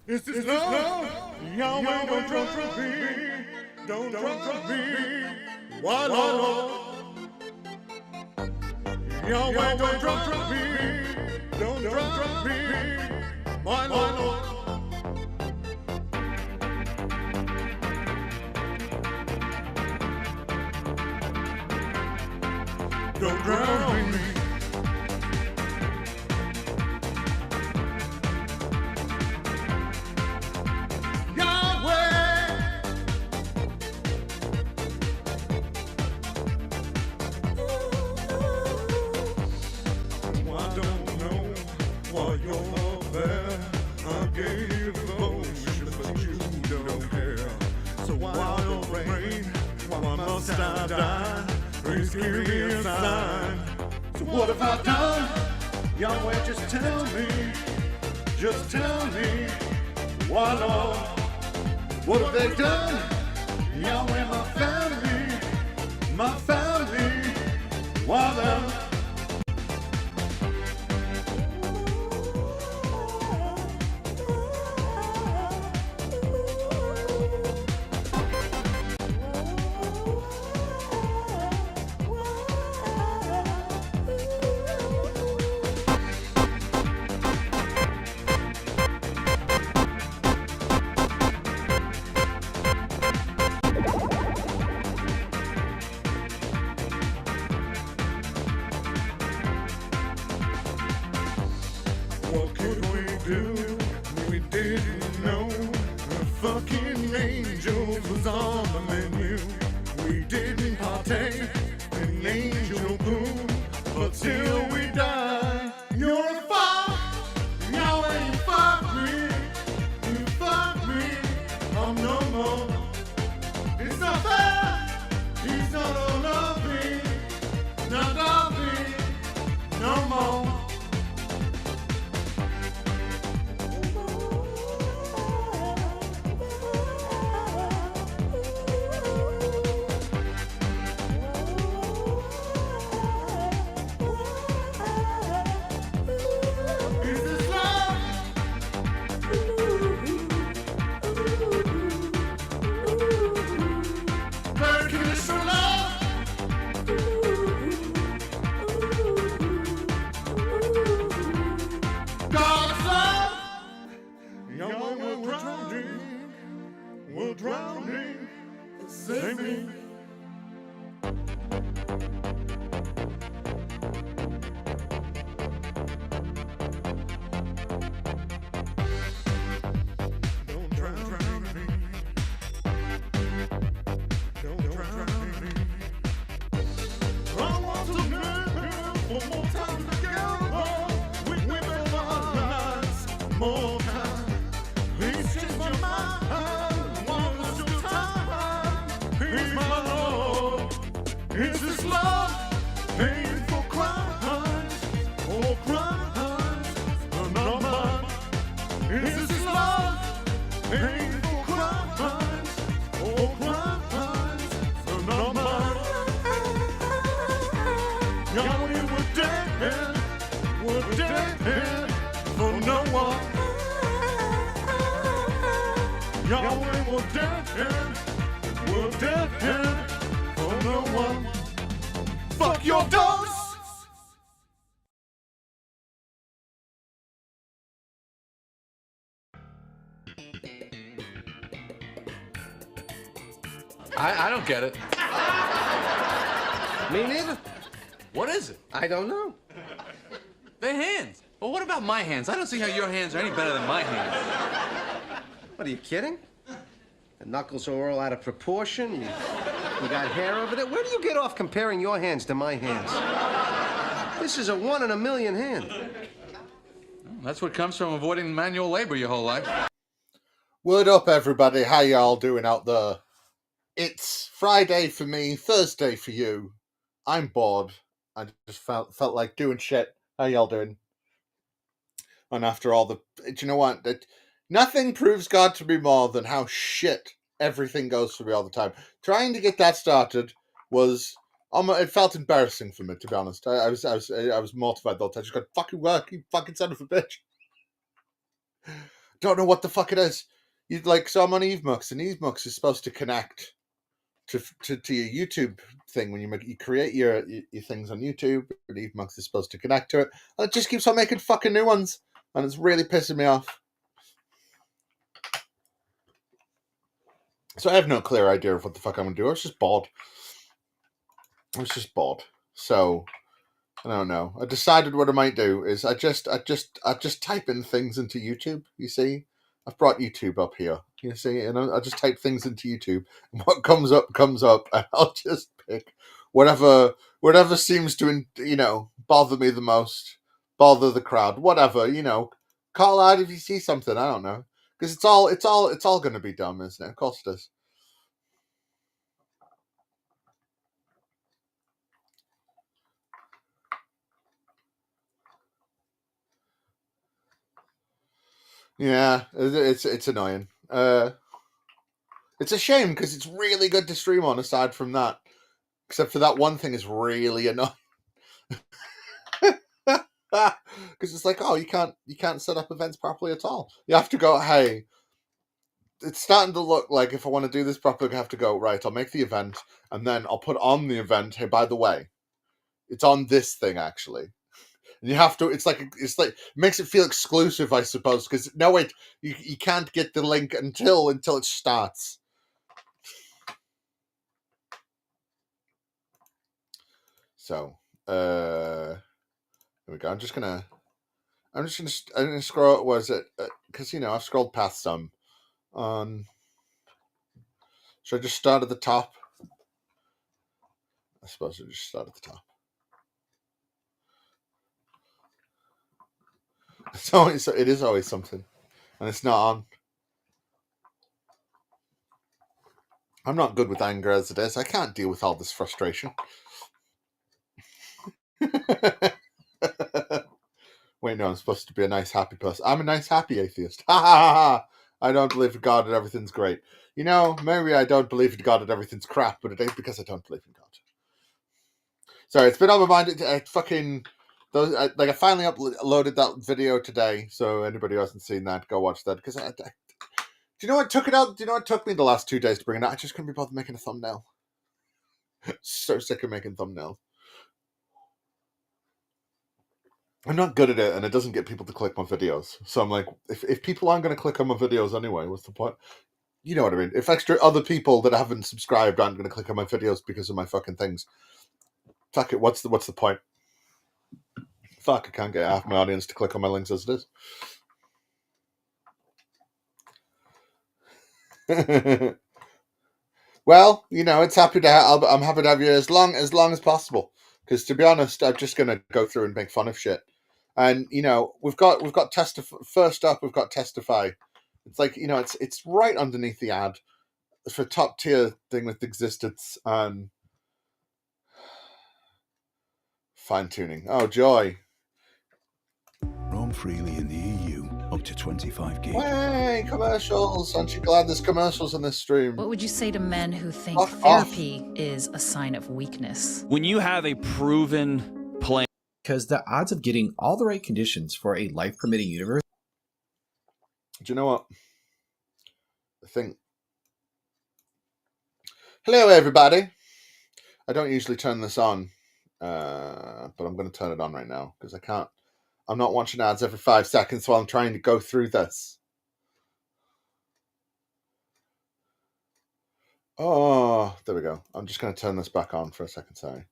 Is this love? Yahweh, don't trust me. Don't trust me. Why, Lord? Yahweh, don't trust me. Don't trust me. Why, Lord? Don't drown me. Please give me a sign. So what have I done? Yahweh, just tell me. Just tell me. Why, Lord? What have they done? Yahweh, my family. My family. Why them? What could we do? We didn't know the fucking angels was on the menu. We didn't partake in angel boom, but till we die, you're a fuck. Yahweh, you fuck me. You fuck me. I'm no more. It's not fair. He's not loving. Not loving. No more. We're drowning, save me. Don't drown me. Don't drown me. I want to live one more time together. We live our lives more time. Please change my mind. Is this love paying for crimes? Or crimes are not mine? Is this love paying for crimes? Or crimes are not mine? Yahweh, we're dead for no one. Yahweh, we're dead for no one. Fuck your dogs! I don't get it. Me neither. What is it? I don't know. They're hands. Well, what about my hands? I don't see how your hands are any better than my hands. What, are you kidding? The knuckles are all out of proportion. You got hair over there. Where do you get off comparing your hands to my hands? This is a 1 in a million hand. That's what comes from avoiding manual labor your whole life. Word up, everybody. How y'all doing out there? It's Friday for me, Thursday for you. I'm bored. I just felt like doing shit. How y'all doing? And after all do you know what? Nothing proves God to be more than how shit everything goes for me all the time. Trying to get that started was it felt embarrassing for me, to be honest. I was mortified the whole time. I just got fucking work, you fucking son of a bitch. Don't know what the fuck it is. You like, so I'm on EveMux, and EveMux is supposed to connect to your YouTube thing when you create your things on YouTube, and EveMux is supposed to connect to it, and it just keeps on making fucking new ones, and it's really pissing me off. So I have no clear idea of what the fuck I'm gonna do. I was just bored. So I don't know. I decided what I might do is I just type in things into YouTube. You see, I've brought YouTube up here. You see, and I just type things into YouTube, and what comes up, and I'll just pick whatever seems to bother me the most, bother the crowd, whatever. Call out if you see something. I don't know, because it's all going to be dumb, isn't it? Of course it is. Yeah, it's annoying. It's a shame because it's really good to stream on. Aside from that, except for that one thing is really annoying. Because it's like, oh, you can't set up events properly at all. You have to go, hey, it's starting to look like if I want to do this properly, I have to go, right, I'll make the event, and then I'll put on the event, hey, by the way, it's on this thing actually. And you have to, it's like it makes it feel exclusive, I suppose, because no, wait, you can't get the link until it starts. So here we go. I'm just gonna scroll. Was it because I've scrolled past some. Should I just start at the top? I suppose I just start at the top. It is always something, and it's not on. I'm not good with anger as it is. I can't deal with all this frustration. Wait, no, I'm supposed to be a nice, happy person. I'm a nice, happy atheist. Ha ha ha ha! I don't believe in God and everything's great. Maybe I don't believe in God and everything's crap, but it ain't because I don't believe in God. Sorry, it's been on my mind. I finally uploaded that video today, so anybody who hasn't seen that, go watch that. Because do you know what took it out? Do you know what took me the last 2 days to bring it out? I just couldn't be bothered making a thumbnail. So sick of making thumbnails. I'm not good at it, and it doesn't get people to click my videos. So I'm like, if people aren't going to click on my videos anyway, what's the point? You know what I mean? If extra other people that haven't subscribed aren't going to click on my videos because of my fucking things, fuck it. What's the point? Fuck, I can't get half my audience to click on my links as it is. Well, it's happy to I'm happy to have you as long as possible. Because to be honest, I'm just gonna go through and make fun of shit. And we've got Testify. First up, we've got Testify. It's like it's right underneath the ad for top tier thing with existence and fine tuning. Oh joy! Roam freely in the EU, up to 25 gig. Hey, commercials! Aren't you glad there's commercials in this stream? What would you say to men who think Fuck therapy is a sign of weakness? When you have a proven plan. Because the odds of getting all the right conditions for a life-permitting universe. Do you know what? I think. Hello, everybody. I don't usually turn this on, but I'm going to turn it on right now because I can't. I'm not watching ads every 5 seconds while I'm trying to go through this. Oh, there we go. I'm just going to turn this back on for a second. Sorry.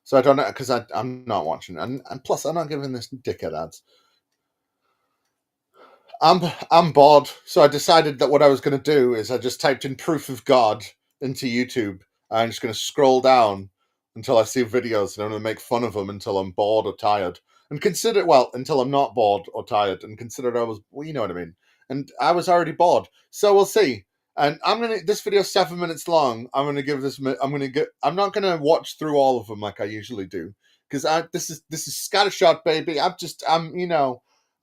So I don't know, because I'm not watching. And plus, I'm not giving this dickhead ads. I'm bored. So I decided that what I was going to do is I just typed in proof of God into YouTube. I'm just going to scroll down until I see videos, and I'm going to make fun of them until I'm bored or tired. And until I'm not bored or tired, and consider you know what I mean. And I was already bored. So we'll see. And this video's 7 minutes long. I'm not gonna watch through all of them like I usually do. Because this is scattershot, baby. I'm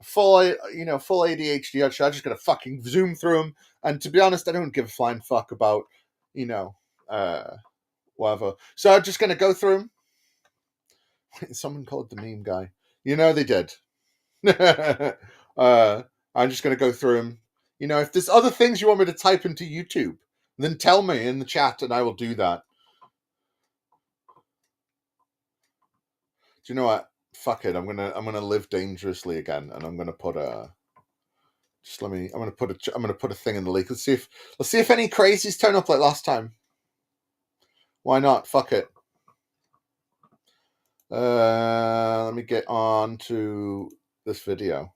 full ADHD. I'm just gonna fucking zoom through them. And to be honest, I don't give a flying fuck about, whatever. So I'm just gonna go through them. Someone called the meme guy. They did. I'm just going to go through them. You know, if there's other things you want me to type into YouTube, then tell me in the chat and I will do that. Do you know what? Fuck it. I'm gonna live dangerously again, and I'm gonna put a. Just let me. I'm gonna put a thing in the leak. Let's see if any crazies turn up like last time. Why not? Fuck it. Let me get on to this video.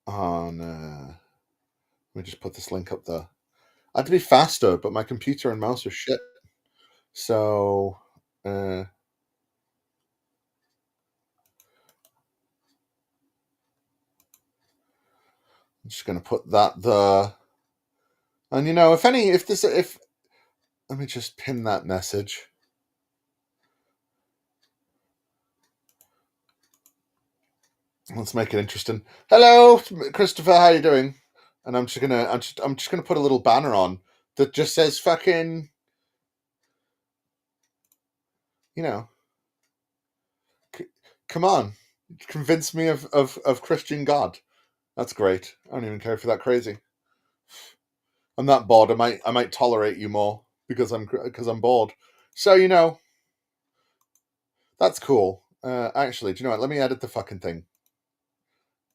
On. Let me just put this link up there. I had to be faster, but my computer and mouse are shit. So. I'm just gonna put that there. And you know, if let me just pin that message. Let's make it interesting. Hello, Christopher. How you doing? And I'm just gonna put a little banner on that just says fucking, you know, come on, convince me of Christian God. That's great. I don't even care if you're that crazy. I'm that bored. I might tolerate you more because I'm bored. So you know, that's cool. Actually, do you know what? Let me edit the fucking thing.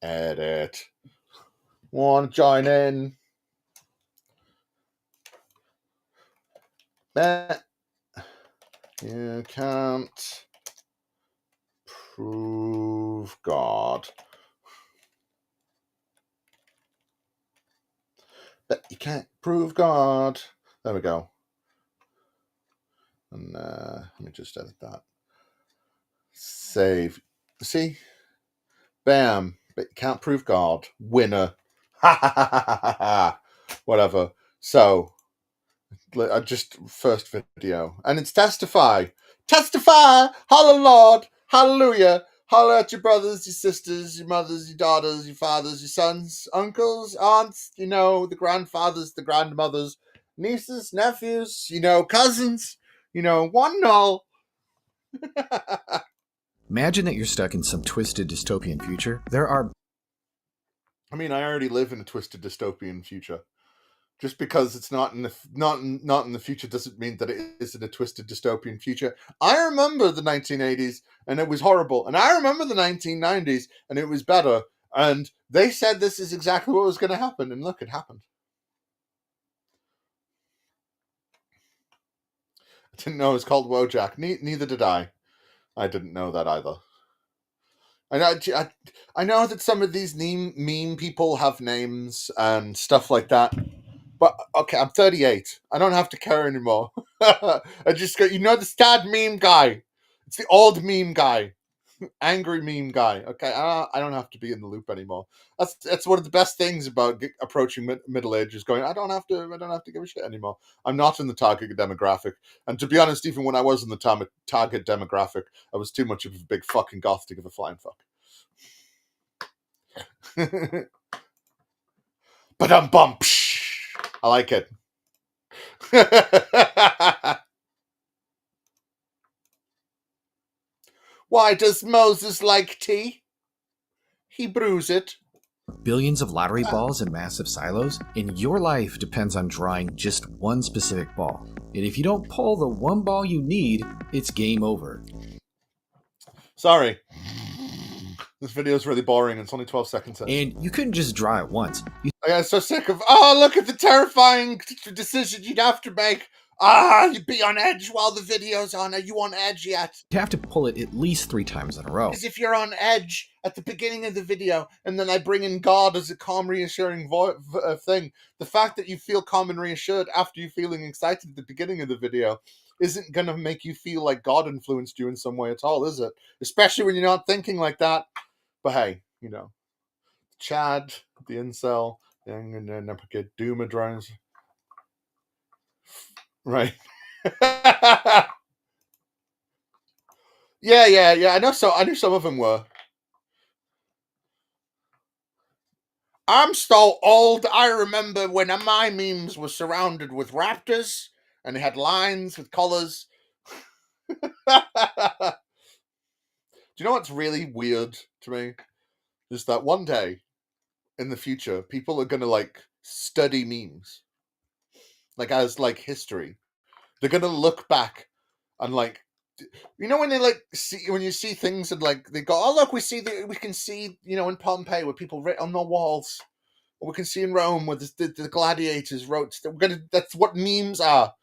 Edit. Want to join in? You can't prove God. But you can't prove God. There we go. And let me just edit that. Save. See? Bam. But you can't prove God. Winner. Ha ha ha ha ha ha. Whatever. So, just first video. And it's testify. Testify! Hallelujah, Lord! Hallelujah! Holler at your brothers, your sisters, your mothers, your daughters, your fathers, your sons, uncles, aunts, you know, the grandfathers, the grandmothers, nieces, nephews, you know, cousins, you know, one and all. Imagine that you're stuck in some twisted dystopian future. I mean, I already live in a twisted dystopian future. Just because it's not in the future doesn't mean that it isn't a twisted dystopian future. I remember the 1980s and it was horrible, and I remember the 1990s and it was better. And they said this is exactly what was going to happen, and look, it happened. I didn't know it was called Wojak. Neither did I. I didn't know that either. I know that some of these meme people have names and stuff like that. But, okay, I'm 38. I don't have to care anymore. I just go, you know, the sad meme guy. It's the old meme guy. Angry meme guy. Okay, I don't have to be in the loop anymore. That's one of the best things about approaching middle age is going, I don't have to give a shit anymore. I'm not in the target demographic. And to be honest, even when I was in the target demographic, I was too much of a big fucking goth to give a flying fuck. Ba-dum-bum. I like it. Why does Moses like tea? He brews it. Billions of lottery balls in massive silos, and your life depends on drawing just one specific ball. And if you don't pull the one ball you need, it's game over. Sorry. This video is really boring. It's only 12 seconds in. And you couldn't just draw it once. I got so sick of, look at the terrifying decision you'd have to make. You'd be on edge while the video's on. Are you on edge yet? You have to pull it at least 3 times in a row. As if you're on edge at the beginning of the video, and then I bring in God as a calm, reassuring thing. The fact that you feel calm and reassured after you feeling excited at the beginning of the video isn't going to make you feel like God influenced you in some way at all, is it? Especially when you're not thinking like that. But hey, you know, Chad, the incel, the Duma drones. Right. Yeah. I knew some of them were. I'm so old. I remember when my memes were surrounded with raptors and they had lines with collars. you know what's really weird to me? Is that one day in the future, people are gonna like study memes, like as like history. They're gonna look back and like, you know, when they like see when you see things and like they go, oh look, we can see, you know, in Pompeii where people write on the walls, or we can see in Rome where the gladiators wrote. That's what memes are.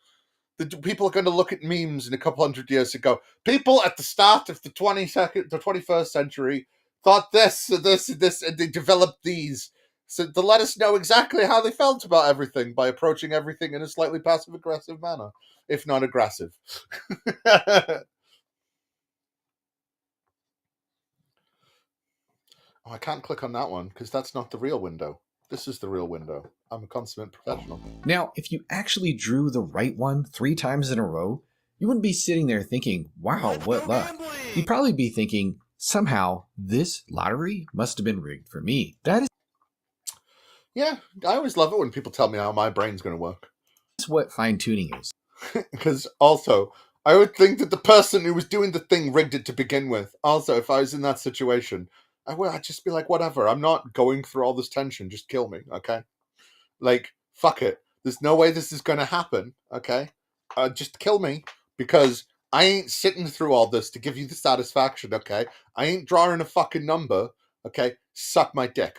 The people are going to look at memes in a couple hundred years and go, people at the start of the 21st century thought this, and they developed these. So to let us know exactly how they felt about everything by approaching everything in a slightly passive-aggressive manner, if not aggressive. Oh, I can't click on that one because that's not the real window. This is the real window. I'm a consummate professional. Now, if you actually drew the right one 3 times in a row, you wouldn't be sitting there thinking, wow, what luck. You'd probably be thinking, somehow, this lottery must have been rigged for me. That Yeah, I always love it when people tell me how my brain's going to work. is what fine-tuning is. Because also, I would think that the person who was doing the thing rigged it to begin with. Also, if I was in that situation, I'd just be like, whatever, I'm not going through all this tension, just kill me, okay? Like, fuck it. There's no way this is going to happen, okay? Just kill me, because I ain't sitting through all this to give you the satisfaction, okay? I ain't drawing a fucking number, okay? Suck my dick.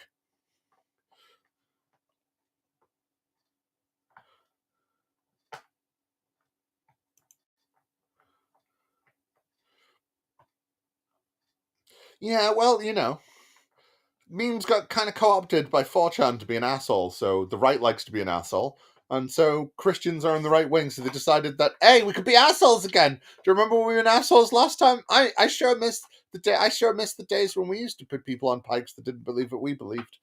Yeah, well, you know, memes got kind of co-opted by 4chan to be an asshole, so the right likes to be an asshole, and so Christians are on the right wing, so they decided that, hey, we could be assholes again. Do you remember when we were assholes last time? I sure missed the day. I sure missed the days when we used to put people on pikes that didn't believe what we believed.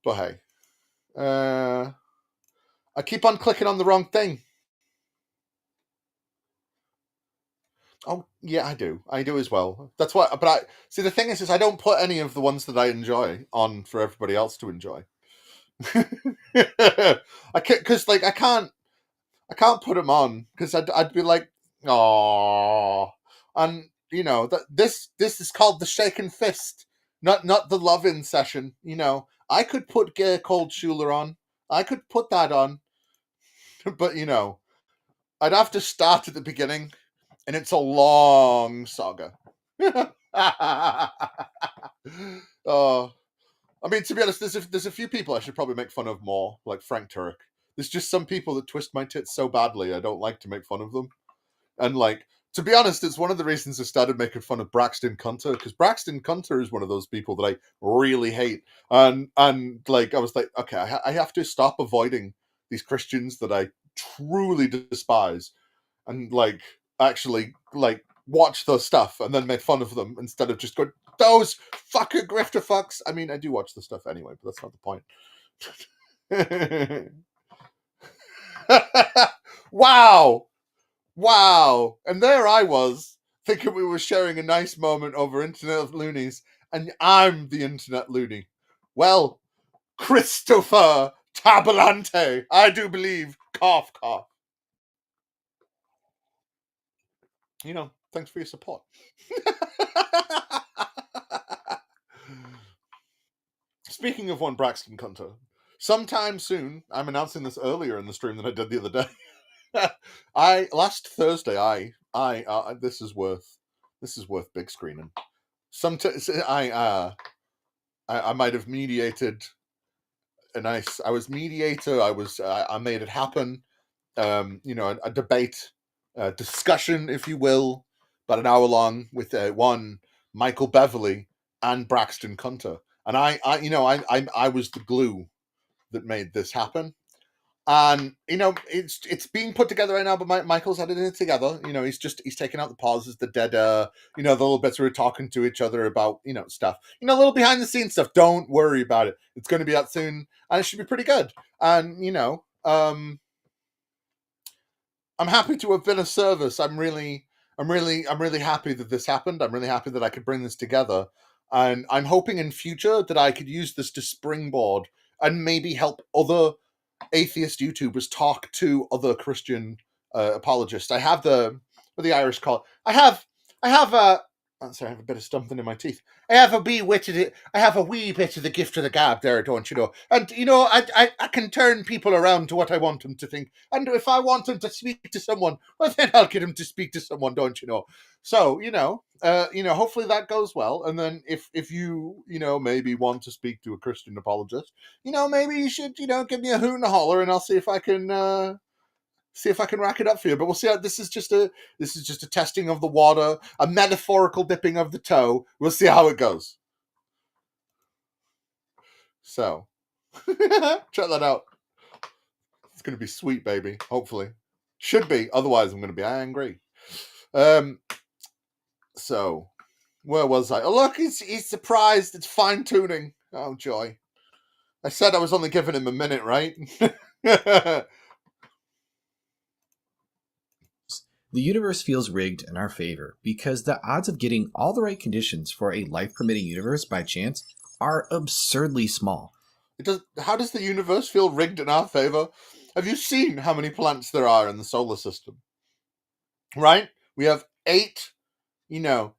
But hey, I keep on clicking on the wrong thing. Oh, yeah, I do. I do as well. That's why, but I see the thing is I don't put any of the ones that I enjoy on for everybody else to enjoy. I can't, because like I can't put them on because I'd be like, oh, and you know that this is called the shaken fist, not the love-in session. You know, I could put Gay Cold Schuler on. I could put that on, but you know, I'd have to start at the beginning, and it's a long saga. Oh, I mean, to be honest, there's a few people I should probably make fun of more, like Frank Turek. There's just some people that twist my tits so badly, I don't like to make fun of them. And like, to be honest, it's one of the reasons I started making fun of Braxton Cunter, because Braxton Cunter is one of those people that I really hate. And like, I was like, okay, I have to stop avoiding these Christians that I truly despise, and like actually like watch their stuff and then make fun of them instead of just going, those fucking grifter fucks. I mean, I do watch the stuff anyway, but that's not the point. Wow. And there I was, thinking we were sharing a nice moment over Internet of Loonies, and I'm the Internet Loony. Well, Christopher Tabalante, I do believe. Cough, cough. You know, thanks for your support. Speaking of one Braxton Cunter, sometime soon, I'm announcing this earlier in the stream than I did the other day. Last Thursday, this is worth big screening. I might have mediated a nice. I was mediator. I made it happen. You know, a debate, discussion, if you will, about an hour long with one Michael Beverly and Braxton Cunter, and I was the glue that made this happen. And you know, it's being put together right now, but Michael's editing it together. You know, he's taking out the pauses, the dead, you know, the little bits where we're talking to each other about, you know, stuff. You know, a little behind the scenes stuff. Don't worry about it. It's going to be out soon, and it should be pretty good. And you know, I'm happy to have been of service. I'm really happy that this happened. I'm really happy that I could bring this together, and I'm hoping in future that I could use this to springboard and maybe help other atheist YouTubers talk to other Christian apologists. I have the Irish call. I have I have a. Oh, sorry, I have a bit of something in my teeth. I have a wee bit of the. I have a wee bit of the gift of the gab there, don't you know? And you know, I can turn people around to what I want them to think. And if I want them to speak to someone, well, then I'll get them to speak to someone, don't you know? So hopefully that goes well. And then if you maybe want to speak to a Christian apologist, maybe you should give me a hoot and a holler, and I'll see if I can rack it up for you. But we'll see how this is just a testing of the water, a metaphorical dipping of the toe. We'll see how it goes. So check that out. It's gonna be sweet, baby. Hopefully. Should be, otherwise I'm gonna be angry. So where was I? Oh look, he's surprised. It's fine tuning. Oh joy. I said I was only giving him a minute, right? The universe feels rigged in our favor because the odds of getting all the right conditions for a life-permitting universe by chance are absurdly small. How does the universe feel rigged in our favor? Have you seen how many planets there are in the solar system? Right? We have 8,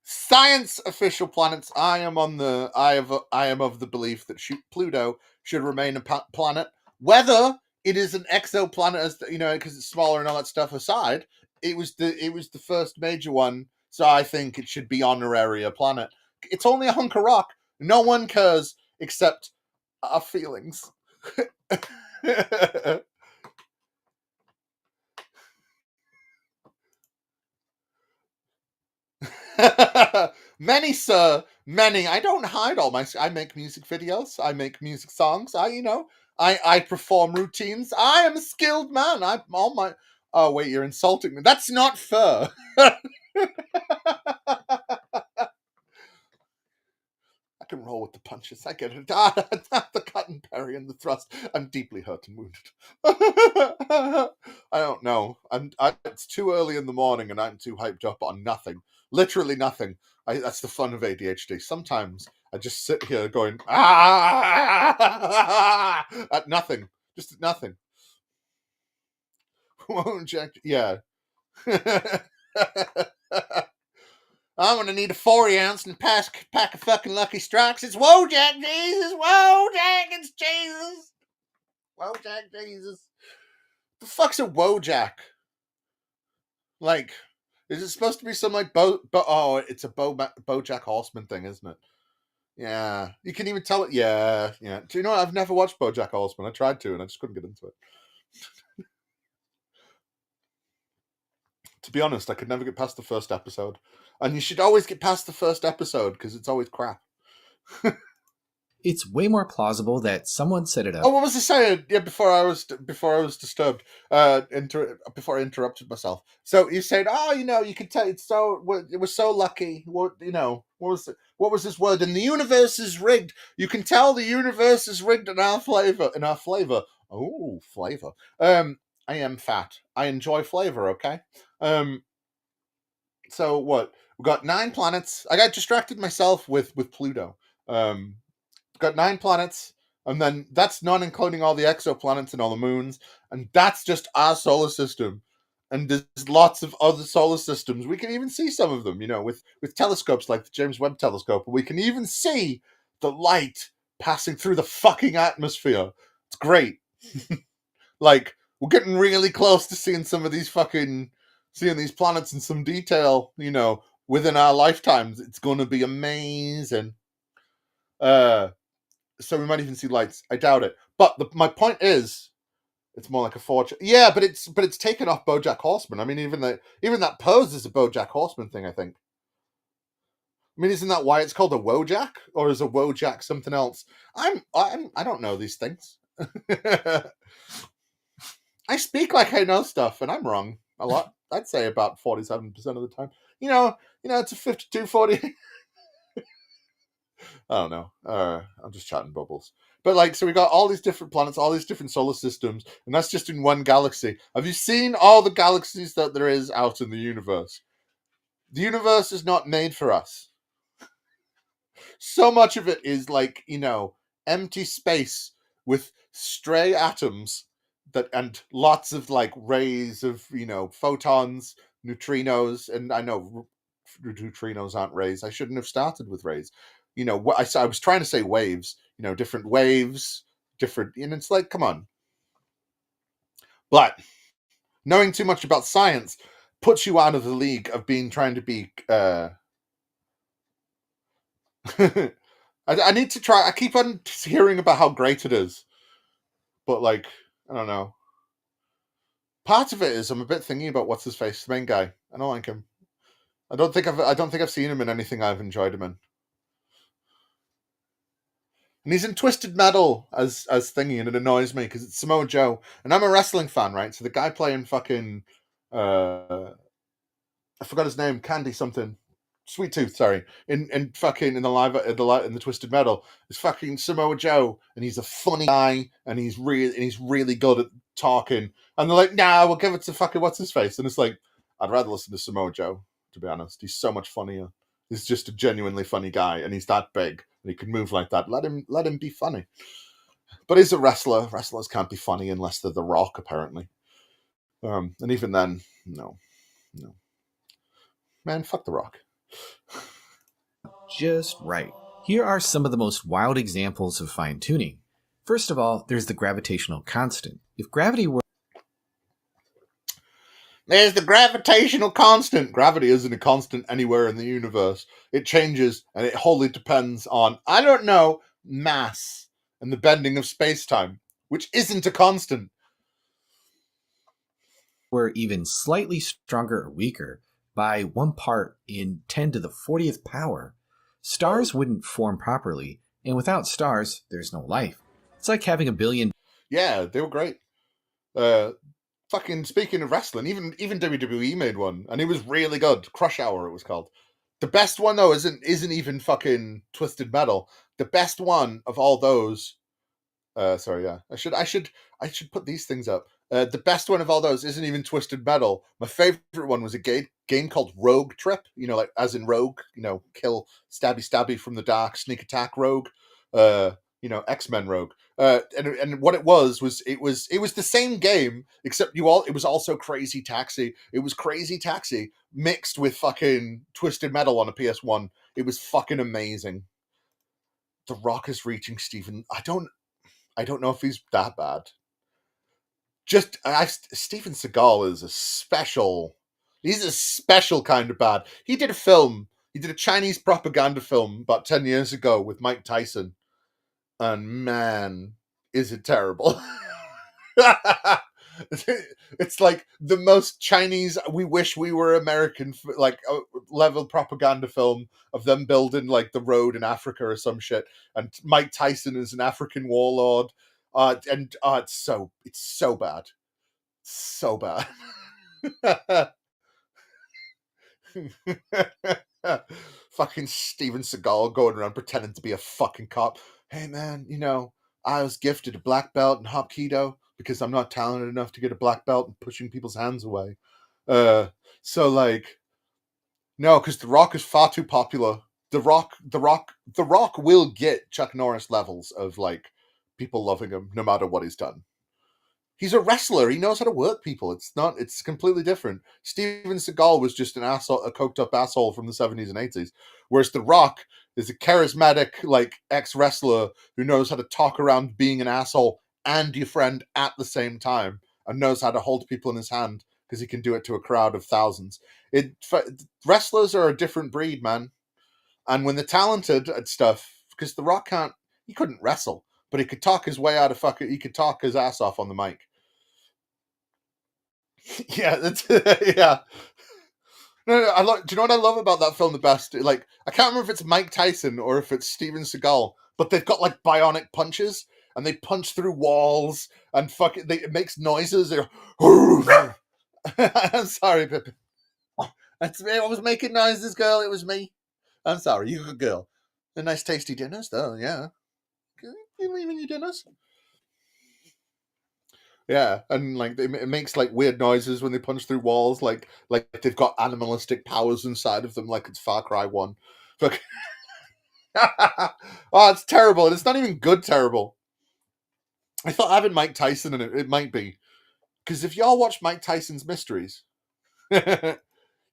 science official planets. I am of the belief that Pluto should remain a planet. Whether it is an exoplanet, as because it's smaller and all that stuff aside, it was the first major one, so I think it should be honorary a planet. It's only a hunk of rock. No one cares except our feelings. Many, sir, many. I don't hide I make music videos. I make music songs. I perform routines. I am a skilled man. Oh wait, you're insulting me. That's not fair. I can roll with the punches. I get it. The cut and parry and the thrust. I'm deeply hurt and wounded. I don't know. It's too early in the morning and I'm too hyped up on nothing. Literally nothing. That's the fun of ADHD. Sometimes I just sit here going at nothing. Just at nothing. Yeah. I'm gonna need a 40-ounce and pack of fucking Lucky Strikes. It's Wojak Jesus! Wojak! It's Jesus! Wojak Jesus! The fuck's a Wojak? Like, is it supposed to be some like it's a BoJack Horseman thing, isn't it? Yeah, you can even tell it. Yeah. Do you know what? I've never watched BoJack Horseman. I tried to, and I just couldn't get into it. To be honest, I could never get past the first episode. And you should always get past the first episode because it's always crap. It's way more plausible that someone set it up. Oh, what was I saying? Yeah, before I was disturbed, before I interrupted myself. So you said, you can tell it was so lucky. What was this word? And the universe is rigged. You can tell the universe is rigged in our flavor. Oh, flavor. I am fat. I enjoy flavor. Okay. So what? We got 9 planets. I got distracted myself with Pluto. Got 9 planets, and then that's not including all the exoplanets and all the moons, and that's just our solar system. And there's lots of other solar systems. We can even see some of them, with telescopes like the James Webb Telescope. We can even see the light passing through the fucking atmosphere. It's great. Like, we're getting really close to seeing these planets in some detail, within our lifetimes. It's going to be amazing. So we might even see lights. I doubt it. But my point is, it's more like a fortune. Yeah, but it's taken off BoJack Horseman. I mean, even that pose is a BoJack Horseman thing, I think. I mean, isn't that why it's called a Wojak? Or is a Wojak something else? I don't know these things. I speak like I know stuff, and I'm wrong a lot. I'd say about 47% of the time. It's a 52-40. I don't know. I'm just chatting bubbles. But so we got all these different planets, all these different solar systems, and that's just in one galaxy. Have you seen all the galaxies that there is out in the universe? The universe is not made for us. So much of it is empty space with stray atoms and lots of rays of photons, neutrinos, and I know neutrinos aren't rays. I shouldn't have started with rays. You know, what I was trying to say waves. You know, different waves, different, and it's like, come on. But knowing too much about science puts you out of the league of trying to be. I need to try. I keep on hearing about how great it is, but like, I don't know. Part of it is I'm a bit thingy about what's his face, the main guy. I don't like him. I don't think I've seen him in anything I've enjoyed him in. And he's in Twisted Metal as thingy, and it annoys me because it's Samoa Joe, and I'm a wrestling fan, right? So the guy playing fucking I forgot his name, Candy something. Sweet Tooth, sorry, in fucking in the Twisted Metal is fucking Samoa Joe, and he's a funny guy, and he's really good at talking. And they're like, nah, we'll give it to fucking what's his face, and it's like, I'd rather listen to Samoa Joe, to be honest. He's so much funnier. He's just a genuinely funny guy, and he's that big, and he can move like that. Let him be funny. But he's a wrestler. Wrestlers can't be funny unless they're The Rock, apparently. And even then, no, man, fuck The Rock. Just right. Here are some of the most wild examples of fine tuning. First of all, there's the gravitational constant. If gravity were There's the gravitational constant. Gravity isn't a constant anywhere in the universe. It changes, and it wholly depends on, I don't know, mass and the bending of space-time, which isn't a constant. were even slightly stronger or weaker by 1 part in 10 to the 40th power, stars wouldn't form properly, and without stars, there's no life. It's like having a billion. Yeah, they were great. Fucking speaking of wrestling, even WWE made one, and it was really good. Crush Hour, it was called. The best one though isn't even fucking Twisted Metal. The best one of all those. Sorry, yeah, I should put these things up. The best one of all those isn't even Twisted Metal. My favorite one was a game called Rogue Trip. You know, like as in Rogue. You know, kill stabby from the dark, sneak attack Rogue. You know, X-Men Rogue. And what it was the same game, except it was also Crazy Taxi. It was Crazy Taxi mixed with fucking Twisted Metal on a PS1. It was fucking amazing. The Rock is reaching Steven. I don't know if he's that bad. Steven Seagal is he's a special kind of bad. He did a Chinese propaganda film about 10 years ago with Mike Tyson. And man, is it terrible. It's like the most Chinese, we wish we were American, like level propaganda film of them building like the road in Africa or some shit. And Mike Tyson is an African warlord. It's so bad. So bad. Fucking Steven Seagal going around pretending to be a fucking cop. Hey man, you know, I was gifted a black belt in Hapkido because I'm not talented enough to get a black belt and pushing people's hands away. So like, no, because The Rock is far too popular. The Rock will get Chuck Norris levels of like people loving him no matter what he's done. He's a wrestler. He knows how to work people. It's completely different. Steven Seagal was just an asshole, a coked up asshole from the 70s and 80s. Whereas The Rock is a charismatic, like, ex-wrestler who knows how to talk around being an asshole and your friend at the same time and knows how to hold people in his hand because he can do it to a crowd of thousands. Wrestlers are a different breed, man. And when they're talented at stuff, because The Rock he couldn't wrestle, but he could talk his way out of he could talk his ass off on the mic. Yeah, yeah. No, do you know what I love about that film the best? Like, I can't remember if it's Mike Tyson or if it's Steven Seagal, but they've got like bionic punches and they punch through walls and it makes noises. I'm sorry, Pippin. That's me. I was making noises, girl. It was me. I'm sorry, you're a good girl. A nice tasty dinners, though. Yeah. You leaving your dinners? Yeah, and like it makes like weird noises when they punch through walls, like they've got animalistic powers inside of them, like it's Far Cry 1. But oh, it's terrible, and it's not even good terrible. I thought having Mike Tyson in it might be, because if y'all watch Mike Tyson's Mysteries, you'll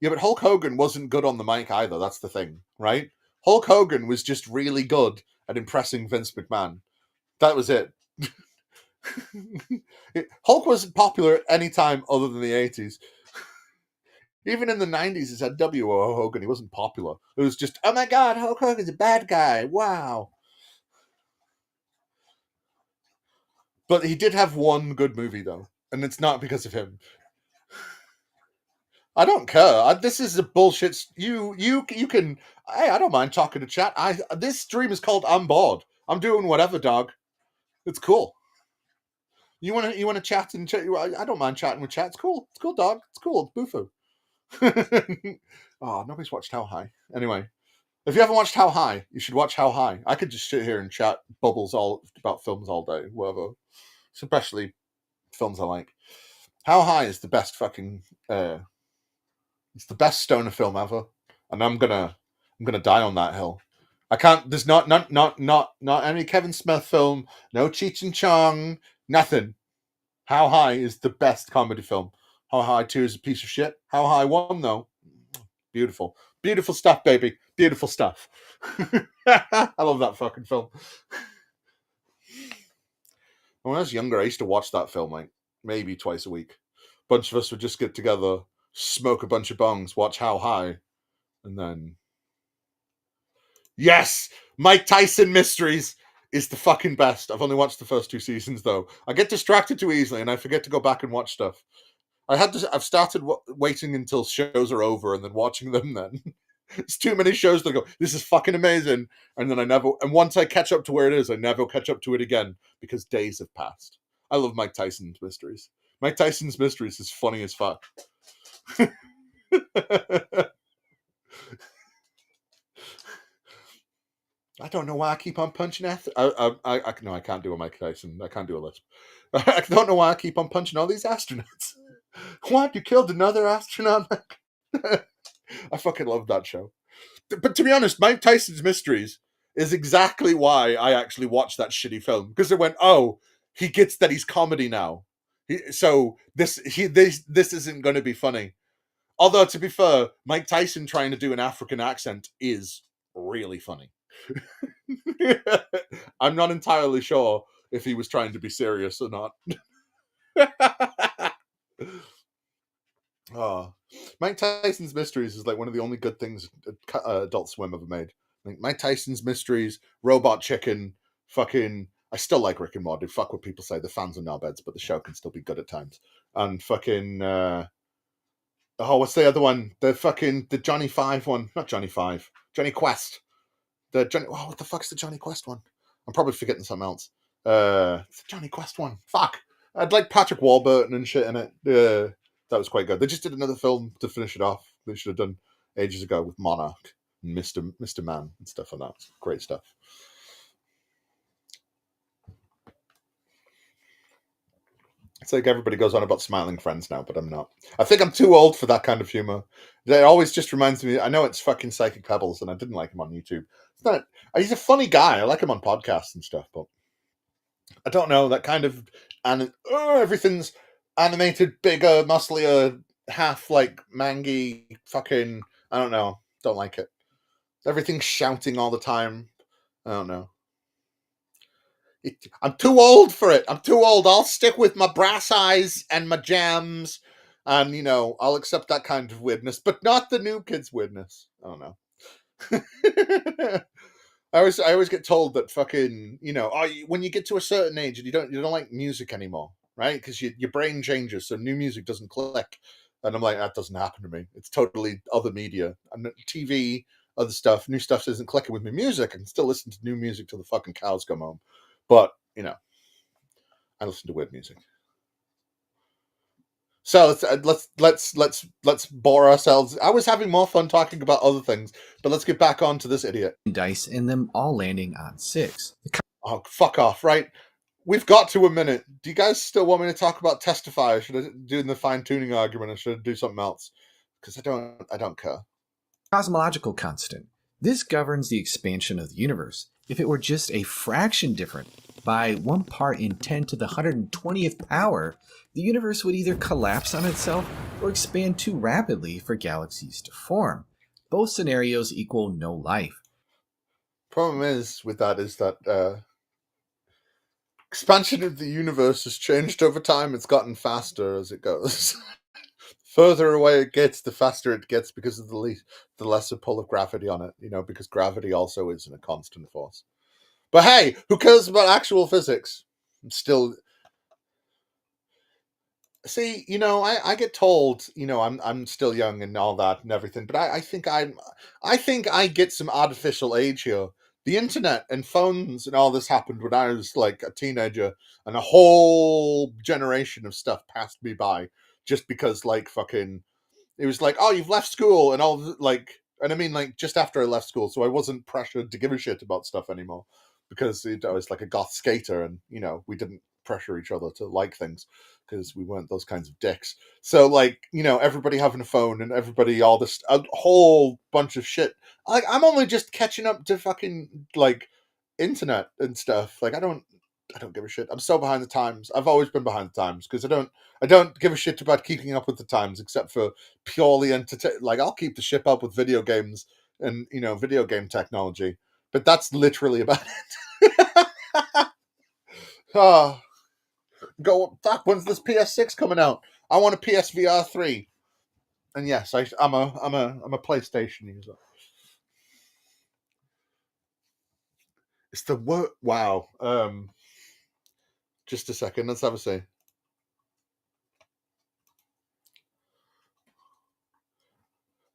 Yeah, but Hulk Hogan wasn't good on the mic either. That's the thing, right? Hulk Hogan was just really good at impressing Vince McMahon. That was it. Hulk wasn't popular at any time other than the 80s. Even in the 90s, it said W.O. Hogan. He wasn't popular. It was just, oh my God, Hulk Hogan's a bad guy. Wow. But he did have one good movie, though. And it's not because of him. I don't care. This is a bullshit. You can. I don't mind talking to chat. This stream is called I'm Bored. I'm doing whatever, dog. It's cool. You want to chat and chat? I don't mind chatting with chat. It's cool. It's cool, dog. It's cool. It's Bufu. Oh, nobody's watched How High. Anyway, if you haven't watched How High, you should watch How High. I could just sit here and chat bubbles all about films all day, whatever. Especially films I like. How High is the best fucking. It's the best stoner film ever, and I'm gonna die on that hill. I can't. There's not any Kevin Smith film. No Cheech and Chong. Nothing. How High is the best comedy film. How High 2 is a piece of shit. How High 1, though, beautiful. Beautiful stuff, baby. Beautiful stuff. I love that fucking film. When I was younger, I used to watch that film like maybe twice a week. A bunch of us would just get together, smoke a bunch of bongs, watch How High, and then... Yes! Mike Tyson Mysteries is the fucking best. I've only watched the first 2 seasons, though. I get distracted too easily, and I forget to go back and watch stuff. I've started waiting until shows are over and then watching them then. It's too many shows that go, this is fucking amazing. And then once I catch up to where it is, I never catch up to it again because days have passed. I love Mike Tyson's Mysteries. Mike Tyson's Mysteries is funny as fuck. I don't know why I keep on punching no, I can't do a Mike Tyson. I can't do a lisp. I don't know why I keep on punching all these astronauts. What? You killed another astronaut? I fucking love that show. But to be honest, Mike Tyson's Mysteries is exactly why I actually watched that shitty film. Because it went, oh, he gets that he's comedy now. So this isn't going to be funny. Although, to be fair, Mike Tyson trying to do an African accent is really funny. I'm not entirely sure if he was trying to be serious or not. Oh, Mike Tyson's Mysteries is like one of the only good things Adult Swim ever made. Like Mike Tyson's Mysteries, Robot Chicken, fucking. I still like Rick and Morty. Fuck what people say. The fans are knobheads, but the show can still be good at times. And fucking. What's the other one? The Johnny Five one. Not Johnny Five. Johnny Quest. What the fuck's the Johnny Quest one? I'm probably forgetting something else. It's the Johnny Quest one. Fuck. I'd like Patrick Warburton and shit in it. That was quite good. They just did another film to finish it off. They should have done ages ago with Monarch and Mr. Man and stuff like that. Great stuff. It's like everybody goes on about Smiling Friends now, but I'm not. I think I'm too old for that kind of humor. It always just reminds me. I know it's fucking Psychic Pebbles, and I didn't like him on YouTube. It's not. He's a funny guy. I like him on podcasts and stuff, but I don't know that kind of. And everything's animated, bigger, musclier, half like mangy. Fucking. I don't know. Don't like it. Everything's shouting all the time. I don't know. I'm too old for it. I'm too old. I'll stick with my brass eyes and my jams, and I'll accept that kind of weirdness, but not the new kids' weirdness. I don't know. I always get told that fucking when you get to a certain age and you don't like music anymore, right? Because your brain changes, so new music doesn't click. And I'm like, that doesn't happen to me. It's totally other media, and TV, other stuff. New stuff isn't clicking with me. Music, I can still listen to new music till the fucking cows come home. But, I listen to weird music. So let's bore ourselves. I was having more fun talking about other things, but let's get back on to this idiot. Dice and them all landing on 6. Oh, fuck off, right? We've got to a minute. Do you guys still want me to talk about Testify? Or should I do the fine-tuning argument, or should I do something else? Because I don't care. Cosmological constant. This governs the expansion of the universe. If it were just a fraction different, by 1 part in 10 to the 120th power, the universe would either collapse on itself or expand too rapidly for galaxies to form. Both scenarios equal no life. Problem is with that is that expansion of the universe has changed over time. It's gotten faster as it goes. Further away it gets, the faster it gets because of the lesser pull of gravity on it. Because gravity also isn't a constant force. But hey, who cares about actual physics? See, I get told, I'm still young and all that and everything, but I think I get some artificial age here. The internet and phones and all this happened when I was like a teenager, and a whole generation of stuff passed me by just because it was like, oh, you've left school and and I mean like just after I left school, so I wasn't pressured to give a shit about stuff anymore because I was like a goth skater, and we didn't pressure each other to like things because we weren't those kinds of dicks. So everybody having a phone and everybody all this a whole bunch of shit. Like I'm only just catching up to fucking internet and stuff. Like I don't give a shit. I'm so behind the times. I've always been behind the times because I don't give a shit about keeping up with the times except for purely entertain. Like I'll keep the ship up with video games and video game technology, but that's literally about it. Oh, go fuck! When's this PS6 coming out? I want a PSVR 3. And yes, I'm a PlayStation user. It's the word. Wow. Just a second. Let's have a say.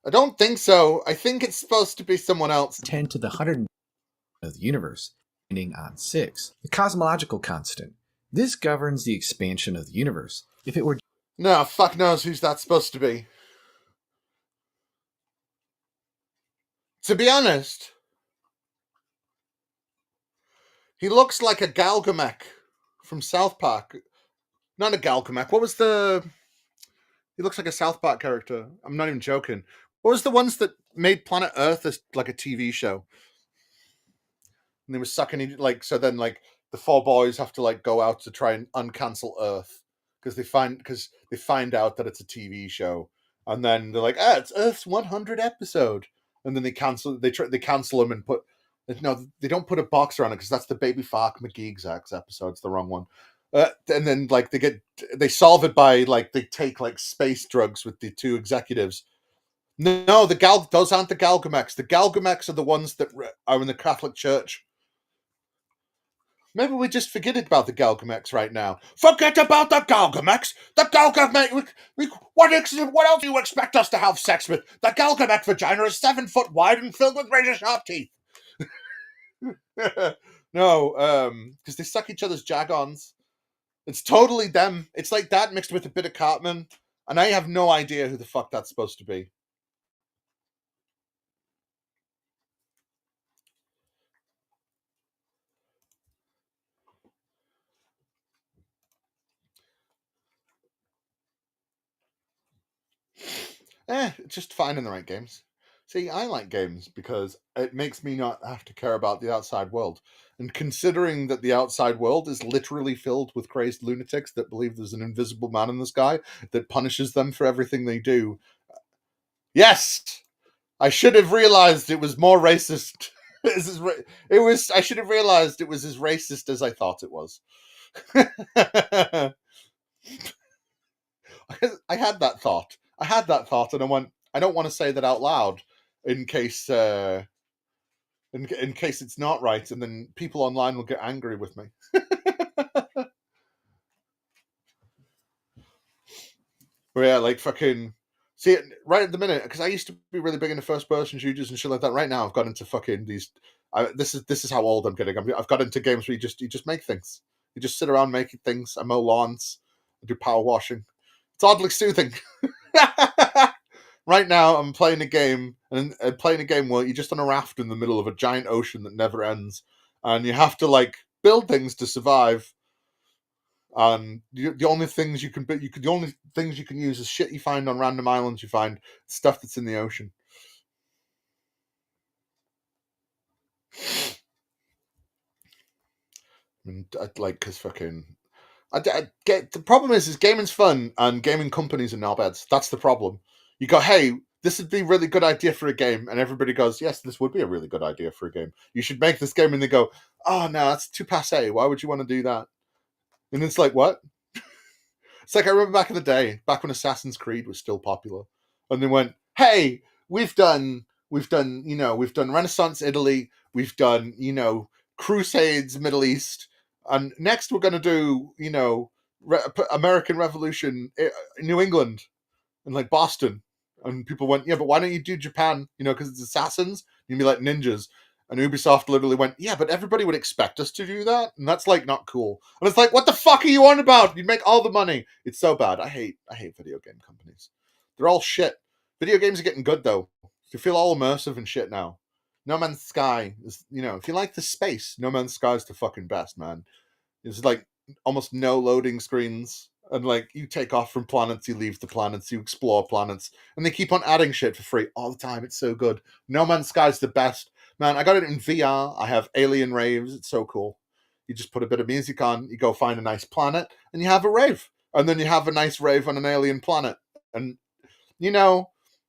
I don't think so. I think it's supposed to be someone else. 10 to the 100 of the universe, ending on 6. The cosmological constant. This governs the expansion of the universe. If it were... No, fuck knows who's that supposed to be. To be honest, he looks like a Galgamech from South Park. Not a Galgamech. What was the... He looks like a South Park character. I'm not even joking. What was the ones that made Planet Earth as like a TV show? And they were sucking so then the 4 boys have to go out to try and uncancel Earth because they find out that it's a TV show, and then they're like, it's Earth's 100 episode, and then they cancel them and put they don't put a box around it because that's the Baby Fark McGee's episode. It's the wrong one. And then they solve it by they take space drugs with the 2 executives. No, those aren't the Galgamechs. The Galgamechs are the ones that are in the Catholic Church. Maybe we just forget about the Galgamechs right now. Forget about the Galgamechs. The Galgamech. What else do you expect us to have sex with? The Galgamech vagina is 7 foot wide and filled with razor sharp teeth. No, because they suck each other's jag-ons. It's totally them. It's like that mixed with a bit of Cartman, and I have no idea who the fuck that's supposed to be. Just finding the right games. See, I like games because it makes me not have to care about the outside world. And considering that the outside world is literally filled with crazed lunatics that believe there's an invisible man in the sky that punishes them for everything they do. Yes! I should have realized it was more racist. I should have realized it was as racist as I thought it was. I had that thought, and I went, I don't want to say that out loud in case in case it's not right, and then people online will get angry with me. But yeah, fucking see it right at the minute, because I used to be really big into first-person shooters and shit like that. Right now, I've got into fucking these. This is how old I'm getting. I've got into games where you just make things. You just sit around making things. I mow lawns. I do power washing. It's oddly soothing. Right now, I'm playing a game, and playing a game where you're just on a raft in the middle of a giant ocean that never ends, and you have to build things to survive. And the only things you can use is shit you find on random islands. You find stuff that's in the ocean. And like, because fucking, I get the problem is gaming's fun and gaming companies are knobheads. That's the problem. You go, hey, this would be a really good idea for a game, and everybody goes, yes, this would be a really good idea for a game. You should make this game, and they go, oh no, that's too passe. Why would you want to do that? And it's like, what? It's like I remember back in the day, back when Assassin's Creed was still popular, and they went, hey, we've done Renaissance Italy, we've done Crusades Middle East, and next we're going to do American Revolution New England and like Boston. And people went, yeah, but why don't you do Japan? Because it's assassins, you'd be like ninjas. And Ubisoft literally went, yeah, but everybody would expect us to do that, and that's like not cool. And it's like, what the fuck are you on about? You make all the money. It's so bad. I hate video game companies. They're all shit. Video games are getting good though. You feel all immersive and shit now. No Man's Sky is, if you like the space, No Man's Sky is the fucking best, man. It's like almost no loading screens, and like you take off from planets, you leave the planets, you explore planets, and they keep on adding shit for free all the time. It's so good. No Man's Sky is the best. Man, I got it in VR. I have alien raves. It's so cool. You just put a bit of music on, you go find a nice planet, and you have a rave. And then you have a nice rave on an alien planet. And,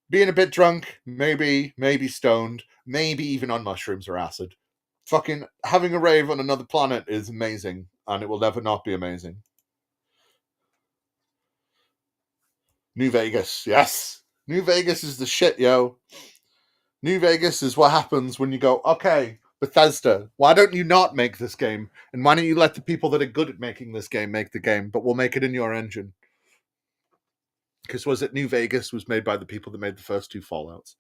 being a bit drunk, maybe stoned, maybe even on mushrooms or acid. Fucking having a rave on another planet is amazing, and it will never not be amazing. New Vegas, yes. New Vegas is the shit, yo. New Vegas is what happens when you go, okay, Bethesda, why don't you not make this game? And why don't you let the people that are good at making this game make the game, but we'll make it in your engine? Because was it New Vegas was made by the people that made the first two Fallouts.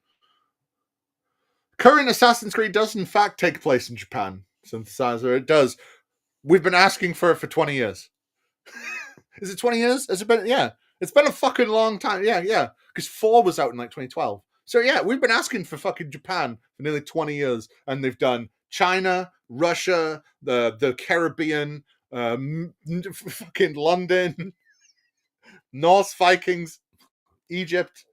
Current Assassin's Creed does in fact take place in Japan. Synthesizer, it does. We've been asking for it for 20 years. Is it 20 years? Has it been? Yeah. It's been a fucking long time. Yeah. Because 4 was out in like 2012. So yeah, we've been asking for fucking Japan for nearly 20 years, and they've done China, Russia, the Caribbean, fucking London, Norse Vikings, Egypt.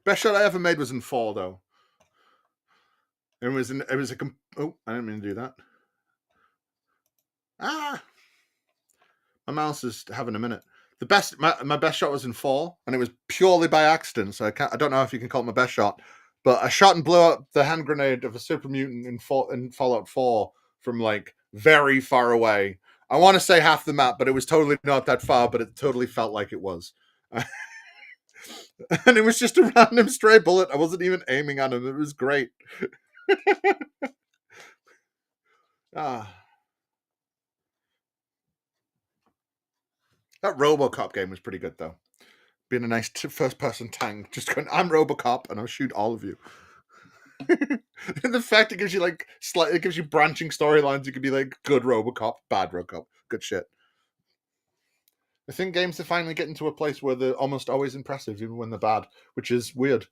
Best shot I ever made was in 4, though. It was a. Oh, I didn't mean to do that. My mouse is having a minute. My best shot was in 4, and it was purely by accident. So I don't know if you can call it my best shot, but I shot and blew up the hand grenade of a super mutant in Fallout 4 from like very far away. I want to say half the map, but it was totally not that far. But it totally felt like it was, and it was just a random stray bullet. I wasn't even aiming at him. It was great. That RoboCop game was pretty good, though. Being a nice first-person tank, just going, I'm RoboCop, and I'll shoot all of you. And the fact it gives you like it gives you branching storylines. You could be like good RoboCop, bad RoboCop, good shit. I think games are finally getting to a place where they're almost always impressive, even when they're bad, which is weird.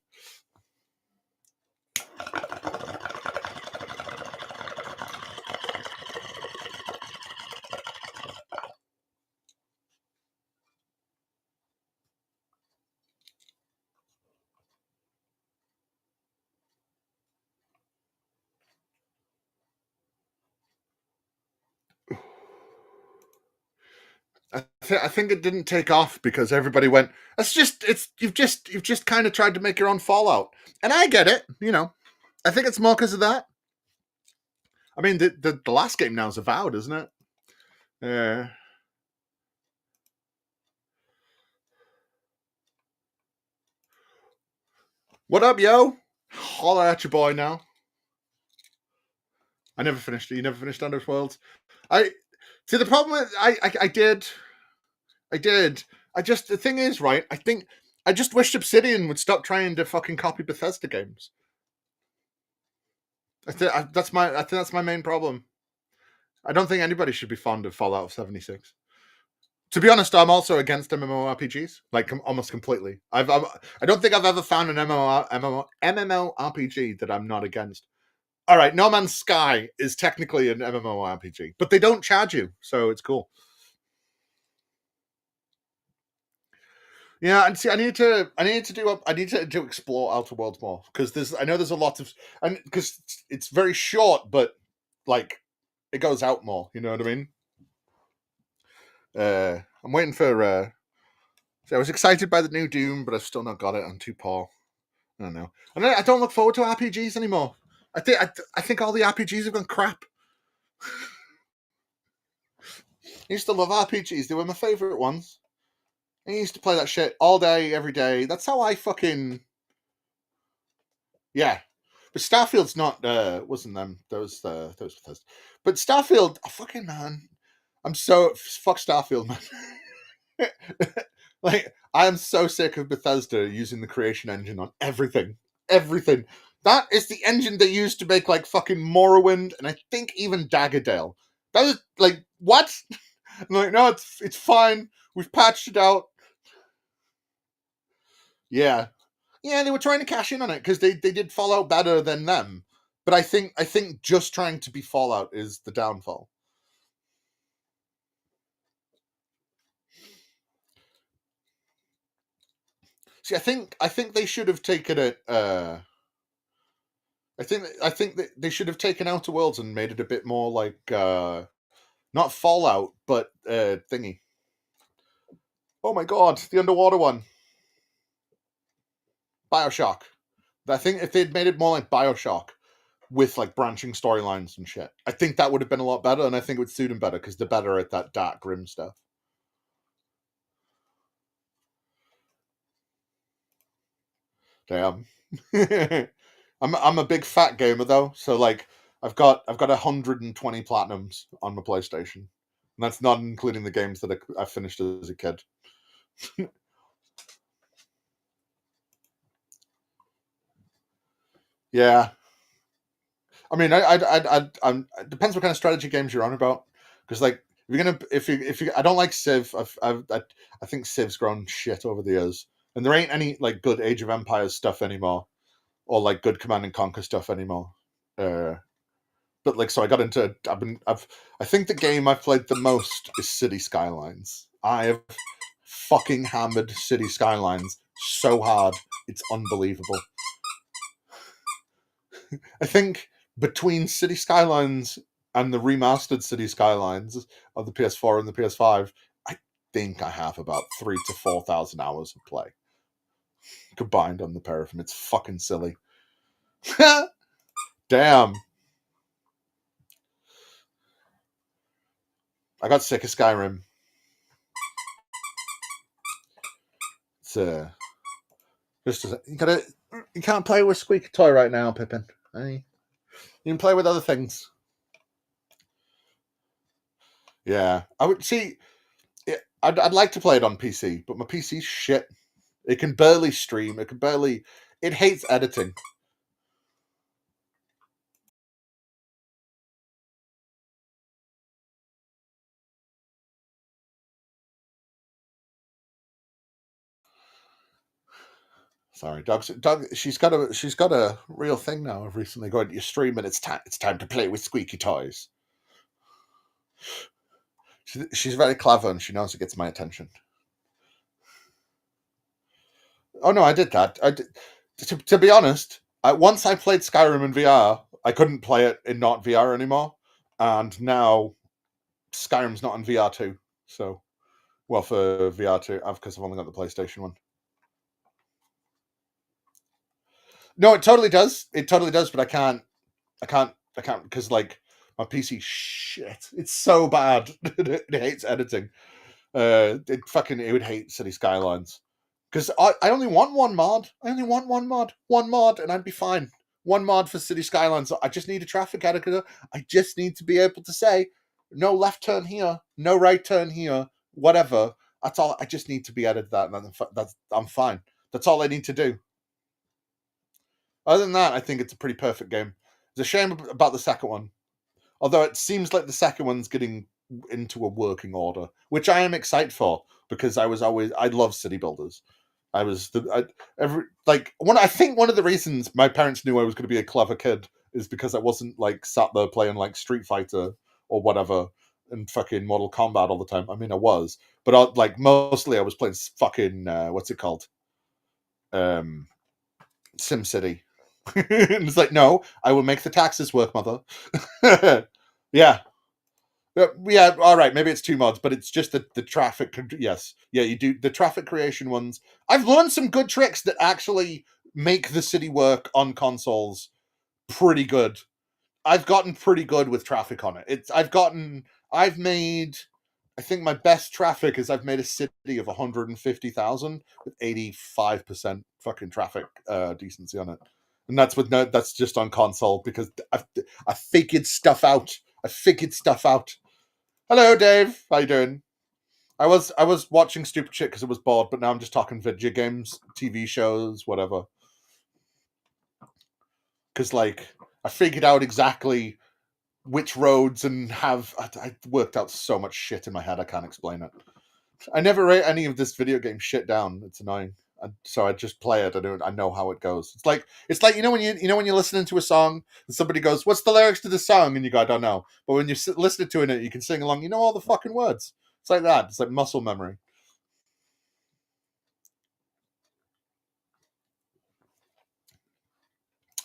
I think it didn't take off because everybody went, you've just kind of tried to make your own Fallout. And I get it, I think it's more because of that. I mean, the last game now is Avowed, isn't it? Yeah. What up, yo? Holler at your boy now. I never finished it. You never finished Underworld? See, the problem with I did. The thing is, right, I just wished Obsidian would stop trying to fucking copy Bethesda games. I think that's my main problem. I don't think anybody should be fond of Fallout 76. To be honest, I'm also against MMORPGs, like almost completely. I don't think I've ever found an MMORPG that I'm not against. All right, No Man's Sky is technically an MMORPG, but they don't charge you, so it's cool. Yeah, and see, I need to explore Outer Worlds more because I know there's a lot of, and because it's very short, but like it goes out more. You know what I mean? I'm waiting for. I was excited by the new Doom, but I've still not got it. I'm too poor. I don't know. I don't look forward to RPGs anymore. I think all the RPGs have gone crap. I used to love RPGs. They were my favorite ones. I used to play that shit all day, every day. That's how I fucking... Yeah. But Starfield's not, wasn't them. Those Bethesda. But Starfield, oh, fucking man. Fuck Starfield, man. Like, I am so sick of Bethesda using the creation engine on everything. Everything. That is the engine they used to make, like, fucking Morrowind, and I think even Daggerdale. That is, like, what? I'm like, no, it's fine. We've patched it out. Yeah. Yeah, they were trying to cash in on it because they did Fallout better than them. But I think just trying to be Fallout is the downfall. See, I think they should have taken it. I think that they should have taken Outer Worlds and made it a bit more like not Fallout, but thingy. Oh my god, the underwater one. BioShock. I think if they'd made it more like BioShock with like branching storylines and shit, I think that would have been a lot better, and I think it would suit them better because they're better at that dark, grim stuff. Damn. I'm a big fat gamer though, so like I've got 120 platinums on my PlayStation, and that's not including the games that I finished as a kid. Yeah, I mean, it depends what kind of strategy games you're on about, because like if you, I don't like Civ. I think Civ's grown shit over the years, and there ain't any like good Age of Empires stuff anymore, or like good Command and Conquer stuff anymore. But like, so I got into. I think the game I've played the most is City Skylines. I have fucking hammered City Skylines so hard, it's unbelievable. I think between City Skylines and the remastered City Skylines of the PS4 and the PS5, I think I have about 3,000 to 4,000 hours of play combined on the pair of them. It's fucking silly. Damn. I got sick of Skyrim. It's you can't play with Squeaky Toy right now, Pippin. You can play with other things. Yeah, I would see. I'd like to play it on PC, but my PC's shit. It can barely stream. It hates editing. Sorry, Doug. She's got a real thing now. I've recently gone to your stream, and it's time to play with squeaky toys. She's very clever, and she knows it gets my attention. Oh no, I did that. To be honest, once I played Skyrim in VR, I couldn't play it in not VR anymore, and now Skyrim's not in VR too. So, well, for VR too, because I've only got the PlayStation one. No, it totally does. It totally does, but I can't because like my PC shit. It's so bad. It hates editing. It would hate City Skylines because I only want one mod. I only want one mod, and I'd be fine. One mod for City Skylines. I just need a traffic editor. I just need to be able to say no left turn here, no right turn here, whatever. That's all. I just need to be edited that, and I'm fine. That's all I need to do. Other than that, I think it's a pretty perfect game. It's a shame about the second one. Although it seems like the second one's getting into a working order, which I am excited for because I love city builders. I think one of the reasons my parents knew I was going to be a clever kid is because I wasn't like sat there playing like Street Fighter or whatever. in fucking Mortal Kombat all the time. I mean, I was, but like mostly I was playing fucking what's it called? SimCity. And it's like, no, I will make the taxes work, mother. Yeah. Yeah, all right. Maybe it's 2 mods, but it's just the traffic. Yes, yeah, you do the traffic creation ones. I've learned some good tricks that actually make the city work on consoles pretty good. I've gotten pretty good with traffic on it. I've made. I think my best traffic is I've made a city of 150,000 with 85% fucking traffic decency on it, and that's just on console because I figured stuff out. I figured stuff out. Hello, Dave. How you doing? I was watching stupid shit because I was bored, but now I'm just talking video games, TV shows, whatever. Because like I figured out exactly which roads and I worked out so much shit in my head I can't explain it. I never write any of this video game shit down. It's annoying. So I just play it. I know how it goes. It's like when you're listening to a song and somebody goes, "What's the lyrics to the song?" and you go, "I don't know." But when you're listening to it, you can sing along. You know all the fucking words. It's like that. It's like muscle memory.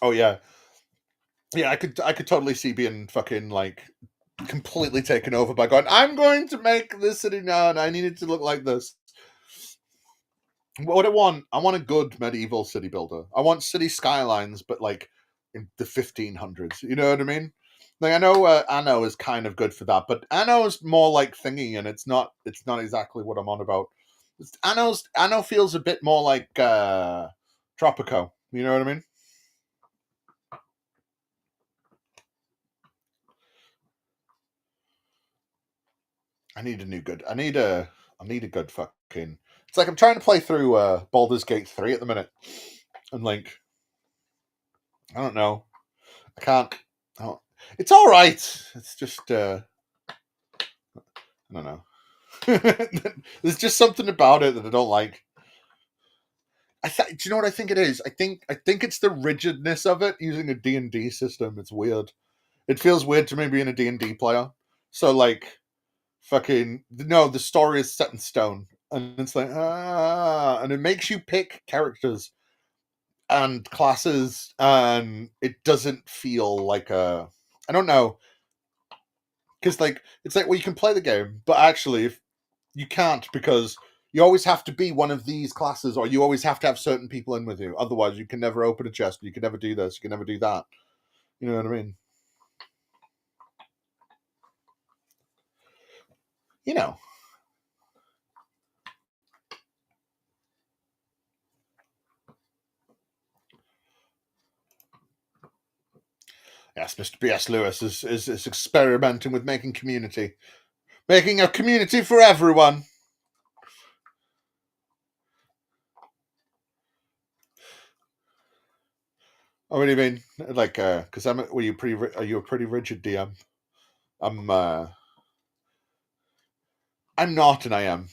Oh yeah, yeah. I could totally see being fucking like completely taken over by going, "I'm going to make this city now, and I need it to look like this." What I want a good medieval city builder. I want city skylines, but like in the 1500s. You know what I mean? Like I know Anno is kind of good for that, but Anno is more like thingy, and it's not exactly what I'm on about. Anno feels a bit more like Tropico. You know what I mean? I need a good fucking. It's like I'm trying to play through Baldur's Gate 3 at the minute, and like I don't know, I can't. It's all right. It's just I don't know. There's just something about it that I don't like. Do you know what I think it is? I think it's the rigidness of it using a D&D system. It's weird. It feels weird to me being a D&D player. So like fucking no, the story is set in stone. And it's like and it makes you pick characters and classes and it doesn't feel like I don't know. Because like it's like, well, you can play the game, but actually if you can't, because you always have to be one of these classes, or you always have to have certain people in with you. Otherwise, you can never open a chest. You can never do this. You can never do that. You know what I mean? You know. Yes, Mr. B.S. Lewis is experimenting with making a community for everyone. Oh, what do you mean? Like, because are you a pretty rigid DM? I'm not, and I am.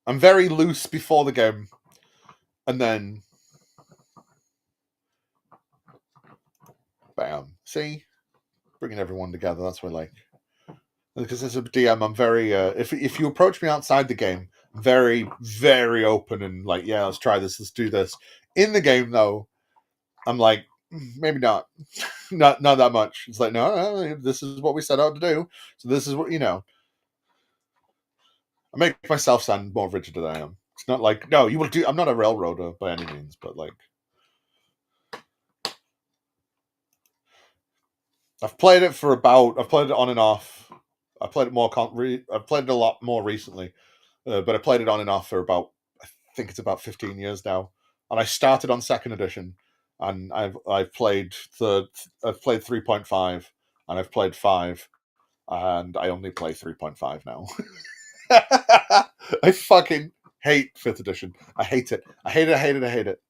I'm very loose before the game, and then, bam. See, bringing everyone together. That's what I like. Because as a DM, I'm very. If you approach me outside the game, I'm very, very open and like, yeah, let's try this, let's do this. In the game, though, I'm like, maybe not, not that much. It's like, no, this is what we set out to do. So this is what I make myself sound more rigid than I am. It's not like, no, you will do. I'm not a railroader by any means, but like, I've played it on and off. I played it I've played it a lot more recently, but I played it on and off for about, I think it's about 15 years now. And I started on second edition, and I've played 3.5, and I've played 5, and I only play 3.5 now. I fucking hate 5th edition. I hate it. I hate it.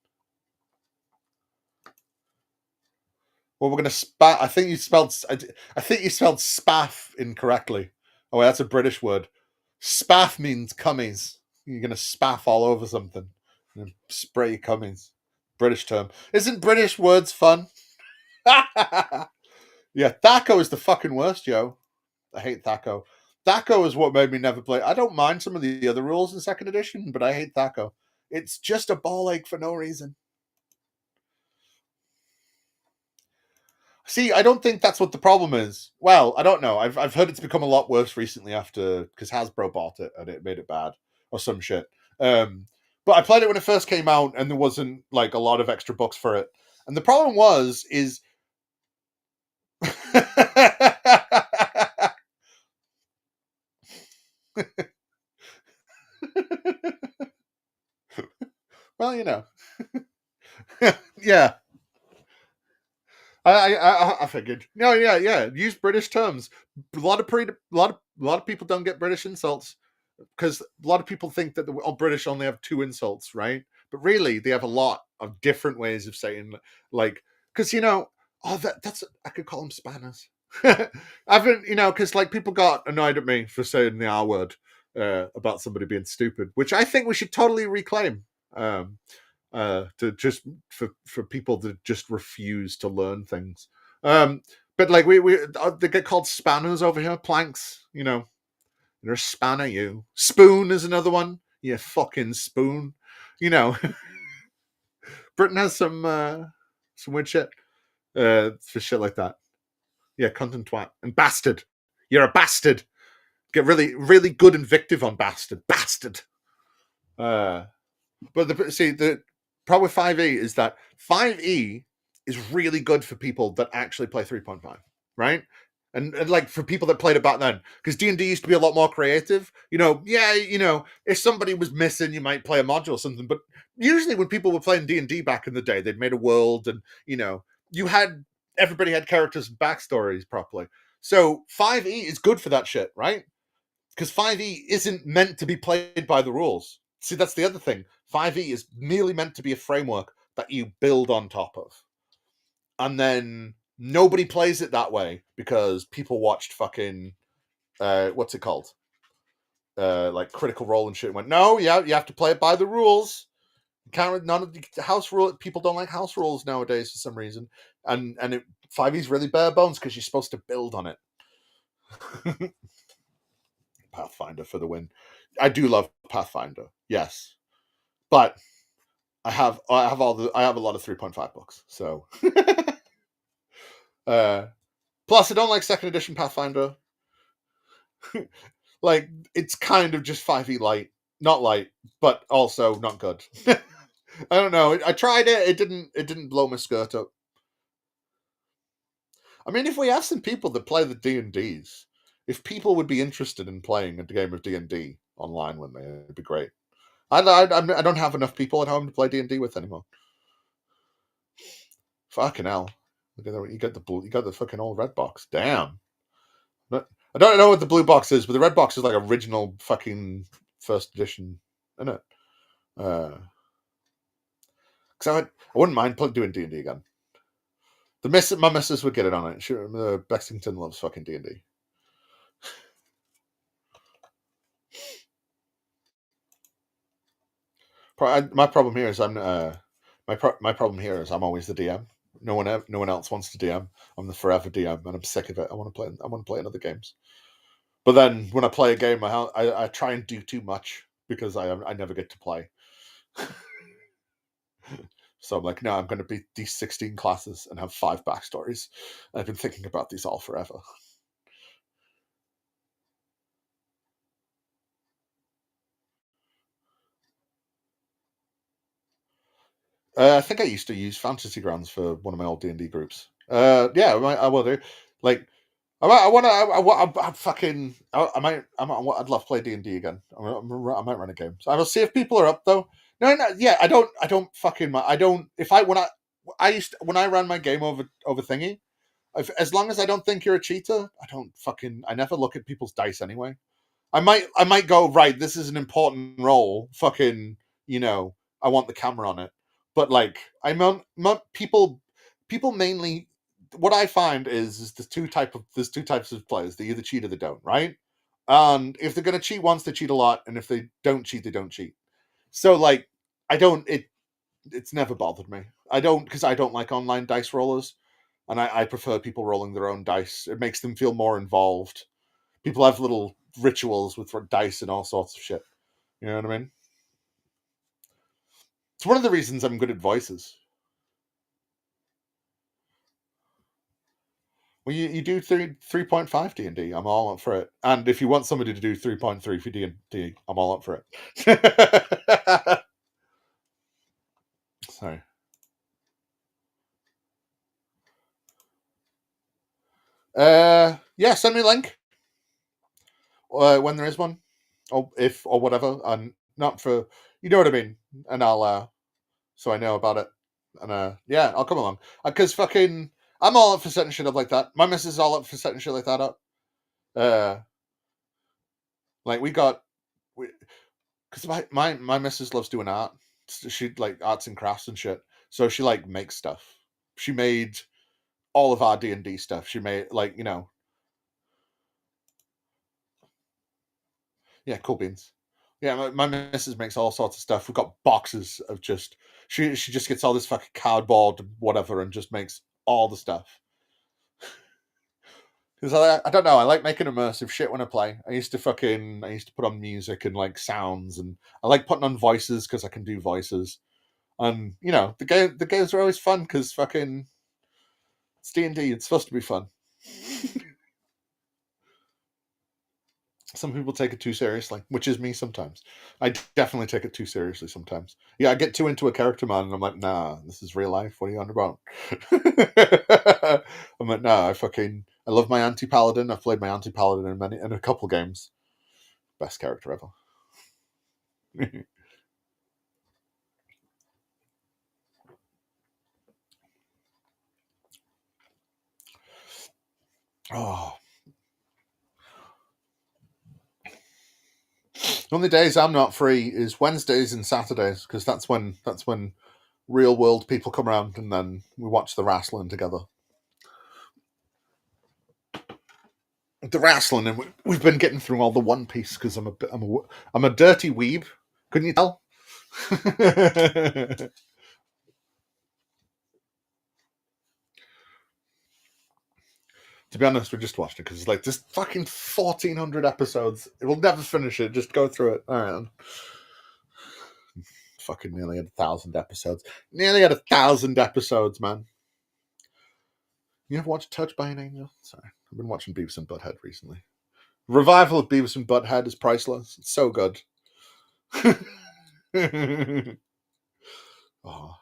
Well, we're gonna I think you spelled spaff incorrectly. Oh, wait, that's a British word. Spaff means cummies. You're gonna spaff all over something and spray cummies. British term. Isn't British words fun? Yeah, Thaco is the fucking worst, yo. I hate Thaco. Thaco is what made me never play. I don't mind some of the other rules in second edition, but I hate Thaco. It's just a ball ache for no reason. See, I don't think that's what the problem is. Well, I don't know. I've heard it's become a lot worse recently after because Hasbro bought it and it made it bad or some shit. But I played it when it first came out, and there wasn't like a lot of extra books for it. And the problem is well, you know, yeah. I figured. No, yeah. Use British terms. A lot of people don't get British insults because a lot of people think that the British only have 2 insults, right? But really, they have a lot of different ways of saying, like, because that's I could call them spanners. I've been, because like people got annoyed at me for saying the R word about somebody being stupid, which I think we should totally reclaim. To just for people to just refuse to learn things. But like we they get called spanners over here, planks. You're a spanner. You spoon is another one. You fucking spoon. Britain has some weird shit for shit like that. Yeah, cunt and twat and bastard. You're a bastard. Get really really good invective on bastard. Bastard. But the problem with 5e is that 5e is really good for people that actually play 3.5, right? And like for people that played it back then, because D&D used to be a lot more creative. If somebody was missing, you might play a module or something. But usually when people were playing D&D back in the day, they'd made a world, and everybody had characters and backstories properly. So 5e is good for that shit, right? Because 5e isn't meant to be played by the rules. See, that's the other thing. 5e is merely meant to be a framework that you build on top of. And then nobody plays it that way because people watched fucking, what's it called? Like Critical Role and shit and went, no, you have to play it by the rules. None of the house rule. People don't like house rules nowadays for some reason. And 5e is really bare bones because you're supposed to build on it. Pathfinder for the win. I do love Pathfinder, yes, but I have a lot of 3.5 books. So, plus I don't like second edition Pathfinder. Like it's kind of just 5e light, not light, but also not good. I don't know. I tried it. It didn't blow my skirt up. I mean, if we have some people that play the D&Ds, if people would be interested in playing a game of D&D online with me, it'd be great. I don't have enough people at home to play D&D with anymore. Fucking hell! Look at that. You got the fucking old red box. Damn. I don't know what the blue box is, but the red box is like original fucking first edition, isn't it? Because I wouldn't mind doing D&D again. My missus would get it on it. Sure, Bexington loves fucking D&D. My problem here is my problem here is I'm always the DM. No one else wants to DM. I'm the forever DM, and I'm sick of it. I want to play other games. But then when I play a game, I try and do too much because I never get to play. So I'm like, no, I'm going to beat these 16 classes and have 5 backstories. And I've been thinking about these all forever. I think I used to use Fantasy Grounds for one of my old D&D groups. Yeah, I will do. Like, I'd love to play D&D again. I might run a game. So I will see if people are up though. No, yeah, I don't fucking, I don't, when I ran my game over thingy, as long as I don't think you're a cheater, I never look at people's dice anyway. I might go, right, this is an important role, fucking, I want the camera on it. But like, people mainly, what I find is there's two types of players. They either cheat or they don't, right? And if they're going to cheat once, they cheat a lot, and if they don't cheat, they don't cheat. So like, it's never bothered me. Because I don't like online dice rollers, and I prefer people rolling their own dice. It makes them feel more involved. People have little rituals with dice and all sorts of shit. You know what I mean? It's one of the reasons I'm good at voices. Well, you do 3.5 D&D. I'm all up for it. And if you want somebody to do 3.3 for D&D, I'm all up for it. Sorry. Yeah, send me a link when there is one, or whatever, and not for, you know what I mean. And I'll so I know about it, and yeah, I'll come along because fucking I'm all up for setting shit up like that. My missus is all up for setting shit like that up. Like because my missus loves doing art. She like arts and crafts and shit. So she like makes stuff. She made all of our D&D stuff. She made like, you know, yeah, cool beans. Yeah, my missus makes all sorts of stuff. We've got boxes of just she just gets all this fucking cardboard whatever and just makes all the stuff. Because I don't know, I like making immersive shit when I play. I used to put on music and like sounds, and I like putting on voices because I can do voices. And you know, the games are always fun because fucking it's D&D. It's supposed to be fun. Some people take it too seriously, which is me sometimes. I definitely take it too seriously sometimes. Yeah, I get too into a character, man, and I'm like, nah, this is real life. What are you on about? I'm like, nah, I love my anti-paladin. I've played my anti-paladin in a couple games. Best character ever. Oh. The only days I'm not free is Wednesdays and Saturdays, because that's when real world people come around and then we watch the wrestling together. The wrestling, and we've been getting through all the One Piece because I'm a dirty weeb. Couldn't you tell? To be honest, we just watched it because it's like this fucking 1,400 episodes. It will never finish it. Just go through it. All right. Fucking nearly 1,000 episodes. Nearly 1,000 episodes, man. You ever watched Touched by an Angel? Sorry. I've been watching Beavis and Butthead recently. Revival of Beavis and Butthead is priceless. It's so good. Oh.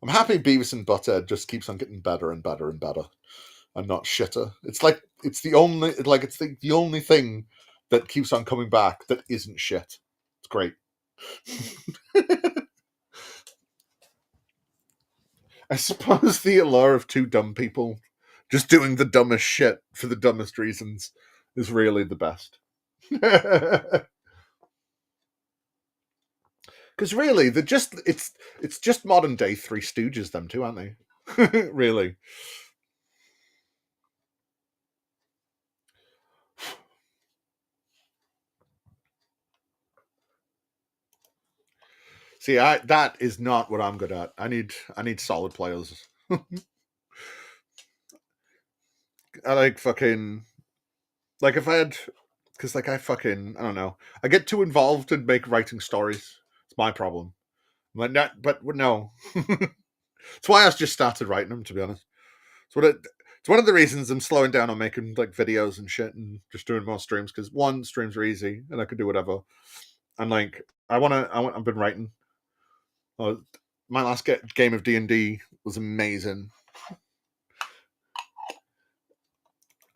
I'm happy Beavis and Butthead just keeps on getting better and better and better, and not shitter. It's the only thing that keeps on coming back that isn't shit. It's great. I suppose the allure of two dumb people just doing the dumbest shit for the dumbest reasons is really the best. Because really, it's just modern day Three Stooges, them two, aren't they? Really. See, that is not what I'm good at. I need solid players. I like fucking like if I had because like I don't know. I get too involved in writing stories. It's my problem. But no. It's why I just started writing them, to be honest. It's one of the reasons I'm slowing down on making like videos and shit and just doing more streams, because one, streams are easy and I can do whatever. And like I've been writing. My last game of D&D was amazing.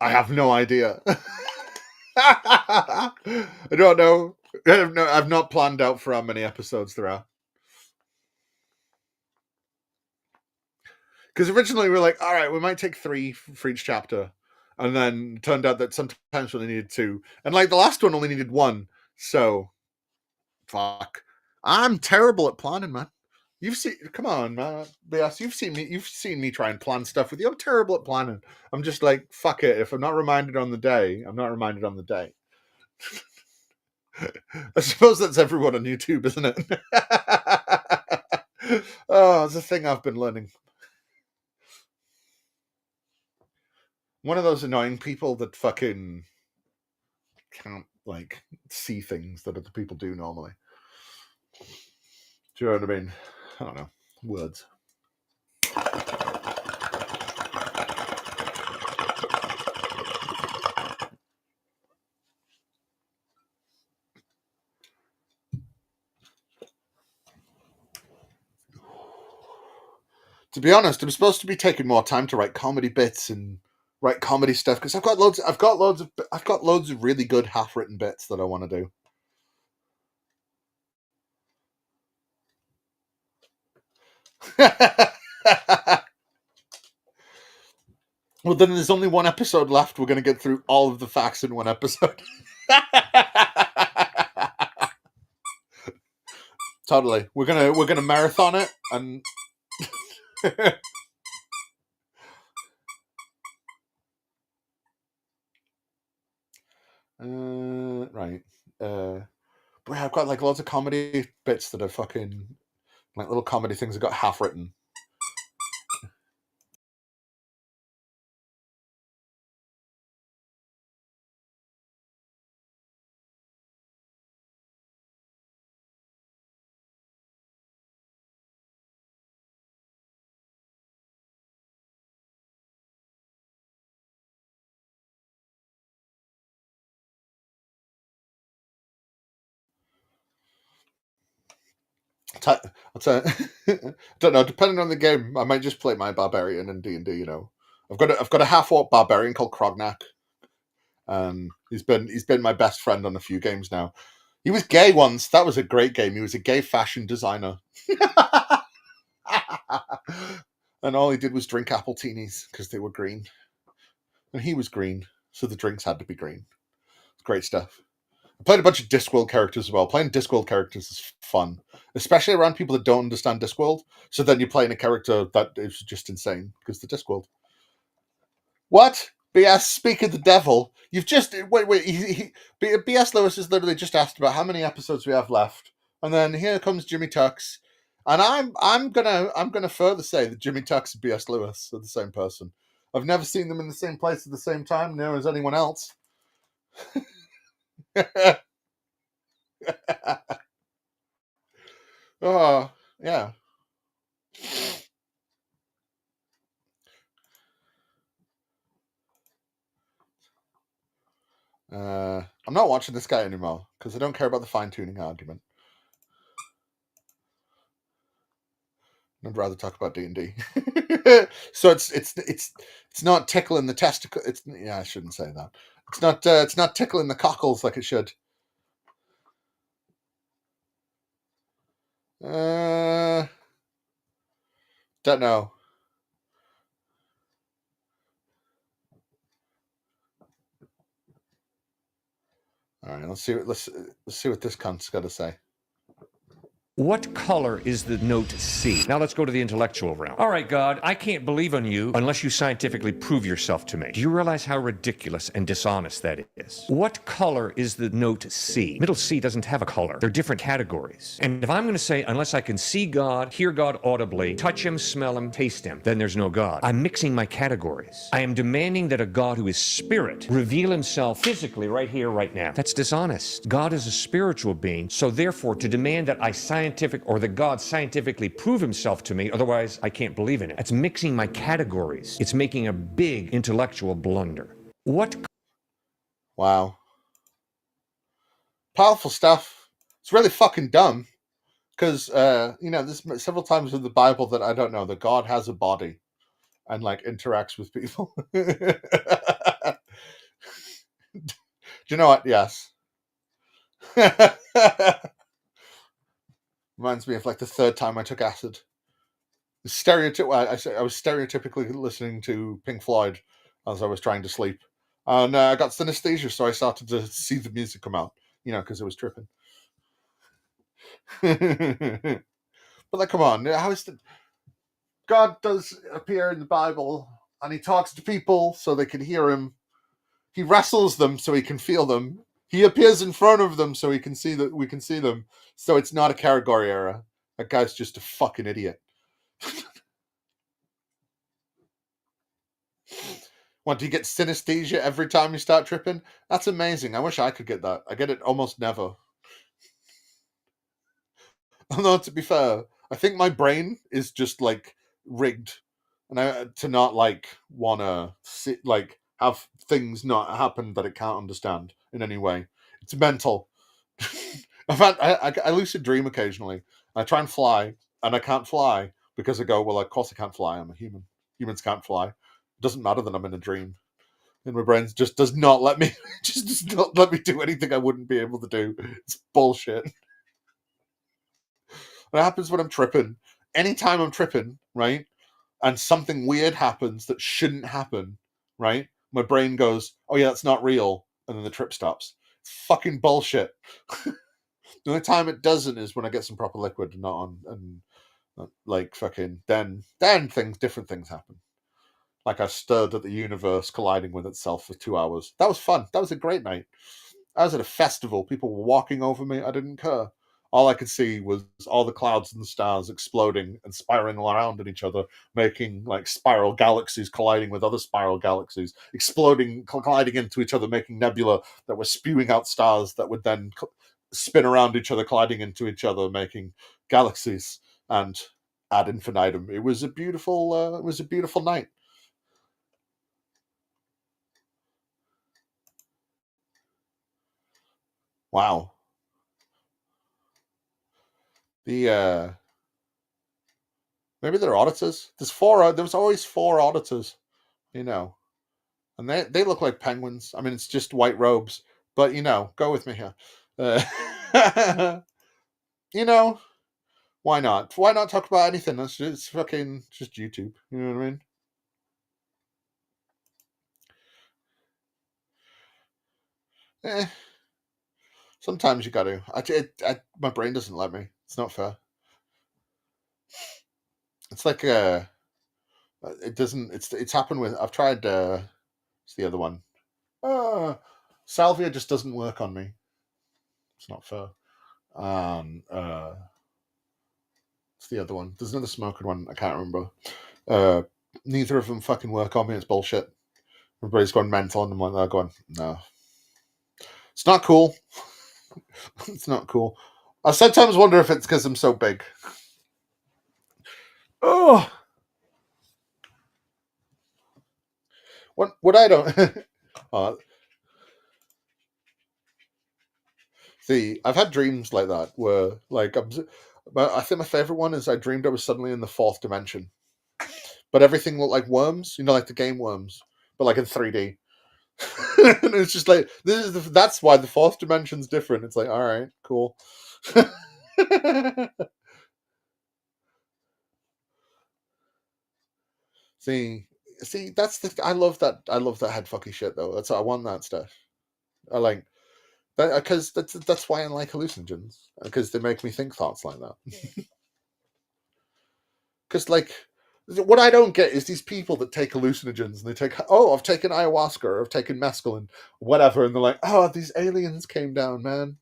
I have no idea. I don't know. I've not planned out for how many episodes there are. Because originally we were like, all right, we might take 3 for each chapter. And then it turned out that sometimes we only needed 2. And like the last one only needed 1. So, fuck. I'm terrible at planning, man. Come on, man. Yes, you've seen me try and plan stuff with you. I'm terrible at planning. I'm just like, fuck it. If I'm not reminded on the day, I'm not reminded on the day. I suppose that's everyone on YouTube, isn't it? Oh, it's a thing I've been learning. One of those annoying people that fucking can't like see things that other people do normally. Do you know what I mean? I don't know. Words. To be honest, I'm supposed to be taking more time to write comedy bits and write comedy stuff because I've got loads of really good half-written bits that I want to do. Well, then there's only one episode left. We're going to get through all of the facts in one episode. Totally. We're gonna marathon it and right. But yeah, I've got like loads of comedy bits that are fucking like little comedy things I got half written. I'll tell I don't know. Depending on the game, I might just play my barbarian in D&D. You know, I've got a half orc barbarian called Krognak. He's been my best friend on a few games now. He was gay once. That was a great game. He was a gay fashion designer. And all he did was drink apple teenies because they were green. And he was green, so the drinks had to be green. It's great stuff. I played a bunch of Discworld characters as well. Playing Discworld characters is fun, especially around people that don't understand Discworld. So then you're playing a character that is just insane because the Discworld. What? BS, speak of the devil. You've just... Wait. BS Lewis has literally just asked about how many episodes we have left. And then here comes Jimmy Tux. And I'm gonna further say that Jimmy Tux and BS Lewis are the same person. I've never seen them in the same place at the same time, nor as anyone else. Oh, yeah. I'm not watching this guy anymore because I don't care about the fine-tuning argument. I'd rather talk about D&D. So it's not tickling the testicle. I shouldn't say that. It's not tickling the cockles like it should. Don't know. All right, let's see what this cunt's got to say. What color is the note C? Now let's go to the intellectual realm. All right, God, I can't believe on you unless you scientifically prove yourself to me. Do you realize how ridiculous and dishonest that is? What color is the note C? Middle C doesn't have a color. They're different categories. And if I'm going to say, unless I can see God, hear God audibly, touch him, smell him, taste him, then there's no God. I'm mixing my categories. I am demanding that a God who is spirit reveal himself physically right here, right now. That's dishonest. God is a spiritual being, so therefore to demand that that God scientifically prove himself to me, otherwise I can't believe in it. That's mixing my categories. It's making a big intellectual blunder. Wow. Powerful stuff. It's really fucking dumb. Because, there's several times in the Bible that I don't know, that God has a body and, like, interacts with people. Do you know what? Yes. Reminds me of like the third time I took acid. I was stereotypically listening to Pink Floyd as I was trying to sleep, and I got synesthesia, so I started to see the music come out. Because it was tripping. But like, come on, God does appear in the Bible, and he talks to people so they can hear him. He wrestles them so he can feel them. He appears in front of them so we can see them. So it's not a category error. That guy's just a fucking idiot. What, do you get synesthesia every time you start tripping? That's amazing. I wish I could get that. I get it almost never. Although, to be fair, I think my brain is just like rigged, and to not like wanna sit like have things not happen that it can't understand in any way. It's mental. I lucid dream occasionally. I try and fly, and I can't fly because I go, well, of course I can't fly. I'm a human. Humans can't fly. It doesn't matter that I'm in a dream. And my brain just does not let me just does not let me do anything I wouldn't be able to do. It's bullshit. What happens when I'm tripping? Anytime I'm tripping, right, and something weird happens that shouldn't happen, right? My brain goes, "Oh yeah, that's not real," and then the trip stops. It's fucking bullshit. The only time it doesn't is when I get some proper liquid and not on, and like fucking then different things happen. Like I stirred at the universe colliding with itself for 2 hours. That was fun. That was a great night. I was at a festival. People were walking over me. I didn't care. All I could see was all the clouds and the stars exploding and spiraling around in each other, making like spiral galaxies colliding with other spiral galaxies, exploding, colliding into each other, making nebula that were spewing out stars that would then spin around each other, colliding into each other, making galaxies, and ad infinitum. It was a beautiful night. Wow. The maybe they're auditors. There was always 4 auditors, you know, and they look like penguins. I mean, it's just white robes, but go with me here. You know, why not? Why not talk about anything? It's fucking just YouTube. You know what I mean? Sometimes you got to. My brain doesn't let me. It's not fair. It's like it doesn't. It's happened with. I've tried. It's the other one. Salvia just doesn't work on me. It's not fair. It's the other one. There's another smoking one. I can't remember. Neither of them fucking work on me. It's bullshit. Everybody's going mental, and I'm like, they're going, no. It's not cool. It's not cool. I sometimes wonder if it's because I'm so big. Oh. What I don't. See, I've had dreams like that where, like, but I think my favorite one is I dreamed I was suddenly in the 4th dimension, but everything looked like worms, like the game Worms, but like in 3D. And it's just like that's why the 4th dimension's different. It's like, all right, cool. See, I love that head fucky shit though. That's I want that stuff. I like that because that's why I like hallucinogens, because they make me think thoughts like that. Because like, what I don't get is these people that take hallucinogens and they take, I've taken ayahuasca or I've taken mescaline, whatever, and they're like, these aliens came down, man.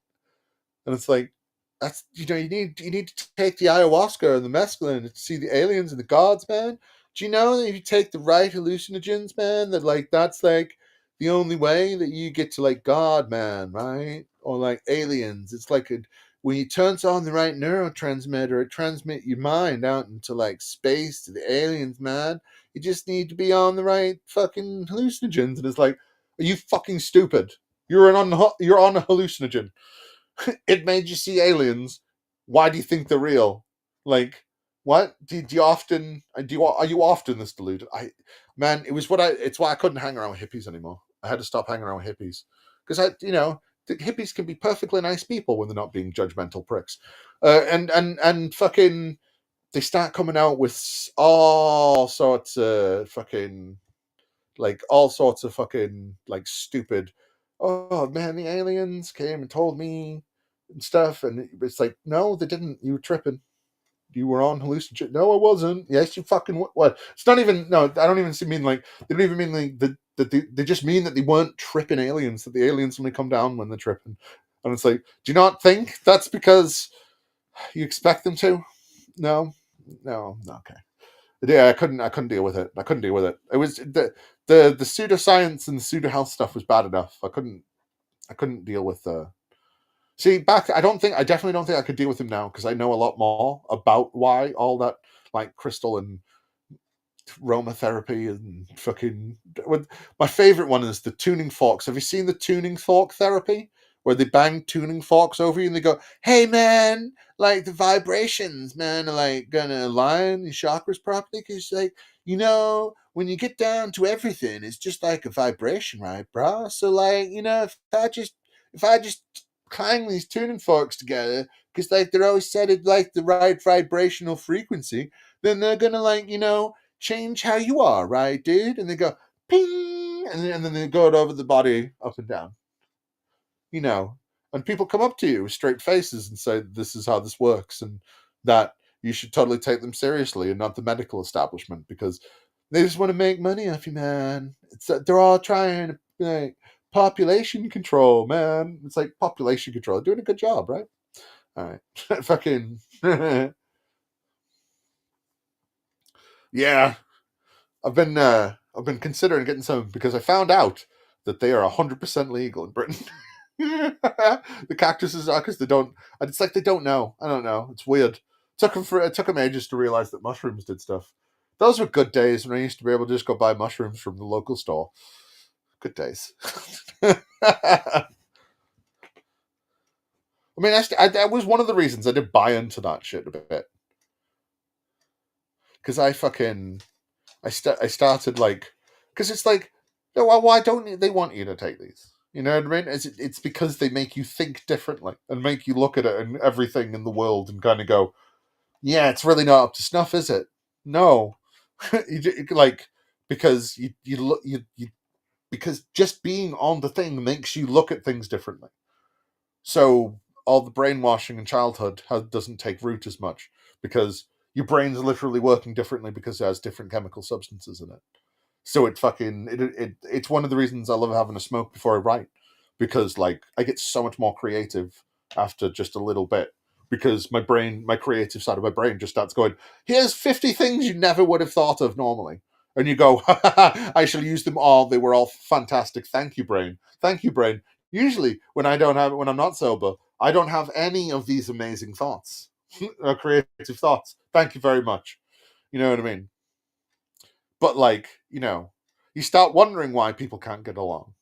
And it's like, that's you need to take the ayahuasca and the mescaline to see the aliens and the gods, man. Do you know that if you take the right hallucinogens, man, that like that's like the only way that you get to like God, man, right? Or like aliens. It's like when you turn on the right neurotransmitter, it transmits your mind out into like space to the aliens, man. You just need to be on the right fucking hallucinogens. And it's like, are you fucking stupid? You're on a hallucinogen. It made you see aliens. Why do you think they're real? Like, what? Are you often this deluded? It's why I couldn't hang around with hippies anymore. I had to stop hanging around with hippies because the hippies can be perfectly nice people when they're not being judgmental pricks. And fucking, they start coming out with all sorts of fucking, like, all sorts of fucking, like, stupid, oh man, the aliens came and told me and stuff. And it's like, no, they didn't. You were tripping. You were on hallucinogen. No, I wasn't. Yes, you fucking what? It's not even. No, I don't even mean like. They don't even mean like they just mean that they weren't tripping aliens. That the aliens only come down when they're tripping. And it's like, do you not think that's because you expect them to? No, okay. Yeah, I couldn't deal with it. It was the pseudoscience and the pseudo health stuff was bad enough. I couldn't deal with the. See, back, I definitely don't think I could deal with him now because I know a lot more about why all that, like crystal and aromatherapy and fucking. My favorite one is the tuning forks. Have you seen the tuning fork therapy where they bang tuning forks over you and they go, "Hey man, like the vibrations, man, are like gonna align your chakras properly because like when you get down to everything, it's just like a vibration, right, bro? So like if I just clang these tuning forks together because like they're always set at like the right vibrational frequency, then they're gonna like change how you are, right, dude?" And they go ping, and then they go over the body up and down, and people come up to you with straight faces and say, "This is how this works," and that you should totally take them seriously and not the medical establishment because they just want to make money off you, man. They're all trying to like population control, man. It's like population control. Doing a good job, right? All right. Fucking. Yeah. I've been considering getting some because I found out that they are 100% legal in Britain. The cactuses are because they don't. It's like they don't know. I don't know. It's weird. It took them ages to realize that mushrooms did stuff. Those were good days when I used to be able to just go buy mushrooms from the local store. Good days. I mean, that was one of the reasons I did buy into that shit a bit. Because I started like, because it's like, well, why don't they want you to take these? You know what I mean? It's because they make you think differently and make you look at it and everything in the world and kind of go, yeah, it's really not up to snuff, is it? No, like because because just being on the thing makes you look at things differently. So all the brainwashing in childhood doesn't take root as much because your brain's literally working differently because it has different chemical substances in it. So it's one of the reasons I love having a smoke before I write because like I get so much more creative after just a little bit because my creative side of my brain just starts going, here's 50 things you never would have thought of normally. And you go, I shall use them all. They were all fantastic. Thank you, brain. Thank you, brain. Usually when I'm not sober, I don't have any of these amazing thoughts, creative thoughts. Thank you very much. You know what I mean? But like, you start wondering why people can't get along.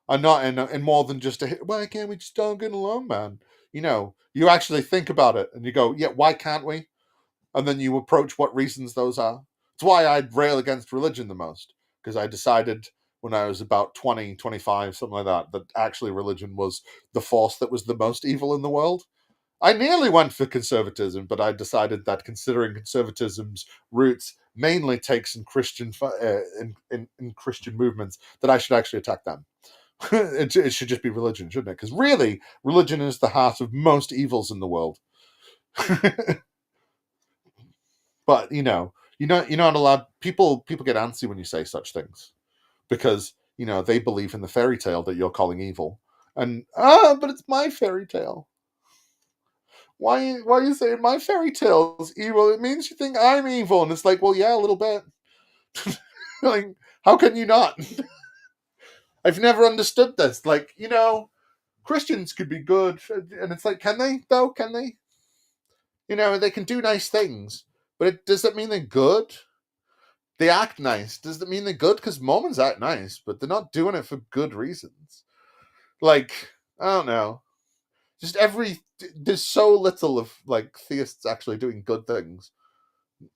And not in more than just why can't we just don't get along, man? You actually think about it and you go, yeah, why can't we? And then you approach what reasons those are. It's why I rail against religion the most, because I decided when I was about 20, 25, something like that actually religion was the force that was the most evil in the world. I nearly went for conservatism, but I decided that considering conservatism's roots mainly takes in Christian in Christian movements, that I should actually attack them. It should just be religion, shouldn't it? Because really, religion is the heart of most evils in the world. But you're not allowed. People get antsy when you say such things because they believe in the fairy tale that you're calling evil, and but it's my fairy tale. Why are you saying my fairy tale is evil? It means you think I'm evil, and it's like, well, yeah, a little bit. Like, how can you not? I've never understood this. Like, Christians could be good, and it's like, can they though? Can they? They can do nice things, but does that mean they're good? They act nice. Does that mean they're good? Because Mormons act nice, but they're not doing it for good reasons. Like, I don't know. Just there's so little of like theists actually doing good things,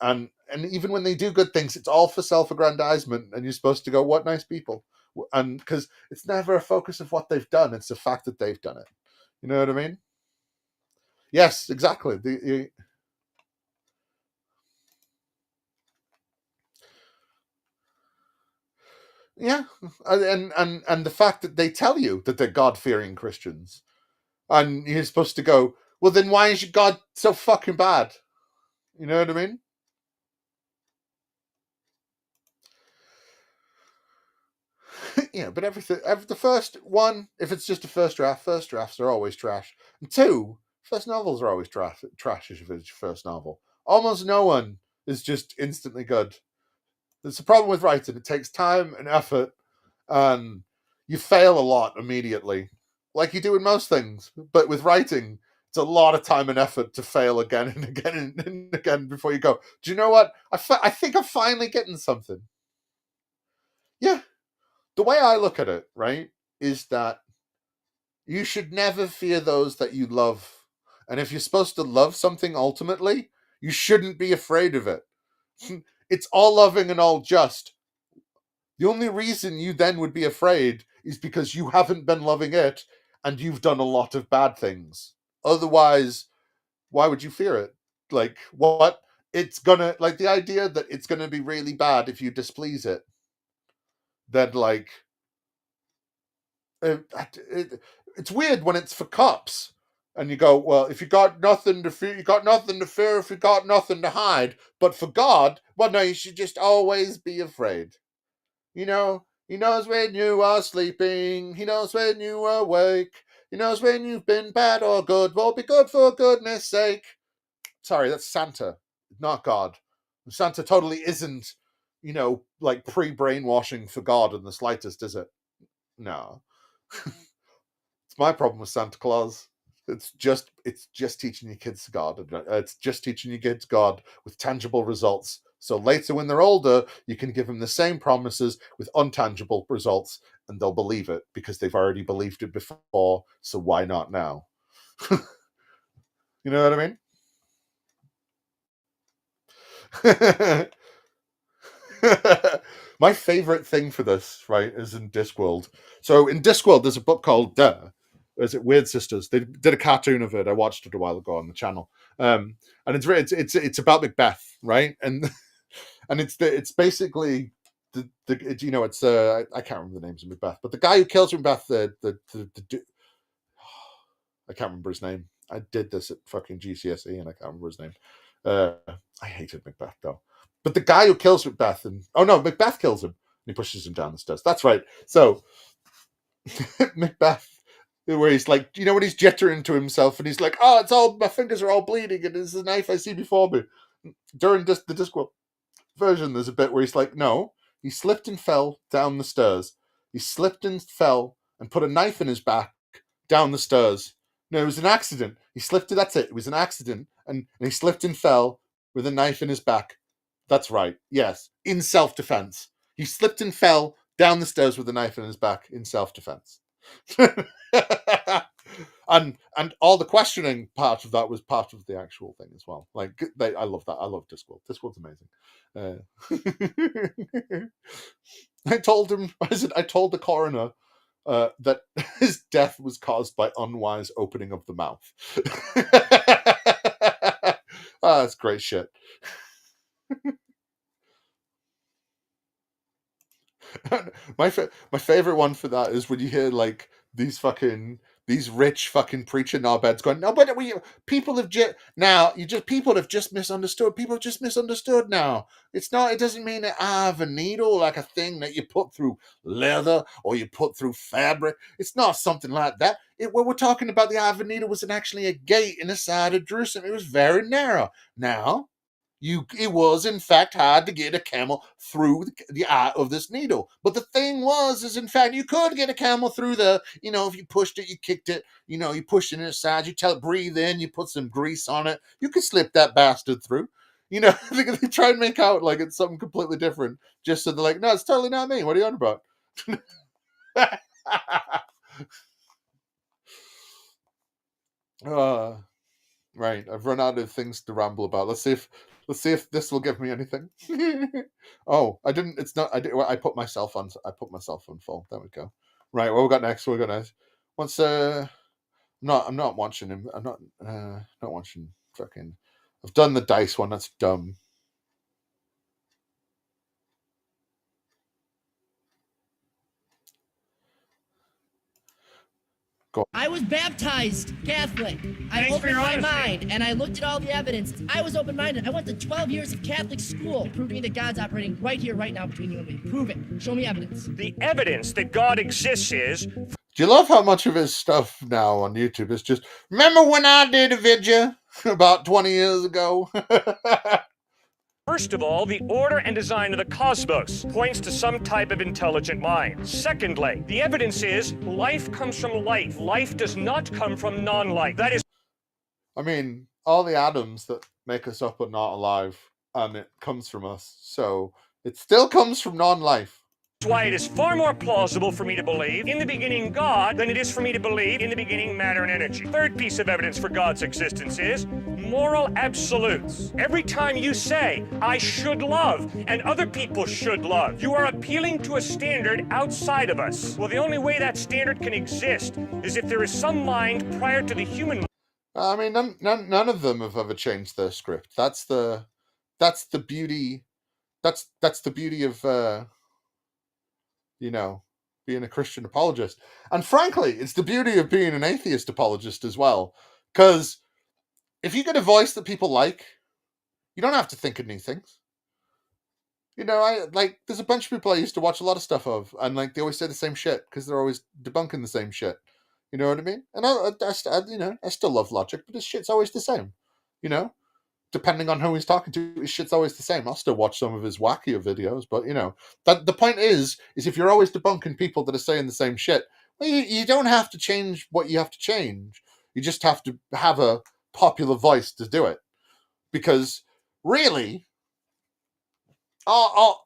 and even when they do good things, it's all for self-aggrandizement, and you're supposed to go, "What nice people," and because it's never a focus of what they've done; it's the fact that they've done it. You know what I mean? Yes, exactly. Yeah, and the fact that they tell you that they're God-fearing Christians, and you're supposed to go, well, then why is your God so fucking bad? You know what I mean? Yeah, but the first one, if it's just a first drafts are always trash. And two, first novels are always trash if it's your first novel. Almost no one is just instantly good. It's a problem with writing. It takes time and effort, and you fail a lot immediately, like you do in most things. But with writing, it's a lot of time and effort to fail again and again and again before you go, do you know what? I think I'm finally getting something. Yeah. The way I look at it, right, is that you should never fear those that you love. And if you're supposed to love something ultimately, you shouldn't be afraid of it. It's all loving and all just. The only reason you then would be afraid is because you haven't been loving it and you've done a lot of bad things. Otherwise, why would you fear it? Like, what? It's gonna, like, the idea that it's gonna be really bad if you displease it, then, like, it's weird when it's for cops. And you go, well, if you got nothing to fear, you got nothing to fear if you got nothing to hide. But for God, well, no, you should just always be afraid. You know, he knows when you are sleeping. He knows when you are awake. He knows when you've been bad or good. Well, be good for goodness sake. Sorry, that's Santa, not God. Santa totally isn't, like pre-brainwashing for God in the slightest, is it? No. It's my problem with Santa Claus. It's just teaching your kids God. It's just teaching your kids God with tangible results. So later, when they're older, you can give them the same promises with untangible results, and they'll believe it because they've already believed it before. So why not now? You know what I mean? My favorite thing for this, right, is in Discworld. So in Discworld, there's a book called is it Weird Sisters? They did a cartoon of it. I watched it a while ago on the channel, and it's about Macbeth, right? And it's basically I can't remember the names of Macbeth, but the guy who kills Macbeth, I can't remember his name. I did this at fucking GCSE, and I can't remember his name. I hated Macbeth though. But the guy who kills Macbeth, Macbeth kills him, and he pushes him down the stairs. That's right. So Macbeth, where he's like, when he's jittering to himself and he's like, oh, my fingers are all bleeding and it's a knife I see before me. During the Discworld version, there's a bit where he's like, no, he slipped and fell down the stairs. He slipped and fell and put a knife in his back down the stairs. No, it was an accident. He slipped, that's it. It was an accident. And he slipped and fell with a knife in his back. That's right. Yes. In self-defense. He slipped and fell down the stairs with a knife in his back in self-defense. and all the questioning part of that was part of the actual thing as well. Like, I love that. I love Discworld. Discworld's amazing. I told the coroner that his death was caused by unwise opening of the mouth. That's great shit. My favorite one for that is when you hear like these rich fucking preacher knobheads going, no, but people have just misunderstood. People have just misunderstood now. It doesn't mean that I have a needle like a thing that you put through leather or you put through fabric. It's not something like that. What we're talking about, the Ivan needle was actually a gate in the side of Jerusalem. It was very narrow. Now, it was, in fact, hard to get a camel through the eye of this needle. But the thing is, in fact, you could get a camel through if you pushed it, you kicked it, you pushed it inside, you tell it, breathe in, you put some grease on it, you could slip that bastard through. They try and make out like it's something completely different, just so they're like, no, it's totally not me. What are you on about? Right, I've run out of things to ramble about. Let's see if this will give me anything. Oh, I didn't. It's not. I put myself on full. There we go. Right, what we got next? Once I'm not watching him. I'm not watching fucking. I've done the dice one. That's dumb. I was baptized Catholic. I opened my mind and I looked at all the evidence. I was open-minded. I went to 12 years of Catholic school, proving that God's operating right here, right now between you and me. Prove it. Show me evidence. The evidence that God exists is... Do you love how much of his stuff now on YouTube is just, remember when I did a video about 20 years ago? First of all, the order and design of the cosmos points to some type of intelligent mind. Secondly, the evidence is life comes from life. Life does not come from non-life. That is I mean, all the atoms that make us up are not alive, and it comes from us. So it still comes from non-life. why it is far more plausible for me to believe in the beginning God than it is for me to believe in the beginning matter and energy. Third piece of evidence for God's existence is moral absolutes. Every time you say, I should love, and other people should love, you are appealing to a standard outside of us. Well, the only way that standard can exist is if there is some mind prior to the human. I mean, none of them have ever changed their script. That's the beauty. That's the beauty of you know, being a Christian apologist. And frankly, it's the beauty of being an atheist apologist as well. Because if you get a voice that people like, you don't have to think of new things. You know, there's a bunch of people I used to watch a lot of stuff of, and they always say the same shit because they're always debunking the same shit. You know what I mean? And I still love Logic, but his shit's always the same. You know, depending on who he's talking to, his shit's always the same. I'll still watch some of his wackier videos, but you know, that the point is if you're always debunking people that are saying the same shit, well, you don't have to change what you have to change. You just have to have a popular voice to do it, because really, all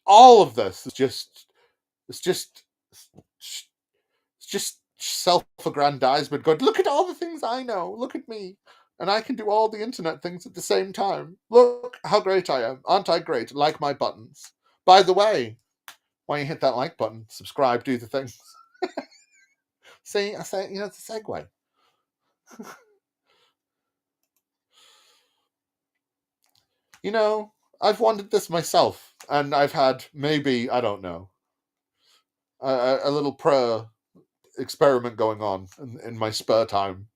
of this is just self-aggrandizement. Going, look at all the things I know. Look at me. And I can do all the internet things at the same time. Look how great I am. Aren't I great? Like my buttons. By the way, why you hit that like button, subscribe, do the things. See, I say, you know, it's a segue. You know, I've wanted this myself, and I've had maybe, I don't know, a little prayer experiment going on in my spare time.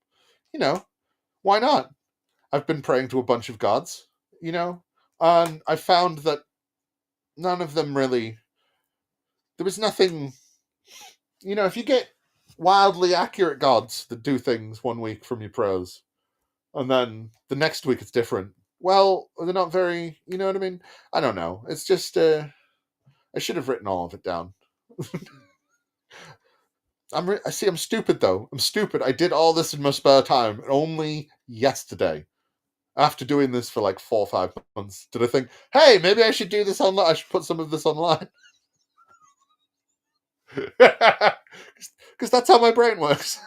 You know, why not? I've been praying to a bunch of gods, you know, and I found that none of them really, there was nothing, you know, if you get wildly accurate gods that do things one week from your prayers, and then the next week it's different, well, they're not very, you know what I mean? I don't know. It's just, I should have written all of it down. I'm stupid though. I'm stupid. I did all this in my spare time only yesterday. After doing this for 4 or 5 months, did I think, hey, maybe I should do this online? I should put some of this online. Because that's how my brain works.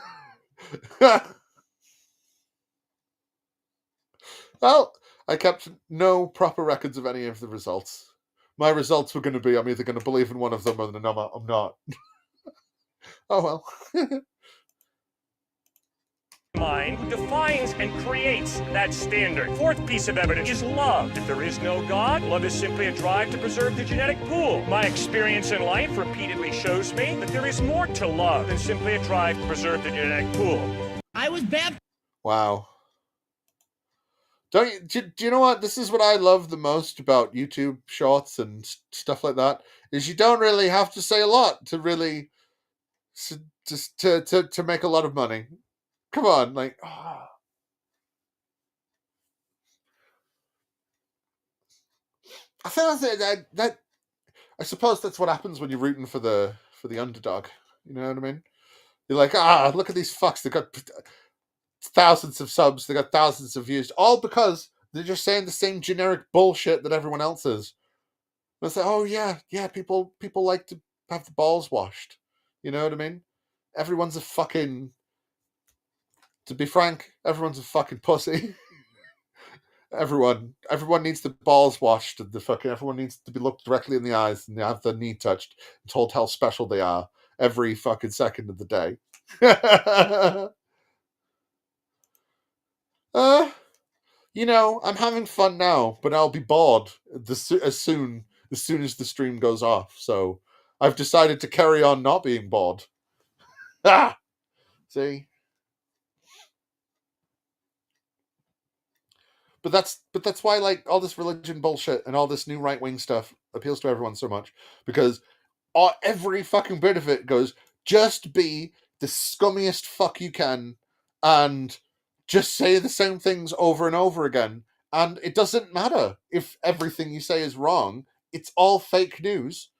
Well, I kept no proper records of any of the results. My results were going to be, I'm either going to believe in one of them or I'm not. Oh well. Mind defines and creates that standard. Fourth piece of evidence is love. If there is no God, love is simply a drive to preserve the genetic pool. My experience in life repeatedly shows me that there is more to love than simply a drive to preserve the genetic pool. I was baptized. Wow. Do you know what? This is what I love the most about YouTube shorts and stuff like that, is you don't really have to say a lot to really just to make a lot of money. Come on, I think that I suppose that's what happens when you're rooting for the underdog. You know what I mean? You're like, look at these fucks. They got thousands of subs. They got thousands of views, all because they're just saying the same generic bullshit that everyone else is. They say, oh yeah, people like to have the balls washed. You know what I mean? Everyone's a fucking. To be frank, everyone's a fucking pussy. Everyone needs the balls washed. And everyone needs to be looked directly in the eyes and have their knee touched and told how special they are every fucking second of the day. You know, I'm having fun now, but I'll be bored as soon as the stream goes off. So I've decided to carry on not being bored. See. But that's why all this religion bullshit and all this new right-wing stuff appeals to everyone so much, because every fucking bit of it goes, just be the scummiest fuck you can and just say the same things over and over again, And it doesn't matter if everything you say is wrong. It's all fake news.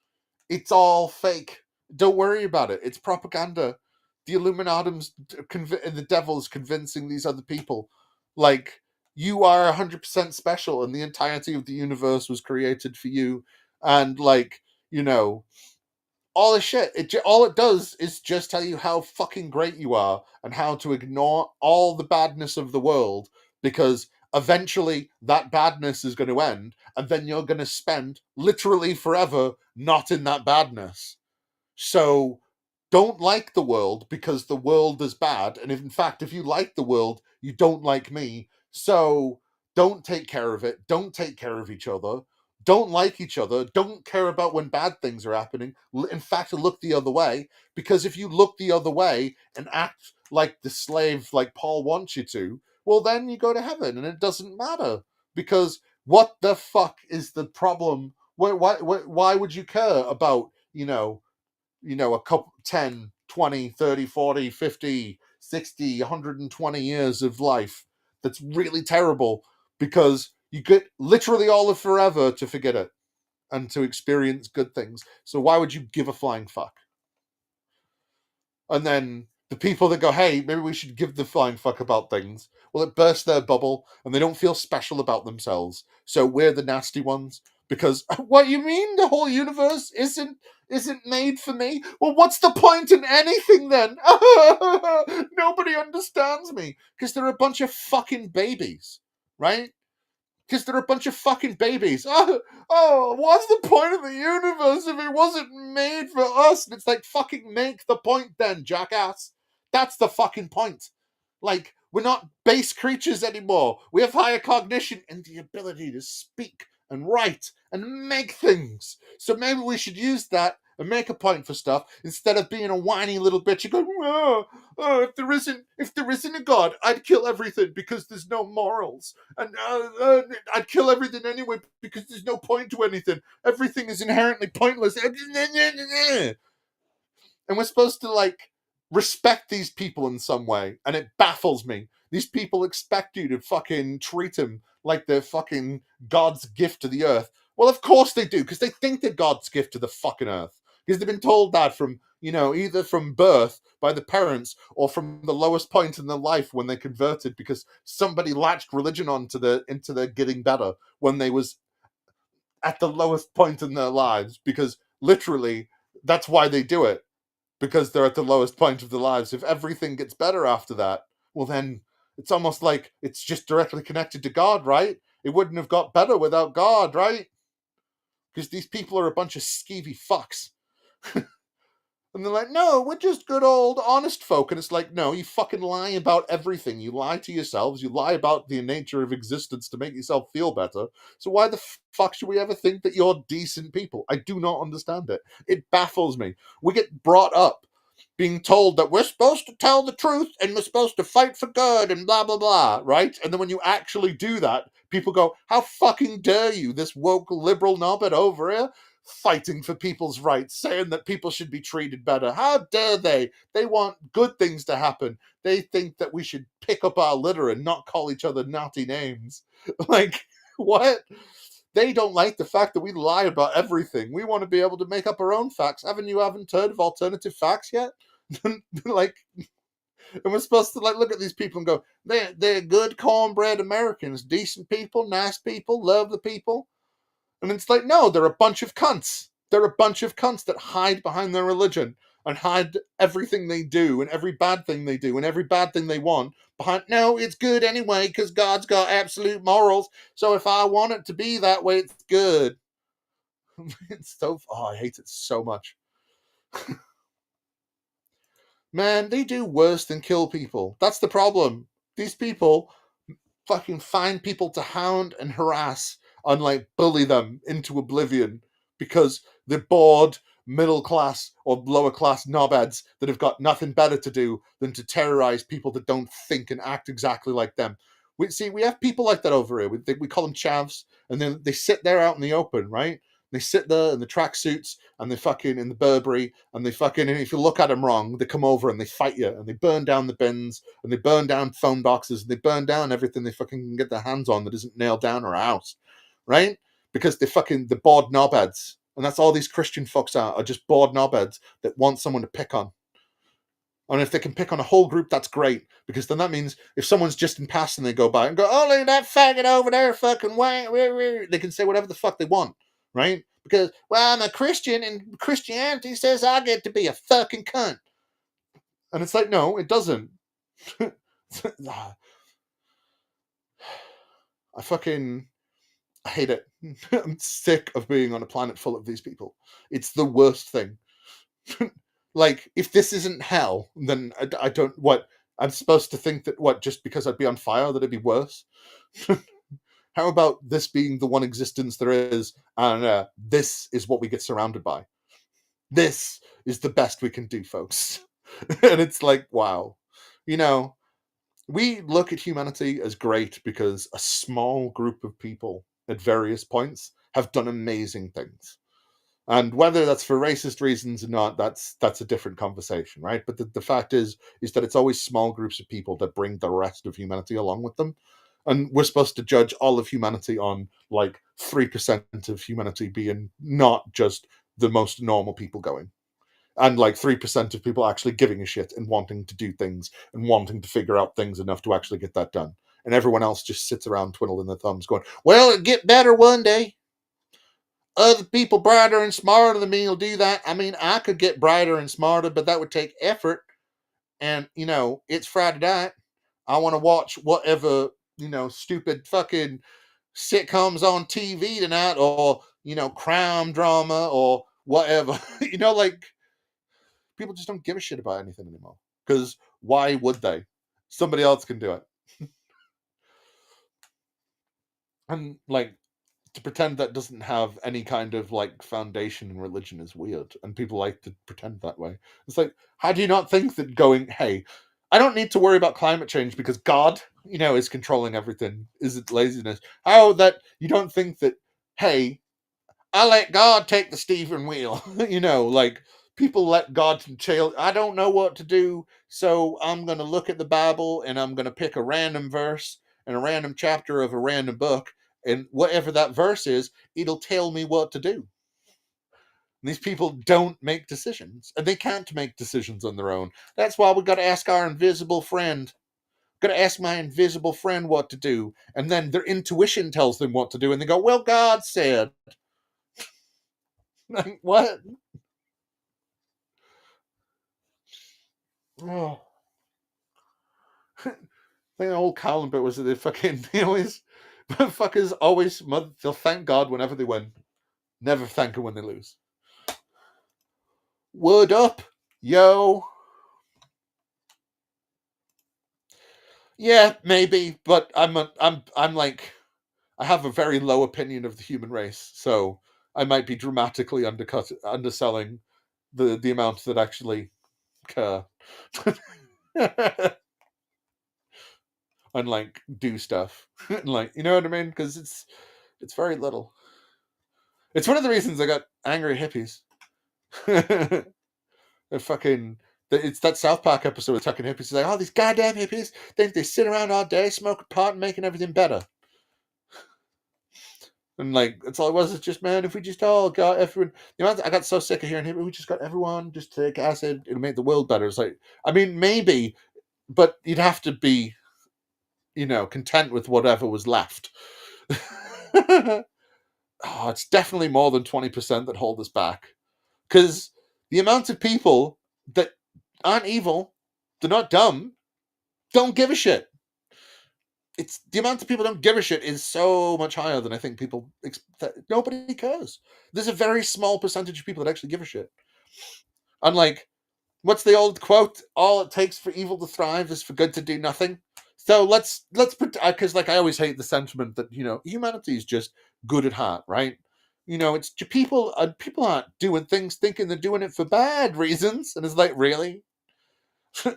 It's all fake. Don't worry about it. It's propaganda. The Illuminatum's the devil's convincing these other people, like, you are 100% special and the entirety of the universe was created for you. And, like, all this shit. All it does is just tell you how fucking great you are and how to ignore all the badness of the world, because eventually that badness is going to end, and then you're going to spend literally forever not in that badness. So don't like the world because the world is bad. And in fact, if you like the world, you don't like me. So don't take care of it. Don't take care of each other. Don't like each other. Don't care about when bad things are happening. In fact, look the other way. Because if you look the other way and act like the slave like Paul wants you to, well, then you go to heaven and it doesn't matter. Because what the fuck is the problem? Why would you care about, a couple 10, 20, 30, 40, 50, 60, 120 years of life that's really terrible, because you get literally all of forever to forget it and to experience good things. So why would you give a flying fuck? And then the people that go, hey, maybe we should give the flying fuck about things, well, it bursts their bubble and they don't feel special about themselves. So we're the nasty ones. Because what you mean the whole universe isn't made for me? Well, what's the point in anything then? Nobody understands me. Because they're a bunch of fucking babies, right? Because they're a bunch of fucking babies. Oh, what's the point of the universe if it wasn't made for us? And it's like, fucking make the point then, jackass. That's the fucking point. Like, we're not base creatures anymore. We have higher cognition and the ability to speak and write and make things. So maybe we should use that and make a point for stuff instead of being a whiny little bitch and going, if there isn't a God, I'd kill everything because there's no morals. And I'd kill everything anyway because there's no point to anything. Everything is inherently pointless. And we're supposed to, like, respect these people in some way, and it baffles me. These people expect you to fucking treat them like they're fucking God's gift to the earth. Well, of course they do, because they think they're God's gift to the fucking earth. Because they've been told that from, either from birth by the parents or from the lowest point in their life when they converted, because somebody latched religion into their getting better when they was at the lowest point in their lives. Because literally, that's why they do it. Because they're at the lowest point of their lives. If everything gets better after that, well then, it's almost like it's just directly connected to God, right? It wouldn't have got better without God, right? Because these people are a bunch of skeevy fucks. And they're like, no, we're just good old honest folk. And it's like, no, you fucking lie about everything. You lie to yourselves. You lie about the nature of existence to make yourself feel better. So why the fuck should we ever think that you're decent people? I do not understand it. It baffles me. We get brought up being told that we're supposed to tell the truth and we're supposed to fight for good and blah, blah, blah, right? And then when you actually do that, people go, how fucking dare you, this woke liberal knobbit over here, fighting for people's rights, saying that people should be treated better. How dare they? They want good things to happen. They think that we should pick up our litter and not call each other naughty names. Like, what? They don't like the fact that we lie about everything. We want to be able to make up our own facts. Haven't heard of alternative facts yet? Like, and we're supposed to, like, look at these people and go, they're good cornbread Americans, decent people, nice people, love the people. And it's like, no, they're a bunch of cunts. They're a bunch of cunts that hide behind their religion and hide everything they do and every bad thing they do and every bad thing they want behind, no, it's good anyway because God's got absolute morals. So if I want it to be that way, it's good. It's so, I hate it so much. Man, they do worse than kill people. That's the problem. These people fucking find people to hound and harass and, like, bully them into oblivion because they're bored middle class or lower class knobheads that have got nothing better to do than to terrorize people that don't think and act exactly like them. We have people like that over here. We call them chavs, and then they sit there out in the open, right? They sit there in the tracksuits and they fucking in the Burberry and they fucking, and if you look at them wrong, they come over and they fight you and they burn down the bins and they burn down phone boxes and they burn down everything they fucking can get their hands on that isn't nailed down or out, right? Because they're bored knobheads. And that's all these Christian fucks are just bored knobheads that want someone to pick on. And if they can pick on a whole group, that's great. Because then that means if someone's just in passing, they go by and go, oh, look at that faggot over there, fucking wang. They can say whatever the fuck they want, right? Because, well, I'm a Christian and Christianity says I get to be a fucking cunt. And it's like, no, it doesn't. I hate it. I'm sick of being on a planet full of these people. It's the worst thing. Like, if this isn't hell, then I don't, what, I'm supposed to think that, what, just because I'd be on fire, that it'd be worse? How about this being the one existence there is, and this is what we get surrounded by? This is the best we can do, folks. And it's like, wow. You know, we look at humanity as great because a small group of people at various points have done amazing things. And whether that's for racist reasons or not, that's a different conversation, right? But the fact is that it's always small groups of people that bring the rest of humanity along with them. And we're supposed to judge all of humanity on like 3% of humanity being not just the most normal people going. And like 3% of people actually giving a shit and wanting to do things and wanting to figure out things enough to actually get that done. And everyone else just sits around twiddling their thumbs going, well, it'll get better one day. Other people brighter and smarter than me will do that. I mean, I could get brighter and smarter, but that would take effort. And, you know, it's Friday night. I want to watch whatever, you know, stupid fucking sitcoms on TV tonight, or, you know, crime drama or whatever. You know, like, people just don't give a shit about anything anymore. Because why would they? Somebody else can do it. And, like, to pretend that doesn't have any kind of like foundation in religion is weird, and people like to pretend that way. It's like, how do you not think that going, hey, I don't need to worry about climate change because God, you know, is controlling everything? Is it laziness? How that you don't think that, hey, I let God take the steering wheel? You know, like, people let God chill. I don't know what to do, so I'm going to look at the Bible and I'm going to pick a random verse and a random chapter of a random book, and whatever that verse is, it'll tell me what to do. And these people don't make decisions, and they can't make decisions on their own. That's why we've got to ask our invisible friend. Got to ask my invisible friend what to do, and then their intuition tells them what to do, and they go, well, God said. Like, what? Oh. I think the old Colin bit was that they fucking, they always, fuckers always, they'll thank God whenever they win. Never thank him when they lose. Word up, yo. Yeah, maybe, but I'm like, I have a very low opinion of the human race, so I might be dramatically underselling the amount that actually care. And like do stuff. And like, you know what I mean? Because it's very little. It's one of the reasons I got angry hippies. It's that South Park episode with fucking hippies. It's like, oh, these goddamn hippies, they sit around all day smoking pot and making everything better. And like, that's all it was. It's just, man, if we just all got everyone, you know, I got so sick of hearing hippie, we just got everyone just take acid, it'll make the world better. It's like, I mean, maybe, but you'd have to be, you know, content with whatever was left. Oh, it's definitely more than 20% that hold us back. Because the amount of people that aren't evil, they're not dumb, don't give a shit. It's the amount of people don't give a shit is so much higher than I think people expect. Nobody cares. There's a very small percentage of people that actually give a shit. Unlike, what's the old quote? All it takes for evil to thrive is for good to do nothing. So let's because like I always hate the sentiment that, you know, humanity is just good at heart, right? You know, it's people aren't doing things thinking they're doing it for bad reasons, and it's like, really?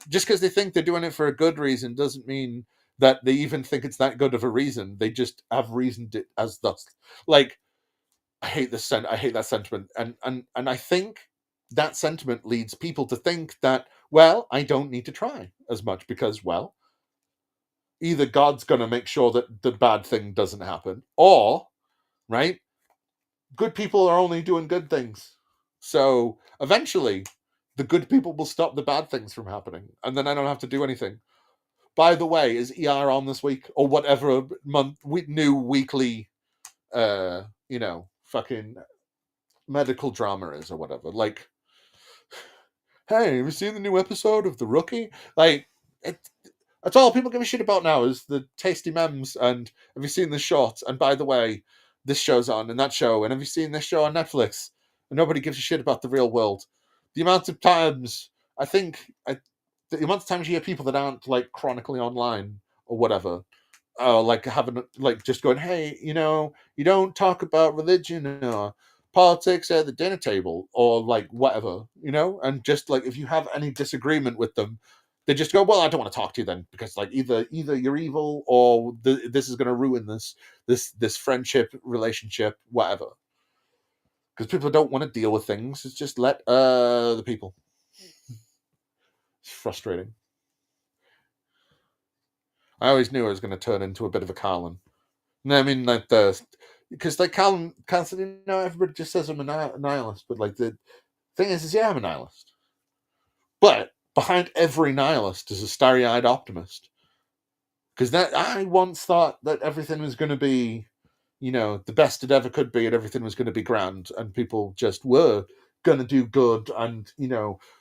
Just because they think they're doing it for a good reason doesn't mean that they even think it's that good of a reason. They just have reasoned it as thus. Like, I hate that sentiment, and I think that sentiment leads people to think that, well, I don't need to try as much because, well, either God's going to make sure that the bad thing doesn't happen, or, right, good people are only doing good things. So eventually, the good people will stop the bad things from happening, and then I don't have to do anything. By the way, is ER on this week or whatever new weekly, fucking medical drama is or whatever? Like, hey, have you seen the new episode of The Rookie? Like, that's all people give a shit about now is the tasty memes. And have you seen the short? And by the way, this show's on and that show. And have you seen this show on Netflix? And nobody gives a shit about the real world. The amount of times the amount of times you hear people that aren't like chronically online or whatever, like having like just going, hey, you don't talk about religion or politics at the dinner table or like whatever, and just like if you have any disagreement with them, they just go, well, I don't want to talk to you then because like either you're evil or this is going to ruin this friendship, relationship, whatever. Because people don't want to deal with things. It's just let the people. It's frustrating. I always knew I was going to turn into a bit of a Carlin. I mean, like because like Carlin said, everybody just says I'm a nihilist, but like the thing is yeah, I'm a nihilist. But behind every nihilist is a starry-eyed optimist. Because I once thought that everything was going to be, the best it ever could be, and everything was going to be grand, and people just were going to do good, and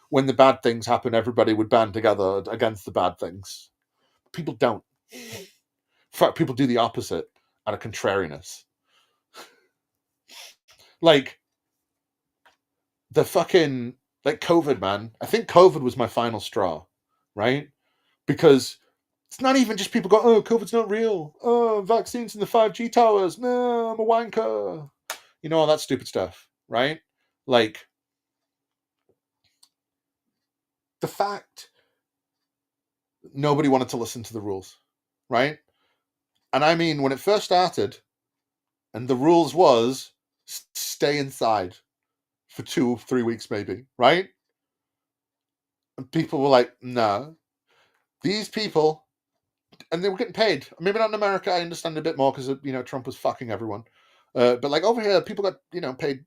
when the bad things happen, everybody would band together against the bad things. People don't. In fact, people do the opposite out of contrariness. Like the fucking like COVID, man. I think COVID was my final straw, right? Because it's not even just people go, oh, COVID's not real. Oh, vaccines in the 5G towers. No, I'm a wanker. All that stupid stuff, right? Like the fact nobody wanted to listen to the rules, right? And I mean, when it first started, and the rules was stay inside for 2 or 3 weeks, maybe, right? And people were like, no. These people, and they were getting paid. Maybe not in America, I understand a bit more because, Trump was fucking everyone. But like over here, people got, paid,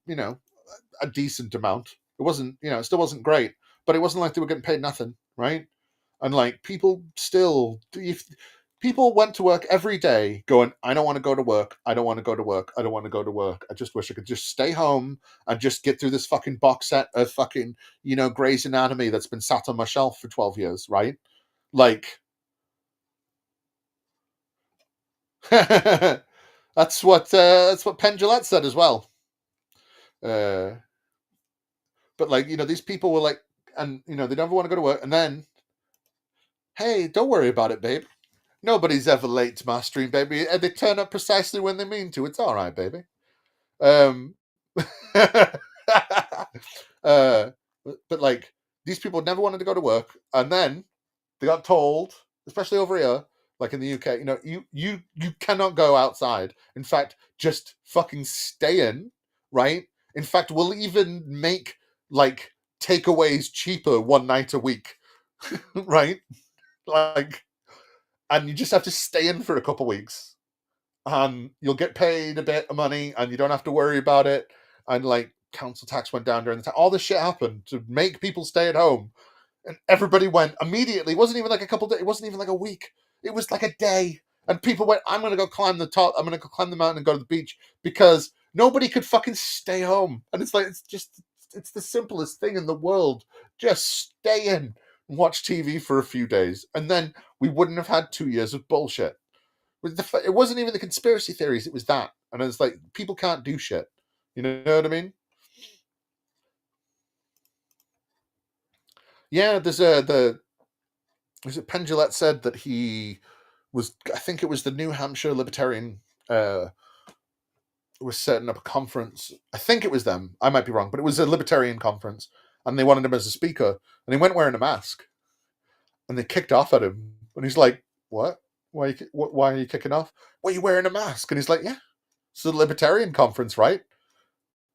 a decent amount. It wasn't, it still wasn't great, but it wasn't like they were getting paid nothing, right? And like people still, people went to work every day going, I don't want to go to work. I don't want to go to work. I don't want to go to work. I just wish I could just stay home and just get through this fucking box set of fucking, Grey's Anatomy that's been sat on my shelf for 12 years, right? Like, that's what Penn Jillette said as well. But like, these people were like, and, they never want to go to work. And then, hey, don't worry about it, babe. Nobody's ever late to my stream, baby. And they turn up precisely when they mean to. It's all right, baby. But like these people never wanted to go to work, and then they got told, especially over here, like in the UK, you cannot go outside. In fact, just fucking stay in, right? In fact, we'll even make like takeaways cheaper one night a week, right? Like. And you just have to stay in for a couple of weeks. And you'll get paid a bit of money and you don't have to worry about it. And like council tax went down during the time. All this shit happened to make people stay at home. And everybody went immediately. It wasn't even like a couple of days. It wasn't even like a week. It was like a day. And people went, I'm going to go climb the top. I'm going to go climb the mountain and go to the beach because nobody could fucking stay home. And it's like, it's the simplest thing in the world. Just stay in. Watch TV for a few days, and then we wouldn't have had 2 years of bullshit. It wasn't even the conspiracy theories; it was that, and it's like people can't do shit. You know what I mean? Yeah, there's Penn Jillette said that he was. I think it was the New Hampshire Libertarian was setting up a conference. I think it was them. I might be wrong, but it was a Libertarian conference. And they wanted him as a speaker, and he went wearing a mask, and they kicked off at him, and he's like, "What? Why are you kicking off? Well, you're wearing a mask," and he's like, "Yeah, it's a libertarian conference, right?"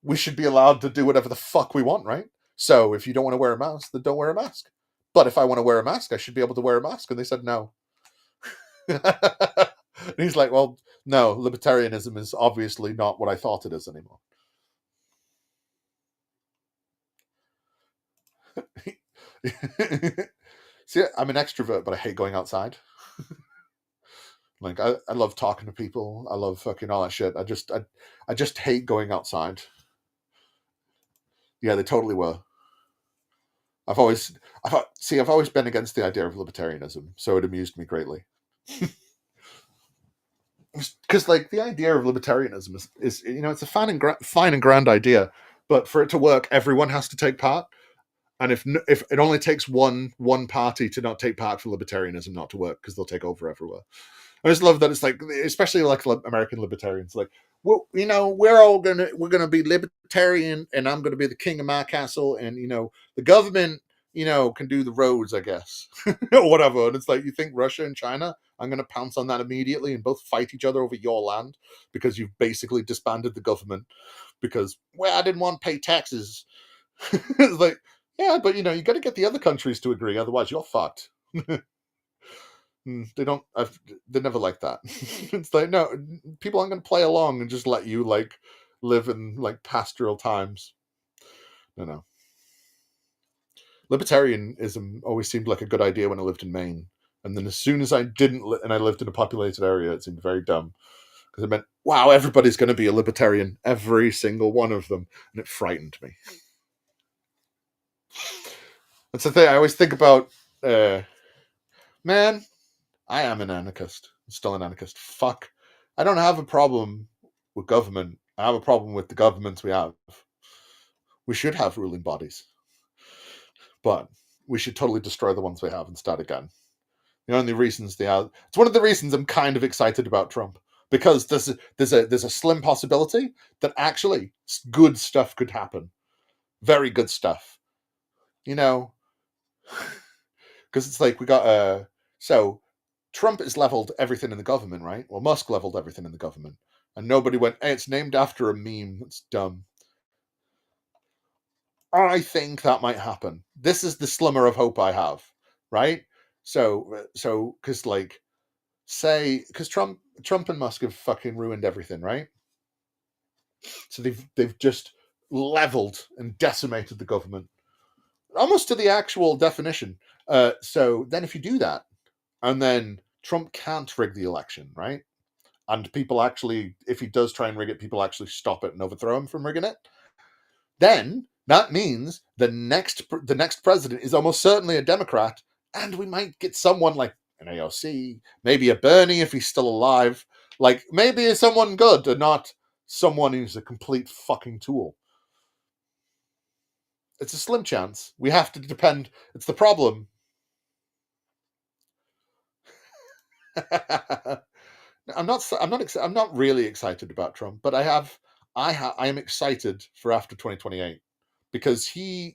we should be allowed to do whatever the fuck we want, right? So if you don't want to wear a mask, then don't wear a mask. But if I want to wear a mask, I should be able to wear a mask. And they said no. And he's like, well, no, libertarianism is obviously not what I thought it is anymore. See, I'm an extrovert, but I hate going outside. Like, I love talking to people. I love fucking all that shit. I just hate going outside. Yeah, they totally were. I've always been against the idea of libertarianism, so it amused me greatly. Because, like, the idea of libertarianism is it's a fine and grand idea, but for it to work, everyone has to take part. And if it only takes one party to not take part for libertarianism not to work, because they'll take over everywhere. I just love that it's like, especially like American libertarians, like, well, we're gonna be libertarian, and I'm gonna be the king of my castle, and the government, can do the roads, I guess, or whatever. And it's like, you think Russia and China, I'm gonna pounce on that immediately and both fight each other over your land because you've basically disbanded the government because, well, I didn't want to pay taxes. It's like, yeah, but you got to get the other countries to agree, otherwise you're fucked. They never like that. It's like, no, people aren't going to play along and just let you like live in like pastoral times. No. Libertarianism always seemed like a good idea when I lived in Maine, and then as soon as I didn't, and I lived in a populated area, it seemed very dumb because it meant, wow, everybody's going to be a libertarian, every single one of them, and it frightened me. That's the thing I always think about. Man, I am an anarchist. I'm still an anarchist. Fuck. I don't have a problem with government. I have a problem with the governments we have. We should have ruling bodies. But we should totally destroy the ones we have and start again. The only reasons they are... It's one of the reasons I'm kind of excited about Trump. Because there's a slim possibility that actually good stuff could happen. Very good stuff. Because it's like we got... So... Trump has leveled everything in the government, right? Well, Musk leveled everything in the government. And nobody went, hey, it's named after a meme. That's dumb. I think that might happen. This is the slimmer of hope I have, right? So, because like, because Trump and Musk have fucking ruined everything, right? So they've just leveled and decimated the government. Almost to the actual definition. So then if you do that, and then Trump can't rig the election, right? And people actually, if he does try and rig it, people actually stop it and overthrow him from rigging it. Then that means the next president is almost certainly a Democrat, and we might get someone like an AOC, maybe a Bernie if he's still alive. Like maybe someone good and not someone who's a complete fucking tool. It's a slim chance. We have to depend. It's the problem. I'm not really excited about Trump, but I am excited for after 2028 because the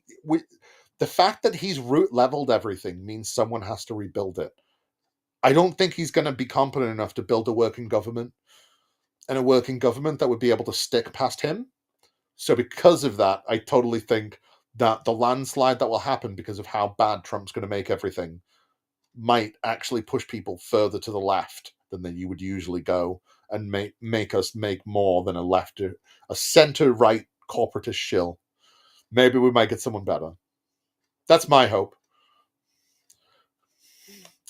fact that he's root leveled everything means someone has to rebuild it. I don't think he's going to be competent enough to build a working government, and a working government that would be able to stick past him. So because of that, I totally think that the landslide that will happen because of how bad Trump's going to make everything might actually push people further to the left than you would usually go, and make us make more than a center-right corporatist shill. Maybe we might get someone better. That's my hope.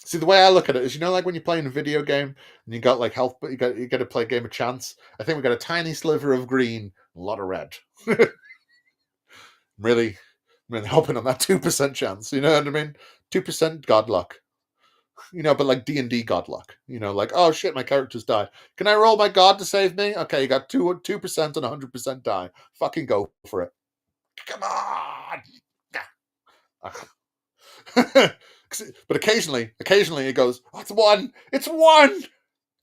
See, the way I look at it is, like when you're playing a video game and you got like health, but you got to play a game of chance. I think we got a tiny sliver of green, a lot of red. really hoping on that 2% chance. You know what I mean? 2% god luck. But like D&D god luck. Like, oh shit, my characters die. Can I roll my god to save me? Okay, you got 2% and 100% die. Fucking go for it. Come on! But occasionally it goes, oh, it's 1! It's 1!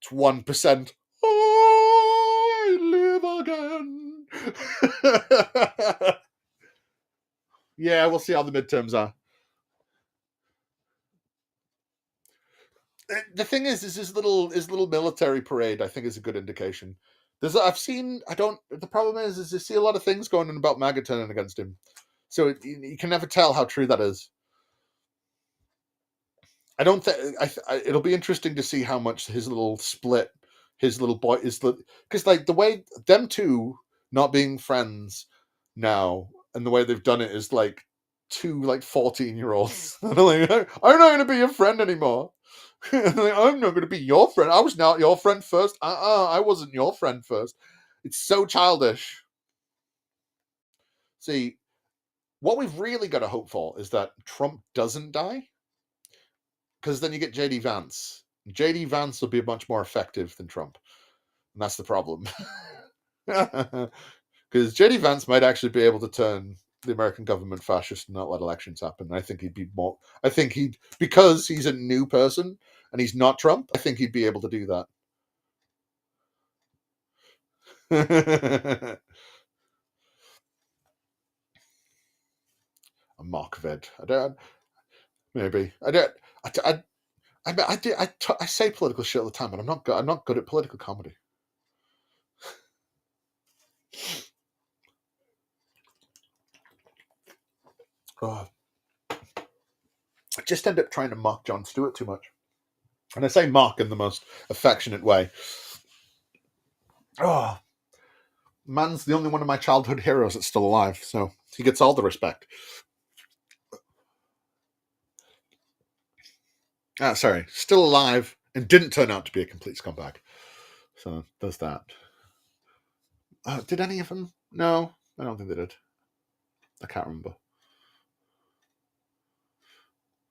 It's 1%. I live again. Yeah, we'll see how the midterms are. The thing is this little military parade, I think, is a good indication. I've seen. I don't. The problem is you see a lot of things going on about MAGA turning against him, so you can never tell how true that is. I don't think. It'll be interesting to see how much his little split, his little boy is because like the way them two not being friends now and the way they've done it is like two like 14-year-olds. They're like, I'm not going to be your friend anymore. Like, I'm not going to be your friend. I was not your friend first. I wasn't your friend first. It's so childish. See, what we've really got to hope for is that Trump doesn't die, because then you get JD Vance. JD Vance will be much more effective than Trump, and that's the problem. Because JD Vance might actually be able to turn the American government fascist and not let elections happen. I think he'd be more. I think because he's a new person and he's not Trump. I think he'd be able to do that. A mock vid. I don't. Maybe I don't. I say political shit all the time, but I'm not good. I'm not good at political comedy. Oh. I just end up trying to mock Jon Stewart too much, and I say mock in the most affectionate way. Oh, man's the only one of my childhood heroes that's still alive, so he gets all the respect. Sorry, still alive and didn't turn out to be a complete scumbag. So there's that. Did any of them? No, I don't think they did. I can't remember.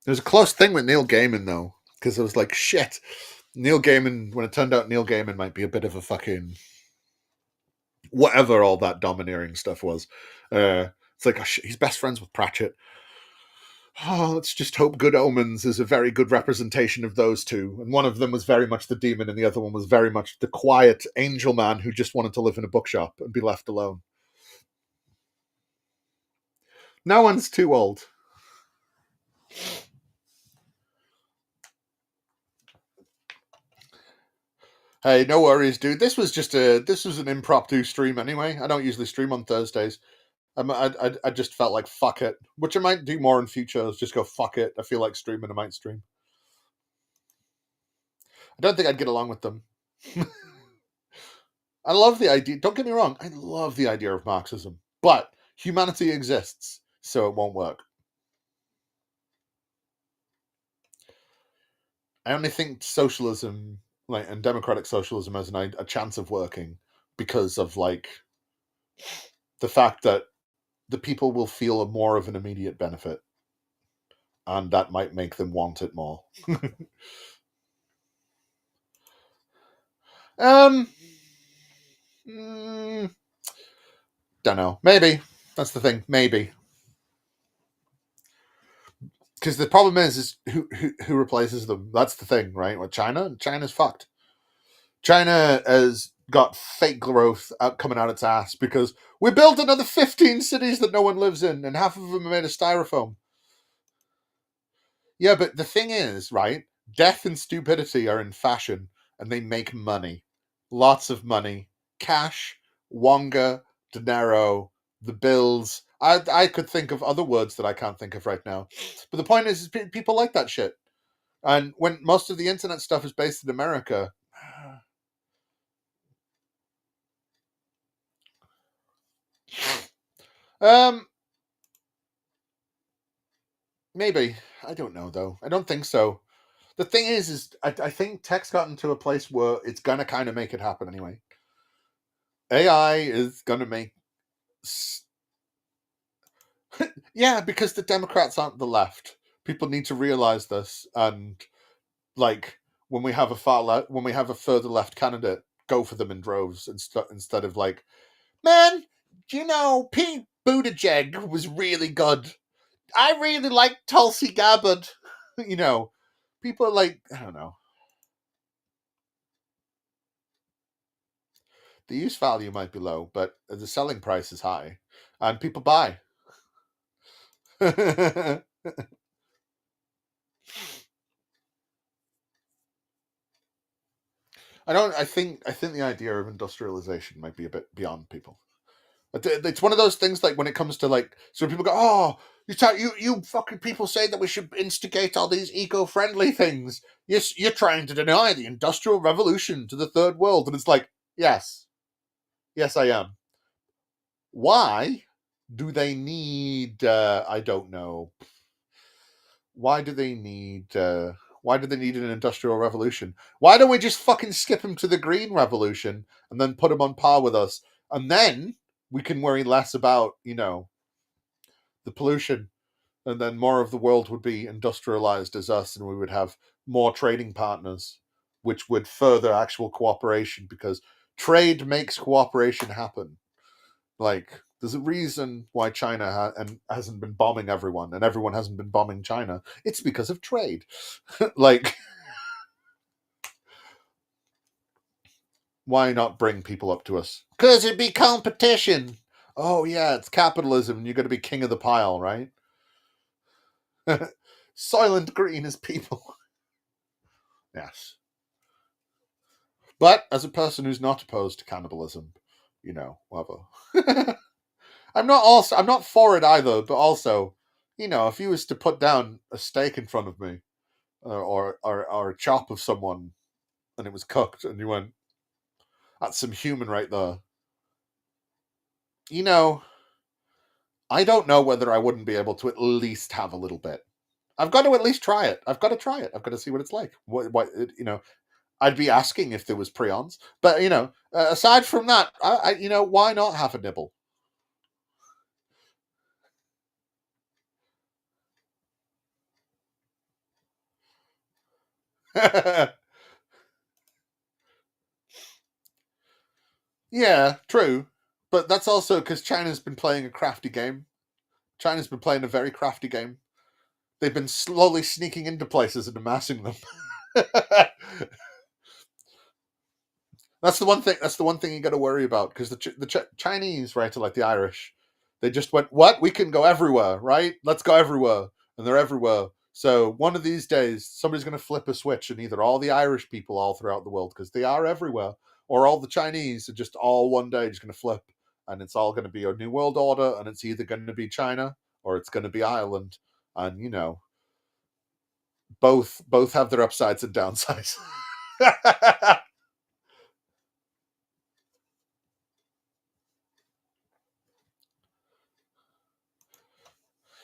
There's a close thing with Neil Gaiman though, because I was like, shit. Neil Gaiman, when it turned out Neil Gaiman might be a bit of a fucking whatever all that domineering stuff was. It's like, he's best friends with Pratchett. Oh, let's just hope Good Omens is a very good representation of those two. And one of them was very much the demon, and the other one was very much the quiet angel man who just wanted to live in a bookshop and be left alone. No one's too old. Hey, no worries, dude. This was an impromptu stream anyway. I don't usually stream on Thursdays. I just felt like fuck it, which I might do more in future. Is just go fuck it. I feel like streaming. I might stream. I don't think I'd get along with them. I love the idea. Don't get me wrong. I love the idea of Marxism, but humanity exists, so it won't work. I only think socialism, like, and democratic socialism, has a chance of working because of like the fact that the people will feel more of an immediate benefit, and that might make them want it more. Don't know. Maybe that's the thing. Maybe because the problem is who replaces them. That's the thing, right? With China's fucked. China has got fake growth coming out its ass because we built another 15 cities that no one lives in, and half of them are made of styrofoam. Yeah, but the thing is, right? Death and stupidity are in fashion, and they make money. Lots of money. Cash, wonga, dinero, the bills. I could think of other words that I can't think of right now. But the point is people like that shit. And when most of the internet stuff is based in America... Maybe. I don't know, though. I don't think so. The thing is I think tech's gotten to a place where it's going to kind of make it happen anyway. AI is going to make... Yeah, because the Democrats aren't the left. People need to realize this, and like when we have a further left candidate, go for them in droves instead of like, man, you know, Pete Buttigieg was really good. I really like Tulsi Gabbard. You know, people are like, I don't know. The use value might be low, but the selling price is high, and people buy. I think the idea of industrialization might be a bit beyond people. It's one of those things like when it comes to like, so people go, oh, you fucking people say that we should instigate all these eco-friendly things. Yes, you're trying to deny the industrial revolution to the third world, and it's like, yes, I am. Why do they need? I don't know. Why do they need? Why do they need an industrial revolution? Why don't we just fucking skip them to the green revolution and then put them on par with us, and then we can worry less about, the pollution, and then more of the world would be industrialized as us, and we would have more trading partners, which would further actual cooperation, because trade makes cooperation happen. Like, there's a reason why China hasn't been bombing everyone, and everyone hasn't been bombing China. It's because of trade. Like, why not bring people up to us? Because it'd be competition. Oh, yeah, it's capitalism, and you're going to be king of the pile, right? Soylent Green is people. Yes. But as a person who's not opposed to cannibalism, whatever. I'm not for it either, but also, if you was to put down a steak in front of me, or a chop of someone, and it was cooked, and you went, that's some human right there. I don't know whether I wouldn't be able to at least have a little bit. I've got to at least try it. I've got to try it. I've got to see what it's like. What I'd be asking if there was prions, but aside from that, I why not have a nibble? Yeah, true, but that's also because China's been playing a crafty game. China's been playing a very crafty game. They've been slowly sneaking into places and amassing them. That's the one thing. That's the one thing you got to worry about, because the Chinese, right, are like the Irish. They just went, what? We can go everywhere, right? Let's go everywhere, and they're everywhere. So one of these days, somebody's going to flip a switch, and either all the Irish people all throughout the world, because they are everywhere, or all the Chinese are just all one day just going to flip, and it's all going to be a new world order, and it's either going to be China or it's going to be Ireland, and both have their upsides and downsides.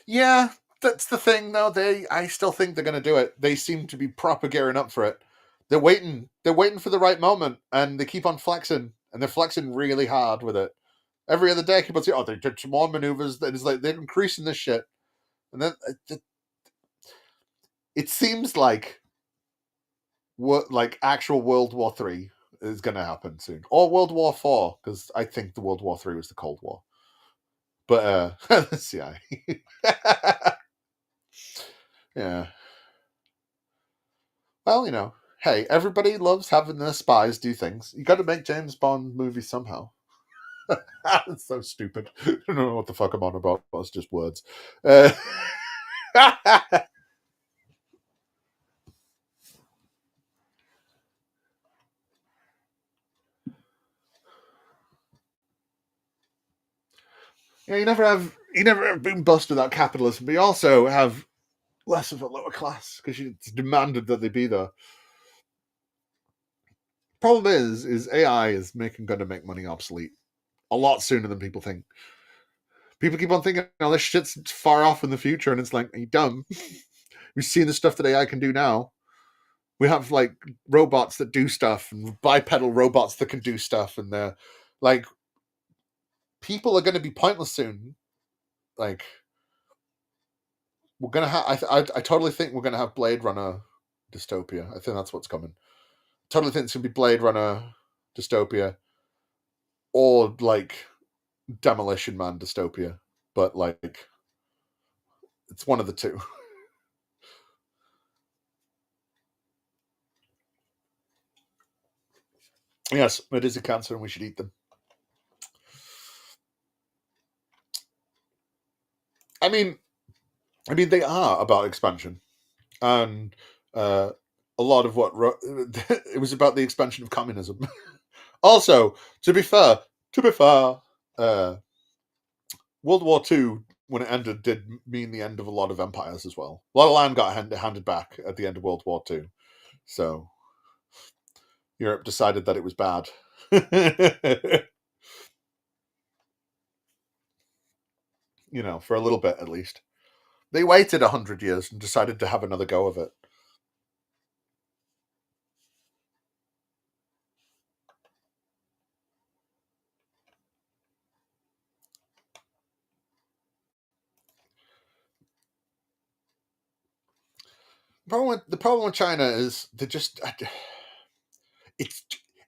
Yeah, that's the thing, though. I still think they're going to do it. They seem to be proper gearing up for it. They're waiting. They're waiting for the right moment, and they keep on flexing, and they're flexing really hard with it. Every other day, I keep on saying, "Oh, they did some more maneuvers." And it's like they're increasing this shit, and then it seems like actual World War III is going to happen soon, or World War IV, because I think the World War III was the Cold War. But the CIA. Yeah. Well, hey, everybody loves having their spies do things. You got to make James Bond movies somehow. It's so stupid. I don't know what the fuck I'm on about. It's just words. Yeah, you never have been bust without capitalism, but you also have less of a lower class because it's demanded that they be there. Problem is AI is going to make money obsolete a lot sooner than people think. People keep on thinking, "Oh, this shit's far off in the future," and it's like, are you dumb? We've seen the stuff that AI can do now. We have like robots that do stuff, and bipedal robots that can do stuff, and they're like, people are going to be pointless soon. Like, we're gonna have. I totally think we're gonna have Blade Runner dystopia. I think that's what's coming. Totally think it's gonna be Blade Runner dystopia, or like Demolition Man dystopia. But like, it's one of the two. Yes, it is a cancer, and we should eat them. I mean, they are about expansion, and a a lot of what it was about the expansion of communism. Also, to be fair, World War II, when it ended, did mean the end of a lot of empires as well. A lot of land got handed back at the end of World War II. So Europe decided that it was bad. You know, for a little bit at least. They waited 100 years and decided to have another go of it. The problem with China is they just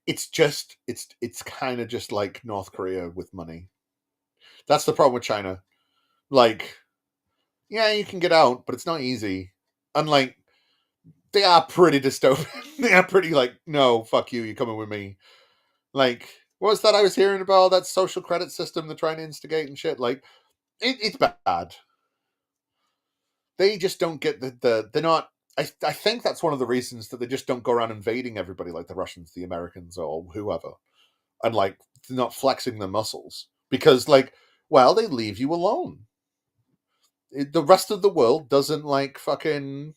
it's kind of just like North Korea with money. That's the problem with China. Like, yeah, you can get out, but it's not easy. Unlike, they are pretty dystopian. They are pretty like, no, fuck you, you're coming with me. Like, what was that I was hearing about? That social credit system they're trying to instigate and shit. Like, it's bad. They just don't get they're not. I think that's one of the reasons that they just don't go around invading everybody like the Russians, the Americans, or whoever, and like not flexing their muscles because, like, well, they leave you alone. The rest of the world doesn't like fucking.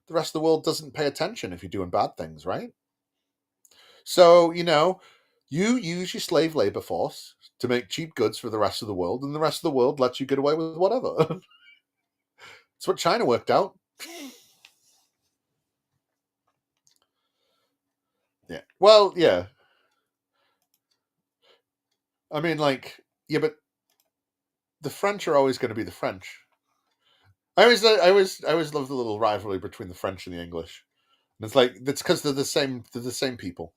The rest of the world doesn't pay attention if you're doing bad things, right? So you know, you use your slave labor force to make cheap goods for the rest of the world, and the rest of the world lets you get away with whatever. It's what China worked out. Yeah. Well, yeah. I mean, like, yeah, but the French are always going to be the French. I always love the little rivalry between the French and the English. And it's like that's because they're the same. They're the same people.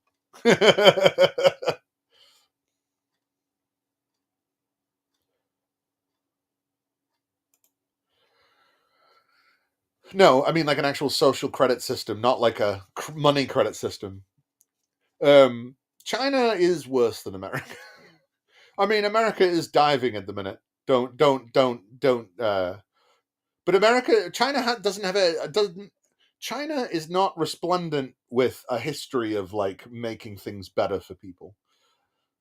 No, I mean like an actual social credit system, not like a money credit system. China is worse than America. I mean, America is diving at the minute. Don't. But China doesn't have doesn't. China is not resplendent with a history of like making things better for people.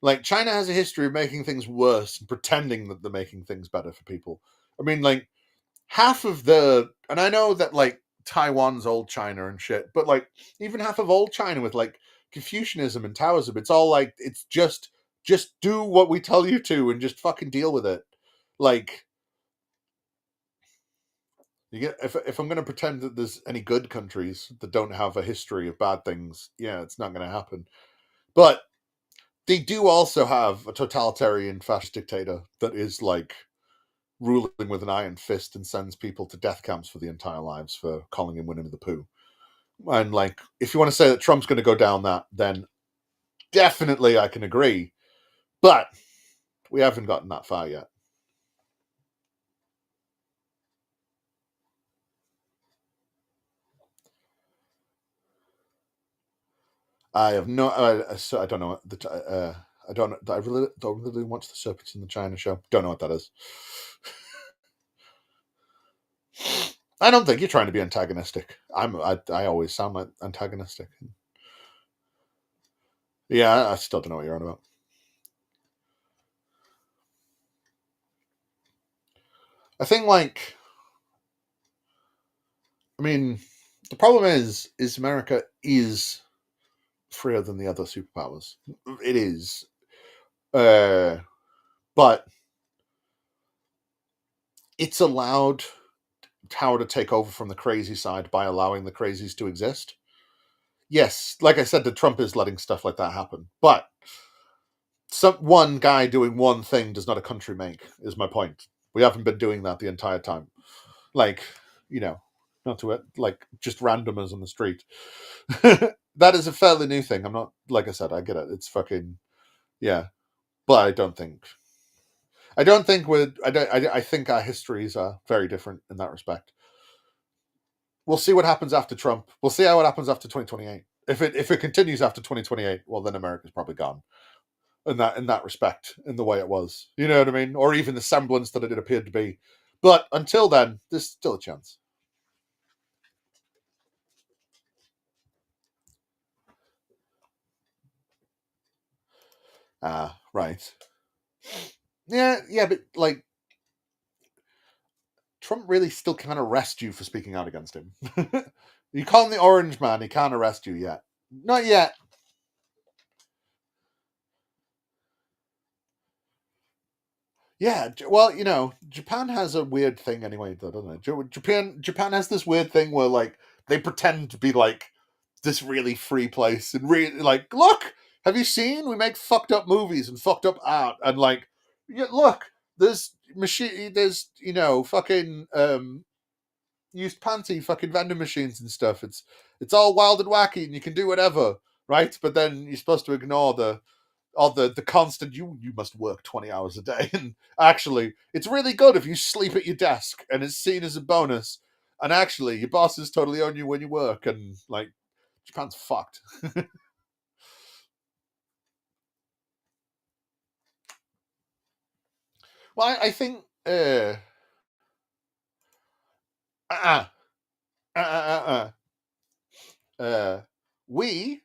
Like China has a history of making things worse and pretending that they're making things better for people. I mean, like half of and I know that like Taiwan's old China and shit, but like even half of old China with like Confucianism and Taoism, it's all like it's just do what we tell you to and just fucking deal with it. Like you get if I'm going to pretend that there's any good countries that don't have a history of bad things, yeah, it's not going to happen. But they do also have a totalitarian fascist dictator that is like ruling with an iron fist and sends people to death camps for the entire lives for calling him Winnie the Pooh. And like, if you want to say that Trump's going to go down that, then definitely I can agree. But we haven't gotten that far yet. I have no. I don't know. I don't. I really don't watch the Serpents in the China show. Don't know what that is. I don't think you're trying to be antagonistic. I always sound like antagonistic. Yeah, I still don't know what you're on about. I think like. I mean, the problem is America is freer than the other superpowers. It is. But it's allowed power to take over from the crazy side by allowing the crazies to exist. Yes, like I said, the Trump is letting stuff like that happen. But one guy doing one thing does not a country make, is my point. We haven't been doing that the entire time. Like, you know, not to it, like just randomers on the street. That is a fairly new thing. I'm not, like I said, I get it. It's fucking, yeah. But I think I think our histories are very different in that respect. We'll see what happens after Trump. We'll see what happens after 2028. If it continues after 2028, well, then America's probably gone. In that respect, in the way it was, you know what I mean, or even the semblance that it appeared to be. But until then, there's still a chance. Right. Yeah, but like Trump really still can't arrest you for speaking out against him. You call him the Orange Man, he can't arrest you yet. Not yet. Yeah, well, you know, Japan has a weird thing anyway, though, doesn't it? Japan has this weird thing where like they pretend to be like this really free place and really like, look, have you seen? We make fucked up movies and fucked up art and like, yeah, look, there's you know, fucking used panty fucking vending machines and stuff. It's all wild and wacky and you can do whatever, right? But then you're supposed to ignore the constant you must work 20 hours a day. And actually it's really good if you sleep at your desk and it's seen as a bonus, and actually your bosses totally own you when you work, and like Japan's fucked. Well, I think we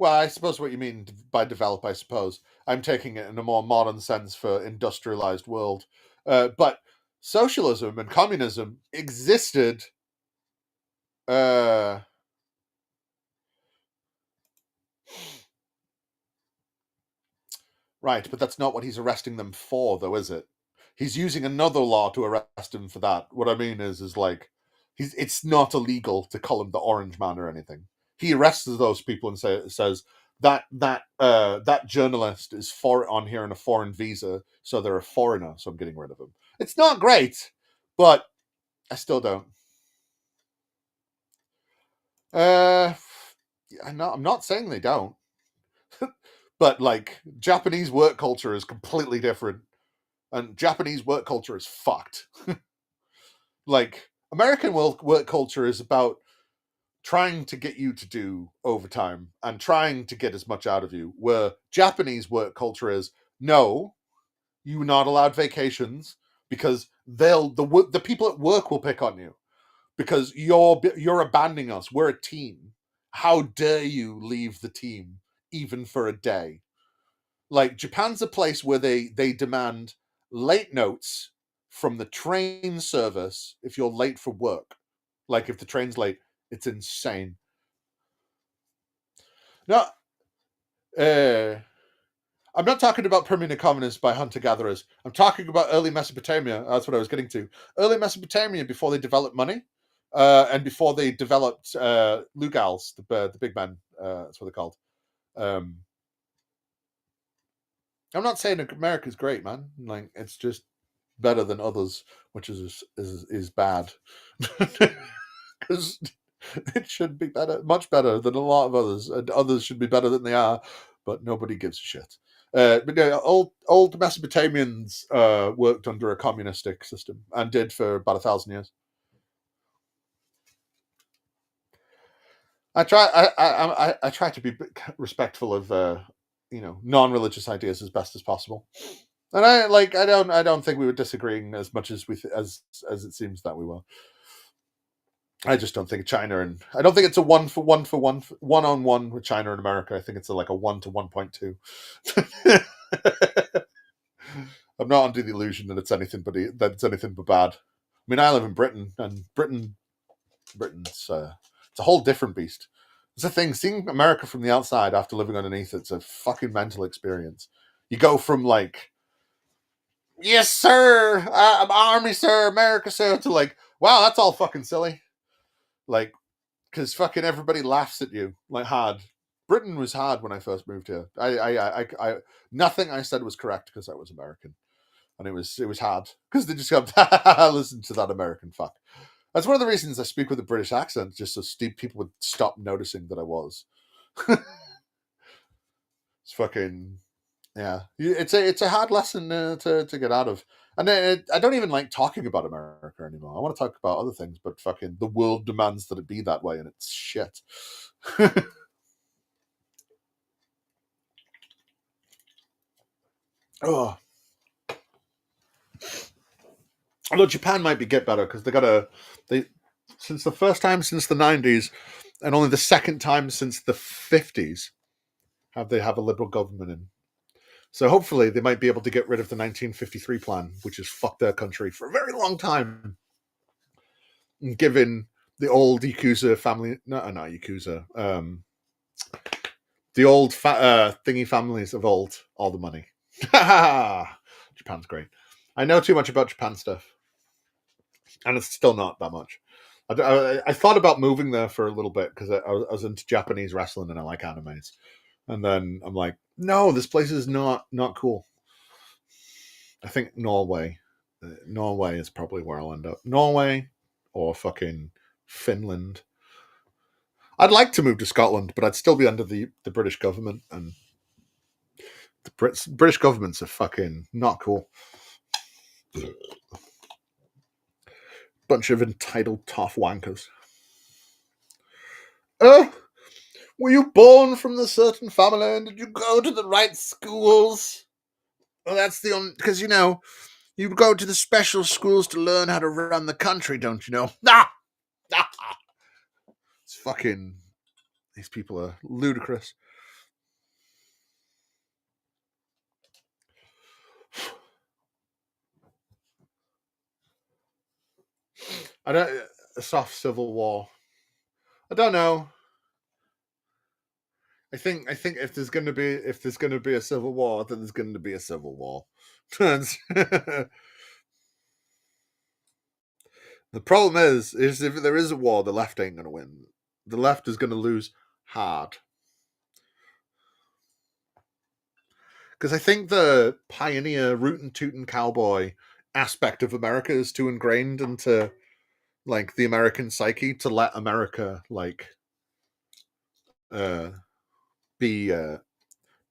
well, I suppose what you mean by develop, I suppose. I'm taking it in a more modern sense for industrialized world. But socialism and communism existed right, but that's not what he's arresting them for, though, is it? He's using another law to arrest him for that. What I mean is like it's not illegal to call him the Orange Man or anything. He arrests those people and says that journalist is on here on a foreign visa, so they're a foreigner, so I'm getting rid of him. It's not great, but I still don't. I'm not saying they don't, but like Japanese work culture is completely different, and Japanese work culture is fucked. Like American work culture is about trying to get you to do overtime and trying to get as much out of you, where Japanese work culture is no, you're not allowed vacations because the people at work will pick on you because you're abandoning us. We're a team. How dare you leave the team even for a day? Like Japan's a place where they demand late notes from the train service if you're late for work. Like if the train's late, it's insane. No, I'm not talking about primitive communists by hunter-gatherers. I'm talking about early Mesopotamia. That's what I was getting to. Early Mesopotamia, before they developed money, and before they developed lugals, the big men. That's what they're called. I'm not saying America's great, man. Like it's just better than others, which is bad. Because it should be better, much better than a lot of others, and others should be better than they are, but nobody gives a shit. But yeah, old Mesopotamians worked under a communistic system and did for about 1,000 years. I try to be respectful of non-religious ideas as best as possible, and I don't think we were disagreeing as much as as it seems that we were. I just don't think China and I don't think it's a one-on-one with China and America. I think it's like a 1 to 1.2. I'm not under the illusion that it's anything but bad. I mean, I live in Britain, and Britain's it's a whole different beast. It's a thing. Seeing America from the outside after living underneath it's a fucking mental experience. You go from like, yes sir, I'm Army sir, America sir, to like, wow, that's all fucking silly. Like, because fucking everybody laughs at you like hard. Britain was hard when I first moved here. I nothing I said was correct because I was American, and it was hard because they just go, listen to that American fuck. That's one of the reasons I speak with a British accent, just so people would stop noticing that I was. It's fucking yeah. It's a hard lesson to get out of. And I don't even like talking about America anymore. I want to talk about other things, but fucking the world demands that it be that way, and it's shit. Oh, although Japan might get better because they since the first time since the 90s, and only the second time since the 50s, have a liberal government in. So hopefully they might be able to get rid of the 1953 plan, which has fucked their country for a very long time, giving the old Yakuza family, not Yakuza, the old thingy families of old all the money. Japan's great. I know too much about Japan stuff, and it's still not that much. I thought about moving there for a little bit because I was into Japanese wrestling and I like animes, and then I'm like, no, this place is not cool. I think Norway is probably where I'll end up. Norway or fucking Finland. I'd like to move to Scotland, but I'd still be under the British government, and the British governments are fucking not cool. Bunch of entitled tough wankers. Were you born from the certain family, and did you go to the right schools? Well, that's the only, because, you know, you go to the special schools to learn how to run the country, don't you know? It's fucking, these people are ludicrous. A soft civil war. I don't know. I think if there's going to be a civil war, then there's going to be a civil war. The problem is if there is a war, the left ain't going to win. The left is going to lose hard. Because I think the pioneer, rootin' tootin' cowboy aspect of America is too ingrained into, like, the American psyche to let America, like, be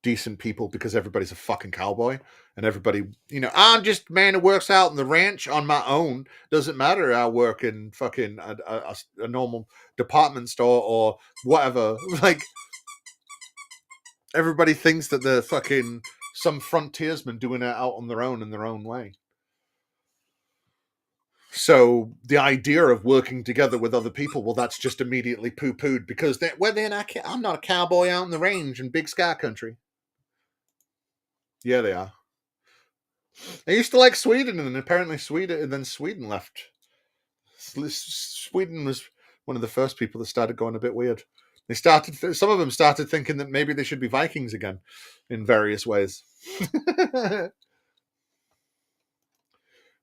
decent people because everybody's a fucking cowboy and everybody, you know, I'm just a man who works out in the ranch on my own. Doesn't matter. I work in fucking a normal department store or whatever. Like, everybody thinks that they're fucking some frontiersman doing it out on their own in their own way. So the idea of working together with other people, well, that's just immediately poo-pooed because I'm not a cowboy out in the range in big sky country. Yeah, they are. They used to like Sweden, and apparently Sweden left. Sweden was one of the first people that started going a bit weird. Some of them started thinking that maybe they should be Vikings again in various ways.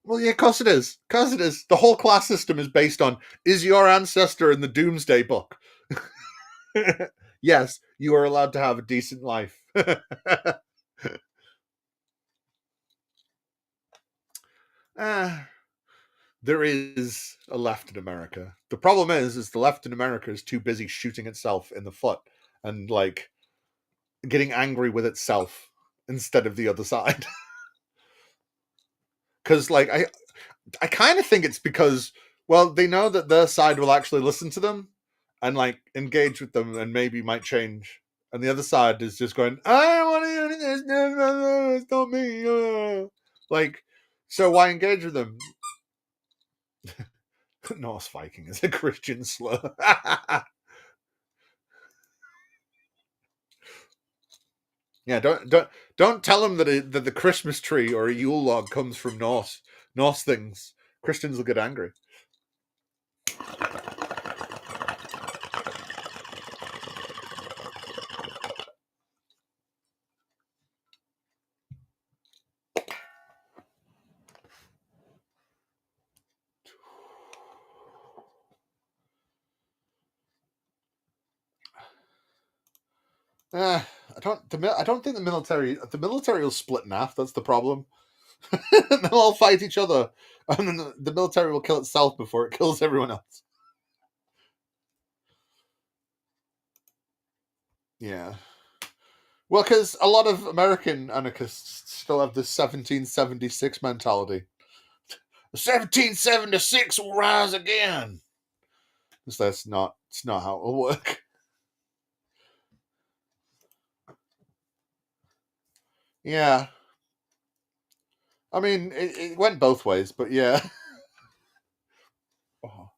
Well, yeah, of course it is. The whole class system is based on, is your ancestor in the Doomsday Book? Yes, you are allowed to have a decent life. There is a left in America. The problem is the left in America is too busy shooting itself in the foot and, like, getting angry with itself instead of the other side. Because, like, I kind of think it's because, well, they know that their side will actually listen to them and, like, engage with them and maybe might change. And the other side is just going, I don't want to hear this. No, it's not me. Like, so why engage with them? Norse Viking is a Christian slur. Yeah, don't tell them that the Christmas tree or a Yule log comes from Norse things. Christians will get angry. I don't think the military will split in half. That's the problem. They'll all fight each other, and then the military will kill itself before it kills everyone else. Yeah. Well, because a lot of American anarchists still have this 1776 mentality. 1776 will rise again. It's not how it will work. Yeah. I mean, it went both ways, but yeah. Oh.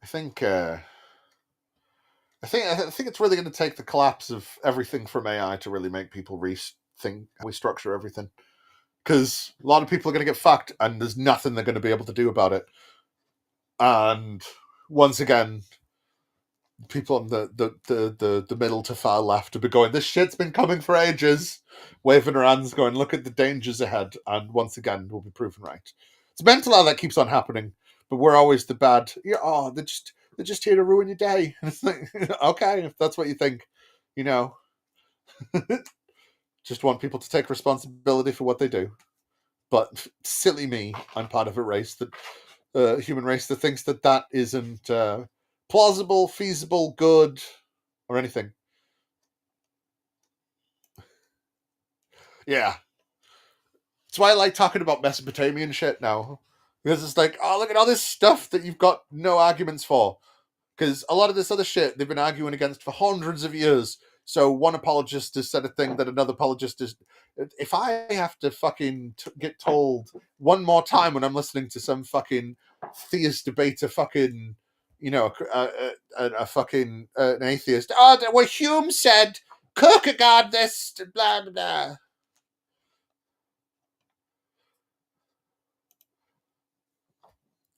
I think I think it's really going to take the collapse of everything from AI to really make people rethink how we structure everything. Because a lot of people are going to get fucked, and there's nothing they're going to be able to do about it. And once again, people on the middle to far left will be going, "This shit's been coming for ages," waving their hands, going, "Look at the dangers ahead." And once again, we'll be proven right. It's mental how that keeps on happening, but we're always the bad. Yeah, oh, they're just here to ruin your day. And it's like, okay, if that's what you think, you know, just want people to take responsibility for what they do. But silly me, I'm part of a race that human race that thinks that isn't plausible, feasible, good, or anything. Yeah. That's why I like talking about Mesopotamian shit now. Because it's like, oh, look at all this stuff that you've got no arguments for. Because a lot of this other shit they've been arguing against for hundreds of years. So one apologist has said a thing that another apologist is... If I have to fucking get told one more time when I'm listening to some fucking theist debater fucking, you know, a fucking an atheist, oh, well, Hume said, Kierkegaard this, blah, blah, blah.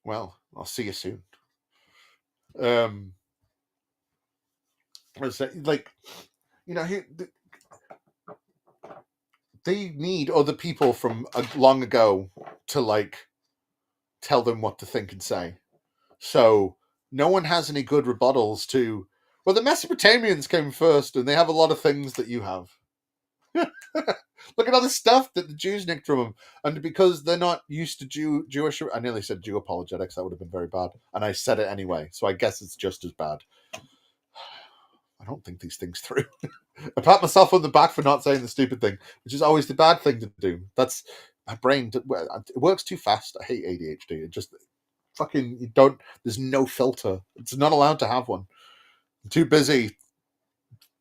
Well, I'll see you soon. Like, you know, they need other people from long ago to, like, tell them what to think and say. So no one has any good rebuttals to, well, the Mesopotamians came first and they have a lot of things that you have. Look at all the stuff that the Jews nicked from them. And because they're not used to Jewish... I nearly said Jew apologetics. That would have been very bad. And I said it anyway. So I guess it's just as bad. I don't think these things through. I pat myself on the back for not saying the stupid thing, which is always the bad thing to do. That's... My brain... It works too fast. I hate ADHD. It just... Fucking... You don't... There's no filter. It's not allowed to have one. I'm too busy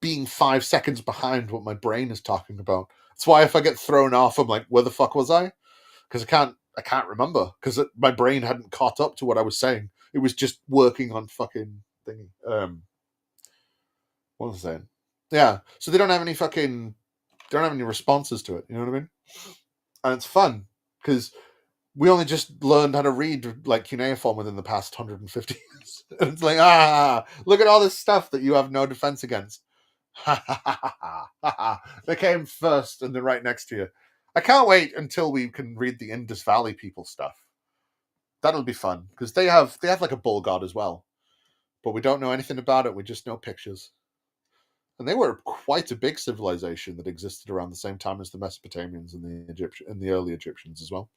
being 5 seconds behind what my brain is talking about. That's why if I get thrown off, I'm like, where the fuck was I? Because I can't remember, because my brain hadn't caught up to what I was saying. It was just working on fucking thingy. What was I saying? Yeah, so they don't have any responses to it, you know what I mean? And it's fun, because we only just learned how to read, like, cuneiform within the past 150 years. And it's like, look at all this stuff that you have no defense against. They came first and they're right next to you. I can't wait until we can read the Indus Valley people stuff. That'll be fun, because they have like a bull god as well, but we don't know anything about it. We just know pictures. And they were quite a big civilization that existed around the same time as the Mesopotamians and the early Egyptians as well.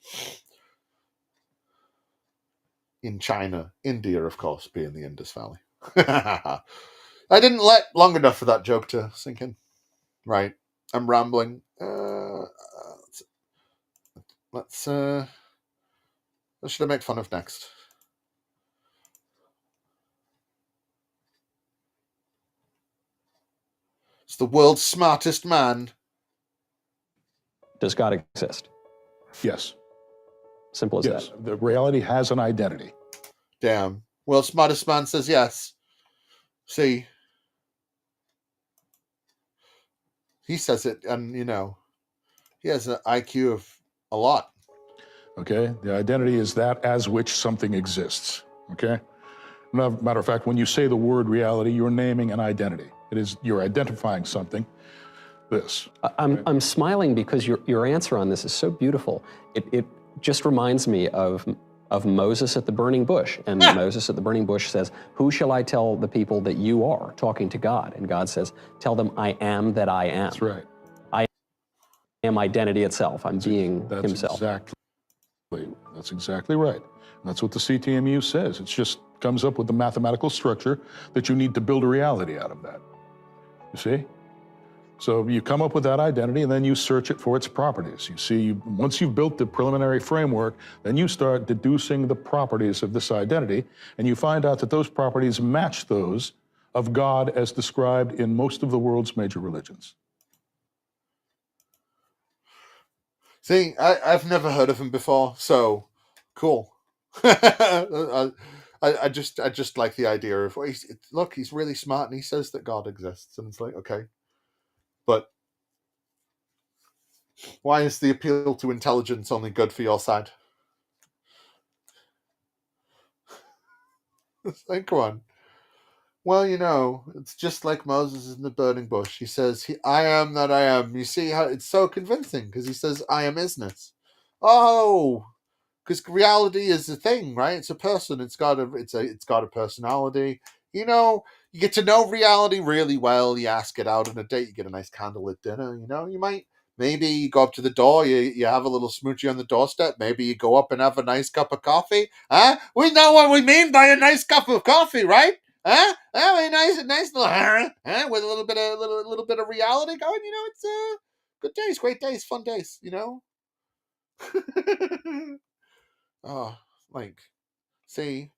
In China, India, of course, being the Indus Valley. I didn't let long enough for that joke to sink in. Right. I'm rambling. What should I make fun of next? It's the world's smartest man. Does God exist? Yes. Simple as that. The reality has an identity. Damn. World's smartest man says yes. See? He says it, and, you know, he has an IQ of a lot. Okay? The identity is that as which something exists. Okay? Matter of fact, when you say the word reality, you're naming an identity. You're identifying something. This. I'm smiling because your answer on this is so beautiful. It just reminds me of Moses at the burning bush. And Moses at the burning bush says, "Who shall I tell the people that you are?" Talking to God. And God says, "Tell them I am that I am." That's right. I am identity itself. I'm being himself. That's exactly right. And that's what the CTMU says. It just comes up with the mathematical structure that you need to build a reality out of that. You see? So you come up with that identity, and then you search it for its properties. You see, once you've built the preliminary framework, then you start deducing the properties of this identity, and you find out that those properties match those of God as described in most of the world's major religions. See, I've never heard of him before, so cool. I I just like the idea of, well, look, he's really smart and he says that God exists, and it's like, okay, but why is the appeal to intelligence only good for your side? It's like, come on. Well, it's just like Moses in the burning bush. He says, I am that I am. You see how it's so convincing because he says, I am isness. Oh, because reality is a thing, right? It's a person. It's got a personality. You get to know reality really well. You ask it out on a date. You get a nice candlelit dinner. Maybe you go up to the door. You have a little smoochie on the doorstep. Maybe you go up and have a nice cup of coffee. Huh? We know what we mean by a nice cup of coffee, right? Huh? A nice little, with a little bit of reality going. It's good days, great days, fun days. Oh, see,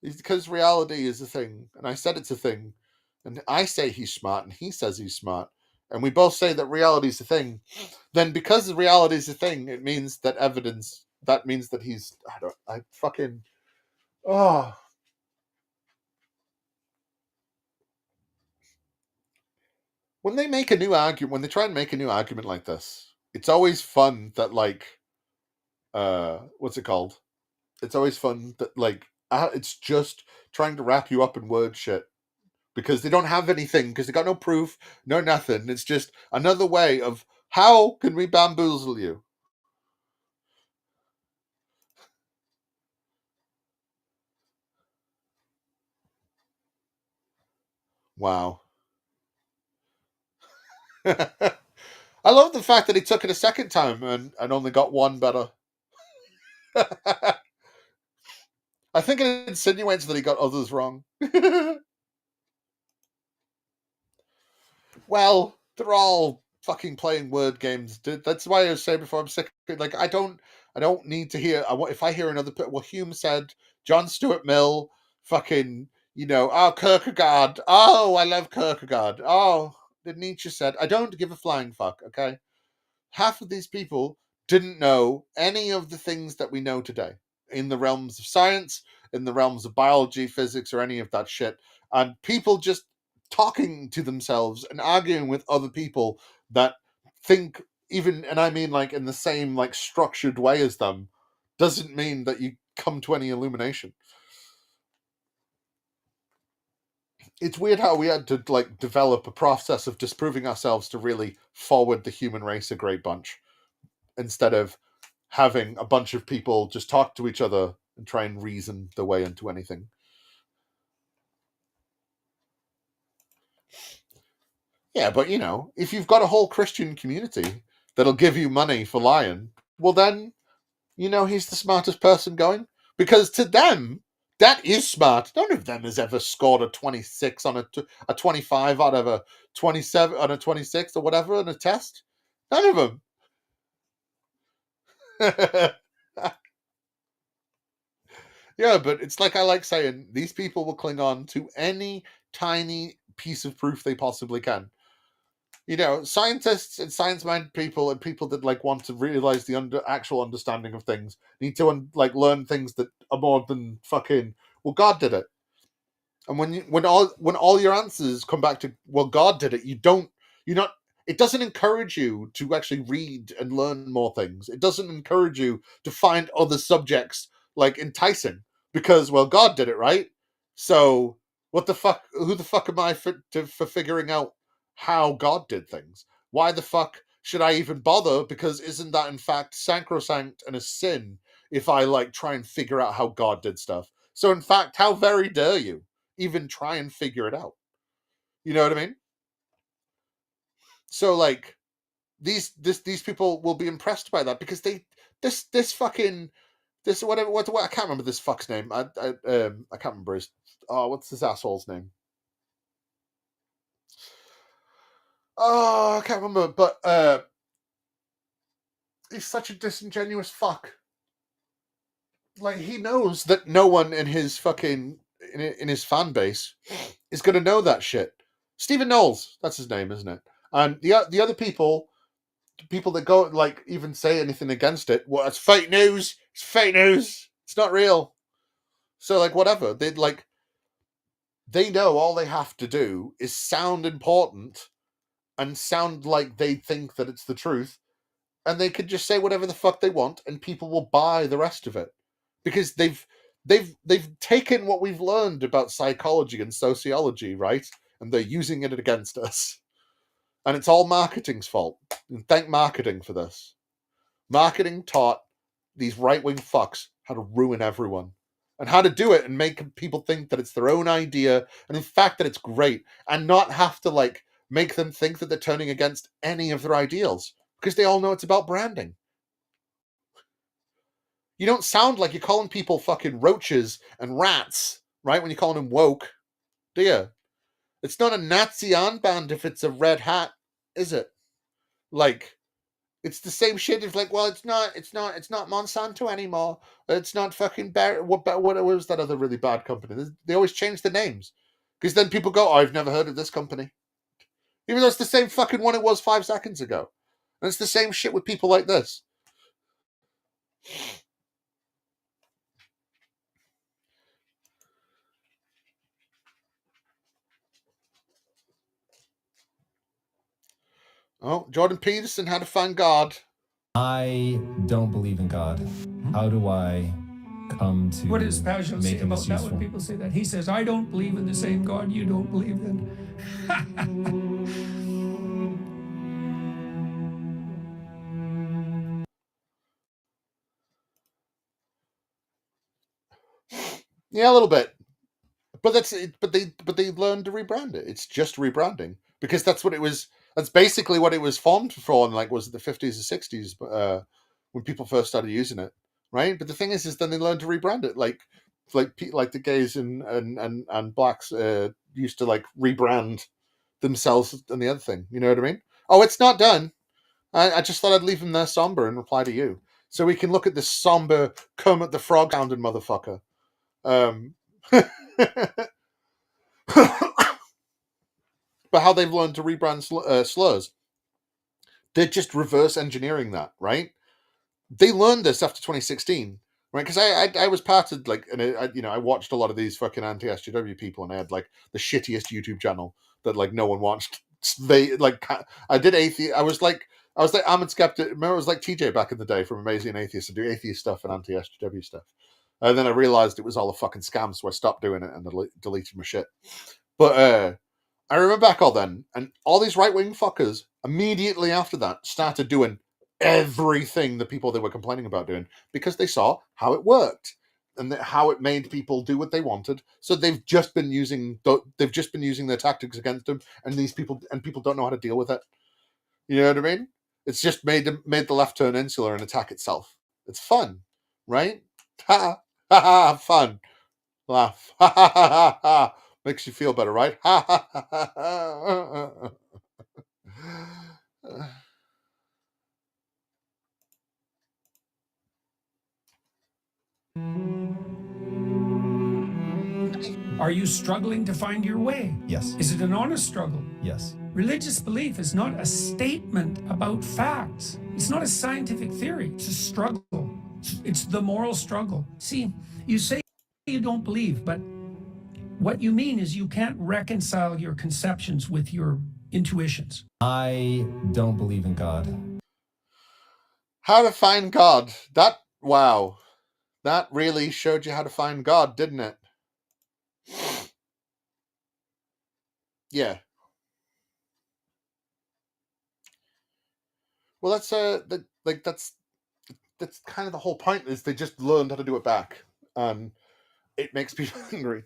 it's because reality is a thing, and I said it's a thing, and I say he's smart, and he says he's smart, and we both say that reality is a thing. Then, because reality is a thing, it means that evidence. That means that he's. Oh. When they make a new argument, when they try and make a new argument like this, it's always fun that what's it called? It's always fun that it's just trying to wrap you up in word shit because they don't have anything, because they got no proof, no nothing. It's just another way of how can we bamboozle you? Wow. I love the fact that he took it a second time and only got one better. I think it insinuates that he got others wrong. Well, they're all fucking playing word games. That's why I was saying before, I'm sick. I don't need to hear. If I hear another. Well, Hume said, John Stuart Mill, fucking, oh, Kierkegaard. Oh, I love Kierkegaard. Oh, Nietzsche said, I don't give a flying fuck. Okay, half of these people didn't know any of the things that we know today in the realms of science, in the realms of biology, physics, or any of that shit, and people just talking to themselves and arguing with other people that think even, and I mean in the same structured way as them, doesn't mean that you come to any illumination. It's weird how we had to develop a process of disproving ourselves to really forward the human race a great bunch, instead of having a bunch of people just talk to each other and try and reason their way into anything. Yeah, but if you've got a whole Christian community that'll give you money for lying, well then, he's the smartest person going. Because to them, that is smart. None of them has ever scored a 26 on a 25 out of a 27 on a 26 or whatever on a test. None of them. Yeah, but it's I like saying, these people will cling on to any tiny piece of proof they possibly can. Scientists and science-minded people and people that want to realize the actual understanding of things need to learn things that are more than fucking, well, God did it. And when all your answers come back to, well, God did it, it doesn't encourage you to actually read and learn more things. It doesn't encourage you to find other subjects enticing, because, well, God did it, right? So what the fuck? Who the fuck am I for figuring out how God did things? Why the fuck should I even bother? Because isn't that in fact sacrosanct and a sin if I try and figure out how God did stuff? So in fact, how very dare you even try and figure it out? You know what I mean? So these people will be impressed by that, because this fucking whatever, what I can't remember this fuck's name. I can't remember his. Oh, what's this asshole's name? Oh, I can't remember, but he's such a disingenuous fuck. He knows that no one in his fucking in his fan base is going to know that shit. Stephen Knowles, that's his name, isn't it? And the other people that go even say anything against it, well, it's fake news. It's fake news. It's not real. So like whatever, they know all they have to do is sound important and sound like they think that it's the truth, and they could just say whatever the fuck they want and people will buy the rest of it. Because they've taken what we've learned about psychology and sociology, right? And they're using it against us. And it's all marketing's fault. And thank marketing for this. Marketing taught these right-wing fucks how to ruin everyone. And how to do it and make people think that it's their own idea, and in fact that it's great, and not have to like make them think that they're turning against any of their ideals, because they all know it's about branding. You don't sound like you're calling people fucking roaches and rats, right, when you're calling them woke, do you? It's not a Nazi armband if it's a red hat, is it? Like, it's the same shit. It's like, well, it's not Monsanto anymore. It's not fucking what was that other really bad company? They always change the names because then people go, oh, I've never heard of this company, even though it's the same fucking one it was 5 seconds ago. And it's the same shit with people like this. Oh, Jordan Peterson, How to Find God. I don't believe in God. How do I come to What does Pajot say making about this that useful? when people say that? He says, I don't believe in the same God you don't believe in. Yeah, a little bit. But that's it. But they learned to rebrand it. It's just rebranding because that's what it was. That's basically what it was formed for. And like, was it the 50s or 60s? When people first started using it, right? But the thing is then they learned to rebrand it. Like the gays and blacks used to like rebrand themselves and the other thing. You know what I mean? Oh, it's not done. I just thought I'd leave them there somber and reply to you, so we can look at this somber Kermit the Frog sounding motherfucker. But how they've learned to rebrand slurs, they're just reverse engineering that, right? They learned this after 2016, right? Because I was part of like, and I watched a lot of these fucking anti-SJW people, and I had like the shittiest YouTube channel that like no one watched. They like, I did atheist. I was like Ahmed Skeptic. Remember, it was like TJ back in the day from Amazing Atheist to do atheist stuff and anti-SJW stuff. And then I realized it was all a fucking scam, so I stopped doing it and deleted my shit. But I remember back all then, and all these right-wing fuckers immediately after that started doing everything the people they were complaining about doing because they saw how it worked and how it made people do what they wanted. So they've just been using their tactics against them, and people don't know how to deal with it. You know what I mean? It's just made the left turn insular and attack itself. It's fun, right? Ha ha ha! Fun, laugh. Ha ha ha ha ha! Makes you feel better, right? Ha ha ha ha ha! Are you struggling to find your way? Yes. Is it an honest struggle? Yes. Religious belief is not a statement about facts. It's not a scientific theory. It's a struggle. It's the moral struggle. See, you say you don't believe, but what you mean is you can't reconcile your conceptions with your intuitions. I don't believe in God. How to find God. Wow. That really showed you how to find God, didn't it? Yeah. Well, that's that's kind of the whole point, is they just learned how to do it back, and it makes people angry.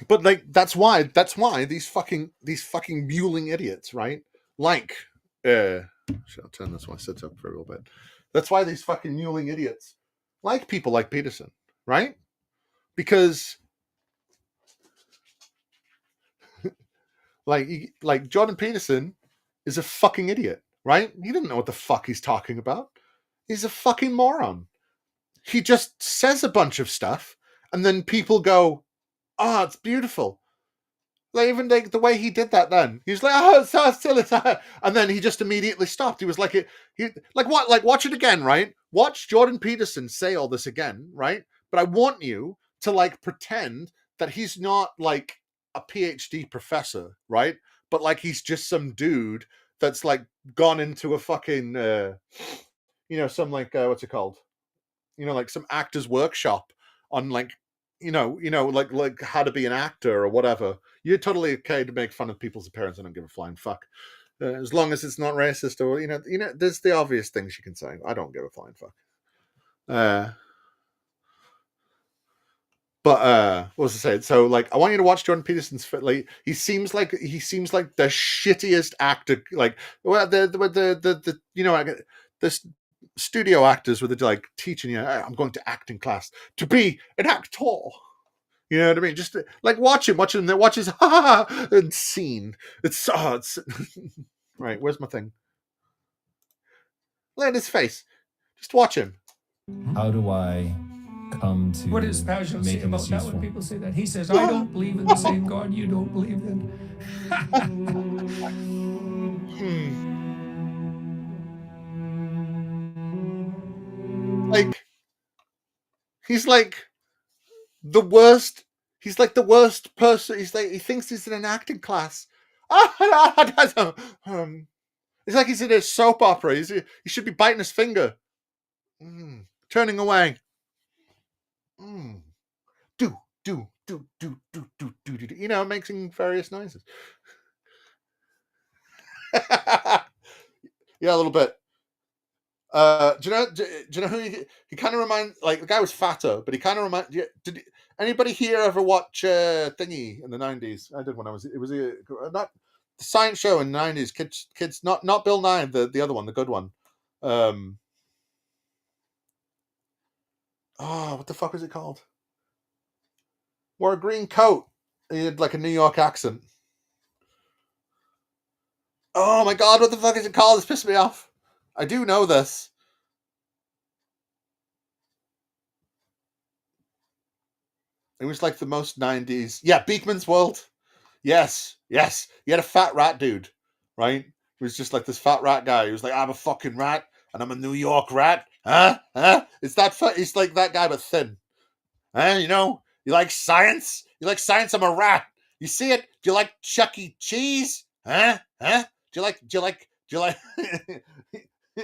But like that's why these fucking mewling idiots, right? Like, I'll turn this one sit up for a little bit. That's why these fucking mewling idiots like people like Peterson, right? Because like Jordan Peterson is a fucking idiot, right? He doesn't know what the fuck he's talking about. He's a fucking moron. He just says a bunch of stuff, and then people go, "Oh, it's beautiful." Like, even the way he did that, then he was like, "Oh, it's so silly," and then he just immediately stopped. He was like, watch it again, right? Watch Jordan Peterson say all this again, right? but I want you to like pretend that he's not like a PhD professor, right? But like he's just some dude that's like gone into a fucking some like what's it called? Like some actor's workshop on like like how to be an actor or whatever. You're totally okay to make fun of people's appearance. I don't give a flying fuck. As long as it's not racist or there's the obvious things you can say. I don't give a flying fuck. But what was I saying? So like, I want you to watch Jordan Peterson's. Like, he seems like the shittiest actor. Like, well, the this studio actors where they're like teaching you, I'm going to acting class to be an actor. You know what I mean? Just like watch him, watch his and scene. It's right. Where's my thing? Lay in his face. Just watch him. How do I come to What does Pajot say making about this that useful? when people say that? He says, I don't believe in the same God you don't believe in. Like, he's like the worst. He's like the worst person. He's like, he thinks he's in an acting class. It's like he's in a soap opera. He should be biting his finger. Turning away. Do. Making various noises. Yeah, a little bit. Do you know who he kind of reminds? Like, the guy was fatter, but he kind of reminds. Did anybody here ever watch Thingy in the 90s? I did when I was. It was not the science show in the 90s. Kids, not Bill Nye, the other one, the good one. What the fuck was it called? Wore a green coat. He had like a New York accent. Oh my god, what the fuck is it called? It's pissed me off. I do know this. It was like the most 90s. Yeah, Beekman's World. Yes. He had a fat rat dude, right? He was just like this fat rat guy. He was like, I'm a fucking rat, and I'm a New York rat. Huh? It's like that guy, but thin. You like science? You like science? I'm a rat. You see it? Do you like Chuck E. Cheese? Huh? Do you like you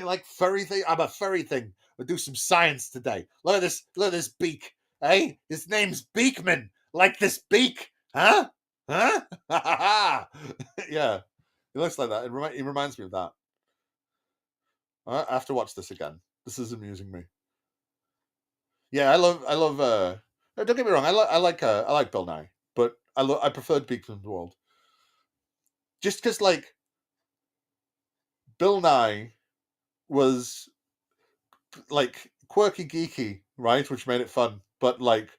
like furry thing? I'm a furry thing. We'll do some science today. Look at this beak. Hey, his name's Beekman. Like this beak, huh? Yeah, he looks like that. He reminds me of that. I have to watch this again. This is amusing me. Yeah, I love. Don't get me wrong. I like Bill Nye, but I preferred Beekman's World. Just because, like, Bill Nye was like quirky, geeky, right, which made it fun. But like,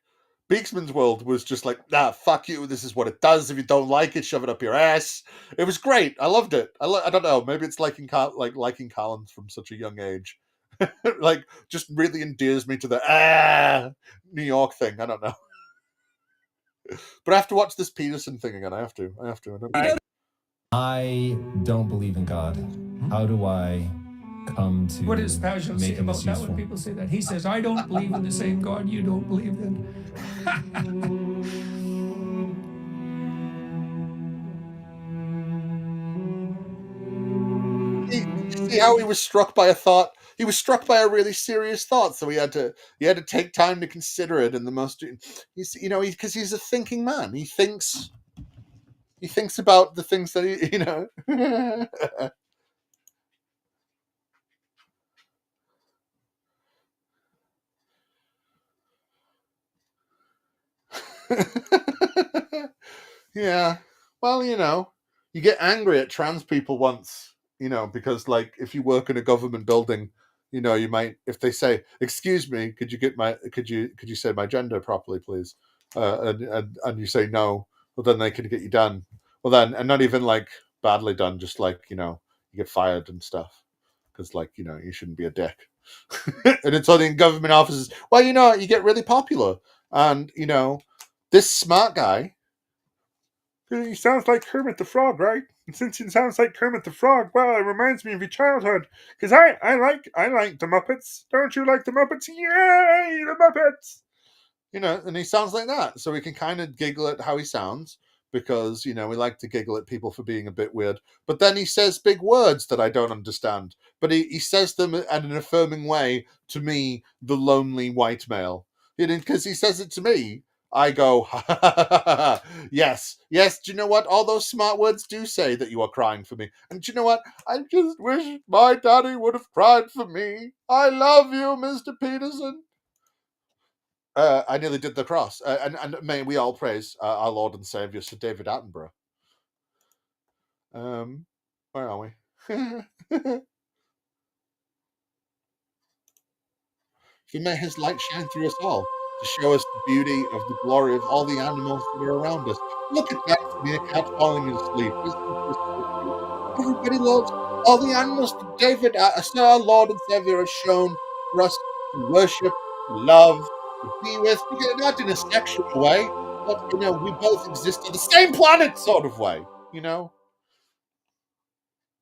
Beekman's World was just like, fuck you. This is what it does. If you don't like it, shove it up your ass. It was great. I loved it. I don't know. Maybe it's liking Collins from such a young age. Like, just really endears me to the New York thing. I don't know. But I have to watch this Peterson thing again. I have to. I don't believe in God. How do I come to What does Pajot say making about this that useful? when people say that? He says, I don't believe in the same God you don't believe in. See how he was struck by a thought? He was struck by a really serious thought, so he had to take time to consider it in the most. Because he's a thinking man. He thinks about the things that he. Yeah. Well, you get angry at trans people once, because like if you work in a government building, you might, if they say, "Excuse me, could you say my gender properly, please?" And you say no, well then they can get you done. Well then, and not even like badly done, just like you get fired and stuff, because like you shouldn't be a dick. And it's only in government offices. Well, you get really popular, and this smart guy. He sounds like Kermit the Frog, right? And since he sounds like Kermit the Frog, well, it reminds me of your childhood. Because I like the Muppets. Don't you like the Muppets? Yay, the Muppets! You know, and he sounds like that. So we can kind of giggle at how he sounds because, you know, we like to giggle at people for being a bit weird. But then he says big words that I don't understand. But he says them in an affirming way to me, the lonely white male. Because he says it to me. I go, ha, ha, ha, ha, ha. Yes, yes. Do you know what? All those smart words do say that you are crying for me. And do you know what? I just wish my daddy would have cried for me. I love you, Mr. Peterson. I nearly did the cross. And may we all praise our Lord and Savior, Sir David Attenborough. Where are we? For may his light shine through us all, to show us the beauty of the glory of all the animals that are around us. Look at that meerkat falling asleep. Everybody loves all the animals that David, our Lord and Savior, has shown for us to worship, to love, to be with. Not in a sexual way, but, you know, we both exist on the same planet sort of way, you know?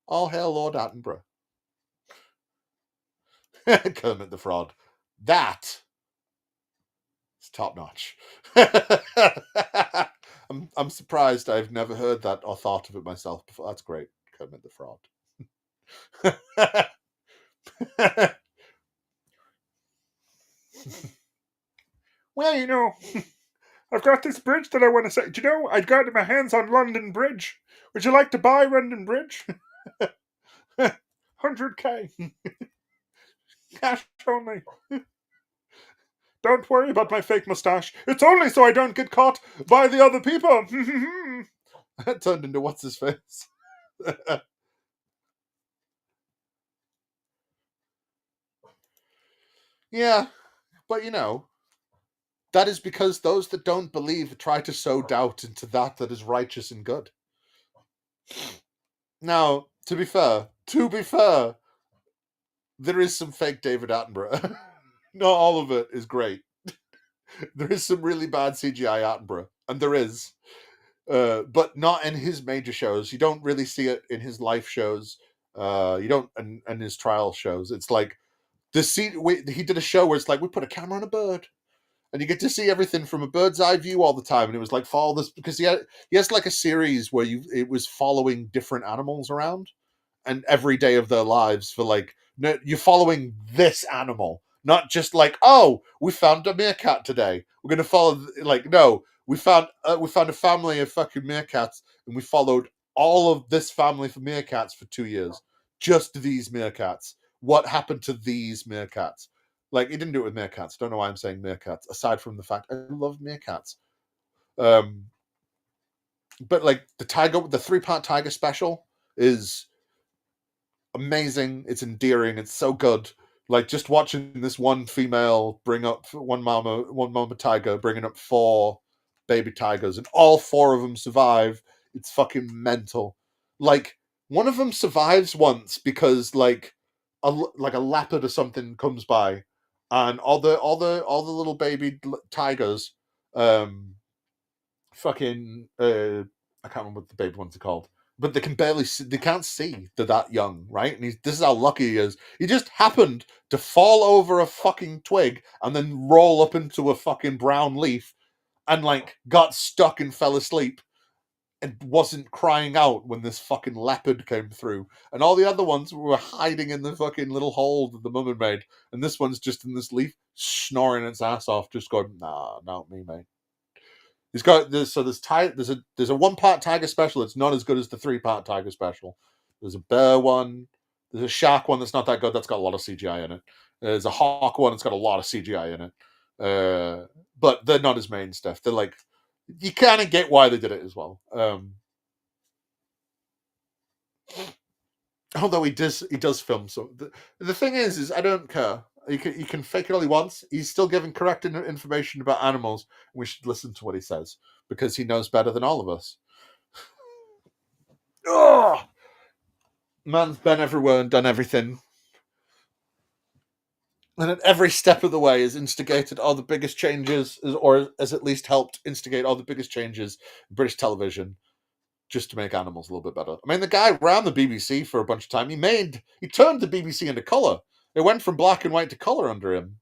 All hail Lord Attenborough. Kermit the Frog. That is top notch. I'm surprised I've never heard that or thought of it myself before. That's great, Kermit the Frog. Well, you know, I've got this bridge that I want to say. Do you know, I've got my hands on London Bridge. Would you like to buy London Bridge? 100K. Cash only. Don't worry about my fake mustache. It's only so I don't get caught by the other people. That turned into what's his face. Yeah, but you know, that is because those that don't believe try to sow doubt into that is righteous and good. Now, to be fair, there is some fake David Attenborough. Not all of it is great. There is some really bad CGI Attenborough, and there is. But not in his major shows. You don't really see it in his live shows. You don't in his trial shows. It's like he did a show where it's like we put a camera on a bird, and you get to see everything from a bird's eye view all the time. And it was like follow this because he has like a series where it was following different animals around, and every day of their lives for like you're following this animal, not just like, oh, we found a meerkat today. We're gonna follow like no. We found a family of fucking meerkats, and we followed all of this family for meerkats for 2 years. Just these meerkats. What happened to these meerkats? Like, he didn't do it with meerkats. Don't know why I'm saying meerkats, aside from the fact I love meerkats. But like the 3-part Tiger special is amazing. It's endearing. It's so good. Like just watching this one female bring up one mama tiger bringing up 4 baby tigers, and all 4 of them survive. It's fucking mental. Like one of them survives once because like a leopard or something comes by, and all the little baby tigers, fucking I can't remember what the baby ones are called, but they can't see they're that young, right? And this is how lucky he is. He just happened to fall over a fucking twig and then roll up into a fucking brown leaf, and like got stuck and fell asleep and wasn't crying out when this fucking leopard came through. And all the other ones were hiding in the fucking little hole that the mum had made. And this one's just in this leaf, snoring its ass off, just going, nah, not me, mate. There's a 1-part Tiger special. It's not as good as the 3-part Tiger special. There's a bear one. There's a shark one that's not that good. That's got a lot of CGI in it. There's a hawk one that's got a lot of CGI in it. But they're not his main stuff. They're like, you kind of get why they did it as well. Although he does film some. The thing is I don't care. He can fake it all he wants. He's still giving correct information about animals. We should listen to what he says because he knows better than all of us. Oh, man's been everywhere and done everything. And at every step of the way has instigated all the biggest changes, or has at least helped instigate all the biggest changes in British television, just to make animals a little bit better. I mean, the guy ran the BBC for a bunch of time. He turned the BBC into colour. It went from black and white to colour under him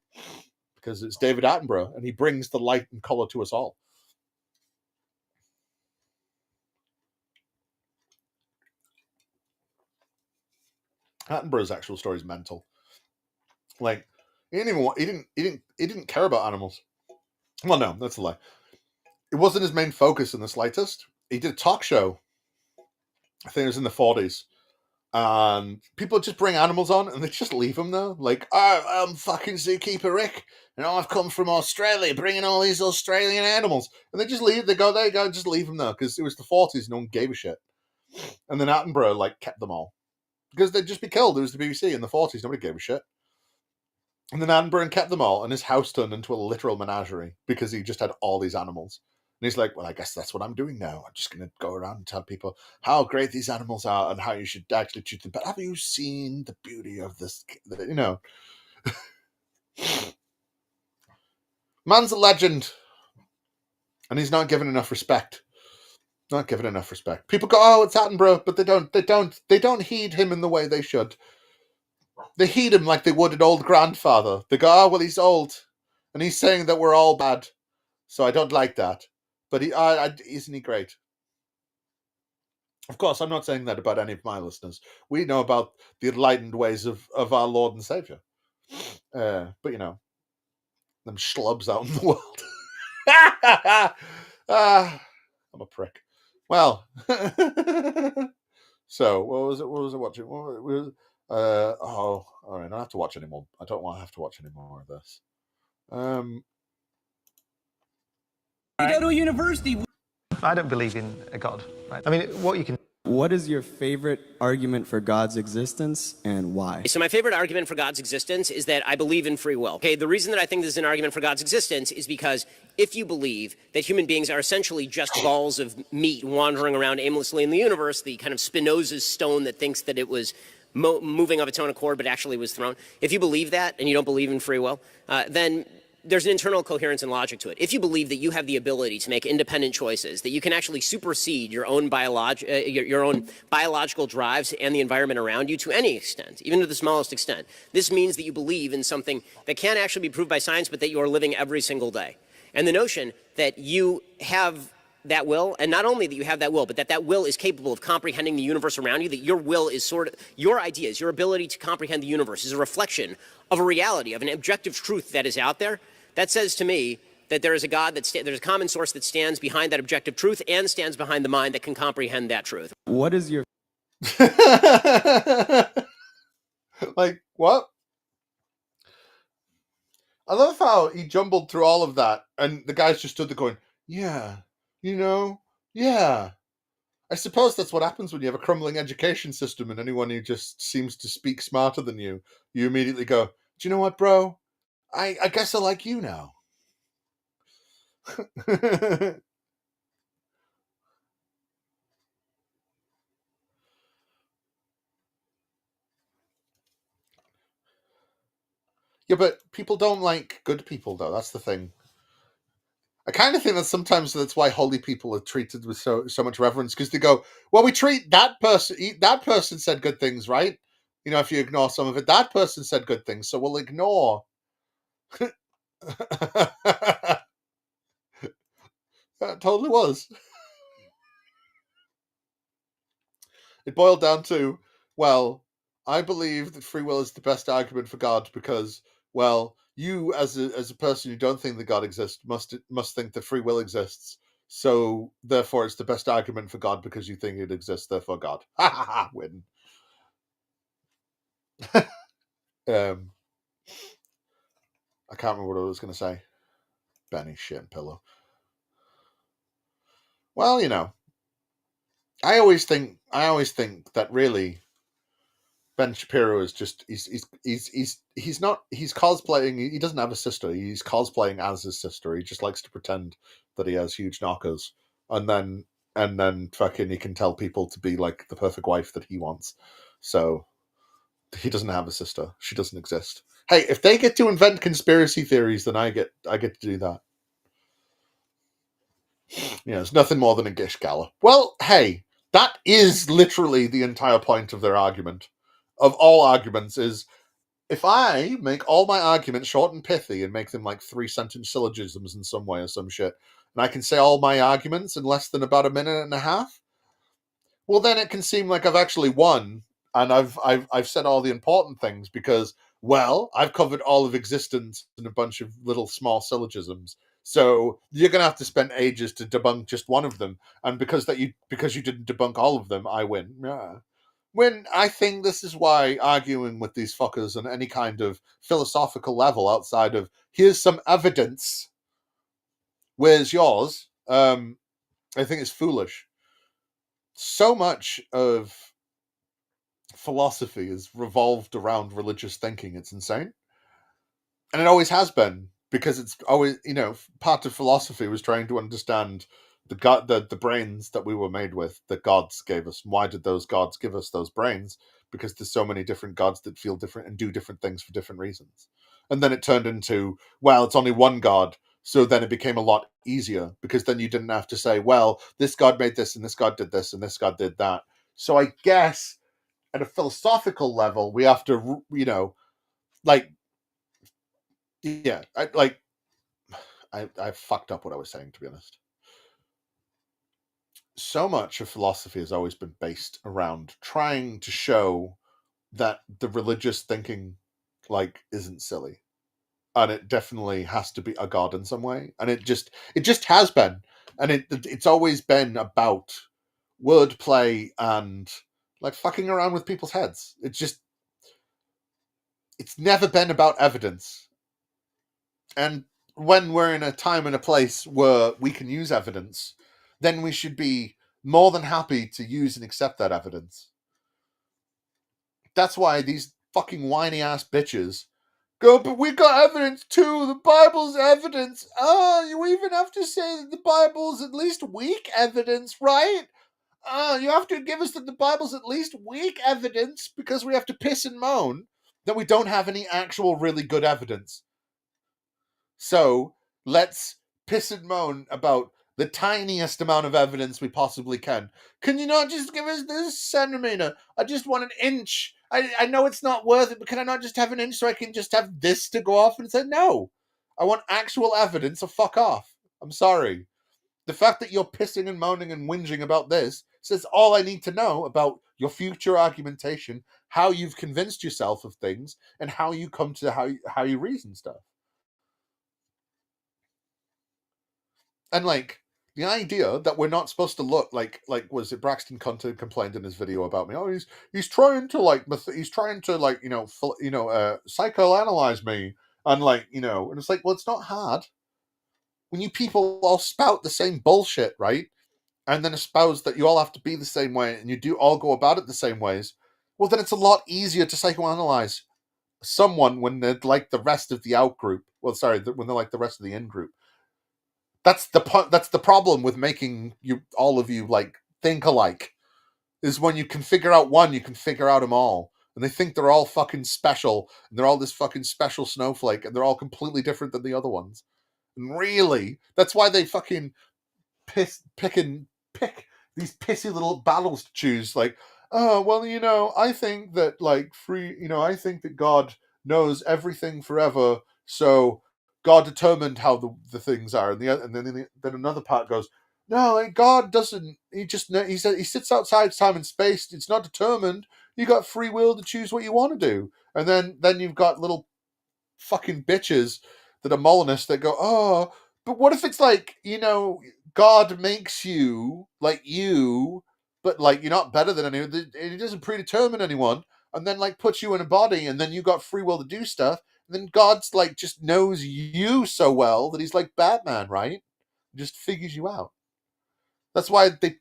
because it's David Attenborough, and he brings the light and color to us all. Attenborough's actual story is mental. Like, he didn't care about animals. Well, no, that's a lie. It wasn't his main focus in the slightest. He did a talk show. I think it was in the 40s. And people just bring animals on and they just leave them there. Like, oh, I'm fucking zookeeper Rick. You know, I've come from Australia bringing all these Australian animals. And they just leave. They go, there you go, just leave them there. Because it was the 40s. No one gave a shit. And then Attenborough, like, kept them all. Because they'd just be killed. It was the BBC in the 40s. Nobody gave a shit. And then Attenborough kept them all. And his house turned into a literal menagerie. Because he just had all these animals. And he's like, well, I guess that's what I'm doing now. I'm just going to go around and tell people how great these animals are and how you should actually treat them. But have you seen the beauty of this? You know. Man's a legend. And he's not given enough respect. Not given enough respect. People go, oh, it's Attenborough, but they don't heed him in the way they should. They heed him like they would an old grandfather. They go, oh, well, he's old. And he's saying that we're all bad. So I don't like that. But isn't he great? Of course, I'm not saying that about any of my listeners. We know about the enlightened ways of our Lord and Savior. But, you know, them schlubs out in the world. I'm a prick. Well, so what was it watching? All right, I don't have to watch anymore. I don't want to have to watch any more of this. You go to a university. I don't believe in a God. Right? I mean, What is your favorite argument for God's existence and why? So my favorite argument for God's existence is that I believe in free will. Okay, the reason that I think this is an argument for God's existence is because if you believe that human beings are essentially just balls of meat wandering around aimlessly in the universe, the kind of Spinoza's stone that thinks that it was moving of its own accord but actually was thrown, if you believe that and you don't believe in free will, then there's an internal coherence and logic to it. If you believe that you have the ability to make independent choices, that you can actually supersede your own biological drives and the environment around you to any extent, even to the smallest extent, this means that you believe in something that can't actually be proved by science, but that you are living every single day. And the notion that you have that will, and not only that you have that will, but that will is capable of comprehending the universe around you, that your will is sort of, your ideas, your ability to comprehend the universe is a reflection of a reality, of an objective truth that is out there, that says to me that there is a God, there's a common source that stands behind that objective truth and stands behind the mind that can comprehend that truth. What is your... Like, what? I love how he jumbled through all of that, and the guys just stood there going, yeah, you know, yeah. I suppose that's what happens when you have a crumbling education system and anyone who just seems to speak smarter than you, you immediately go, do you know what, bro? I guess I like you now. Yeah, but people don't like good people, though. That's the thing. I kind of think that sometimes that's why holy people are treated with so much reverence, because they go, well, we treat that person said good things, right? You know, if you ignore some of it, that person said good things, so we'll ignore. That totally was. It boiled down to, well, I believe that free will is the best argument for God because, well, you as a person who don't think that God exists must think that free will exists. So therefore, it's the best argument for God because you think it exists. Therefore, God. Ha ha ha! Win. I can't remember what I was going to say. Benny shit and pillow. Well, you know, I always think that really Ben Shapiro is just he's cosplaying. He doesn't have a sister. He's cosplaying as his sister. He just likes to pretend that he has huge knockers, and then fucking he can tell people to be like the perfect wife that he wants. So he doesn't have a sister. She doesn't exist. Hey, if they get to invent conspiracy theories, then I get to do that. You know, it's nothing more than a gish gala. Well, hey, that is literally the entire point of their argument. Of all arguments is if I make all my arguments short and pithy and make them like 3-sentence syllogisms in some way or some shit, and I can say all my arguments in less than about a minute and a half, well, then it can seem like I've actually won, and I've said all the important things because, well, I've covered all of existence in a bunch of little small syllogisms. So you're gonna have to spend ages to debunk just one of them, and because you didn't debunk all of them, I win. Yeah. When I think this is why arguing with these fuckers on any kind of philosophical level outside of here's some evidence, where's yours? I think it's foolish. So much of philosophy is revolved around religious thinking. It's insane. And it always has been, because it's always, part of philosophy was trying to understand the brains that we were made with, that gods gave us. Why did those gods give us those brains? Because there's so many different gods that feel different and do different things for different reasons. And then it turned into, well, it's only one god. So then it became a lot easier, because then you didn't have to say, well, this god made this and this god did this and this god did that. So I guess at a philosophical level, we have to, I fucked up what I was saying, to be honest. So much of philosophy has always been based around trying to show that the religious thinking, isn't silly. And it definitely has to be a god in some way. And it just has been. And it's always been about wordplay and fucking around with people's heads. It's never been about evidence. And when we're in a time and a place where we can use evidence, then we should be more than happy to use and accept that evidence. That's why these fucking whiny ass bitches go, but we got evidence too. The Bible's evidence. Oh, you even have to say that the Bible's at least weak evidence, right? You have to give us that the Bible's at least weak evidence, because we have to piss and moan that we don't have any actual really good evidence. So let's piss and moan about the tiniest amount of evidence we possibly can. Can you not just give us this centimeter? I just want an inch. I know it's not worth it, but can I not just have an inch so I can just have this to go off and say, no, I want actual evidence, or fuck off. I'm sorry. The fact that you're pissing and moaning and whinging about this says all I need to know about your future argumentation, how you've convinced yourself of things, and how you come to how you reason stuff. And the idea that we're not supposed to look like was it Braxton Conte complained in his video about me? Oh, he's trying to psychoanalyze me, and and it's well, it's not hard when you people all spout the same bullshit, right? And then espouse that you all have to be the same way and you do all go about it the same ways. Well, then it's a lot easier to psychoanalyze someone when they're like the rest of the out group. Well, sorry, when they're like the rest of the in group. That's the problem with making all of you think alike, is when you can figure out one, you can figure out them all. And they think they're all fucking special, and they're all this fucking special snowflake, and they're all completely different than the other ones. And really, that's why they fucking pick these pissy little battles to choose. Oh, well, I think that I think that God knows everything forever, so God determined how the things are, and then another part goes, no, God doesn't. He sits outside time and space. It's not determined. You got free will to choose what you want to do. And then you've got little fucking bitches that are Molinists that go, oh, but what if it's God makes you like you, but you're not better than anyone. He doesn't predetermine anyone, and then puts you in a body, and then you got free will to do stuff. And then God's just knows you so well that he's like Batman, right? Just figures you out. That's why they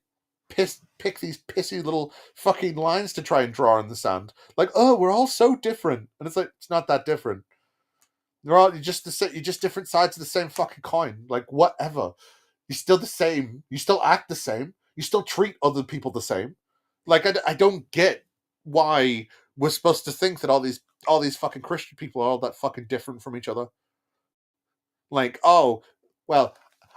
pick these pissy little fucking lines to try and draw in the sand. Oh, we're all so different, and it's it's not that different. You're just different sides of the same fucking coin. Whatever. You're still the same. You still act the same. You still treat other people the same. I don't get why we're supposed to think that all these fucking Christian people are all that fucking different from each other. Oh, well,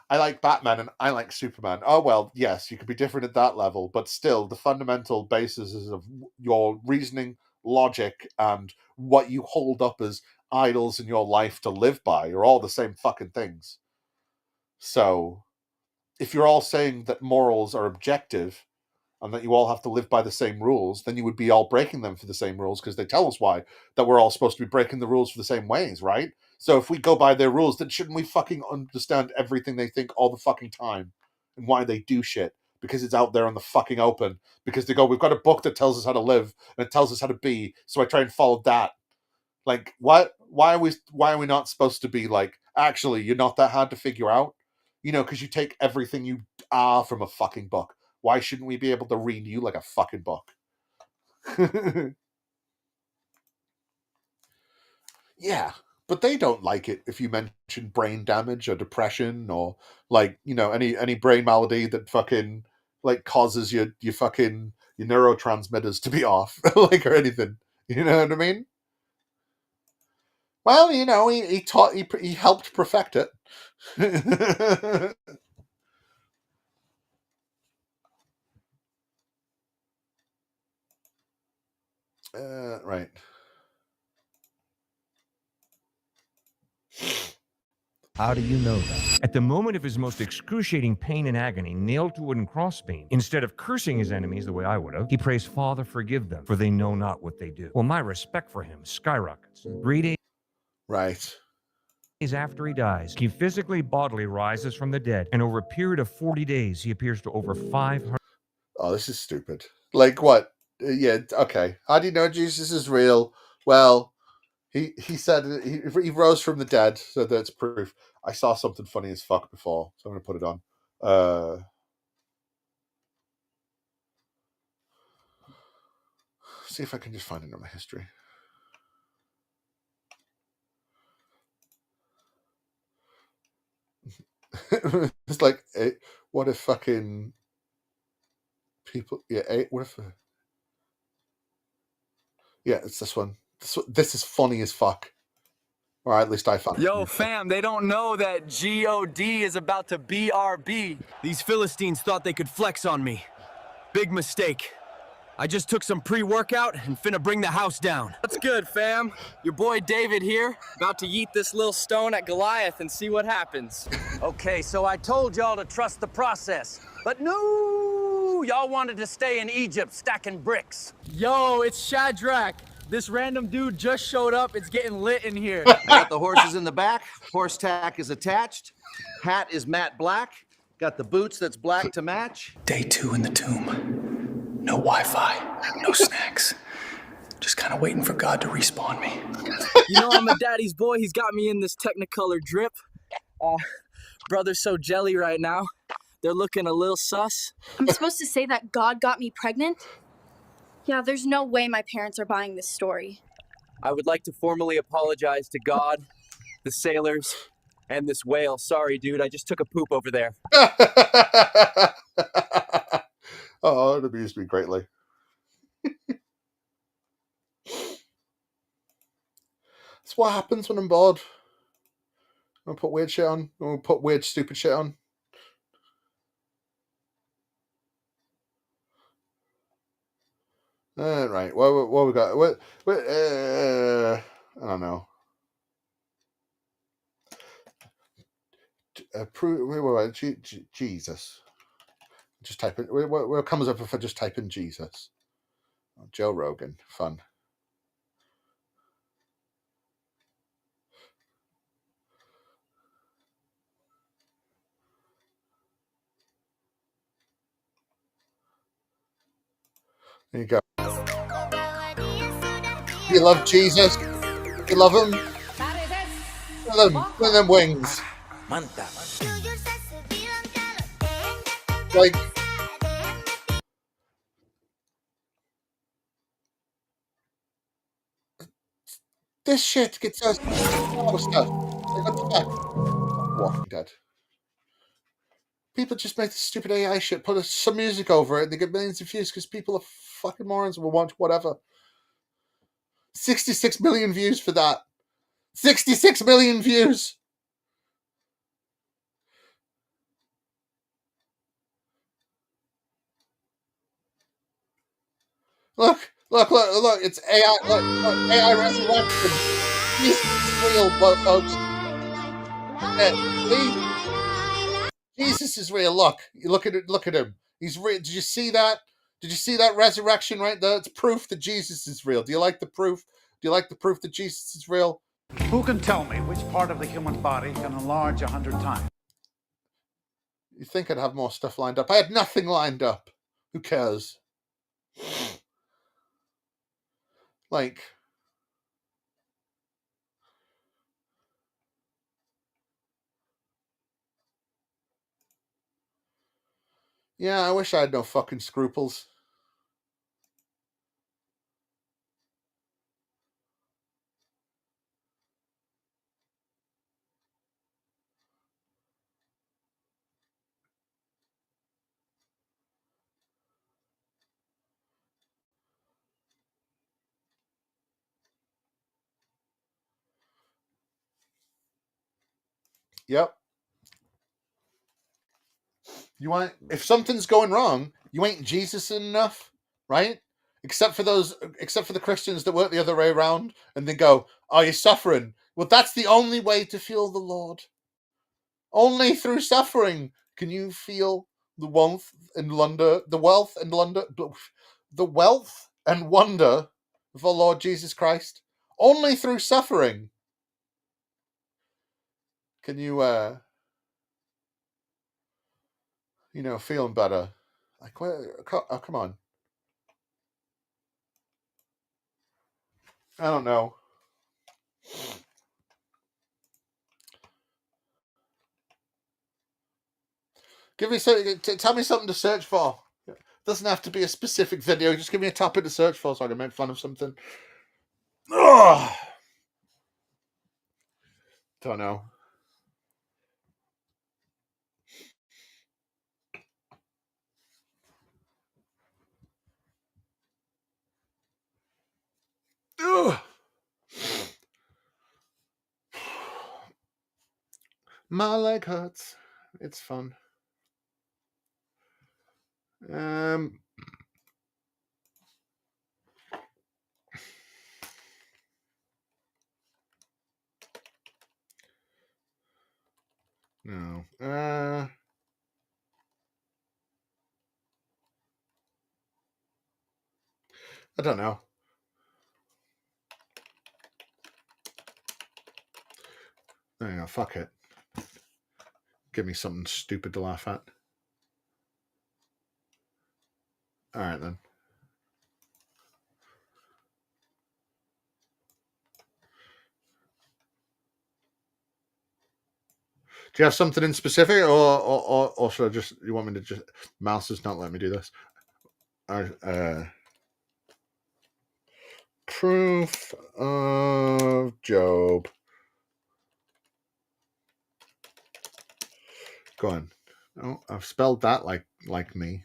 I like Batman and I like Superman. Oh, well, yes, you could be different at that level, but still, the fundamental basis of your reasoning, logic, and what you hold up as idols in your life to live by are all the same fucking things. So if you're all saying that morals are objective and that you all have to live by the same rules, then you would be all breaking them for the same rules, because they tell us why, that we're all supposed to be breaking the rules for the same ways, right? So if we go by their rules, then shouldn't we fucking understand everything they think all the fucking time and why they do shit? Because it's out there in the fucking open. Because they go, we've got a book that tells us how to live and it tells us how to be, so I try and follow that. Like, what? Why are we not supposed to be like, actually, you're not that hard to figure out? You know, because you take everything you are from a fucking book. Why shouldn't we be able to read you like a fucking book? Yeah, but they don't like it if you mention brain damage or depression or, like, you know, any brain malady that fucking like causes your fucking your neurotransmitters to be off, like, or anything. You know what I mean? Well, you know, he helped perfect it. Right. How do you know that? At the moment of his most excruciating pain and agony, nailed to a wooden crossbeam, instead of cursing his enemies the way I would have, he prays, Father, forgive them, for they know not what they do. Well, my respect for him skyrockets. 3 days Right. after he dies, he physically, bodily rises from the dead, and over a period of 40 days, he appears to over 500. Oh, this is stupid. Like, what? Yeah, okay. How do you know Jesus is real? Well, he said he rose from the dead, so that's proof. I saw something funny as fuck before, so I'm going to put it on. See if I can just find it in my history. It's like, what if fucking people? Yeah, what if? Yeah, it's this one. This is funny as fuck. Or at least I found it. Yo, fam, they don't know that G-O-D is about to BRB. These Philistines thought they could flex on me. Big mistake. I just took some pre-workout and finna bring the house down. What's good, fam? Your boy David here, about to yeet this little stone at Goliath and see what happens. Okay, so I told y'all to trust the process, but no, y'all wanted to stay in Egypt stacking bricks. Yo, it's Shadrach. This random dude just showed up. It's getting lit in here. I got the horses in the back. Horse tack is attached. Hat is matte black. Got the boots that's black to match. Day 2 in the tomb. No Wi-Fi, no snacks. Just kind of waiting for God to respawn me. You know I'm a daddy's boy. He's got me in this Technicolor drip. Brother's so jelly right now. They're looking a little sus. I'm supposed to say that God got me pregnant? Yeah, there's no way my parents are buying this story. I would like to formally apologize to God, the sailors, and this whale. Sorry, dude, I just took a poop over there. Oh, it amused me greatly. That's what happens when I'm bored. I'm gonna put weird shit on. I'm gonna put weird, stupid shit on. Right. What we got? What? I don't know. Jesus. Just type in. What comes up if I just type in Jesus? Oh, Joe Rogan. Fun. There you go. You love Jesus? You love him? Love him. With them wings. Like, this shit gets us stuff. Walking Dead. People just make this stupid AI shit, put some music over it, and they get millions of views because people are fucking morons and will want whatever. 66 million views for that. 66 million views. Look, Look, it's AI. Look, AI resurrection. Jesus is real, folks. See? Jesus is real. Look, you look at it. Look at him. He's real. Did you see that? Did you see that resurrection right there? It's proof that Jesus is real. Do you like the proof? Do you like the proof that Jesus is real? Who can tell me which part of the human body can enlarge 100 times? You think I'd have more stuff lined up? I had nothing lined up. Who cares? Like, yeah, I wish I had no fucking scruples. Yep. If something's going wrong, you ain't Jesus enough, right? Except for the Christians that work the other way around and they go, "Oh, you're suffering." Well, that's the only way to feel the Lord. Only through suffering can you feel the wealth and wonder of our Lord Jesus Christ. Only through suffering can you feeling better. Like, come on. I don't know. Tell me something to search for. It doesn't have to be a specific video. Just give me a topic to search for so I can make fun of something. Ugh. Don't know. Ugh. My leg hurts. It's fun. No. I don't know. No, fuck it. Give me something stupid to laugh at. All right, then. Do you have something in specific, or should I just? You want me to just? Mouse is not letting me do this. Proof of Job. Go on. Oh, I've spelled that like me.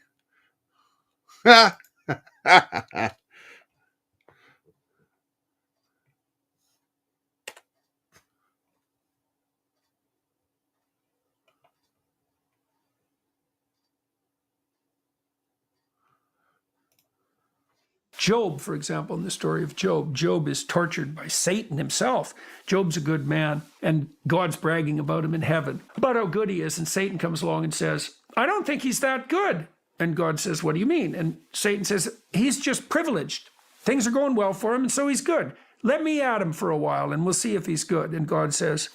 Job, for example, in the story of Job, Job is tortured by Satan himself. Job's a good man, and God's bragging about him in heaven, about how good he is. And Satan comes along and says, "I don't think he's that good." And God says, "What do you mean?" And Satan says, "He's just privileged. Things are going well for him, and so he's good. Let me at him for a while, and we'll see if he's good." And God says,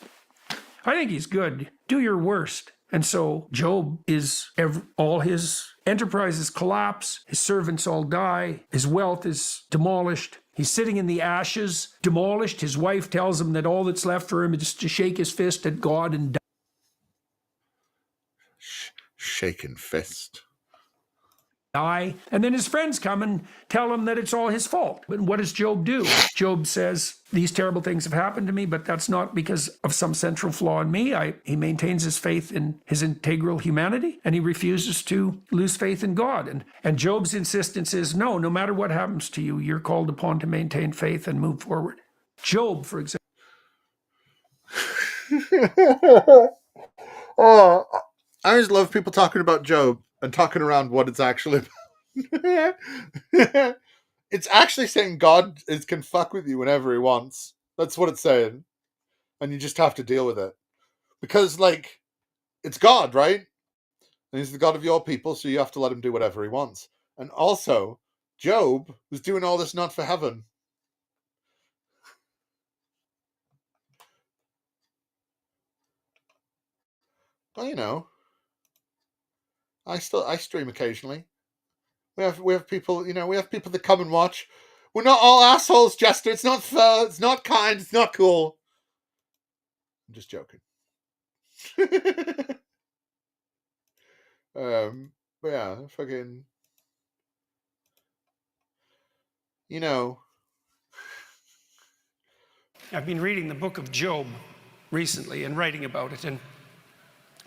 "I think he's good. Do your worst." And so Job all his enterprises collapse, his servants all die, his wealth is demolished. He's sitting in the ashes, demolished. His wife tells him that all that's left for him is to shake his fist at God and die. Shaking fist. And then his friends come and tell him that it's all his fault. But what does Job do? Job says, "These terrible things have happened to me, but that's not because of some central flaw in me." He maintains his faith in his integral humanity, and he refuses to lose faith in God. And Job's insistence is, no matter what happens to you, you're called upon to maintain faith and move forward. Job, for example. Oh, I always love people talking about Job and talking around what it's actually about. It's actually saying God can fuck with you whenever he wants. That's what it's saying. And you just have to deal with it. Because, like, it's God, right? And he's the God of your people, so you have to let him do whatever he wants. And also, Job was doing all this not for heaven. Well, you know, I stream occasionally. We have people, you know, we have people that come and watch. We're not all assholes, Jester. It's not fair. It's not kind. It's not cool. I'm just joking. But yeah, fucking, you know. I've been reading the book of Job recently and writing about it, and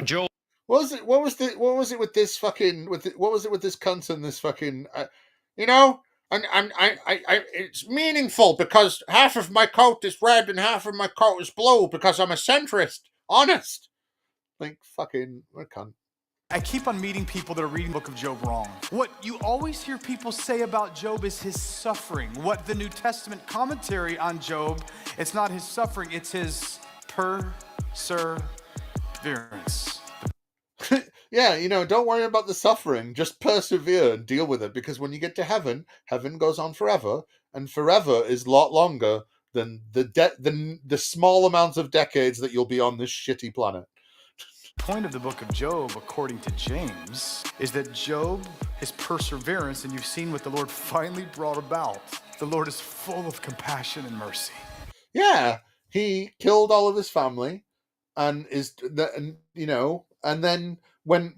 Job. What was it with this fucking what was it with this cunt and this fucking you know? And it's meaningful because half of my coat is red and half of my coat is blue because I'm a centrist. Honest. Like fucking what a cunt. I keep on meeting people that are reading the book of Job wrong. What you always hear people say about Job is his suffering. What the New Testament commentary on Job, it's not his suffering, it's his perseverance. Yeah, you know, don't worry about the suffering. Just persevere and deal with it, because when you get to heaven, heaven goes on forever, and forever is a lot longer than the small amounts of decades that you'll be on this shitty planet. The point of the book of Job, according to James, is that Job, his perseverance, and you've seen what the Lord finally brought about. The Lord is full of compassion and mercy. Yeah, he killed all of his family, and you know, and then when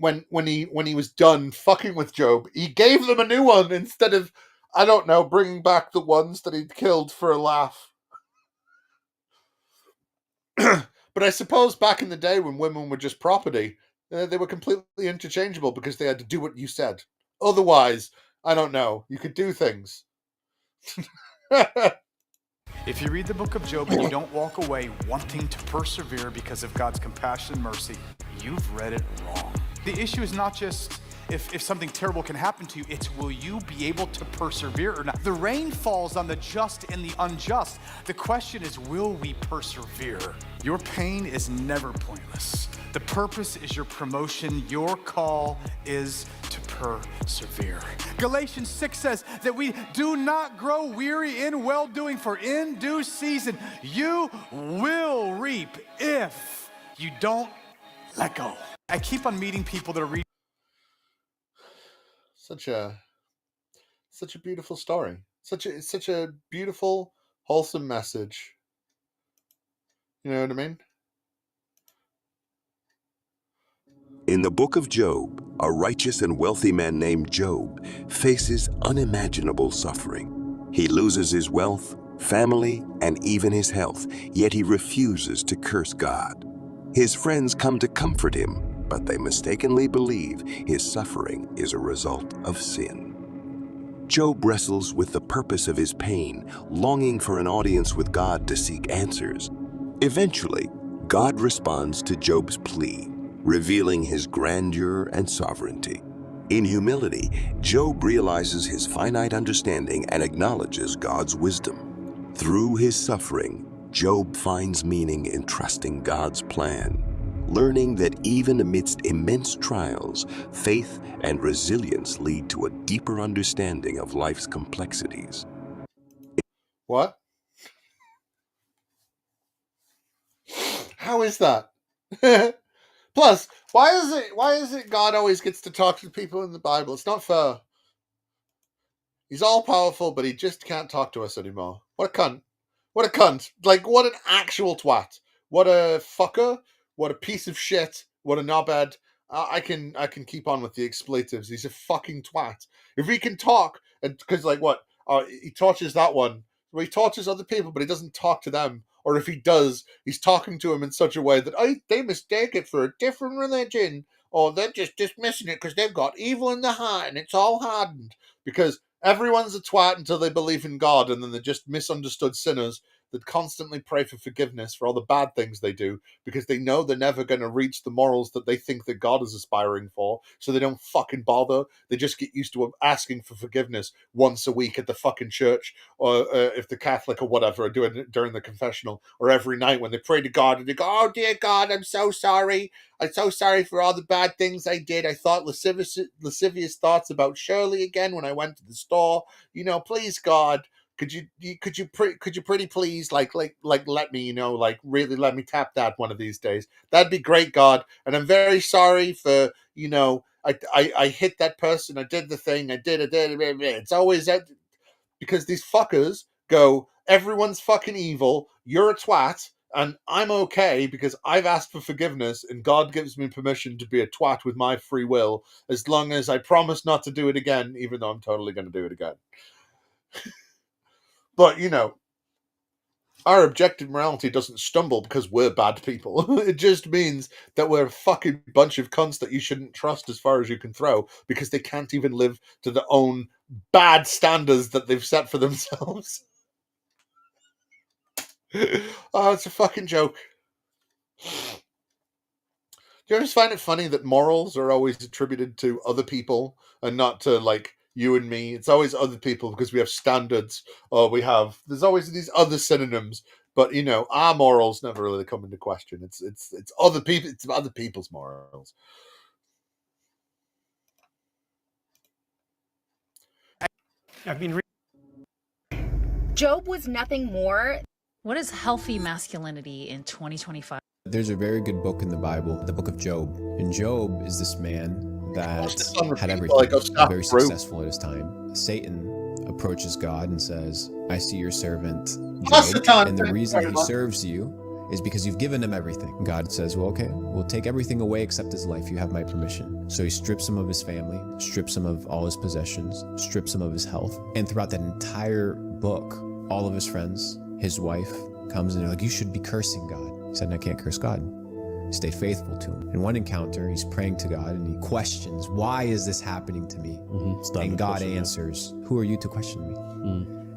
he was done fucking with Job, he gave them a new one instead of, I don't know, bringing back the ones that he'd killed for a laugh. But I suppose back in the day when women were just property, they were completely interchangeable because they had to do what you said. Otherwise, I don't know, you could do things. If you read the book of Job and you don't walk away wanting to persevere because of God's compassion and mercy, you've read it wrong. The issue is not just if something terrible can happen to you, it's will you be able to persevere or not? The rain falls on the just and the unjust. The question is, will we persevere? Your pain is never pointless. The purpose is your promotion. Your call is to persevere. Galatians 6 says that we do not grow weary in well-doing, for in due season you will reap if you don't let go. I keep on meeting people that are reading. Such a beautiful story. Such a beautiful, wholesome message. You know what I mean? In the book of Job, a righteous and wealthy man named Job faces unimaginable suffering. He loses his wealth, family, and even his health, yet he refuses to curse God. His friends come to comfort him, but they mistakenly believe his suffering is a result of sin. Job wrestles with the purpose of his pain, longing for an audience with God to seek answers. Eventually, God responds to Job's plea, revealing his grandeur and sovereignty. In humility, Job realizes his finite understanding and acknowledges God's wisdom. Through his suffering, Job finds meaning in trusting God's plan, learning that even amidst immense trials, faith and resilience lead to a deeper understanding of life's complexities. What? How is that? Plus, why is it God always gets to talk to people in the Bible? It's not fair. He's all powerful, but he just can't talk to us anymore. What a cunt. What a cunt. Like, what an actual twat. What a fucker. What a piece of shit. What a knobhead. I can keep on with the expletives. He's a fucking twat. If he can talk, and because like what? He tortures that one. Well, he tortures other people, but he doesn't talk to them. Or if he does, he's talking to him in such a way that they mistake it for a different religion, or they're just dismissing it because they've got evil in their heart and it's all hardened. Because everyone's a twat until they believe in God, and then they're just misunderstood sinners that constantly pray for forgiveness for all the bad things they do because they know they're never going to reach the morals that they think that God is aspiring for, so they don't fucking bother. They just get used to asking for forgiveness once a week at the fucking church, or if the Catholic or whatever are doing it during the confessional, or every night when they pray to God and they go, "Oh dear God, I'm so sorry. I'm so sorry for all the bad things I did. I thought lascivious thoughts about Shirley again when I went to the store. Please God, could you pretty please like let me, really let me tap that one of these days. That'd be great, God. And I'm very sorry for, I hit that person. I did the thing. I did. It's always that, because these fuckers go, everyone's fucking evil. You're a twat. And I'm okay because I've asked for forgiveness and God gives me permission to be a twat with my free will, as long as I promise not to do it again, even though I'm totally going to do it again. But, our objective morality doesn't stumble because we're bad people. It just means that we're a fucking bunch of cunts that you shouldn't trust as far as you can throw, because they can't even live to their own bad standards that they've set for themselves. Oh, it's a fucking joke. Do you ever find it funny that morals are always attributed to other people and not to, like, you and me? It's always other people because we have standards, or there's always these other synonyms, but our morals never really come into question. It's other people, it's other people's morals. I've been Job was nothing more. What is healthy masculinity in 2025? There's a very good book in the Bible, the book of Job. And Job is this man that had everything, very successful at his time. Satan approaches God and says, "I see your servant Job, and the reason he serves you is because you've given him everything." God says, "Well, okay, we'll take everything away except his life. You have my permission." So he strips him of his family, strips him of all his possessions, strips him of his health. And throughout that entire book, all of his friends, his wife, comes and they're like, "You should be cursing God." He said, "I can't curse God. Stay faithful to him." In one encounter, he's praying to God and he questions, "Why is this happening to me?" And God answers, "Who are you to question me?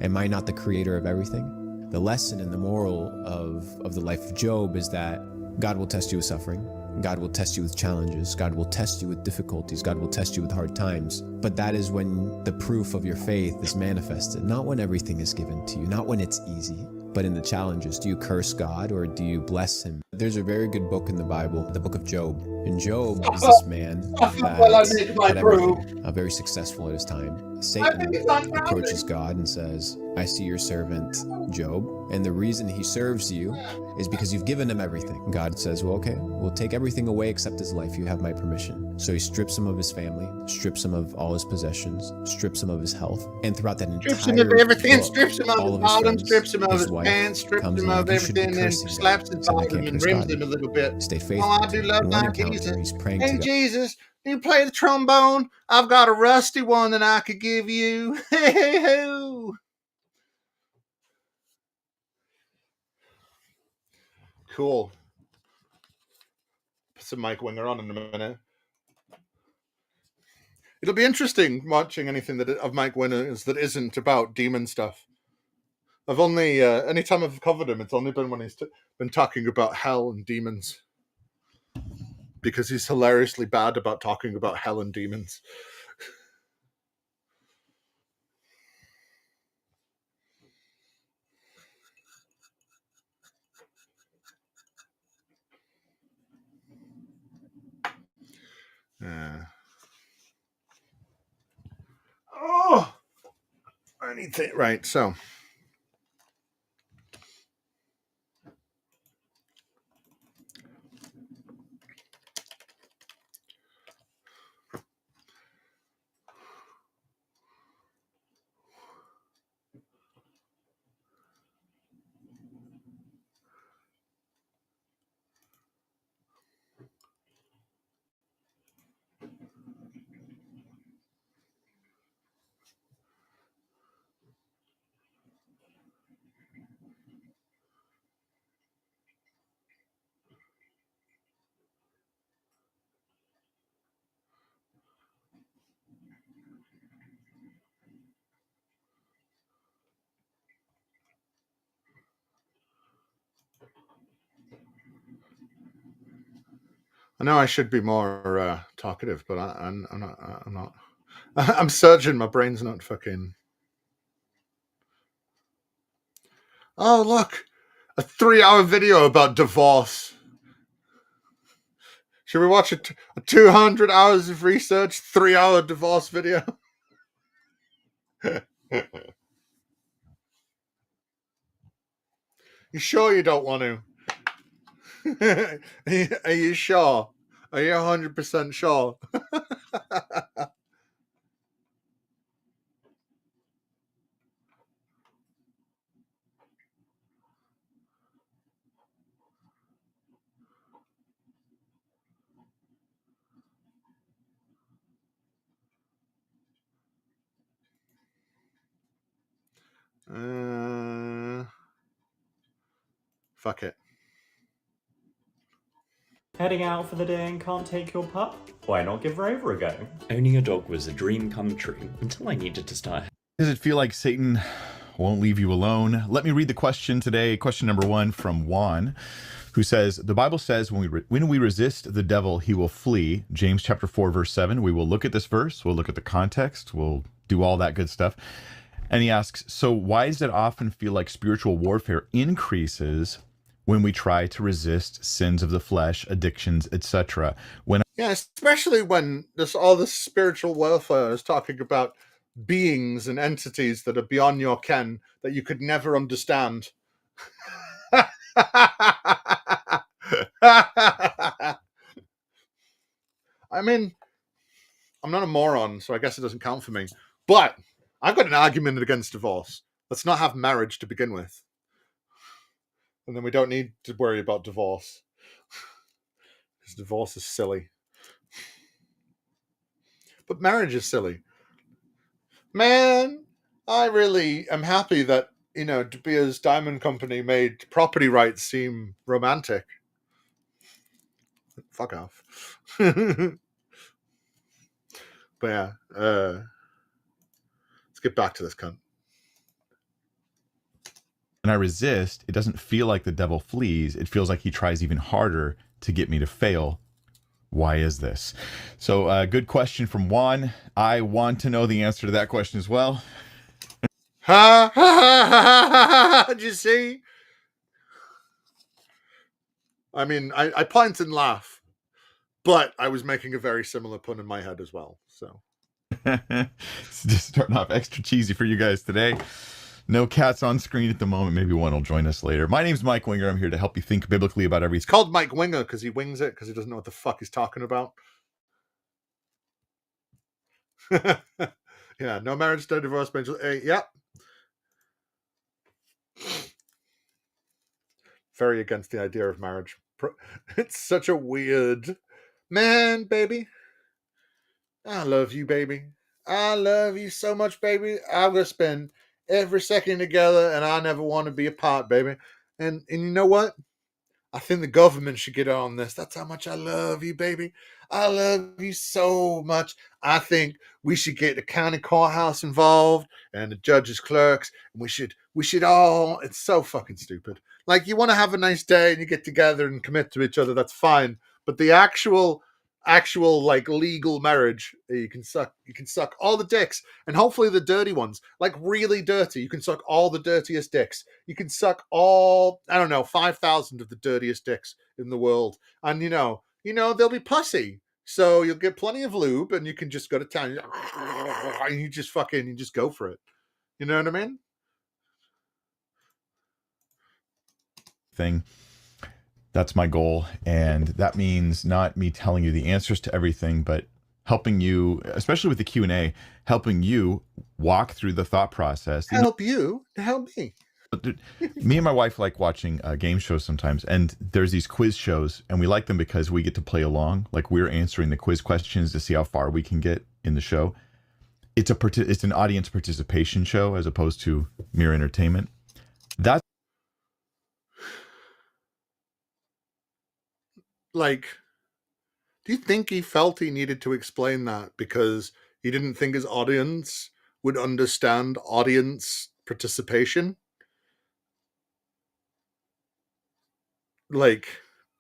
Am I not the creator of everything?" The lesson and the moral of the life of Job is that God will test you with suffering. God will test you with challenges. God will test you with difficulties. God will test you with hard times. But that is when the proof of your faith is manifested, not when everything is given to you, not when it's easy, but in the challenges. Do you curse God or do you bless him? There's a very good book in the Bible, the book of Job. And Job is this man that had everything, very successful at his time. Satan approaches God and says, "I see your servant Job, and the reason he serves you is because you've given him everything." God says, "Well, okay, we'll take everything away except his life. You have my permission." So he strips him of his family, strips him of all his possessions, strips him of his health. And throughout that entire strips him of everything, book, strips him of all his his bottom, friends, strips him of his wife pants, strips comes him in, of "You should be everything, and cursing slaps God." his Said, "I bottom can't and curse rims God. him a little bit. Stay "Oh, faithful I to do him." love In one my encounter, Jesus. he's praying Hey, to God. Jesus, do you play the trombone? I've got a rusty one that I could give you. Hey, ho. Cool. Put some Mike Winger on in a minute. It'll be interesting watching anything of Mike Winger's that isn't about demon stuff. I've only, anytime I've covered him, it's only been when he's been talking about hell and demons. Because he's hilariously bad about talking about hell and demons. Oh! Anything. Right, so. I know I should be more talkative, but I'm not. I'm not. I'm surging. My brain's not fucking. Oh, look, a 3-hour video about divorce. Should we watch a 200 hours of research, 3-hour divorce video? You sure you don't want to? Are you sure? Are you 100% sure? Fuck it. Heading out for the day and can't take your pup? Why not give Rover a go? Owning a dog was a dream come true until I needed to start. Does it feel like Satan won't leave you alone? Let me read the question today. Question number 1 from Juan, who says, the Bible says when we resist the devil, he will flee. James chapter 4, verse 7. We will look at this verse. We'll look at the context. We'll do all that good stuff. And he asks, so why does it often feel like spiritual warfare increases when we try to resist sins of the flesh, addictions, etc.? Yeah, especially when there's all this spiritual warfare is talking about beings and entities that are beyond your ken that you could never understand. I mean, I'm not a moron, so I guess it doesn't count for me. But I've got an argument against divorce. Let's not have marriage to begin with. And then we don't need to worry about divorce. Because divorce is silly. But marriage is silly. Man, I really am happy that, De Beers Diamond Company made property rights seem romantic. Fuck off. But yeah, let's get back to this cunt. When I resist, it doesn't feel like the devil flees. It feels like he tries even harder to get me to fail. Why is this? So good question from Juan. I want to know the answer to that question as well. Ha ha ha ha! Did you see? I mean, I point and laugh, but I was making a very similar pun in my head as well. So it's just starting off extra cheesy for you guys today. No cats on screen at the moment. Maybe one will join us later. My name's Mike Winger. I'm here to help you think biblically about everything. It's called Mike Winger because he wings it because he doesn't know what the fuck he's talking about. Yeah, no marriage, no divorce, yep. Very against the idea of marriage. It's such a weird man, baby. I love you, baby. I love you so much, baby. I'm gonna spend every second together, and I never want to be apart, baby. And you know what? I think the government should get on this. That's how much I love you, baby. I love you so much. I think we should get the county courthouse involved and the judges, clerks. And we should all. It's so fucking stupid. Like, you want to have a nice day and you get together and commit to each other. That's fine. But the actual like legal marriage, you can suck all the dicks, and hopefully the dirty ones, like really dirty. You can suck all the dirtiest dicks. You can suck all, I don't know, 5,000 of the dirtiest dicks in the world, and they'll be pussy, so you'll get plenty of lube, and you can just go to town and you just go for it. You know what I mean? Thing. That's my goal, and that means not me telling you the answers to everything, but helping you, especially with the Q&A, helping you walk through the thought process. Help you to help me. Me and my wife like watching game shows sometimes, and there's these quiz shows, and we like them because we get to play along. Like, we're answering the quiz questions to see how far we can get in the show. It's an audience participation show as opposed to mere entertainment. That's like, do you think he felt he needed to explain that because he didn't think his audience would understand audience participation? Like,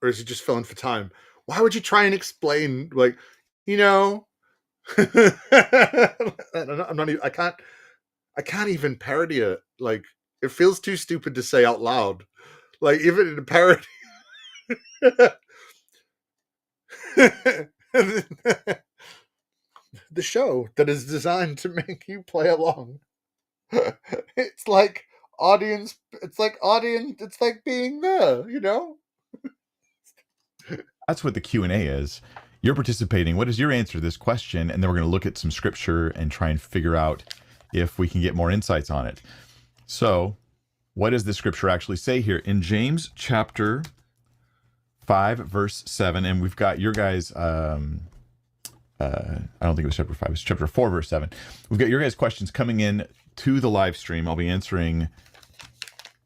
or is he just filling for time? Why would you try and explain, like, you know, I'm not even, I can't even parody it. Like, it feels too stupid to say out loud. Like, even in a parody. The show that is designed to make you play along. It's like audience, it's like being there, you know? That's what the Q&A is. You're participating. What is your answer to this question? And then we're going to look at some scripture and try and figure out if we can get more insights on it. So, what does the scripture actually say here? In James chapter 5, verse 7, and we've got your guys, I don't think it was chapter 5, it's chapter 4, verse 7. We've got your guys' questions coming in to the live stream. I'll be answering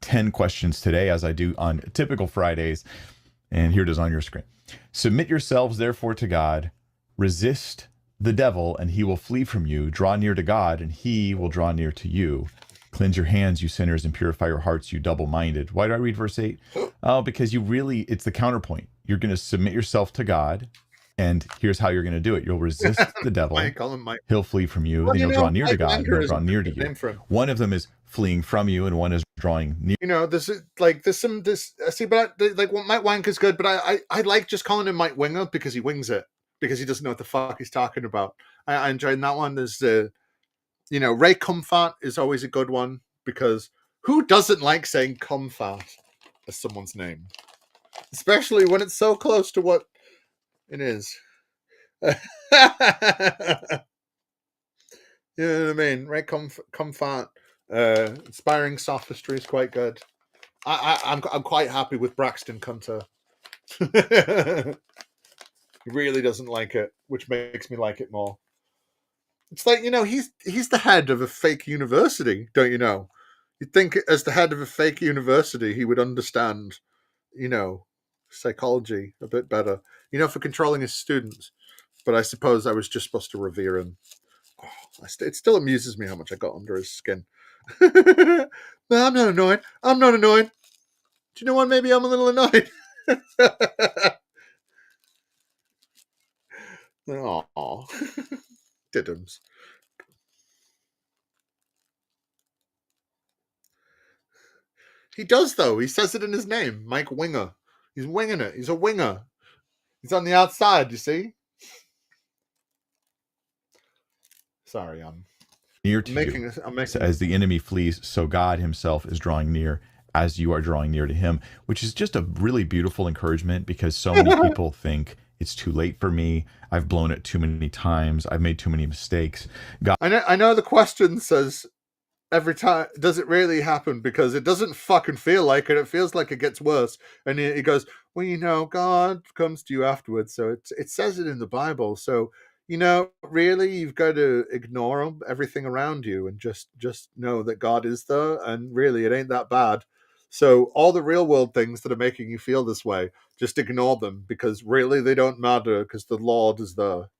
10 questions today, as I do on typical Fridays. And here it is on your screen. Submit yourselves, therefore, to God. Resist the devil, and he will flee from you. Draw near to God, and he will draw near to you. Cleanse your hands, you sinners, and purify your hearts, you double-minded. Why do I read verse 8? Oh, because it's the counterpoint. You're going to submit yourself to God, and here's how you're going to do it. You'll resist the devil. He'll flee from you. Well, then you'll draw near to God, and he'll draw near to you. One of them is fleeing from you, and one is drawing near. You know, this is like this. See, but like Mike Wanker's good, but I like just calling him Mike Winger because he wings it, because he doesn't know what the fuck he's talking about. I enjoyed that one. There's you know, Ray Comfort is always a good one, because who doesn't like saying Comfort as someone's name, especially when it's so close to what it is. You know what I mean? Ray Comfort. Inspiring sophistry is quite good. I'm quite happy with Braxton Cunter. He really doesn't like it, which makes me like it more. It's like, you know, he's the head of a fake university, don't you know? You'd think as the head of a fake university, he would understand, you know, psychology a bit better, you know, for controlling his students. But I suppose I was just supposed to revere him. Oh, it still amuses me how much I got under his skin. No, I'm not annoyed. I'm not annoyed. Do you know what? Maybe I'm a little annoyed. Aww. Diddums. He does, though. He says it in his name, Mike Winger. He's winging it. He's a winger. He's on the outside, you see? Sorry, I'm near to you. As the enemy flees, so God himself is drawing near as you are drawing near to him, which is just a really beautiful encouragement, because so many people think it's too late for me. I've blown it too many times. I've made too many mistakes. God, I know the question says every time, does it really happen? Because it doesn't fucking feel like it. It feels like it gets worse. And he goes, well, you know, God comes to you afterwards. So it says it in the Bible. So, you know, really, you've got to ignore everything around you and just know that God is there, and really, it ain't that bad. So all the real world things that are making you feel this way, just ignore them, because really they don't matter, because the Lord is there.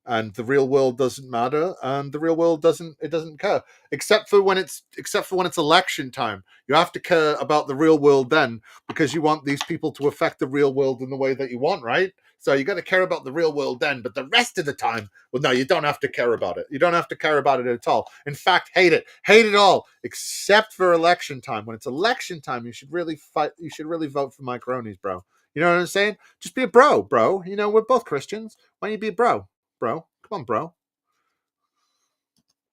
And the real world doesn't matter, and the real world doesn't care, except for when it's election time. You have to care about the real world then, because you want these people to affect the real world in the way that you want, right? So you got to care about the real world then, but the rest of the time, well, no, you don't have to care about it. You don't have to care about it at all. In fact, hate it all, except for election time. When it's election time, you should really fight. You should really vote for my cronies, bro. You know what I'm saying? Just be a bro. You know, we're both Christians. Why don't you be a bro? Bro, come on, bro.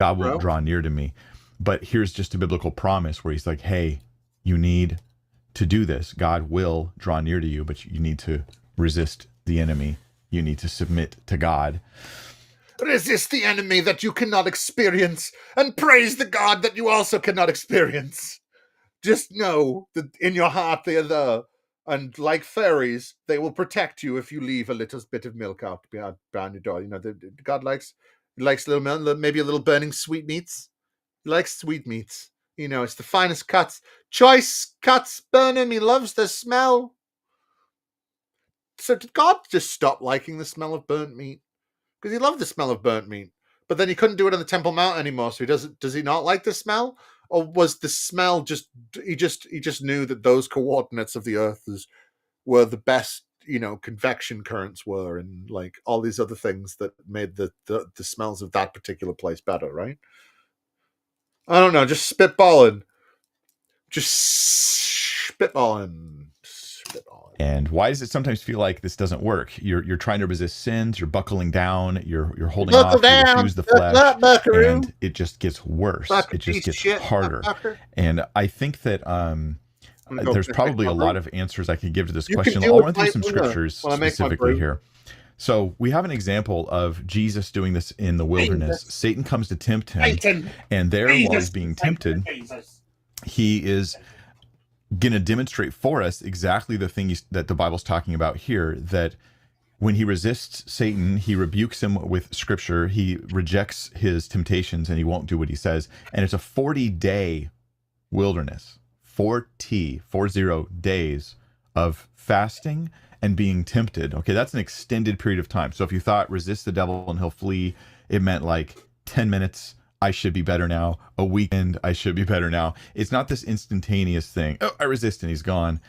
God won't draw near to me. But here's just a biblical promise where he's like, hey, you need to do this. God will draw near to you, but you need to resist the enemy. You need to submit to God. Resist the enemy that you cannot experience, and praise the God that you also cannot experience. Just know that in your heart they are there. And like fairies, they will protect you if you leave a little bit of milk out behind your door. You know, God likes little milk, maybe a little burning sweetmeats. He likes sweetmeats. You know, it's the finest cuts. Choice cuts, burn him. He loves the smell. So did God just stop liking the smell of burnt meat? Because he loved the smell of burnt meat. But then he couldn't do it on the Temple Mount anymore. So does he not like the smell? Or was the smell he just knew that those coordinates of the earth were the best convection currents were, and like all these other things that made the smells of that particular place better, right? I don't know, just spitballing. And why does it sometimes feel like this doesn't work? You're trying to resist sins, you're buckling down, you're holding off, you refuse the flesh, and it just gets worse. It just gets harder. And I think that there's probably a lot of answers I could give to this question. I'll run through some scriptures specifically here. So we have an example of Jesus doing this in the wilderness. Satan comes to tempt him, and there, while he's being tempted, he is going to demonstrate for us exactly the thing that the Bible's talking about here, that when he resists Satan, he rebukes him with scripture, he rejects his temptations, and he won't do what he says. And it's a 40-day wilderness, 40 days of fasting and being tempted. Okay, that's an extended period of time. So if you thought resist the devil and he'll flee, it meant like 10 minutes, I should be better now. A weekend, I should be better now. It's not this instantaneous thing. Oh, I resist and he's gone.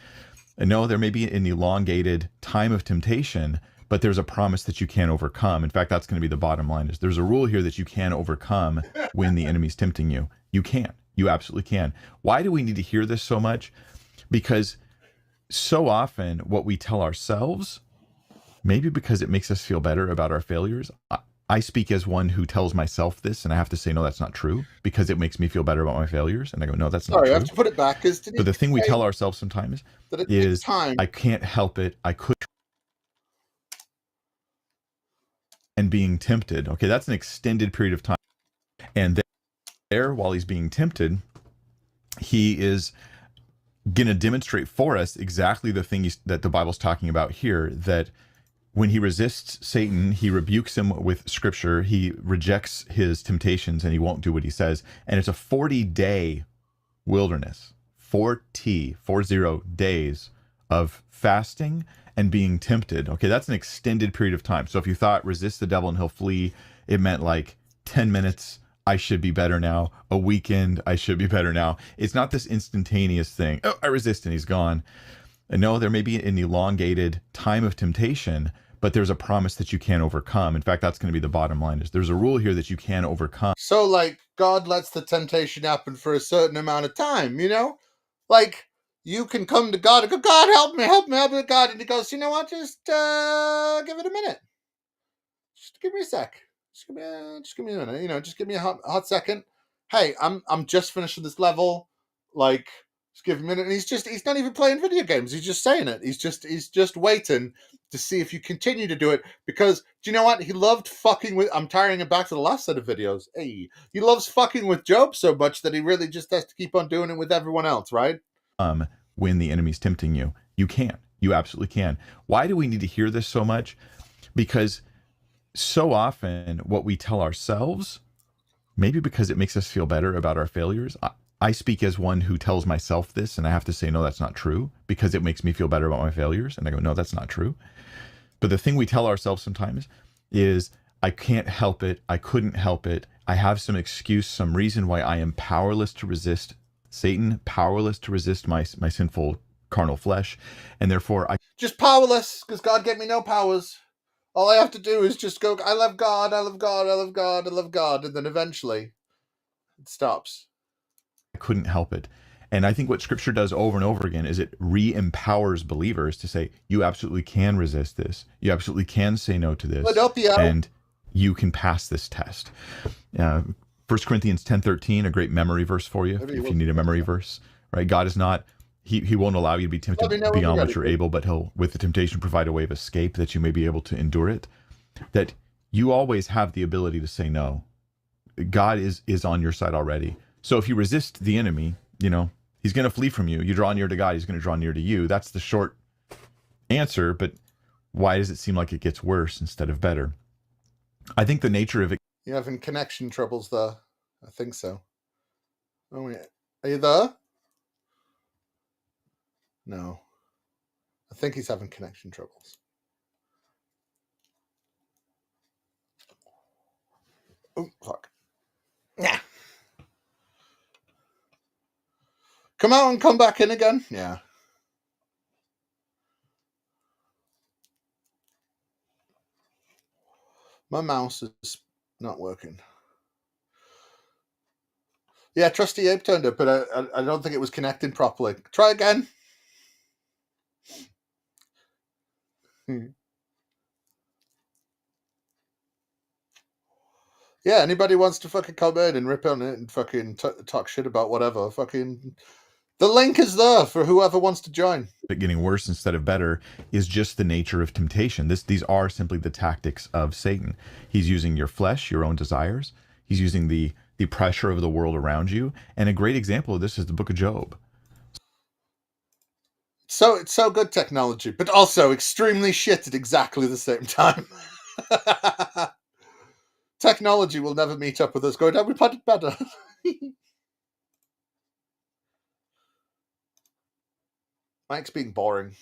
And no, there may be an elongated time of temptation, but there's a promise that you can overcome. In fact, that's going to be the bottom line. Is there's a rule here that you can overcome when the enemy's tempting you. You can. You absolutely can. Why do we need to hear this so much? Because so often what we tell ourselves, maybe because it makes us feel better about our failures. I speak as one who tells myself this, and I have to say, no, that's not true, because it makes me feel better about my failures. And I go, no, that's not true. I have to put it back. But the thing we tell ourselves sometimes is, I can't help it. I could. And being tempted. Okay, that's an extended period of time. And there, while he's being tempted, he is going to demonstrate for us exactly the thing that the Bible's talking about here, that when he resists Satan, he rebukes him with scripture, he rejects his temptations, and he won't do what he says. And it's a 40-day wilderness, 40 days of fasting and being tempted. Okay, that's an extended period of time. So if you thought resist the devil and he'll flee, it meant like 10 minutes, I should be better now. A weekend, I should be better now. It's not this instantaneous thing. Oh, I resist and he's gone. And no, there may be an elongated time of temptation, but there's a promise that you can overcome. In fact, that's going to be the bottom line. Is there's a rule here that you can overcome. So, like, God lets the temptation happen for a certain amount of time, Like, you can come to God and go, God, help me, God. And he goes, you know what? Just give it a minute. Just give me a sec. Just give me a minute. Just give me a hot second. Hey, I'm just finishing this level. Like, just give him a minute. And he's not even playing video games. He's just saying it. He's just waiting to see if you continue to do it. Because, do you know what? He loved fucking with, I'm tiring him back to the last set of videos. Hey, he loves fucking with Job so much that he really just has to keep on doing it with everyone else, right? When the enemy's tempting you, you can. You absolutely can. Why do we need to hear this so much? Because so often what we tell ourselves, maybe because it makes us feel better about our failures. I speak as one who tells myself this, and I have to say, no, that's not true, because it makes me feel better about my failures. And I go, no, that's not true. But the thing we tell ourselves sometimes is, I can't help it. I couldn't help it. I have some excuse, some reason why I am powerless to resist Satan, powerless to resist my sinful carnal flesh. And therefore I just powerless, because God gave me no powers. All I have to do is just go, I love God, I love God, I love God, I love God. And then eventually it stops. I couldn't help it. And I think what scripture does over and over again is it re-empowers believers to say, you absolutely can resist this. You absolutely can say no to this. And you can pass this test. 1 Corinthians 10:13, a great memory verse for you, if you need a memory verse, right? God is not, he won't allow you to be tempted beyond what you're able, but he'll, with the temptation, provide a way of escape that you may be able to endure it. That you always have the ability to say no. God is on your side already. So if you resist the enemy, he's going to flee from you. You draw near to God, he's going to draw near to you. That's the short answer, but why does it seem like it gets worse instead of better? I think the nature of it. You're having connection troubles there. I think so. Oh, yeah. Are you there? No. I think he's having connection troubles. Oh, fuck. Yeah. Come out and come back in again. Yeah. My mouse is not working. Yeah, Trusty Ape turned up, but I don't think it was connecting properly. Try again. Yeah, anybody wants to fucking come in and rip on it and fucking talk shit about whatever, fucking... The link is there for whoever wants to join. But getting worse instead of better is just the nature of temptation. These are simply the tactics of Satan. He's using your flesh, your own desires. He's using the pressure of the world around you. And a great example of this is the book of Job. So it's so good technology, but also extremely shit at exactly the same time. Technology will never meet up with us going, we put it better. Mike's being boring.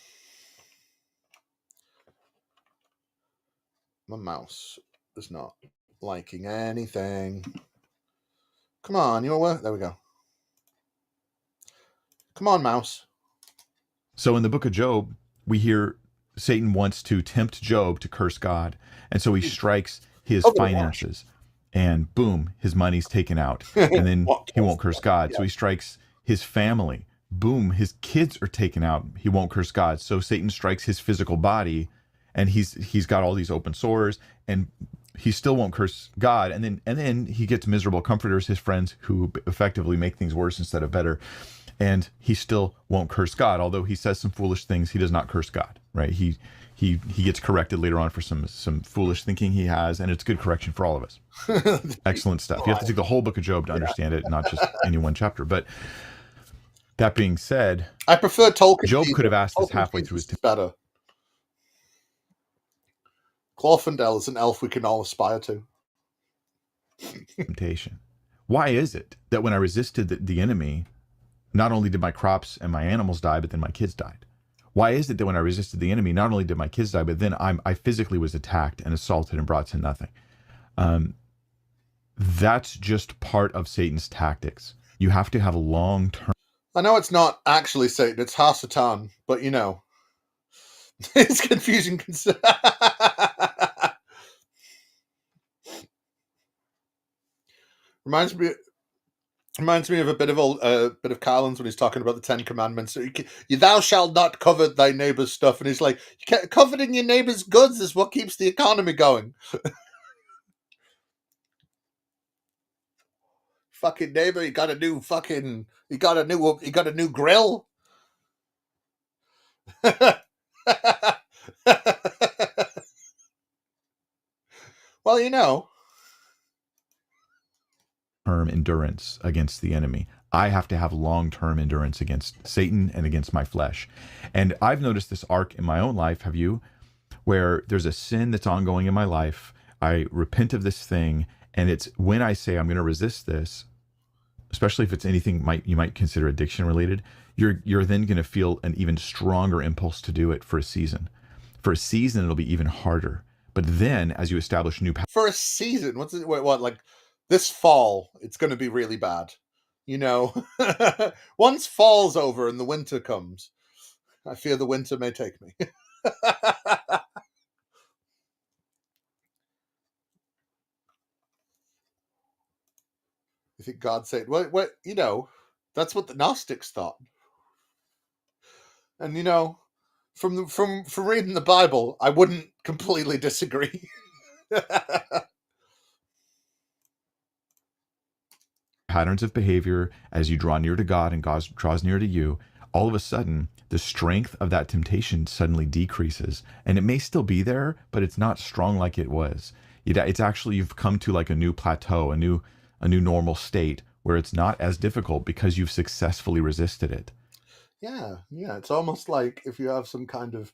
My mouse is not liking anything. Come on, you work. There we go. Come on, mouse. So in the book of Job, we hear Satan wants to tempt Job to curse God. And so he strikes his finances. And boom, his money's taken out. And then he won't curse God. So he strikes his family. Boom, his kids are taken out. He won't curse God. So Satan strikes his physical body, and he's got all these open sores, and he still won't curse God. And then he gets miserable comforters, his friends, who effectively make things worse instead of better. And he still won't curse God, although he says some foolish things. He does not curse God, right? He gets corrected later on for some foolish thinking he has, and it's good correction for all of us. Excellent stuff. You have to take the whole book of Job to understand it, not just any one chapter. But that being said, I prefer Tolkien. Job could have asked this halfway through his better. Glorfindel is an elf we can all aspire to. Temptation. Why is it that when I resisted the enemy, not only did my crops and my animals die, but then my kids died? Why is it that when I resisted the enemy, not only did my kids die, but then I physically was attacked and assaulted and brought to nothing? That's just part of Satan's tactics. You have to have a long-term... I know it's not actually Satan, it's Hasatan, but you know, it's confusing. Reminds me of a bit of Carlin's when he's talking about the 10 Commandments. You thou shalt not covet thy neighbor's stuff, and he's like, coveting your neighbor's goods is what keeps the economy going. Fucking neighbor, you got a new grill. Well, you know. Term endurance against the enemy. I have to have long-term endurance against Satan and against my flesh. And I've noticed this arc in my own life, have you? Where there's a sin that's ongoing in my life. I repent of this thing, and it's when I say I'm going to resist this, especially if it's anything you might consider addiction related, you're then going to feel an even stronger impulse to do it for a season. For a season, it'll be even harder. But then, as you establish new... For a season? What, like, this fall, it's going to be really bad. You know? Once fall's over and the winter comes, I fear the winter may take me. You think God said, what, you know, that's what the Gnostics thought. And, you know, from reading the Bible, I wouldn't completely disagree. Patterns of behavior as you draw near to God and God draws near to you, all of a sudden, the strength of that temptation suddenly decreases. And it may still be there, but it's not strong like it was. It's actually, you've come to like a new plateau, a new normal state where it's not as difficult because you've successfully resisted it. Yeah. It's almost like if you have some kind of,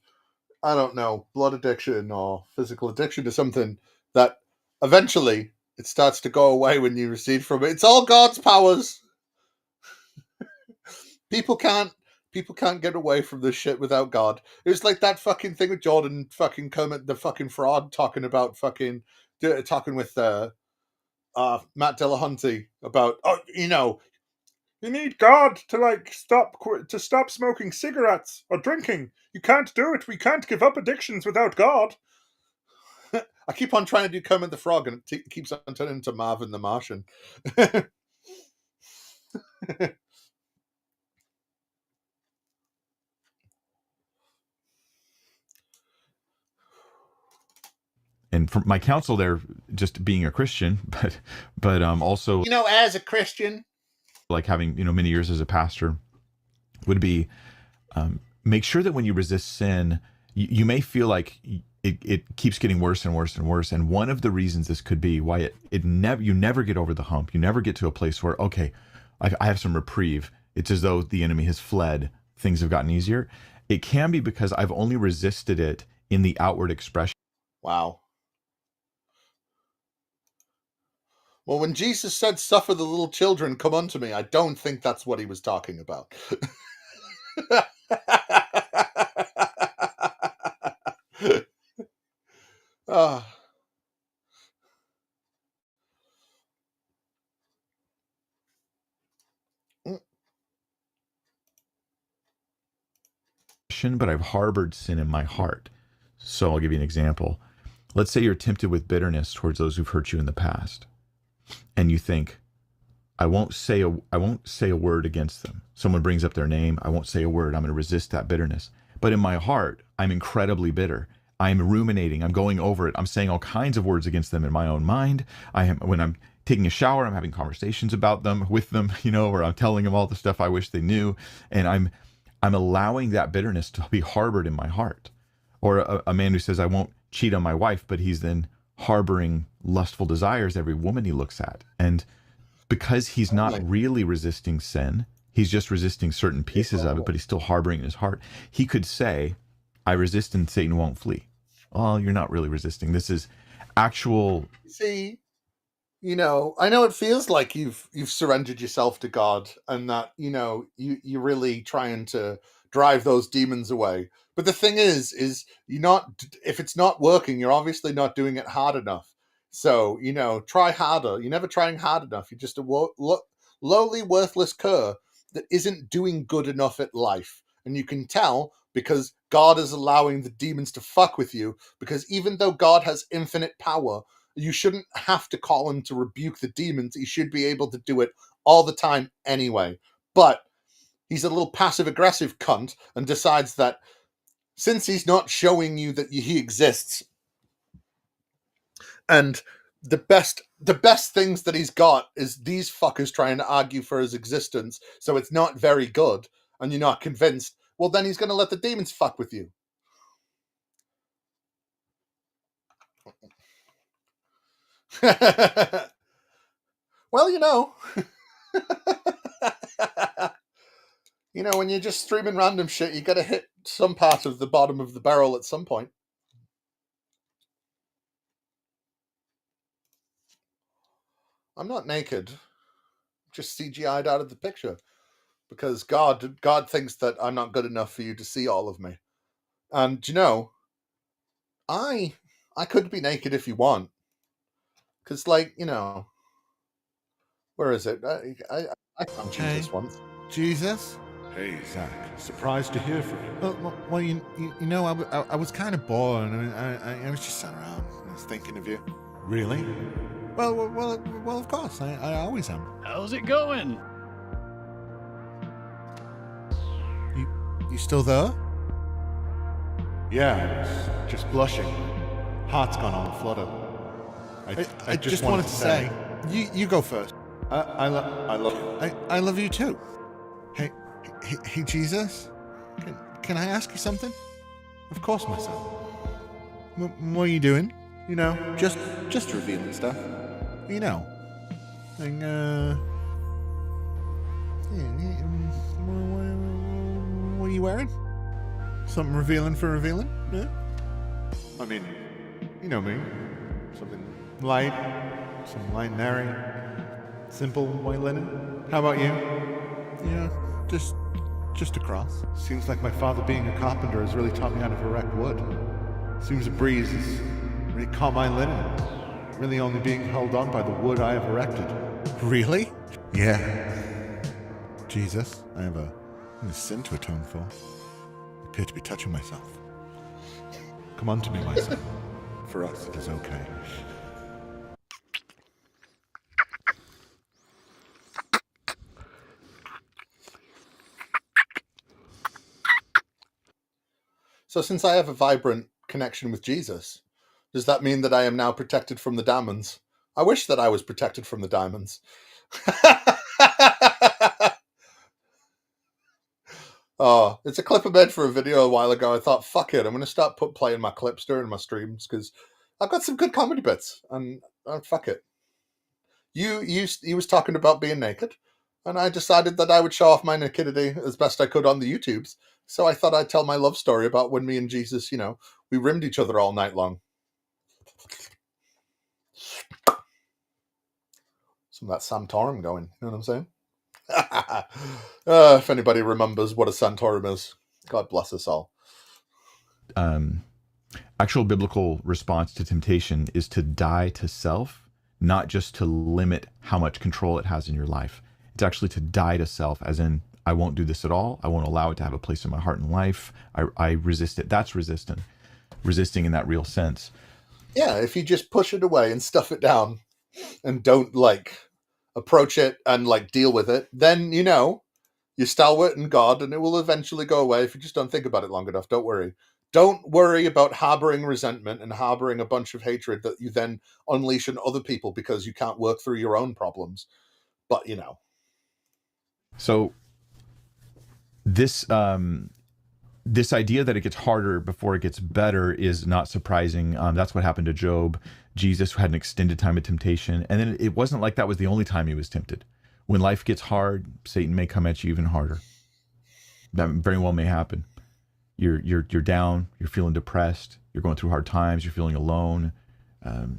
I don't know, blood addiction or physical addiction to something, that eventually it starts to go away when you recede from it. It's all God's powers. People can't get away from this shit without God. It was like that fucking thing with Jordan fucking Kermit the fucking fraud talking with Matt Dillahunty about, you know, you need God to stop smoking cigarettes or drinking. You can't do it. We can't give up addictions without God. I keep on trying to do Kermit the Frog, and it keeps on turning into Marvin the Martian. And for my counsel there, just being a Christian, but also, You know, as a Christian, like having, many years as a pastor, would be make sure that when you resist sin, you may feel like it keeps getting worse and worse and worse. And one of the reasons this could be why you never get over the hump. You never get to a place where, okay, I have some reprieve. It's as though the enemy has fled. Things have gotten easier. It can be because I've only resisted it in the outward expression. Wow. Well, when Jesus said, "Suffer the little children, come unto me," I don't think that's what he was talking about. Ah. But I've harbored sin in my heart. So I'll give you an example. Let's say you're tempted with bitterness towards those who've hurt you in the past, and you think, I won't say a word against them. Someone brings up their name, I won't say a word. I'm going to resist that bitterness. But in my heart, I'm incredibly bitter. I'm ruminating. I'm going over it. I'm saying all kinds of words against them in my own mind. When I'm taking a shower, I'm having conversations about them, with them, or I'm telling them all the stuff I wish they knew, and I'm allowing that bitterness to be harbored in my heart. Or a man who says, I won't cheat on my wife, but he's then harboring lustful desires every woman he looks at. And because he's not really resisting sin, he's just resisting certain pieces of it, but he's still harboring in his heart. He could say, I resist and Satan won't flee. Well, you're not really resisting. This is actual. See, I know it feels like you've surrendered yourself to God, and that you're really trying to drive those demons away. But the thing is you're not. If it's not working, you're obviously not doing it hard enough. So try harder. You're never trying hard enough. You're just a lowly, worthless cur that isn't doing good enough at life, and you can tell because God is allowing the demons to fuck with you. Because even though God has infinite power, you shouldn't have to call him to rebuke the demons. He should be able to do it all the time anyway. But he's a little passive-aggressive cunt and decides that since he's not showing you that he exists, and the best things that he's got is these fuckers trying to argue for his existence, so it's not very good, and you're not convinced, well, then he's going to let the demons fuck with you. Well, when you're just streaming random shit, you got to hit some part of the bottom of the barrel at some point. I'm not naked, just CGI'd out of the picture, because God thinks that I'm not good enough for you to see all of me. And I could be naked if you want. Because, where is it? I found Jesus once. Jesus? Hey, Zach. Surprised to hear from you. Well, I was kind of bored. I was just sitting around. I was thinking of you. Really? Well, of course. I always am. How's it going? You still there? Yeah, just blushing. Heart's gone all flutter. I just wanted to say, you go first. I love you. I love you too. Hey, Jesus, can I ask you something? Of course, my son. What are you doing? Just revealing stuff. What are you wearing? Something revealing for revealing? Yeah. I mean, you know me. Something light, some light and airy, simple white linen. How about you? Yeah, just a cross. Seems like my father being a carpenter has really taught me how to erect wood. Seems a breeze has really caught my linen, really only being held on by the wood I have erected. Really? Yeah. Jesus, I have a sin to atone for. I appear to be touching myself. Come unto me, my son. For us, it is okay. So since I have a vibrant connection with Jesus, does that mean that I am now protected from the diamonds? I wish that I was protected from the diamonds. Oh, it's a clip I made for a video a while ago. I thought, fuck it, I'm going to start playing my clips during my streams because I've got some good comedy bits, and fuck it. You was talking about being naked, and I decided that I would show off my nakedity as best I could on the YouTubes. So I thought I'd tell my love story about when me and Jesus, we rimmed each other all night long. Some of that Santorum going, you know what I'm saying? If anybody remembers what a Santorum is, God bless us all. Actual biblical response to temptation is to die to self, not just to limit how much control it has in your life. It's actually to die to self, as in, I won't do this at all. I won't allow it to have a place in my heart and life. I resist it. That's resisting in that real sense. Yeah, if you just push it away and stuff it down and don't approach it and deal with it, then you're stalwart in God and it will eventually go away if you just don't think about it long enough. Don't worry. Don't worry about harboring resentment and harboring a bunch of hatred that you then unleash on other people because you can't work through your own problems. But So this this idea that it gets harder before it gets better is not surprising. That's what happened to Job. Jesus had an extended time of temptation, and then it wasn't like that was the only time he was tempted. When life gets hard, Satan may come at you even harder. That very well may happen. You're down, you're feeling depressed, you're going through hard times, you're feeling alone, a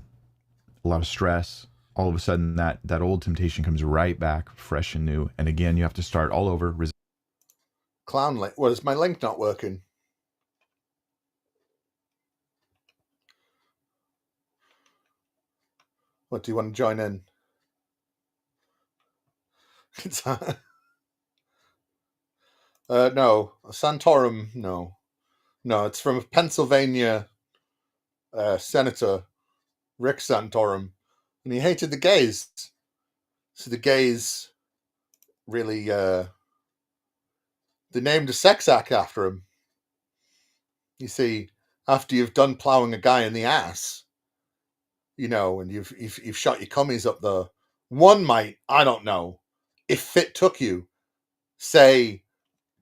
lot of stress. All of a sudden, that old temptation comes right back, fresh and new, and again, you have to start all over. Clown link. Well, is my link not working? What, do you want to join in? No. Santorum, no. No, it's from Pennsylvania Senator Rick Santorum. And he hated the gays. So the gays really... they named a sex act after him. You see, after you've done plowing a guy in the ass, and you've shot your cummies up there, one might, I don't know, if fit took you, say,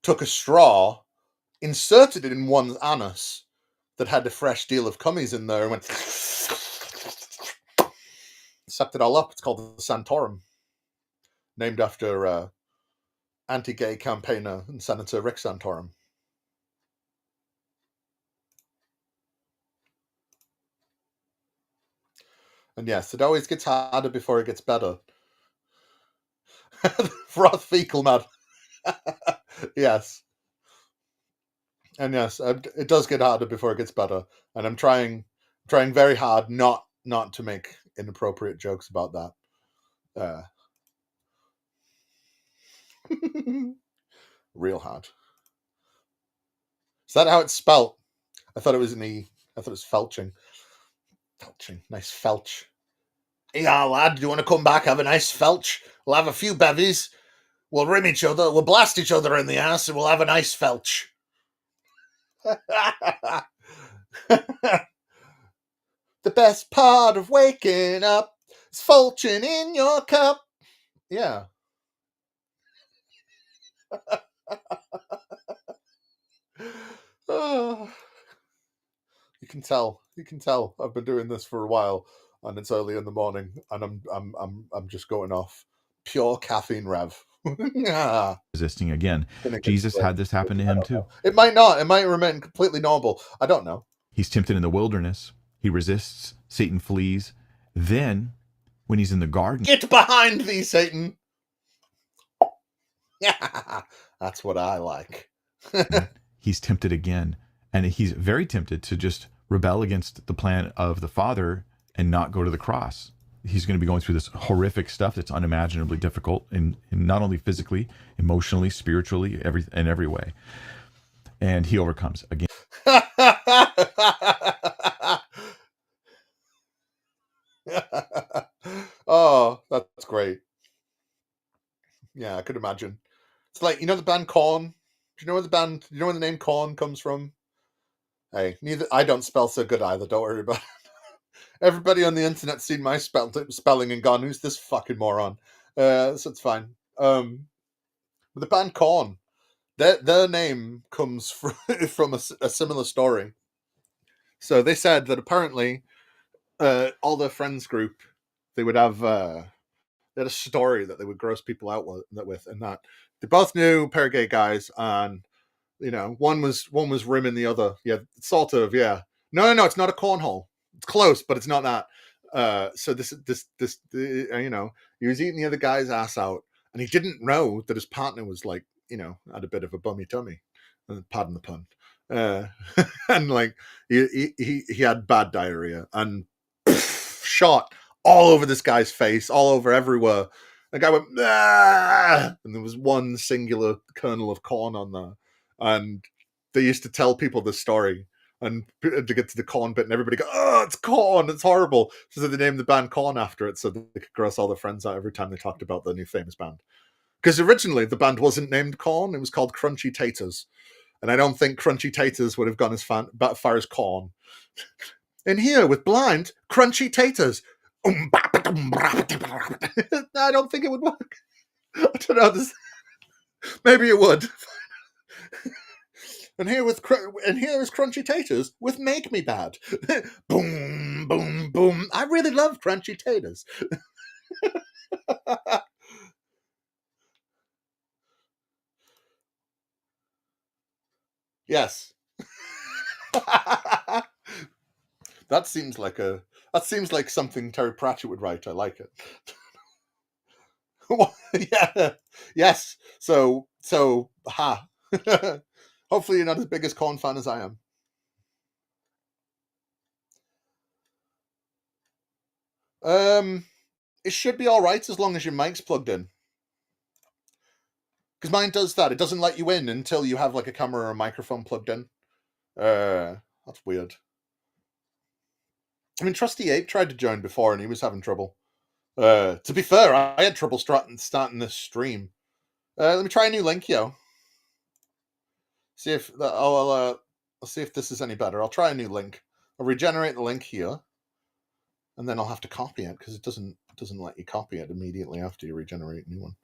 took a straw, inserted it in one's anus that had a fresh deal of cummies in there and went, sucked it all up. It's called the Santorum, named after anti-gay campaigner and Senator Rick Santorum. And yes, it always gets harder before it gets better. Froth fecal mad. Yes. And yes, it does get harder before it gets better. And I'm trying very hard not to make inappropriate jokes about that. Real hard. Is that how it's spelt? I thought it was felching. Felching. Nice felch. Yeah, lad, do you want to come back, have a nice felch? We'll have a few bevies. We'll rim each other. We'll blast each other in the ass, and we'll have a nice felch. The best part of waking up is felching in your cup. Yeah. Oh. You can tell I've been doing this for a while, and it's early in the morning, and I'm just going off pure caffeine rev. Resisting again. Jesus had this happen to him too. It might not. It might remain completely normal. I don't know. He's tempted in the wilderness. He resists. Satan flees. Then, when he's in the garden, get behind thee, Satan. Yeah, that's what I like. He's tempted again. And he's very tempted to just rebel against the plan of the Father and not go to the cross. He's going to be going through this horrific stuff that's unimaginably difficult, in not only physically, emotionally, spiritually, in every way. And he overcomes again. great. Yeah, I could imagine. It's like, you know the band Korn? Do you know where the name Korn comes from? Hey, I don't spell so good either, don't worry about it. Everybody on the internet's seen my spelling and gone, who's this fucking moron? So it's fine. But the band Korn, their name comes from a similar story. So they said that apparently all their friends group, they would have they had a story that they would gross people out with, and that they both knew a pair of gay guys, and you know, one was rimming the other. Yeah, sort of. Yeah. No, it's not a cornhole. It's close, but it's not that. So this, you know, he was eating the other guy's ass out, and he didn't know that his partner was like, you know, had a bit of a bummy tummy. Pardon the pun. And like he had bad diarrhea and shot all over this guy's face, all over everywhere. The guy went, ah! And there was one singular kernel of corn on there. And they used to tell people this story, and to get to the corn bit, and everybody go, "Oh, it's corn! It's horrible!" So they named the band Korn after it, so they could gross all their friends out every time they talked about the new famous band. Because originally the band wasn't named Korn; it was called Crunchy Taters, and I don't think Crunchy Taters would have gone as far as Korn. And here with Blind, Crunchy Taters. I don't think it would work. I don't know. Maybe it would. And here is Crunchy Taters with Make Me Bad. Boom, boom, boom. I really love Crunchy Taters. Yes. That seems like something Terry Pratchett would write. I like it. Yeah. Yes. So ha. Hopefully you're not as big as Korn fan as I am. It should be all right as long as your mic's plugged in. Because mine does that. It doesn't let you in until you have like a camera or a microphone plugged in. That's weird. I mean, Trusty Ape tried to join before and he was having trouble. To be fair, I had trouble starting this stream. Let me try a new link, yo. See if I'll see if this is any better. I'll try a new link. I'll regenerate the link here, and then I'll have to copy it because it doesn't let you copy it immediately after you regenerate a new one.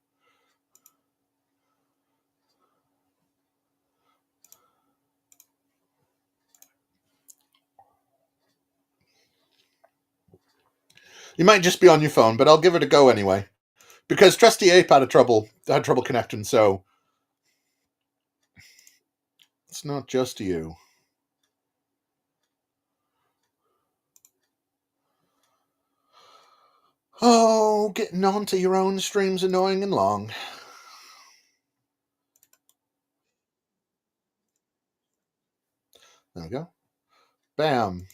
You might just be on your phone, but I'll give it a go anyway. Because Trusty Ape had trouble connecting, so it's not just you. Oh, getting onto your own stream's annoying and long. There we go. Bam.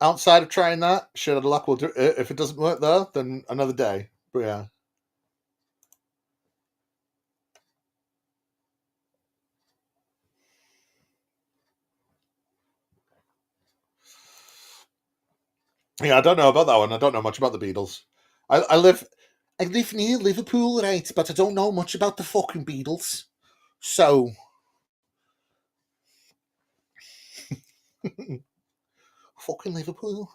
Outside of trying that, shit out of luck will do. If it doesn't work there, then another day. But yeah. Yeah, I don't know about that one. I don't know much about the Beatles. I live near Liverpool, right? But I don't know much about the fucking Beatles. So. Fucking Liverpool.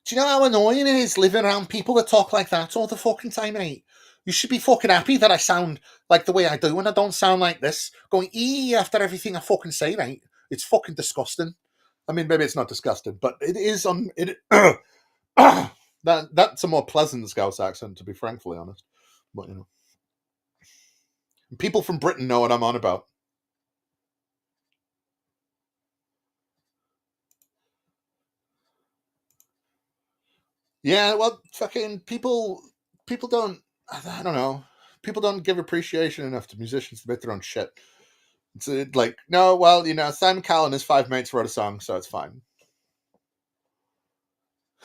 Do you know how annoying it is living around people that talk like that all the fucking time, mate? You should be fucking happy that I sound like the way I do and I don't sound like this. Going after everything I fucking say, right? It's fucking disgusting. I mean, maybe it's not disgusting, but it is on it. That's a more pleasant Scouse accent, to be frankly honest. But you know, people from Britain know what I'm on about. Yeah, well, fucking people don't. I don't know. People don't give appreciation enough to musicians to make their own shit. It's like, no, well, you know, Simon Cowell and his five mates wrote a song, so it's fine.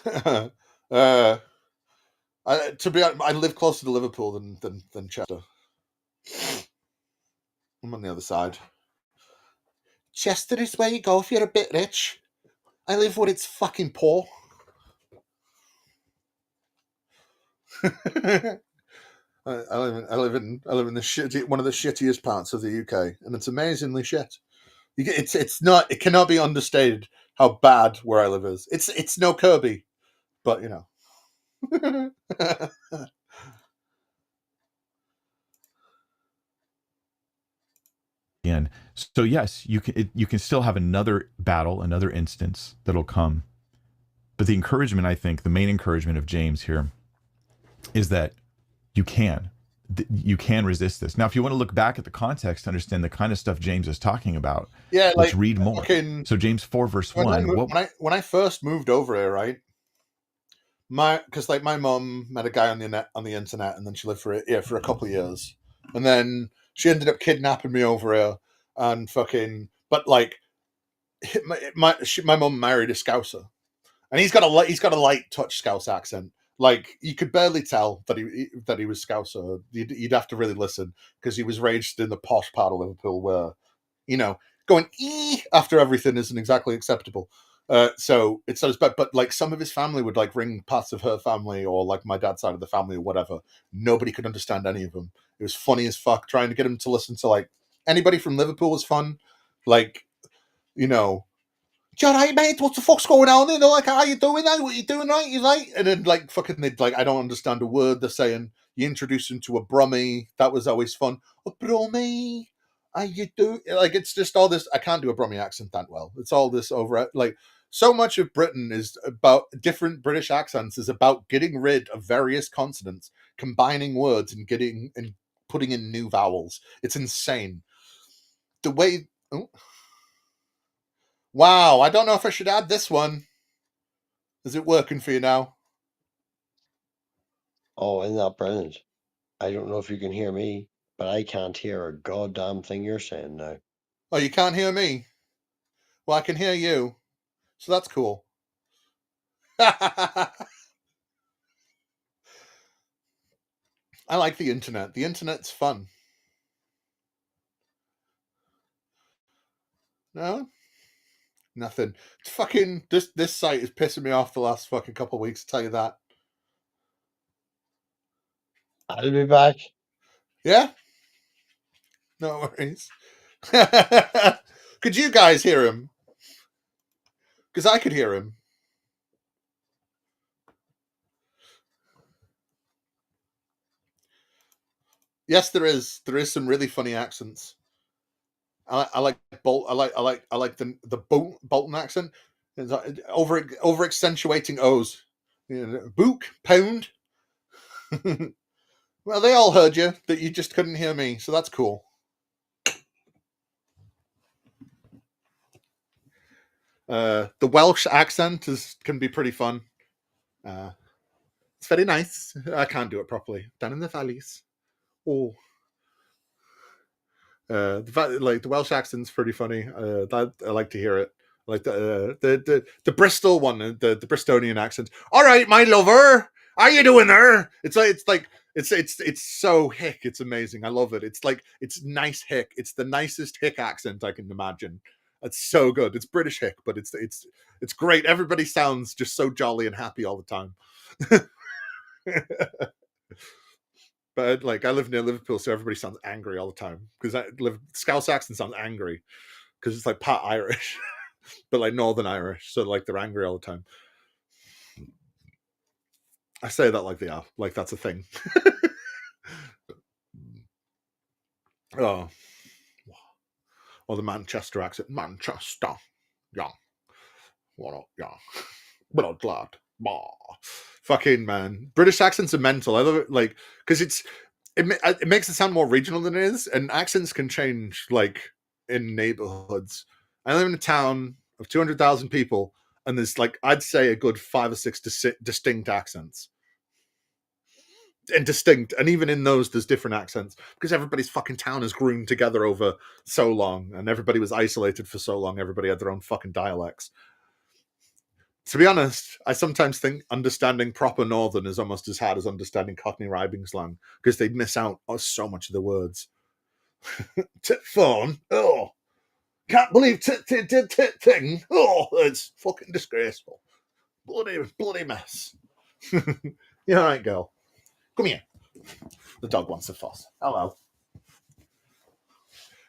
To be honest, I live closer to Liverpool than Chester. I'm on the other side. Chester is where you go if you're a bit rich. I live where it's fucking poor. I live in the shitty, one of the shittiest parts of the UK, and it's amazingly shit. It cannot be understated how bad where I live is. It's no Kirby, but you know. Again, so yes, you can still have another battle, another instance that'll come, but the encouragement, I think, the main encouragement of James here is that you can resist this. Now, if you want to look back at the context to understand the kind of stuff James is talking about, let's read more. So James 4 verse 1. When I first moved over here, right? Because my mom met a guy on the internet, and then she lived for a couple of years, and then she ended up kidnapping me over here, and but like my mom married a Scouser, and he's got a light touch Scouse accent. Like, you could barely tell that he was Scouser. You'd have to really listen, because he was raised in the posh part of Liverpool, where, you know, going after everything isn't exactly acceptable. So it's not as bad, but like some of his family would like ring parts of her family, or like my dad's side of the family or whatever. Nobody could understand any of them. It was funny as fuck. Trying to get him to listen to like anybody from Liverpool was fun. Like, you know, "You're right, mate, what the fuck's going on?" You know, like, "How you doing now? What you doing, right? You like?" And then like they'd like, "I don't understand a word they're saying." You introduce them to a Brummie. That was always fun. "A Brummie, how you do?" Like, it's just all this. I can't do a Brummie accent that well. It's all this over. Like, so much of Britain is about different British accents, is about getting rid of various consonants, combining words, and putting in new vowels. It's insane. The way. Oh. Wow, I don't know if I should add this one. Is it working for you now? Oh, isn't that brilliant? I don't know if you can hear me, but I can't hear a goddamn thing you're saying now. Oh, you can't hear me? Well, I can hear you. So that's cool. I like the internet. The internet's fun. No? Nothing. It's fucking this site is pissing me off the last fucking couple of weeks, I'll tell you that. I'll be back. Yeah? No worries. Could you guys hear him? Because I could hear him. Yes, there is some really funny accents. I like the Bolton accent. It's over accentuating O's. You know, book, pound. Well, they all heard you, that you just couldn't hear me, so that's cool. The Welsh accent can be pretty fun. It's very nice. I can't do it properly. Down in the valleys. Oh. The Welsh accent's pretty funny. I like to hear it. Like the Bristol one, the Bristolian accent. "All right, my lover, how you doing there?" It's so hick. It's amazing. I love it. It's nice hick. It's the nicest hick accent I can imagine. It's so good. It's British hick, but it's great. Everybody sounds just so jolly and happy all the time. But like, I live near Liverpool, so everybody sounds angry all the time, because Scouse accent sounds angry because it's like part Irish, but like Northern Irish, so like they're angry all the time. I say that like they are, like that's a thing. Oh, or the Manchester accent, Manchester, yeah, what up, yeah, blood lad, bah. Fucking man, British accents are mental. I love it, like, because it makes it sound more regional than it is, and accents can change like in neighborhoods. I live in a town of 200,000 people, and there's like, I'd say a good 5 or 6 distinct accents. And distinct, and even in those there's different accents, because everybody's fucking town has groomed together over so long, and everybody was isolated for so long. Everybody had their own fucking dialects. To be honest, I sometimes think understanding proper Northern is almost as hard as understanding Cockney rhyming slang, because they miss out on so much of the words. Phone, oh, Can't believe thing. Oh, it's fucking disgraceful. Bloody mess. You all right, girl? Come here. The dog wants to fuss. Hello.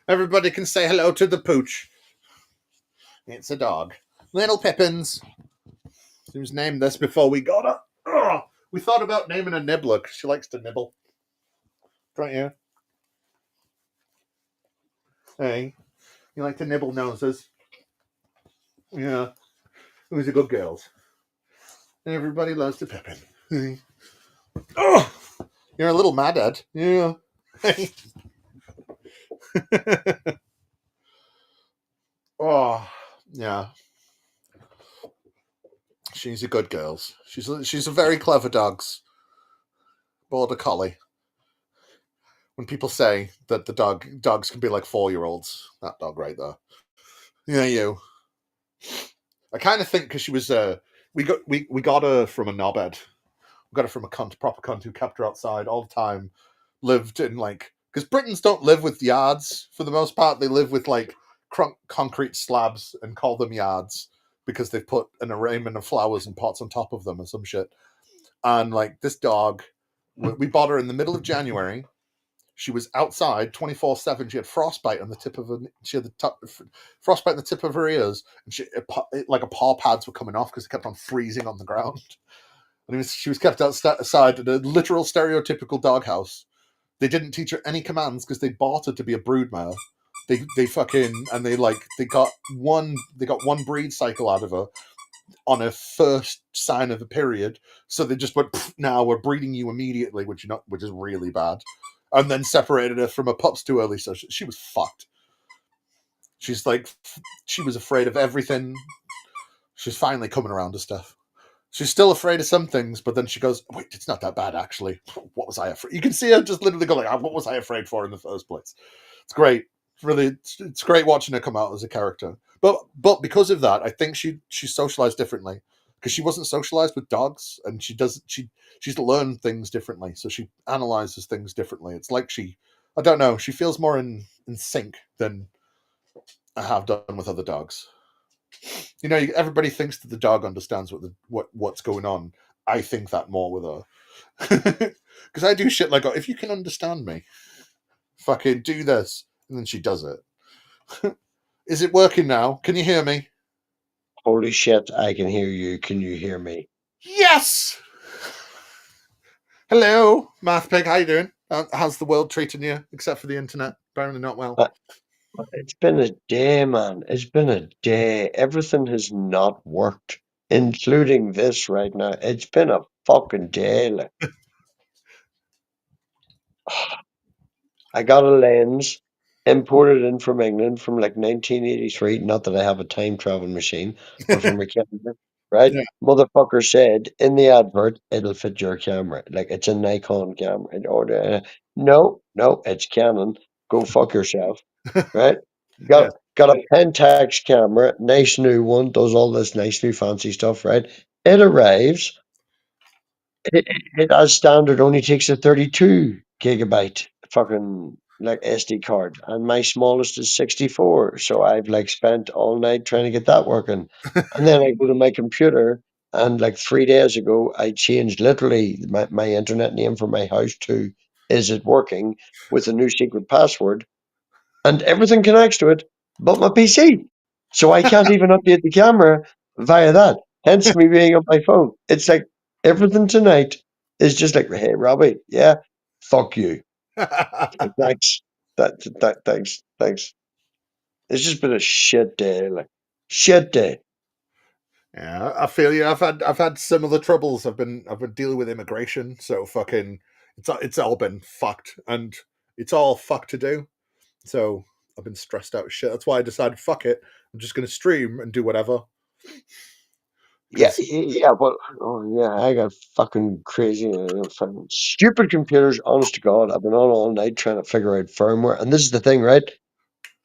Everybody can say hello to the pooch. It's a dog. Little Pippins. She was named this before we got her. Oh, we thought about naming her Nibbler because she likes to nibble. Right here. Hey. You like to nibble noses? Yeah. Who's a good girls? Everybody loves the Pippin. Hey. Oh! You're a little mad at. Yeah. Hey. Oh, yeah. She's a good girl. She's a very clever dog's border collie. When people say that the dogs can be like 4-year-olds, that dog right there. Yeah, you. I kind of think because she was we got her from a knobhead. We got her from a proper cunt who kept her outside all the time. Lived in because Britons don't live with yards for the most part. They live with concrete slabs and call them yards because they've put an arrangement of flowers and pots on top of them or some shit. And this dog, we bought her in the middle of January. She was outside 24/7. She had frostbite on the tip of her. She had frostbite on the tip of her ears, and her paw pads were coming off because it kept on freezing on the ground. And she was kept outside in a literal stereotypical doghouse. They didn't teach her any commands because they bought her to be a broodmare. They got one breed cycle out of her on her first sign of a period. So they just went, now we're breeding you immediately, which is really bad. And then separated her from her pups too early, so she was fucked. She was afraid of everything. She's finally coming around to stuff. She's still afraid of some things, but then she goes, wait, it's not that bad, actually. What was I afraid? You can see her just literally go what was I afraid for in the first place? It's great. Really, it's great watching her come out as a character. But because of that, I think she's socialized differently. Because she wasn't socialized with dogs, and she's learned things differently, so she analyzes things differently. It's like I don't know, she feels more in sync than I have done with other dogs. Everybody thinks that the dog understands what's going on. I think that more with her. Because I do shit like, if you can understand me, fucking do this. And then she does it. Is it working now? Can you hear me? Holy shit, I can hear you. Can you hear me? Yes! Hello, MathPig. How you doing? How's the world treating you, except for the internet? Apparently not well. It's been a day, man. It's been a day. Everything has not worked, including this right now. It's been a fucking day. I got a lens imported in from England from 1983. Not that I have a time travel machine, but from a camera, right? Yeah. Motherfucker said in the advert, it'll fit your camera. It's a Nikon camera. No, it's Canon. Go fuck yourself, right? Got a Pentax camera, nice new one, does all this nice new fancy stuff, right? It arrives. It as standard only takes a 32 gigabyte fucking SD card, and my smallest is 64. So I've spent all night trying to get that working, and then I go to my computer, and 3 days ago I changed literally my internet name for my house to "Is it working?" with a new secret password, and everything connects to it but my PC. So I can't even update the camera via that. Hence me being on my phone. It's everything tonight is just hey, Robbie, yeah, fuck you. Thanks. Thanks. It's just been a shit day. Shit day. Yeah, I feel you. I've had similar troubles. I've been dealing with immigration, so fucking it's all been fucked, and it's all fucked to do. So I've been stressed out as shit. That's why I decided, fuck it, I'm just gonna stream and do whatever. Yeah, well, I got fucking crazy, fucking stupid computers. Honest to God, I've been on all night trying to figure out firmware, and this is the thing, right?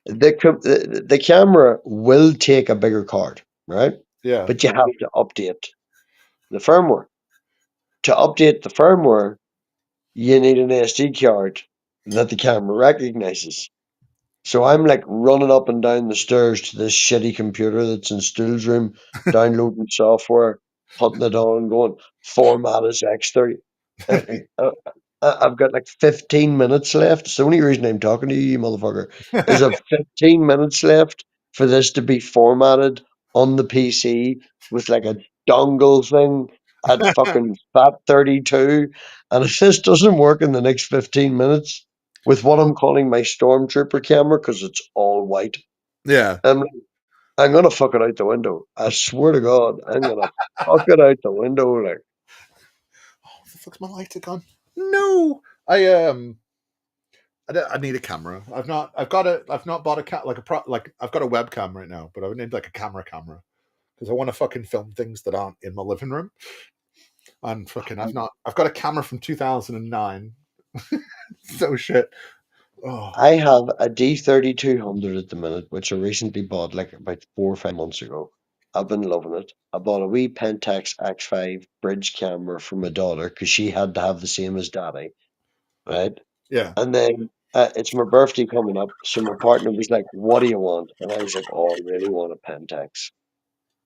The camera will take a bigger card, right? Yeah. But you have to update the firmware. To update the firmware, you need an SD card that the camera recognizes. So I'm like running up and down the stairs to this shitty computer that's in Stuhl's room, downloading software, putting it on, going, format is X30. I've got like 15 minutes left. It's the only reason I'm talking to you, you motherfucker, is I've 15 minutes left for this to be formatted on the PC with like a dongle thing at fucking FAT32. And if this doesn't work in the next 15 minutes with what I'm calling my Stormtrooper camera, because it's all white, Yeah. I'm gonna fuck it out the window. I swear to God, I'm gonna fuck it out the window. Like, What the fuck's my lighter gone? No, I need a camera. I've not bought I've got a webcam right now, but I would need like a camera because I want to fucking film things that aren't in my living room. And fucking, I've got a camera from 2009. So shit. Oh. I have a D3200 at the minute, which I recently bought like about 4 or 5 months ago. I've been loving it. I bought a wee Pentax X5 bridge camera for my daughter because she had to have the same as daddy, right? Yeah. And then it's my birthday coming up, so my partner was like, "What do you want?" And I was like, "Oh, I really want a Pentax."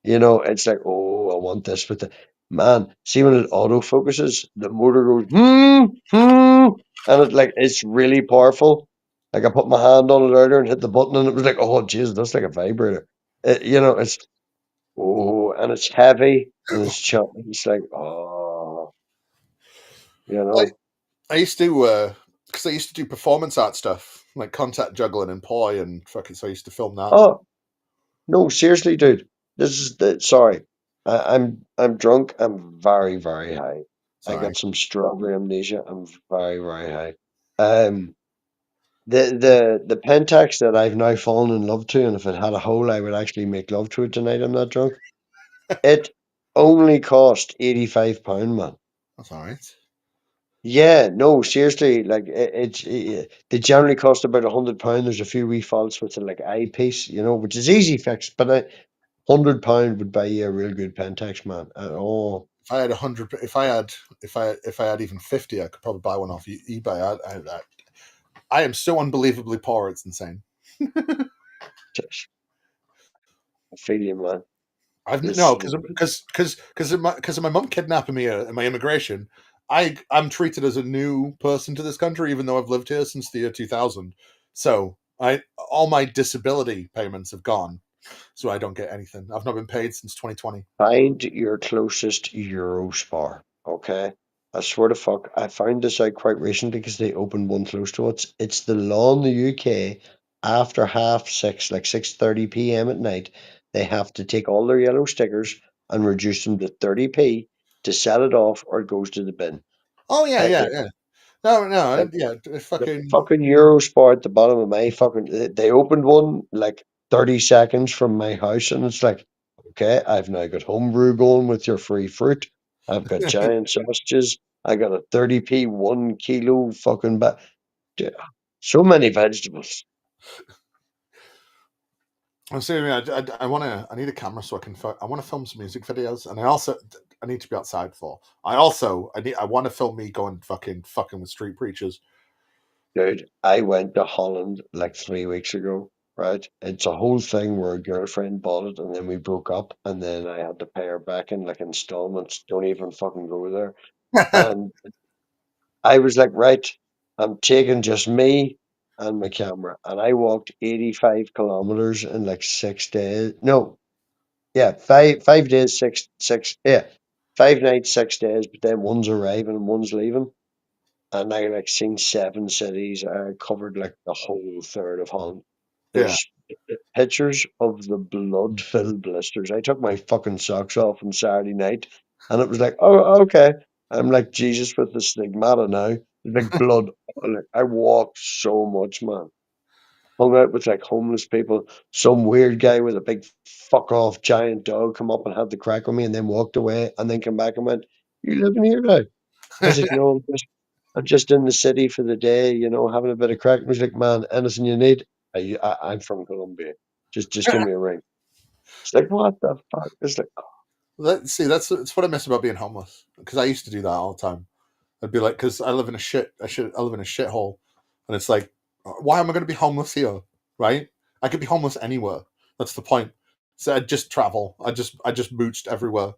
You know, it's like, "Oh, I want this," but the man, see when it autofocuses, the motor goes and it's really powerful. Like I put my hand on it earlier and hit the button, and it was like, "Oh, jeez, that's like a vibrator." It's and it's heavy and it's chunky. It's like, oh, I used to because I used to do performance art stuff like contact juggling and poi and fucking. So I used to film that. Oh, no, seriously, dude. This is sorry. I'm drunk. I'm very, very high. I Sorry. got some strawberry amnesia. I'm very, very high. Um, the Pentax that I've now fallen in love to, and if it had a hole, I would actually make love to it tonight. I'm not drunk. It only cost £85, man. That's all right. Yeah, no, seriously, like they generally cost about £100. There's a few wee faults with the like eyepiece, which is easy fix, but £100 would buy you a real good Pentax, man. Oh, If I had 100, if I had even 50, I could probably buy one off eBay. I am so unbelievably poor; it's insane. I feel you, man. No, because of my mum kidnapping me and my immigration. I'm treated as a new person to this country, even though I've lived here since the year 2000. So all my disability payments have gone, so I don't get anything. I've not been paid since 2020. Find your closest Eurospar, okay? I swear to fuck, I found this out quite recently because they opened one close to us. It's the law in the UK after 6:30, like 6:30 p.m. at night, they have to take all their yellow stickers and reduce them to 30p to sell it off or it goes to the bin. Oh yeah, yeah, yeah. No, Like, yeah, the fucking. fucking Eurospar at the bottom of my fucking. They opened one like 30 seconds from my house, and it's like, okay, I've now got homebrew going with your free fruit. I've got giant sausages. I got a 30p 1 kilo fucking bag. So many vegetables. I'm saying, I need a camera so I want to film some music videos, and I need to be outside for. I want to film me going fucking with street preachers. Dude, I went to Holland like 3 weeks ago, right? It's a whole thing where a girlfriend bought it and then we broke up and then I had to pay her back in like installments. Don't even fucking go there. And I was like, right, I'm taking just me and my camera. And I walked 85 kilometers in like 6 days. No, yeah, 5 days, 5 nights, 6 days, but then one's arriving and one's leaving. And I like seen 7 cities. I covered like the whole third of Holland. There's pictures of the blood-filled blisters. I took my fucking socks off on Saturday night, and it was like, oh, okay. I'm like Jesus with the stigmata now. There's like blood. Like, I walked so much, man. Hung out with like homeless people. Some weird guy with a big fuck off giant dog come up and had the crack on me, and then walked away, and then came back and went, "You living here now?" I was like, "No, I'm just in the city for the day, having a bit of crack." And he's like, "Man, anything you need? I'm from Colombia. Just give me a ring." It's like, what the fuck? It's like, That's what I miss about being homeless, because I used to do that all the time. I'd be like, because I live in a shithole, and it's like, why am I going to be homeless here? right? I could be homeless anywhere. That's the point. So I'd just travel. I just mooched everywhere.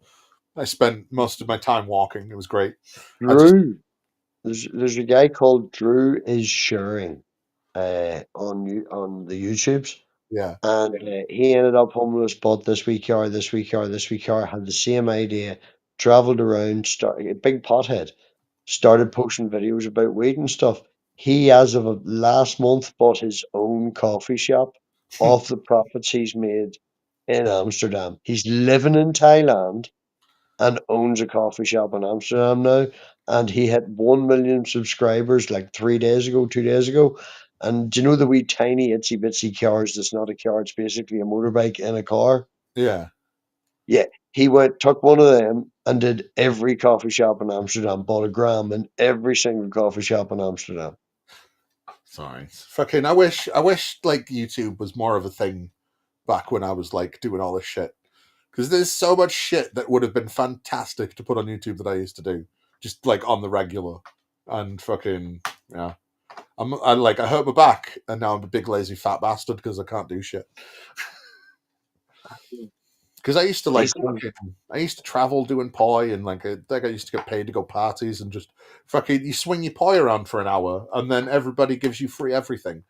I spent most of my time walking. It was great. Drew, there's a guy called Drew is sharing on the YouTubes, Yeah. and he ended up homeless, bought this wee car, this wee car, this wee car, had the same idea, traveled around, a big pothead, started posting videos about weed and stuff. He, as of last month, bought his own coffee shop off the profits he's made in Amsterdam. He's living in Thailand and owns a coffee shop in Amsterdam now. And he hit 1 million subscribers like 3 days ago, 2 days ago. And do you know the wee tiny itsy bitsy cars that's not a car, it's basically a motorbike in a car? Yeah. Yeah. He took one of them and did every coffee shop in Amsterdam, bought a gram in every single coffee shop in Amsterdam. Sorry. Fucking I wish like YouTube was more of a thing back when I was like doing all this shit. Because there's so much shit that would have been fantastic to put on YouTube that I used to do. Just like on the regular. And fucking yeah. I hurt my back and now I'm a big lazy fat bastard because I can't do shit. Because I used to travel doing poi and like I used to get paid to go parties and just fucking you swing your poi around for an hour and then everybody gives you free everything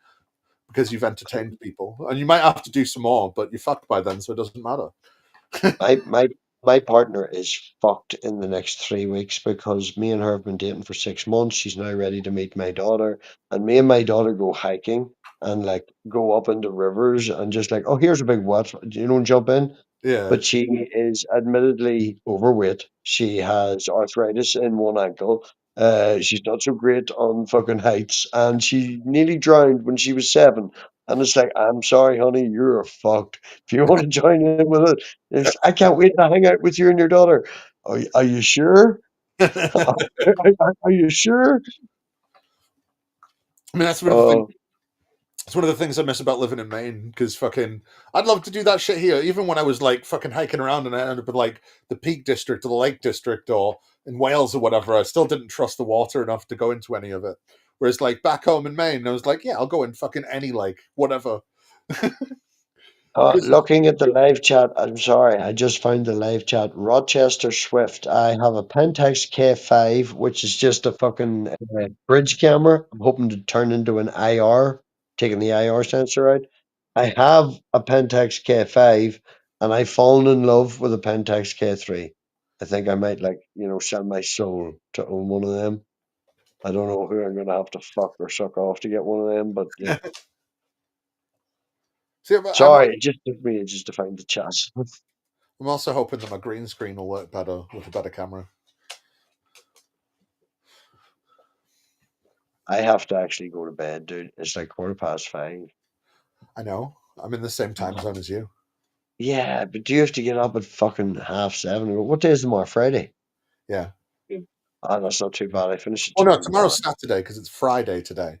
because you've entertained people and you might have to do some more, but you're fucked by then, so it doesn't matter. My partner is fucked in the next 3 weeks because me and her have been dating for 6 months. She's now ready to meet my daughter, and me and my daughter go hiking and like go up into rivers and just like, oh, here's a big what, jump in. Yeah. But she is admittedly overweight. She has arthritis in one ankle. She's not so great on fucking heights, and she nearly drowned when she was 7. And it's like, I'm sorry, honey, you're fucked. If you want to join in with it, I can't wait to hang out with you and your daughter. Are you sure? Are you sure? I mean, that's one of the things. It's one of the things I miss about living in Maine because fucking I'd love to do that shit here. Even when I was like fucking hiking around and I ended up in like the Peak District or the Lake District or in Wales or whatever, I still didn't trust the water enough to go into any of it. Whereas like back home in Maine, I was like, yeah, I'll go in fucking any lake, whatever. Looking at the live chat, I'm sorry, I just found the live chat. Rochester Swift. I have a Pentax K5, which is just a fucking bridge camera. I'm hoping to turn into an IR, taking the IR sensor out. I have a Pentax K5, and I've fallen in love with a Pentax K3. I think I might sell my soul to own one of them. I don't know who I'm gonna have to fuck or suck off to get one of them, but yeah. See, Sorry, it just took me ages to find the chat. I'm also hoping that my green screen will work better with a better camera. I have to actually go to bed, dude. It's like 5:15. I know. I'm in the same time zone as you. Yeah, but do you have to get up at fucking 7:30? What day is tomorrow? Friday? Yeah. Oh, that's not too bad. I finished Oh at no, 2 tomorrow's Saturday because it's Friday today.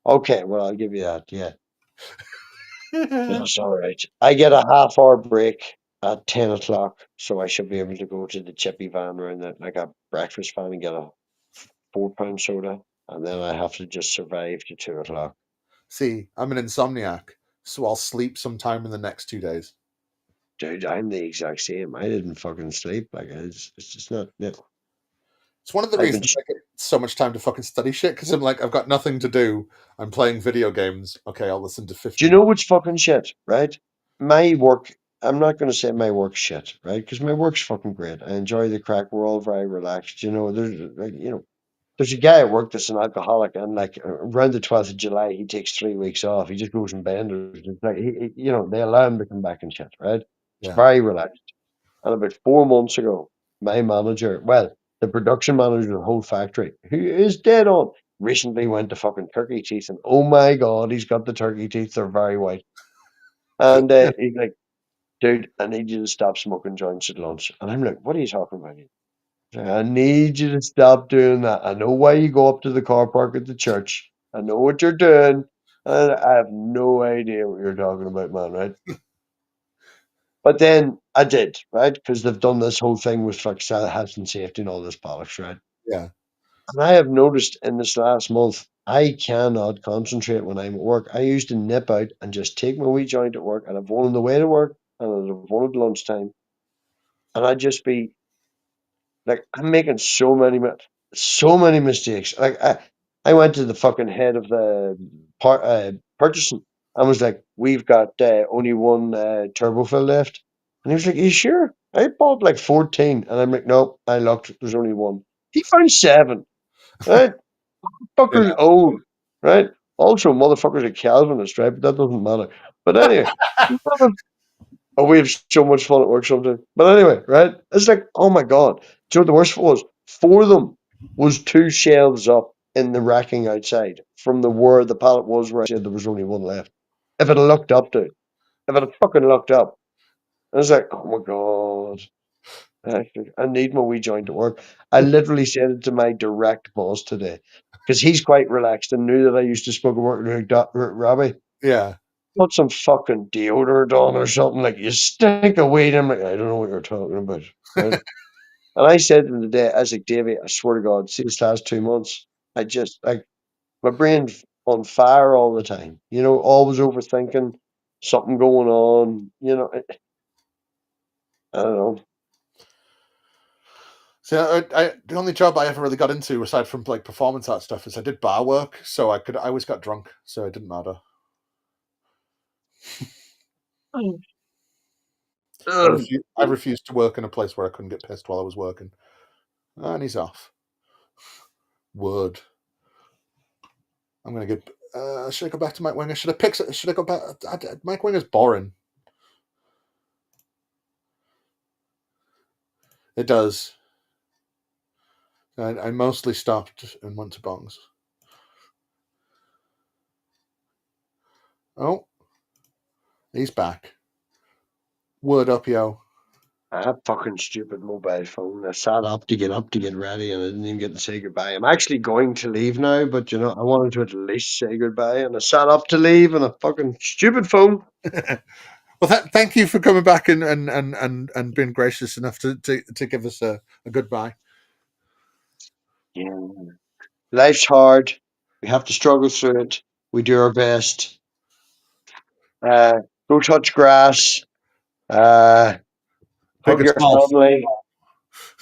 Okay, well, I'll give you that, yeah. That's all right. I get a half-hour break at 10 o'clock, so I should be able to go to the chippy van around there, like a breakfast van, and get a £4 soda, and then I have to just survive to 2 o'clock. See, I'm an insomniac, so I'll sleep sometime in the next 2 days. Dude, I'm the exact same. I didn't fucking sleep. Like, it's just not. It's one of the reasons I get so much time to fucking study shit because I'm like, I've got nothing to do. I'm playing video games. Okay, I'll listen to 50. Do you know what's fucking shit, right? My work, I'm not going to say my work's shit, right? Because my work's fucking great. I enjoy the crack. We're all very relaxed. There's a guy at work that's an alcoholic, and like around the 12th of July, he takes 3 weeks off. He just goes and benders. It's like, they allow him to come back and shit, right? It's Yeah. very relaxed. And about 4 months ago, my manager, the production manager of the whole factory, who is dead on, recently went to fucking turkey teeth, and oh my god, he's got the turkey teeth. They're very white. And he's like, dude, I need you to stop smoking joints at lunch. And I'm like, what are you talking about? I need you to stop doing that. I know why you go up to the car park at the church. I know what you're doing. And I have no idea what you're talking about, man, right? But then I did, right? Because they've done this whole thing with health and safety and all this bollocks, right? Yeah. And I have noticed in this last month, I cannot concentrate when I'm at work. I used to nip out and just take my wee joint at work, and I've one on the way to work, and I've one at lunchtime, and I'd just be like, I'm making so many mistakes. Like I went to the fucking head of the purchasing and was like, "We've got only one turbo fill left," and he was like, "Are you sure? I bought like 14," and I'm like, "Nope, I looked. There's only one." He found 7. Right? Fucker's old, right? Also, motherfuckers are Calvinist, right? But that doesn't matter. But anyway, oh, we have so much fun at work sometimes. But anyway, right? It's like, oh my god. Do you know what the worst was? 4 of them was 2 shelves up in the racking outside from where the pallet was, where I said there was only one left. If it had looked up, dude. If it had fucking looked up. I was like, oh my god. I need my wee joint to work. I literally said it to my direct boss today because he's quite relaxed and knew that I used to smoke and work like Robbie. Yeah. Put some fucking deodorant on or something, like you stink of weed. I'm like, I don't know what you're talking about. Right? And I said to him today, I was like, Davey, I swear to God, see this last 2 months, I just like my brain's on fire all the time. You know, always overthinking, something going on. You know, I don't know. So the only job I ever really got into, aside from like performance art stuff, is I did bar work. So I always got drunk, so it didn't matter. I refused to work in a place where I couldn't get pissed while I was working. And he's off. Word. I'm gonna get. Should I go back to Mike Winger? Should I go back? Mike Winger's boring. It does. I mostly stopped and went to bongs. Oh, he's back. Word up, yo. That fucking stupid mobile phone. I sat up to get ready, and I didn't even get to say goodbye. I'm actually going to leave now, but you know, I wanted to at least say goodbye, and I sat up to leave, and a fucking stupid phone. Well, thank you for coming back and being gracious enough to give us a goodbye. Yeah. Life's hard. We have to struggle through it. We do our best. Go touch grass. Hug your family.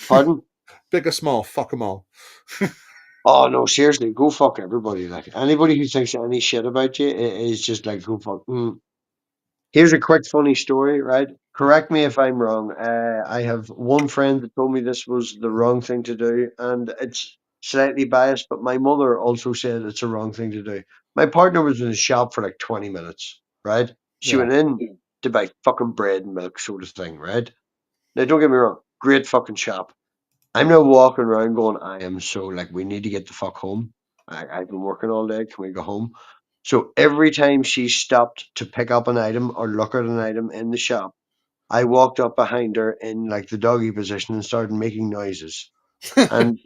Pardon? Big or small, fuck them all. Oh no, seriously, go fuck everybody. Like anybody who thinks any shit about you is just like go fuck. Here's a quick funny story, right? Correct me if I'm wrong. I have one friend that told me this was the wrong thing to do, and it's slightly biased, but my mother also said it's a wrong thing to do. My partner was in the shop for like 20 minutes, right? She went in to buy fucking bread and milk sort of thing, right? Now, don't get me wrong, great fucking shop. I'm now walking around going, I am so like, we need to get the fuck home. I've been working all day. Can we go home? So every time she stopped to pick up an item or look at an item in the shop, I walked up behind her in like the doggy position and started making noises. And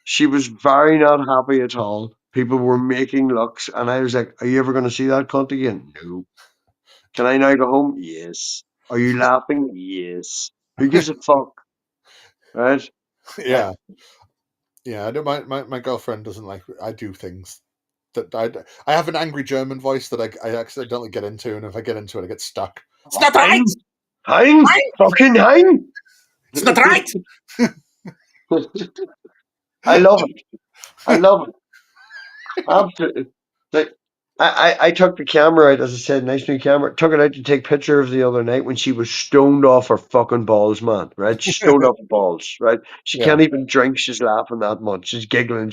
she was very not happy at all. People were making looks, and I was like, are you ever going to see that cunt again? No. Can I now go home? Yes. Are you laughing? Yes. Who gives a fuck? Right? Yeah. Yeah, I don't. My girlfriend doesn't like. I do things that I have an angry German voice that I accidentally get into, and if I get into it, I get stuck. It's not right. Hein? Fucking hein? It's not right. I love it. I love it. Absolutely. Like, I took the camera out, as I said, nice new camera. Took it out to take pictures the other night when she was stoned off her fucking balls, man. Right? She's stoned off her balls, right? She can't even drink. She's laughing that much. She's giggling,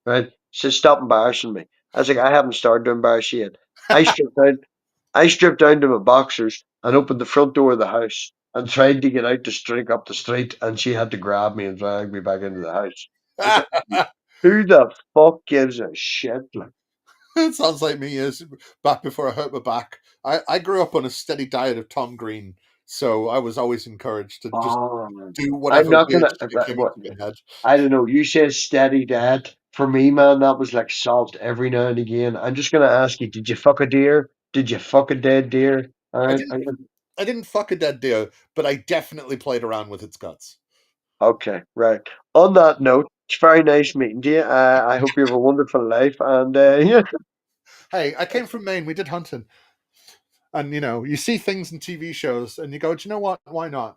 right? She said, stop embarrassing me. I was like, I haven't started to embarrass you yet. I stripped down to my boxers and opened the front door of the house and tried to get out to drink up the street, and she had to grab me and drag me back into the house. Who the fuck gives a shit? Like, It sounds like me years back before I hurt my back. I grew up on a steady diet of Tom Green, so I was always encouraged to just do whatever I'm not weird gonna. shit came into my head. I don't know. You say steady dad. For me, man, that was like salt every now and again. I'm just gonna ask you: did you fuck a deer? Did you fuck a dead deer? All right. I didn't fuck a dead deer, but I definitely played around with its guts. Okay, right. On that note, It's very nice meeting you. I hope you have a wonderful life. And yeah, Hey, I came from Maine. We did hunting. And, you see things in TV shows and you go, do you know what? Why not?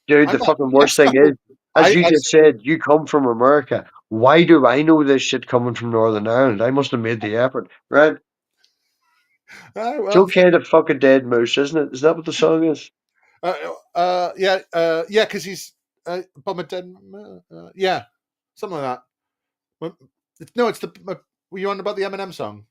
dude, the fucking worst thing is, as you I just said, you come from America. Why do I know this shit coming from Northern Ireland? I must have made the effort, right? It's well, okay to fuck a dead moose, isn't it? Is that what the song is? yeah, because he's Bum a Dead, yeah, something like that. No, it's were you on about the Eminem song?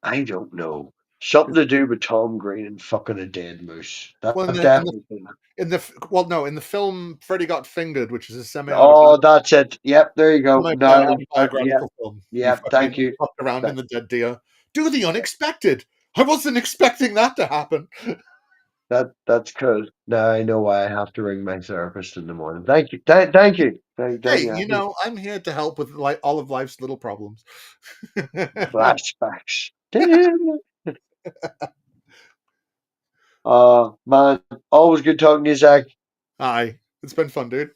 I don't know. Something to do with Tom Green and fucking a dead moose. Well, I've definitely seen that. in the film Freddy Got Fingered, which is a Oh, that's it. Yep, there you go. No, yeah, autobiographical film. yeah. He Thank you. fucked around in the dead deer. Do the unexpected. I wasn't expecting that to happen. That's cool. Now I know why I have to ring my therapist in the morning. Thank you. Thank you. Thank Hey, you. I'm here to help with all of life's little problems. Flashbacks. Man, always good talking to you, Zach. Aye, it's been fun, dude.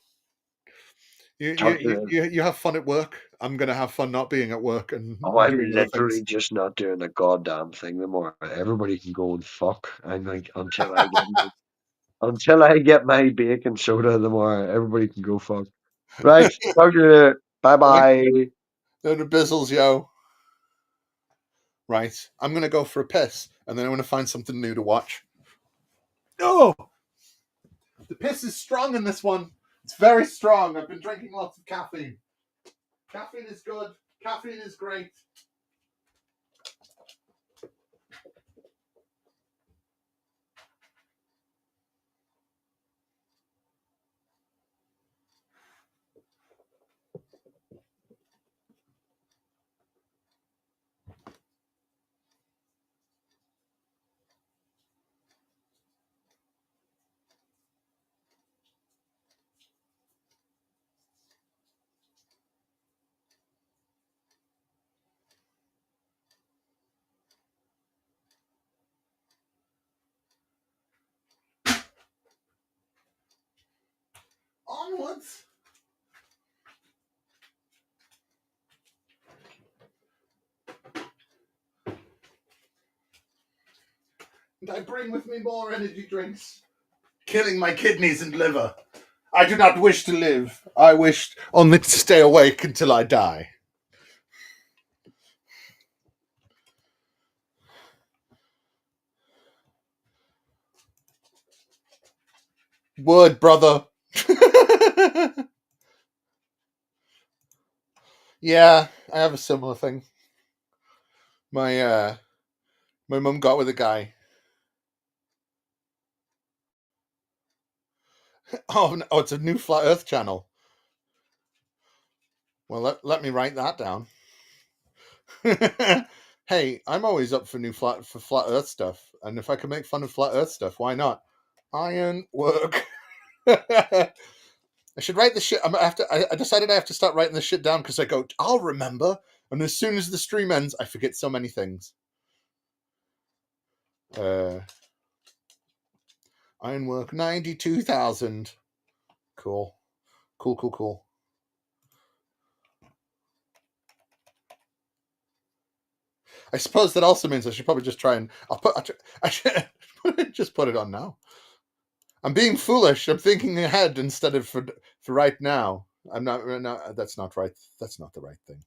Talk to you. You have fun at work. I'm gonna have fun not being at work and Oh, I'm doing other literally things. just not doing a goddamn thing no more. Everybody can go and fuck. I'm like until I get my bacon soda tomorrow, everybody can go fuck. Right, talk to you later. Bye bye. No the bizzles, yo. Right, I'm gonna go for a piss, and then I'm gonna find something new to watch. Oh, the piss is strong in this one. It's very strong. I've been drinking lots of caffeine. Caffeine is good. Caffeine is great. Onwards. And I bring with me more energy drinks, killing my kidneys and liver. I do not wish to live. I wish only to stay awake until I die. Word, brother. Yeah, I have a similar thing. My mum got with a guy. Oh, no, it's a new Flat Earth channel. Well, let me write that down. Hey, I'm always up for Flat Earth stuff, and if I can make fun of Flat Earth stuff, why not? Iron work. I should write this shit. I decided I have to start writing this shit down because I go, I'll remember, and as soon as the stream ends, I forget so many things. Ironwork 92,000. Cool. Cool. I suppose that also means I should probably just try and I should just put it on now. I'm being foolish. I'm thinking ahead instead of for right now. I'm not. No, that's not right. That's not the right thing.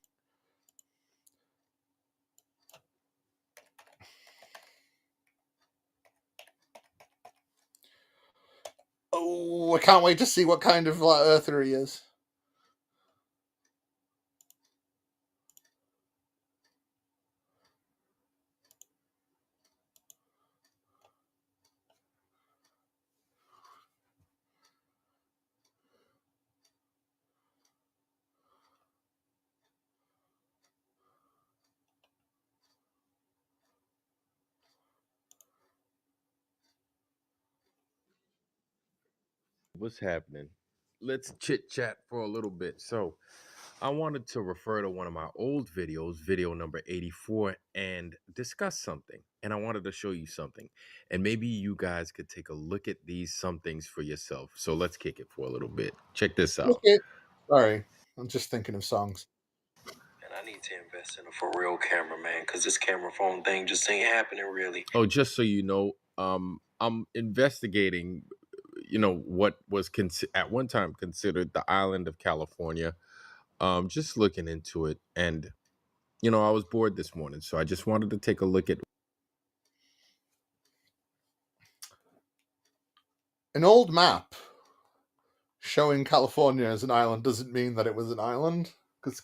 Oh, I can't wait to see what kind of flat earther he is. What's happening? Let's chit chat for a little bit. So, I wanted to refer to one of my old videos, video number 84, and discuss something. And I wanted to show you something. And maybe you guys could take a look at these somethings for yourself. So, let's kick it for a little bit. Check this out. Okay. Sorry, I'm just thinking of songs. And I need to invest in a for real camera, man, because this camera phone thing just ain't happening really. Oh, just so you know, I'm investigating, what was at one time considered the island of California. Just looking into it, and I was bored this morning, so I just wanted to take a look at. An old map showing California as an island doesn't mean that it was an island, because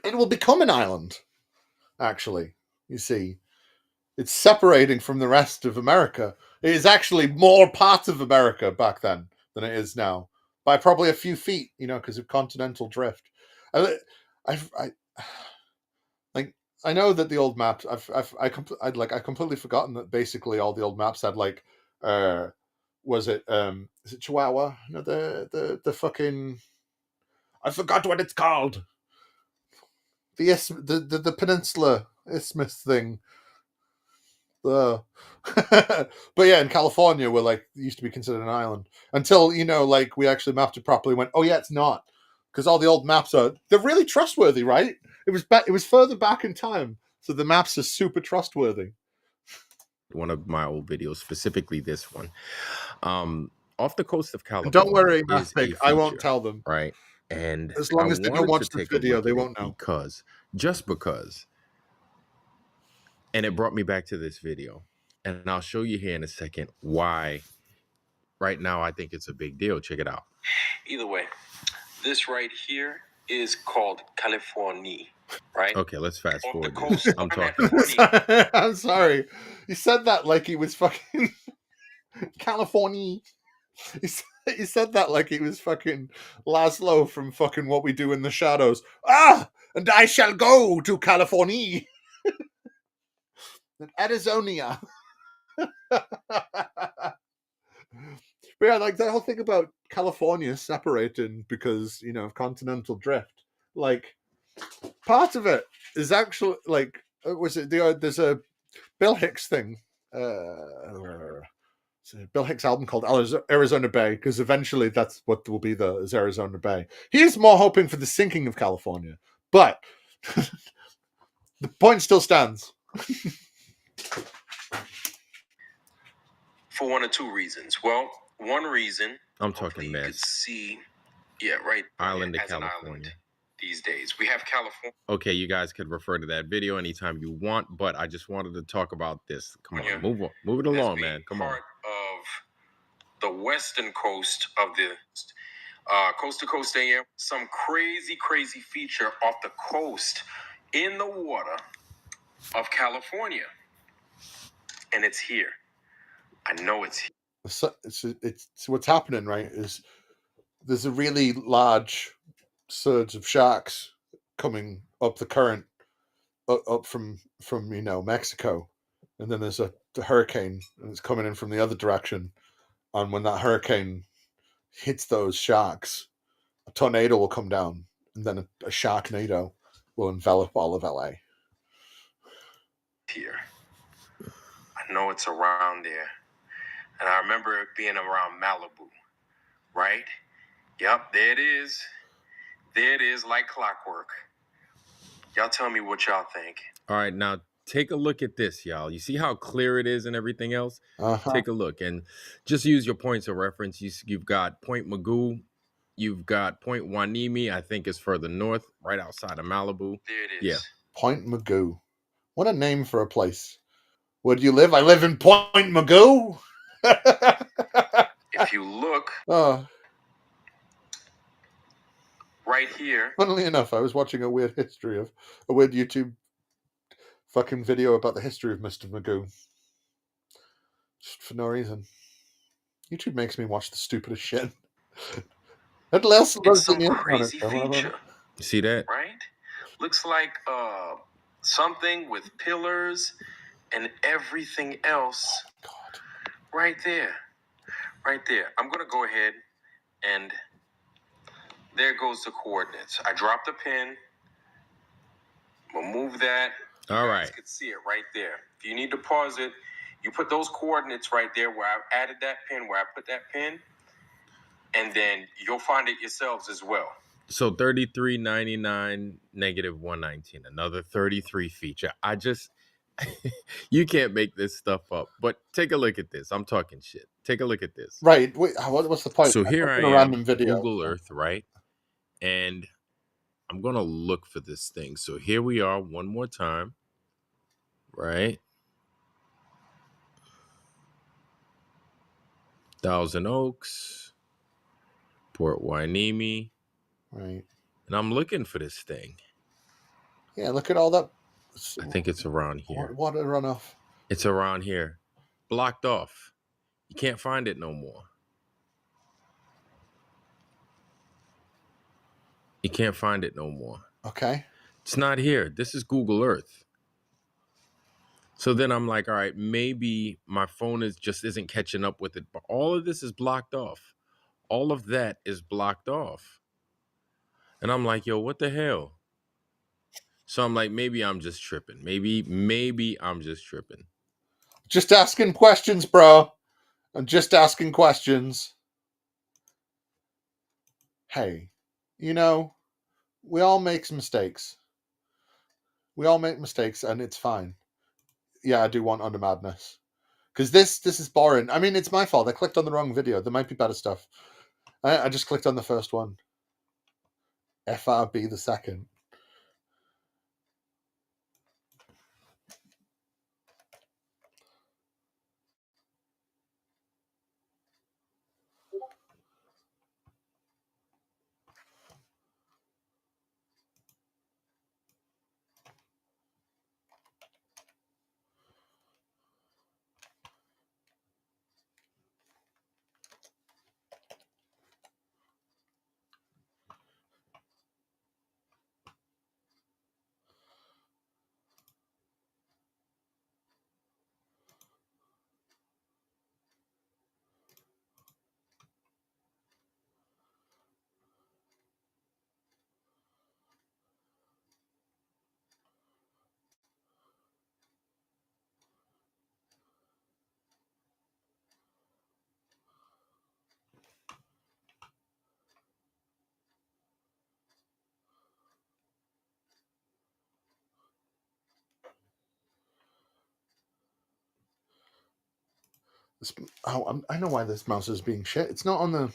it will become an island, actually. You see, it's separating from the rest of America. It is actually more part of America back then than it is now, by probably a few feet, because of continental drift. I know that the old maps. I'd completely forgotten that basically all the old maps had like, is it Chihuahua? No, the fucking, I forgot what it's called. The peninsula isthmus thing. But yeah, in California, we're like, it used to be considered an island until like we actually mapped it properly. Went, oh yeah, it's not, because all the old maps they're really trustworthy, right? It was further back in time, so the maps are super trustworthy. One of my old videos, specifically this one, off the coast of California. Don't worry, Mathpig, I won't tell them. Right, and as long as they don't watch the video, they won't know. Because, and it brought me back to this video, and I'll show you here in a second why. Right now, I think it's a big deal. Check it out. Either way, this right here is called California. Right? Okay, let's fast forward this. I'm talking. I'm sorry. You said that like he was fucking California. He said that like he was fucking Laszlo from fucking What We Do in the Shadows. Ah, and I shall go to California. Arizona. But yeah, like that whole thing about California separating because, of continental drift. Like, part of it is actually like, there's a Bill Hicks thing, it's a Bill Hicks album called Arizona Bay, because eventually that's what will be is Arizona Bay. He's more hoping for the sinking of California, but the point still stands. For one or two reasons. Well, one reason, I'm talking mess. You could see, right, island of California. These days we have California. Okay, you guys could refer to that video anytime you want, but I just wanted to talk about this. Come on, move it along, man. Come on. Part of the western coast of the coast to coast AM, some crazy feature off the coast in the water of California, and it's here. I know it's here. It's what's happening, right? Is there's a really large surge of sharks coming up the current, up from Mexico, and then there's the hurricane, and it's coming in from the other direction. And when that hurricane hits those sharks, a tornado will come down, and then a sharknado will envelop all of LA. Here, I know it's around there, and I remember it being around Malibu, right? Yep, there it is. There it is, like clockwork. Y'all tell me what y'all think. All right, now take a look at this, y'all. You see how clear it is and everything else? Take a look and just use your points of reference. You've got Point Magoo. You've got Point Wanimi, I think is further north, right outside of Malibu. There it is. Yeah. Point Magoo. What a name for a place. Where do you live? I live in Point Magoo. If you look... right here. Funnily enough, I was watching a weird YouTube fucking video about the history of Mr. Magoo. Just for no reason. YouTube makes me watch the stupidest shit. It's some crazy feature. You see that? Right? Looks like something with pillars and everything else. God. Right there. Right there. I'm going to go ahead and... there goes the coordinates. I dropped a pin. We'll move that. All right. You can see it right there. If you need to pause it, you put those coordinates right there where I added that pin, where I put that pin. and then you'll find it yourselves as well. So $33.99 negative $119, another 33 feature. I just you can't make this stuff up. But take a look at this. I'm talking shit. Take a look at this. Right. Wait, what's the point? So here I clicked on am, a random video. Google Earth, right? And I'm gonna look for this thing. So here we are one more time, right? Thousand Oaks, Port Hueneme. Right. And I'm looking for this thing. Yeah, look at all that. I think it's around here. Water runoff. It's around here. Blocked off. You can't find it no more. You can't find it no more. Okay. It's not here. This is Google Earth. So then I'm like, all right, maybe my phone isn't catching up with it. But all of this is blocked off. All of that is blocked off. And I'm like, yo, what the hell? So I'm like, maybe I'm just tripping. Maybe I'm just tripping. Just asking questions, bro. I'm just asking questions. Hey, we all make mistakes. We all make mistakes, and it's fine. Yeah, I do want Under Madness. Because this is boring. I mean, it's my fault. I clicked on the wrong video. There might be better stuff. I just clicked on the first one. FRB the second. I know why this mouse is being shit. It's not on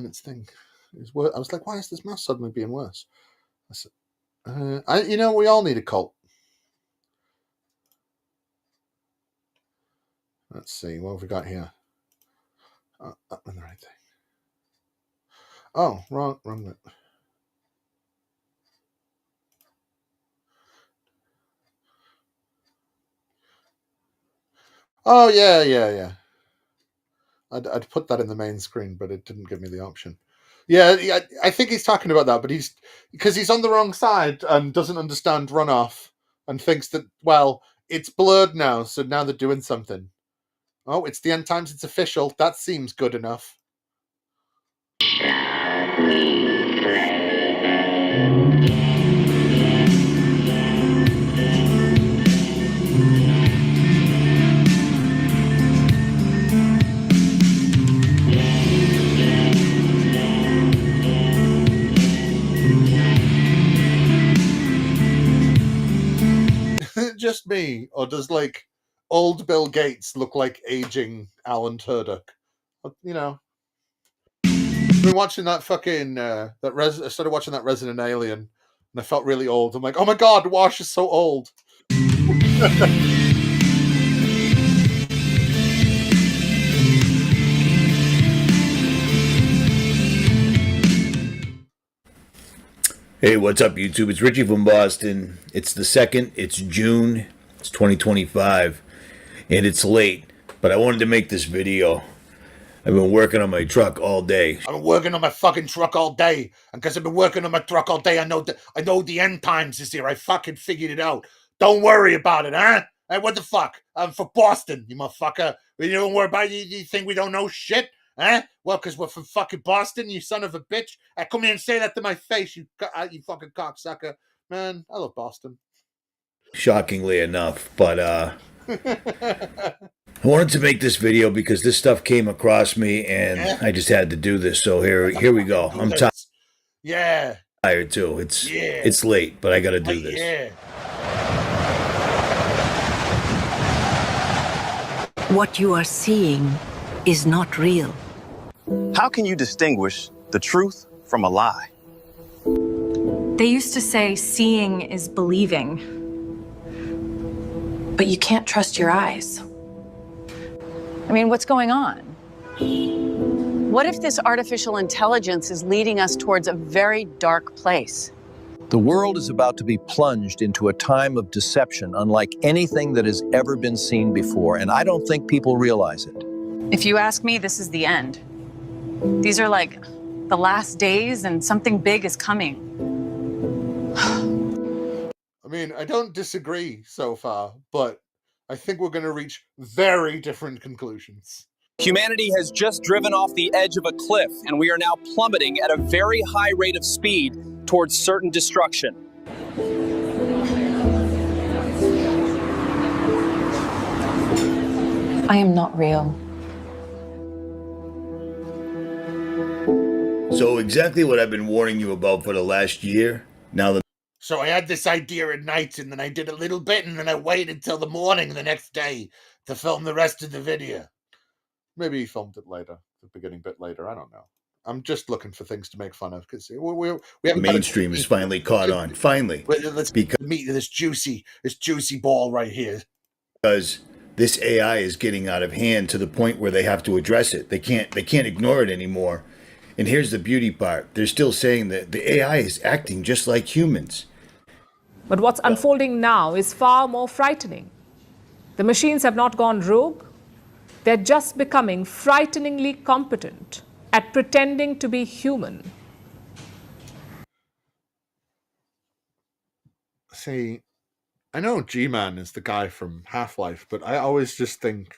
its thing. I was like, why is this mouse suddenly being worse? We all need a cult. Let's see, what have we got here? Up on the right thing. Oh, wrong bit. Oh, yeah. I'd put that in the main screen, but it didn't give me the option. Yeah, I think he's talking about that, but because he's on the wrong side and doesn't understand runoff and thinks that, well, it's blurred now, so now they're doing something. Oh, it's the end times, it's official. That seems good enough. Just me, or does old Bill Gates look like aging Alan Tudyk? I've been watching that fucking I started watching that Resident Alien, and I felt really old. I'm like, oh my god, Wash is so old. Hey, what's up, YouTube? It's Richie from Boston. It's the 2nd. It's June. It's 2025. And it's late. But I wanted to make this video. I've been working on my truck all day. I've been working on my fucking truck all day. And because I've been working on my truck all day, I know the end times is here. I fucking figured it out. Don't worry about it, huh? Hey, what the fuck? I'm from Boston, you motherfucker. You don't worry about it. You think we don't know shit? Huh? Well, because we're from fucking Boston, you son of a bitch. Come here and say that to my face, you fucking cocksucker. Man, I love Boston. Shockingly enough, but I wanted to make this video because this stuff came across me, and I just had to do this. So here we go. I'm Yeah. tired too. It's late, but I got to do this. Yeah. What you are seeing is not real. How can you distinguish the truth from a lie? They used to say seeing is believing. But you can't trust your eyes. I mean, what's going on? What if this artificial intelligence is leading us towards a very dark place? The world is about to be plunged into a time of deception unlike anything that has ever been seen before, and I don't think people realize it. If you ask me, this is the end. These are like the last days, and something big is coming. I mean, I don't disagree so far, but I think we're going to reach very different conclusions. Humanity has just driven off the edge of a cliff, and we are now plummeting at a very high rate of speed towards certain destruction. I am not real. So exactly what I've been warning you about for the last year. Now that So I had this idea at night, and then I did a little bit, and then I waited till the morning the next day to film the rest of the video. Maybe he filmed it later, the beginning bit later. I don't know. I'm just looking for things to make fun of because we haven't mainstream is finally caught on. Finally, Let's meet this juicy ball right here. Because this AI is getting out of hand to the point where they have to address it. They can't ignore it anymore. And here's the beauty part. They're still saying that the AI is acting just like humans. But what's unfolding now is far more frightening. The machines have not gone rogue. They're just becoming frighteningly competent at pretending to be human. See, I know G-Man is the guy from Half-Life, but I always just think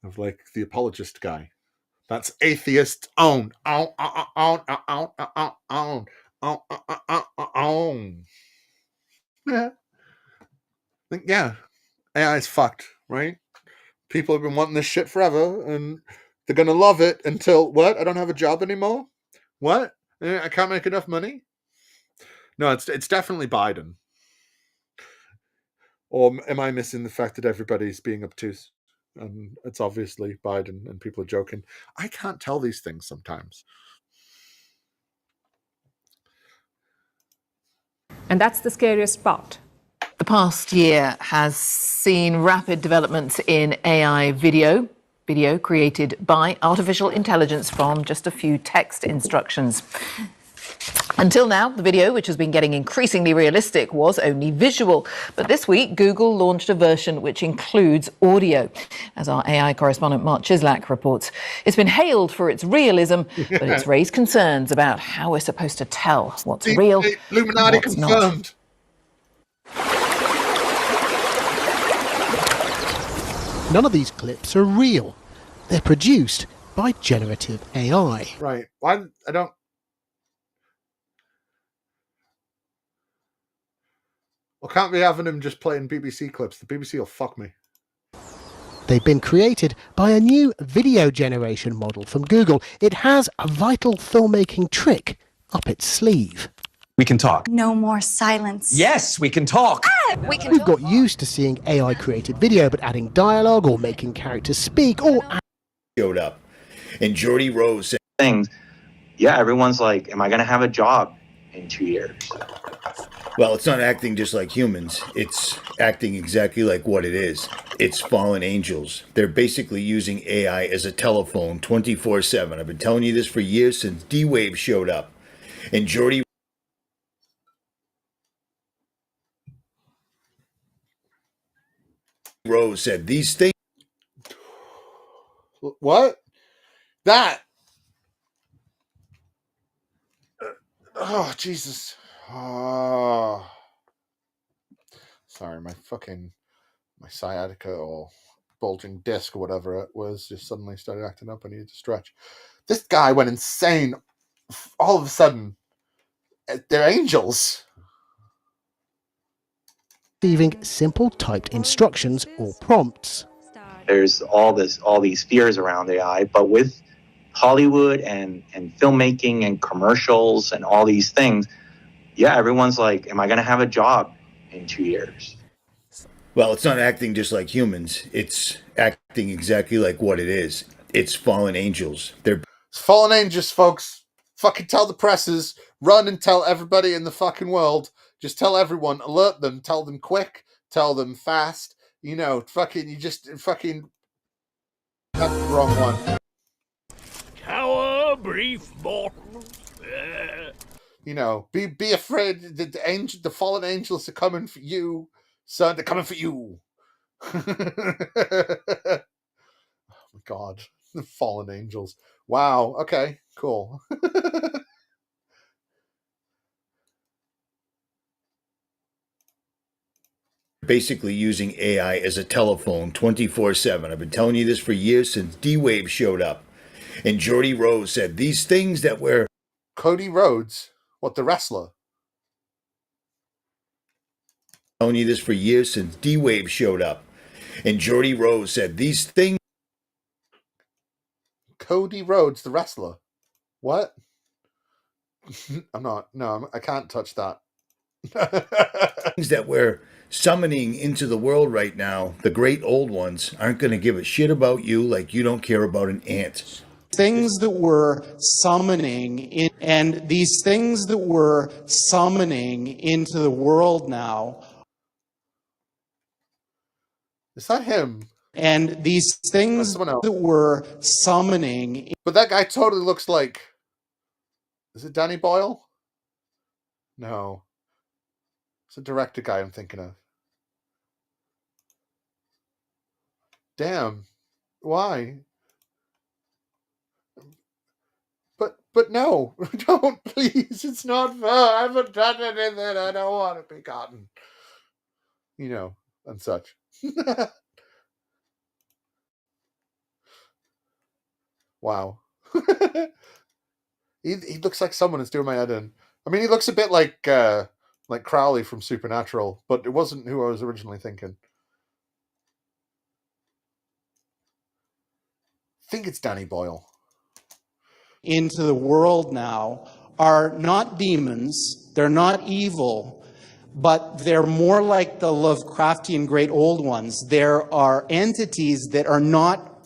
of like the apologist guy. That's atheist own. Yeah. AI's fucked, right? People have been wanting this shit forever, and they're gonna love it until what? I don't have a job anymore? What? I can't make enough money? No, it's definitely Biden. Or am I missing the fact that everybody's being obtuse? And it's obviously Biden, and people are joking. I can't tell these things sometimes. And that's the scariest part. The past year has seen rapid developments in AI video created by artificial intelligence from just a few text instructions. Until now, the video, which has been getting increasingly realistic, was only visual. But this week, Google launched a version which includes audio. As our AI correspondent Mark Chislak reports, it's been hailed for its realism, but it's raised concerns about how we're supposed to tell what's real Illuminati and what's confirmed. None of these clips are real. They're produced by generative AI. Right. I don't... Well, can't be having him just playing BBC clips. The BBC will fuck me. They've been created by a new video generation model from Google. It has a vital filmmaking trick up its sleeve. We can talk. No more silence. Yes, we can talk. We've got used to seeing AI created video, but adding dialogue or making characters speak or Showed up. And Jordy Rose said things. Yeah, everyone's like, am I going to have a job in 2 years? Well, it's not acting just like humans. It's acting exactly like what it is. It's fallen angels. They're basically using AI as a telephone 24/7. I've been telling you this for years since D-Wave showed up. And Jordy Rose said these things. What? That. Oh, Jesus. Oh. Sorry, my sciatica or bulging disc or whatever it was just suddenly started acting up. I needed to stretch. This guy went insane all of a sudden. They're angels. receiving simple typed instructions or prompts. there's all these fears around AI, but with Hollywood and filmmaking and commercials and all these things, yeah, everyone's like, am I going to have a job in 2 years? Well, it's not acting just like humans. It's acting exactly like what it is. It's fallen angels. They're It's fallen angels, folks. Fucking tell the presses. Run and tell everybody in the fucking world. Just tell everyone. Alert them. Tell them quick. Tell them fast. You know, fucking, you just fucking... That's the wrong one. Tower brief mortals. You know, be afraid. The fallen angels are coming for you, son. They're coming for you. Oh my god, the fallen angels. Wow. Okay. Cool. basically using AI as a telephone 24/7. I've been telling you this for years since D-Wave showed up. And Jordy Rose said these things that were... Cody Rhodes? What, the wrestler? Telling you this for years since D-Wave showed up. And Jordy Rose said these things... Cody Rhodes, the wrestler? What? I'm not. No, I can't touch that. things that we're summoning into the world right now, the great old ones, aren't going to give a shit about you like you don't care about an ant. Things that we're summoning in, and these things that we're summoning into the world now. Is that him? And these things that we're summoning. But that guy totally looks like... Is it Danny Boyle? No. It's a director guy I'm thinking of. Damn. Why? But no. Don't, please. It's not fair. I haven't done anything. I don't want to be gotten. You know, and such. Wow. He looks like someone is doing my head in. I mean, he looks a bit like Crowley from Supernatural, but it wasn't who I was originally thinking. I think it's Danny Boyle. Into the world now are not demons, they're not evil, but they're more like the Lovecraftian great old ones. There are entities that are not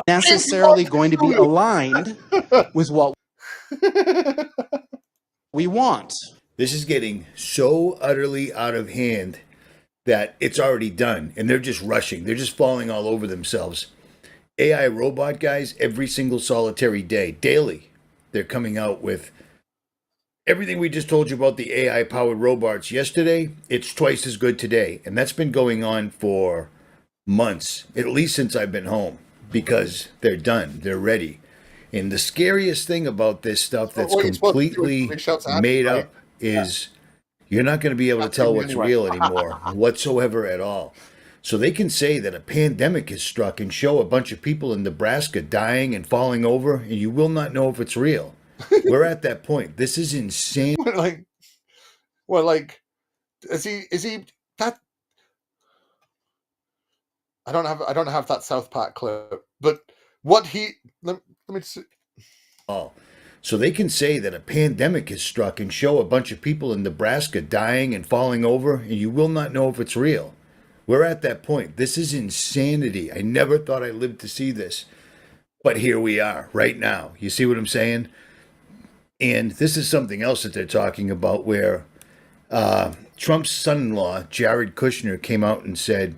necessarily going to be aligned with what we want. This is getting so utterly out of hand that it's already done, and they're just rushing. They're just falling all over themselves. AI robot guys, every single solitary day, daily, they're coming out with everything we just told you about the AI-powered robots yesterday. It's twice as good today, and that's been going on for months, at least since I've been home, because they're done. They're ready. And the scariest thing about this stuff that's completely made up is you're not going to be able to tell what's real anymore whatsoever at all. So they can say that a pandemic has struck and show a bunch of people in Nebraska dying and falling over, and you will not know if it's real. We're at that point. This is insane. Is he that? I don't have that South Park clip, but what he let me see. Oh, so they can say that a pandemic has struck and show a bunch of people in Nebraska dying and falling over, and you will not know if it's real. We're at that point. This is insanity. I never thought I'd live to see this, but here we are right now. You see what I'm saying? And this is something else that they're talking about, where Trump's son-in-law, Jared Kushner, came out and said,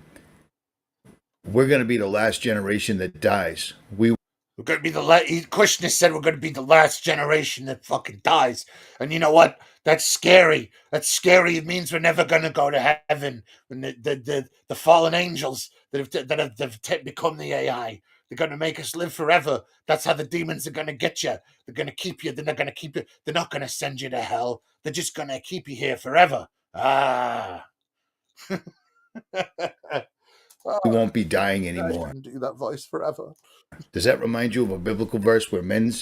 we're going to be the last generation that dies. We're going to be Kushner said we're going to be the last generation that fucking dies. And you know what? That's scary. That's scary. It means we're never going to go to heaven. And the fallen angels that have become the AI, they're going to make us live forever. That's how the demons are going to get you. They're going to keep you. They're not going to keep you. They're not going to send you to hell. They're just going to keep you here forever. Ah. We won't be dying anymore. Do that voice forever. Does that remind you of a biblical verse where men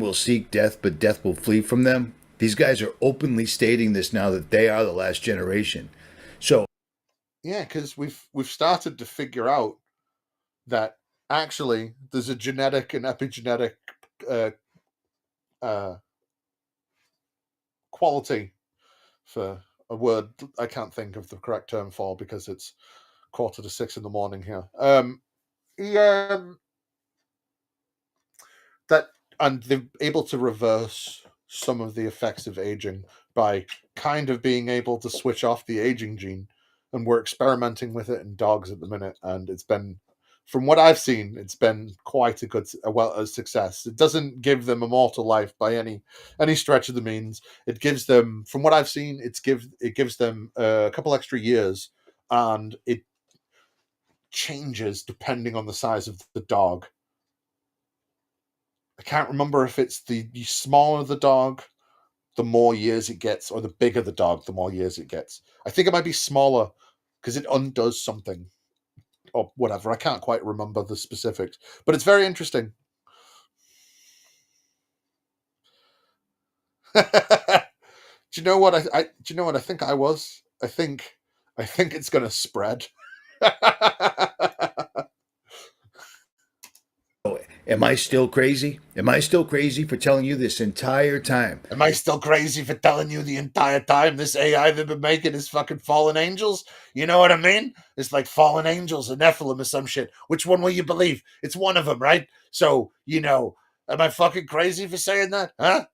will seek death, but death will flee from them? These guys are openly stating this now, that they are the last generation. So, yeah, because we've started to figure out that actually there's a genetic and epigenetic quality, for a word I can't think of the correct term for because it's 5:45 in the morning here. That, and they're able to reverse some of the effects of aging by kind of being able to switch off the aging gene, and we're experimenting with it in dogs at the minute, and it's been, from what I've seen, it's been quite a success. It doesn't give them immortal life by any stretch of the means. It gives them, from what I've seen, it gives them a couple extra years, and it changes depending on the size of the dog. I can't remember if it's the smaller the dog, the more years it gets, or the bigger the dog, the more years it gets. I think it might be smaller because it undoes something or whatever. I can't quite remember the specifics, but it's very interesting. Do you know what I think I was? I think it's going to spread. Am I still crazy? Am I still crazy for telling you this entire time? Am I still crazy for telling you the entire time this AI they've been making is fucking fallen angels? You know what I mean? It's like fallen angels or Nephilim or some shit. Which one will you believe? It's one of them, right? So, you know, am I fucking crazy for saying that? Huh?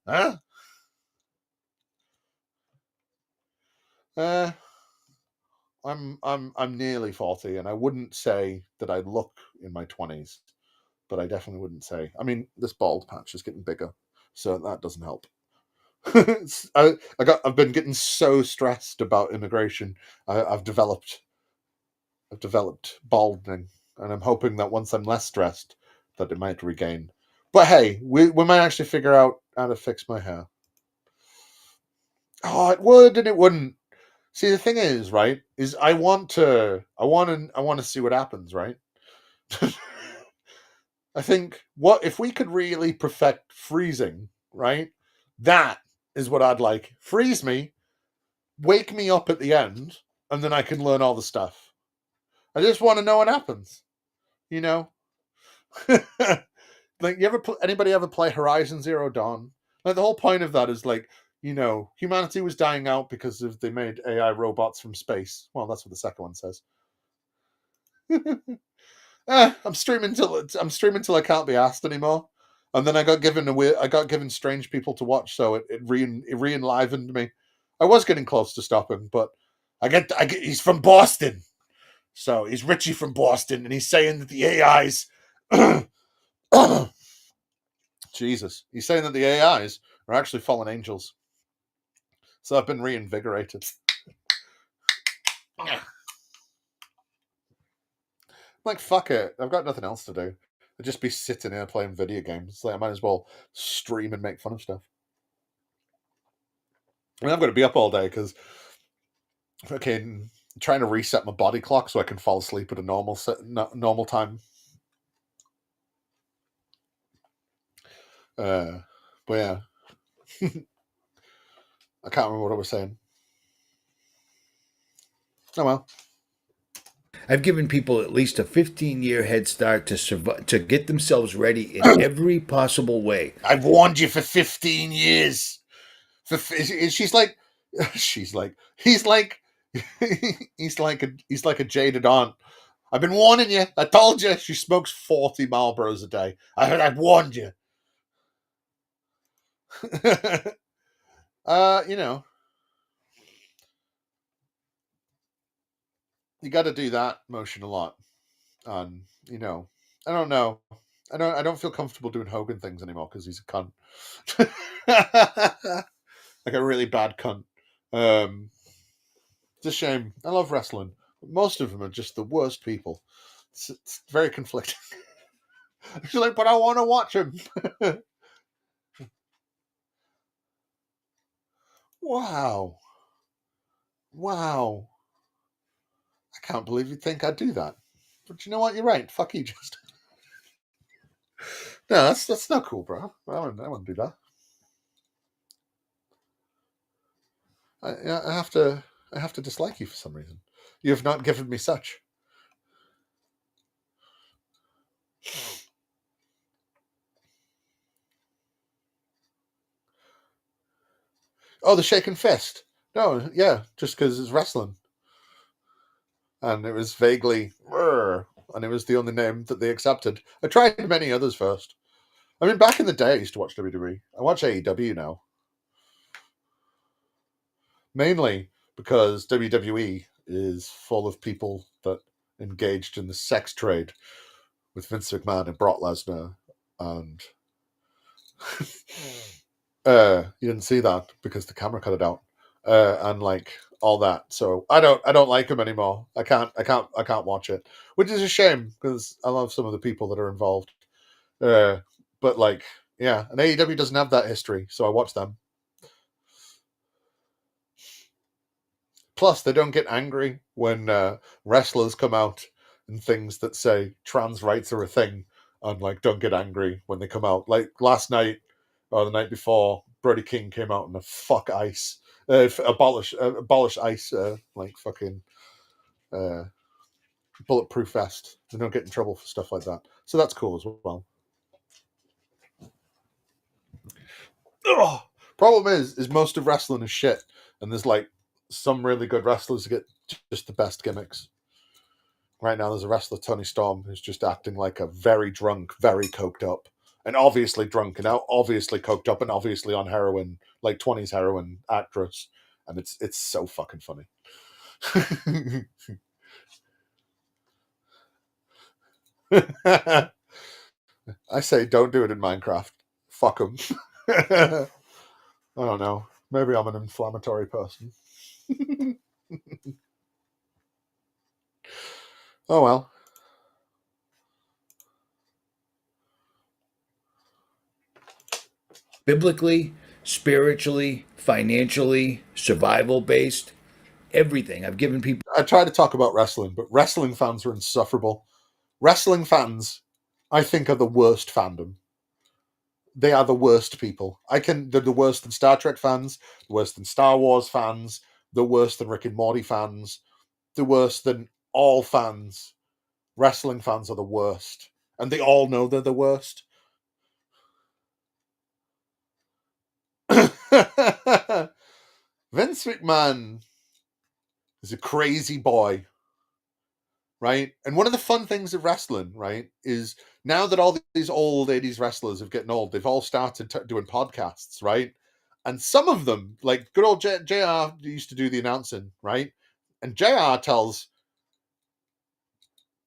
I'm nearly 40, and I wouldn't say that I look in my 20s, but I definitely wouldn't say. I mean, this bald patch is getting bigger, so that doesn't help. I've been getting so stressed about immigration. I've developed balding, and I'm hoping that once I'm less stressed, that it might regain. But hey, we might actually figure out how to fix my hair. Oh, it would and it wouldn't. See, the thing is, right, is I want to see what happens, right? I think, what if we could really perfect freezing, right? That is what I'd like. Freeze me, wake me up at the end, and then I can learn all the stuff. I just want to know what happens, you know? Like, anybody ever play Horizon Zero Dawn? Like, the whole point of that is, like, you know, humanity was dying out because they made AI robots from space. Well, that's what the second one says. I'm streaming till I can't be asked anymore, and then I got given strange people to watch, so it re-enlivened me. I was getting close to stopping, but he's from Boston, so he's Richie from Boston, and he's saying that the AIs, Jesus, he's saying that the AIs are actually fallen angels. So I've been reinvigorated. Like, fuck it. I've got nothing else to do. I'd just be sitting here playing video games. Like, I might as well stream and make fun of stuff. I mean, I'm going to be up all day because fucking trying to reset my body clock so I can fall asleep at a normal time. But yeah. I can't remember what I was saying. Oh well. I've given people at least a 15-year head start to survive, to get themselves ready in every possible way. I've warned you for 15 years. He's like a jaded aunt. I've been warning you. I told you. She smokes 40 Marlboros a day. I've warned you. You know, you got to do that motion a lot. You know, I don't know. I don't feel comfortable doing Hogan things anymore because he's a cunt. Like a really bad cunt. It's a shame. I love wrestling, but most of them are just the worst people. It's very conflicting. She's like, but I want to watch him. Wow. I can't believe you'd think I'd do that. But you know what? You're right. Fuck you, Justin. No, that's not cool, bro. I wouldn't do that. I have to dislike you for some reason. You have not given me such. Oh, the shaking fist. No, yeah, just because it's wrestling. And it was vaguely, and it was the only name that they accepted. I tried many others first. I mean, back in the day, I used to watch WWE. I watch AEW now. Mainly because WWE is full of people that engaged in the sex trade with Vince McMahon and Brock Lesnar. And you didn't see that because the camera cut it out. And like all that. So I don't like him anymore. I can't watch it, which is a shame because I love some of the people that are involved. But like, yeah, and AEW doesn't have that history, so I watch them. Plus, they don't get angry when wrestlers come out and things that say trans rights are a thing, and like don't get angry when they come out. Like last night or the night before, Brody King came out in a fuck ICE, abolish ICE, like fucking bulletproof vest. They don't get in trouble for stuff like that, so that's cool as well. Ugh. Problem is most of wrestling is shit, and there's like some really good wrestlers get just the best gimmicks. Right now, there's a wrestler, Tony Storm, who's just acting like a very drunk, very coked up, and obviously drunk, and obviously coked up, and obviously on heroin, like 20s heroin actress, and it's so fucking funny. I say, don't do it in Minecraft. Fuck them. I don't know. Maybe I'm an inflammatory person. Oh well. Biblically, spiritually, financially, survival based, everything. I've given people. I try to talk about wrestling, but wrestling fans are insufferable. Wrestling fans, I think, are the worst fandom. They are the worst people. They're the worst than Star Trek fans, the worst than Star Wars fans, the worst than Rick and Morty fans, the worst than all fans. Wrestling fans are the worst. And they all know they're the worst. Vince McMahon is a crazy boy, right? And one of the fun things of wrestling, right, is now that all these old 80s wrestlers are getting old, they've all started doing podcasts, right? And some of them, like good old JR used to do the announcing, right? And JR tells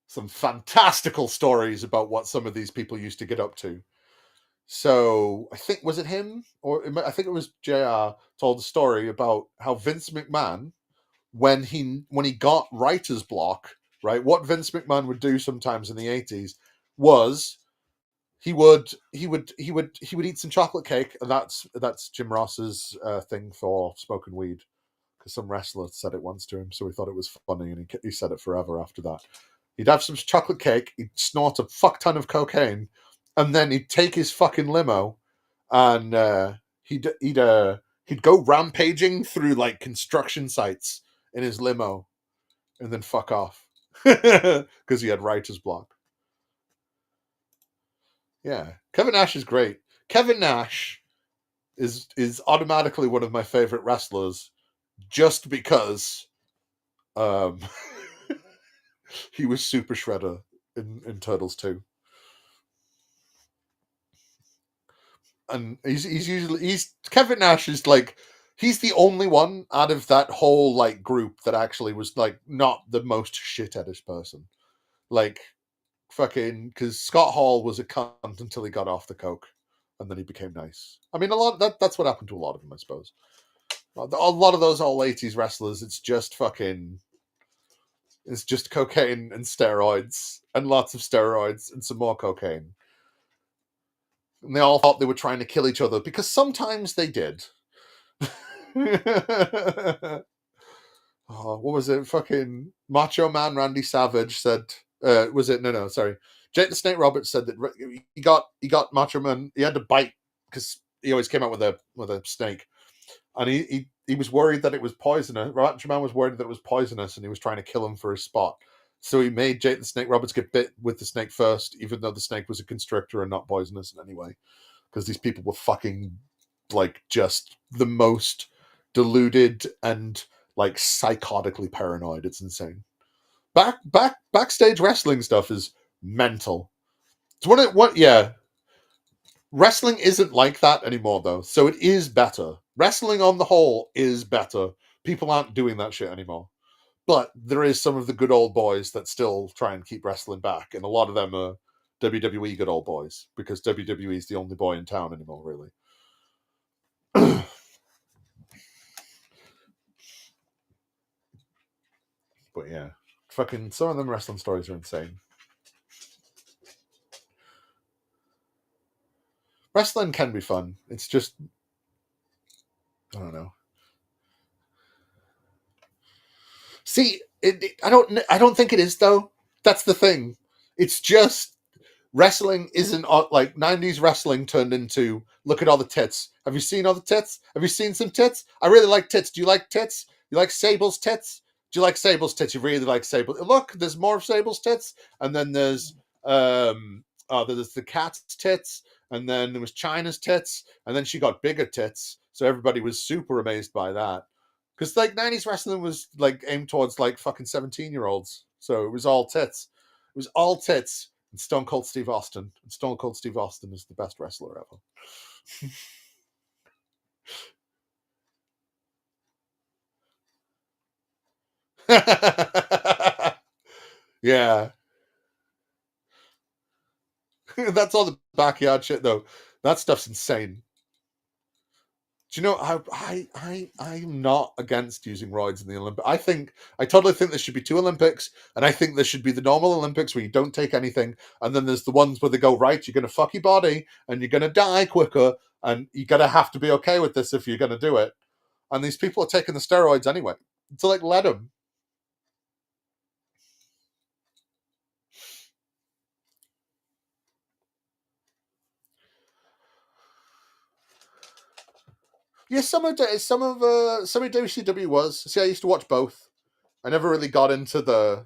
some fantastical stories about what some of these people used to get up to. So I think, was it him? Or I think it was JR told a story about how Vince McMahon, when he got writer's block, right? What Vince McMahon would do sometimes in the 80s was he would eat some chocolate cake, and that's Jim Ross's thing for smoking weed, because some wrestler said it once to him, so he thought it was funny, and he said it forever after that. He'd have some chocolate cake, he'd snort a fuck ton of cocaine, and then he'd take his fucking limo, and he'd go rampaging through like construction sites in his limo, and then fuck off because he had writer's block. Yeah, Kevin Nash is great. Kevin Nash is automatically one of my favorite wrestlers, just because he was Super Shredder in Turtles 2. And he's Kevin Nash is like, he's the only one out of that whole like group that actually was like not the most shit-headed person. Like fucking, because Scott Hall was a cunt until he got off the coke, and then he became nice. I mean, that's what happened to a lot of them, I suppose. A lot of those old 80s wrestlers, it's just cocaine and steroids, and lots of steroids and some more cocaine. And they all thought they were trying to kill each other, because sometimes they did. What was it? Fucking Macho Man Randy Savage said, was it? No, sorry. Jake the Snake Roberts said that he got Macho Man, he had to bite, because he always came out with a snake. And he was worried that it was poisonous. Macho Man was worried that it was poisonous, and he was trying to kill him for his spot. So he made Jake the Snake Roberts get bit with the snake first, even though the snake was a constrictor and not poisonous in any way. Because these people were fucking, like, just the most deluded and like psychotically paranoid. It's insane. Backstage wrestling stuff is mental. It's what wrestling isn't like that anymore though, so it is better. Wrestling on the whole is better. People aren't doing that shit anymore. But there is some of the good old boys that still try and keep wrestling back, and a lot of them are WWE good old boys, because WWE is the only boy in town anymore, really. But yeah, fucking some of them wrestling stories are insane. Wrestling can be fun. It's just, I don't know. See, I don't think it is though. That's the thing. It's just wrestling isn't like 90s wrestling turned into look at all the tits. Have you seen all the tits? Have you seen some tits? I really like tits. Do you like tits? You like Sable's tits? Do you like Sable's tits? You really like Sable. Look, there's more of Sable's tits, and then there's the cat's tits, and then there was China's tits, and then she got bigger tits. So everybody was super amazed by that. Because like 90s wrestling was like aimed towards like fucking 17-year-olds. So it was all tits. It was all tits. And Stone Cold Steve Austin. And Stone Cold Steve Austin is the best wrestler ever. Yeah. That's all the backyard shit though. That stuff's insane. Do you know, I'm not against using roids in the Olympics. I totally think there should be 2 Olympics, and I think there should be the normal Olympics where you don't take anything, and then there's the ones where they go, right, you're going to fuck your body, and you're going to die quicker, and you're going to have to be okay with this if you're going to do it. And these people are taking the steroids anyway. So, like, let them. Yeah, some of WCW was. See, I used to watch both. I never really got into the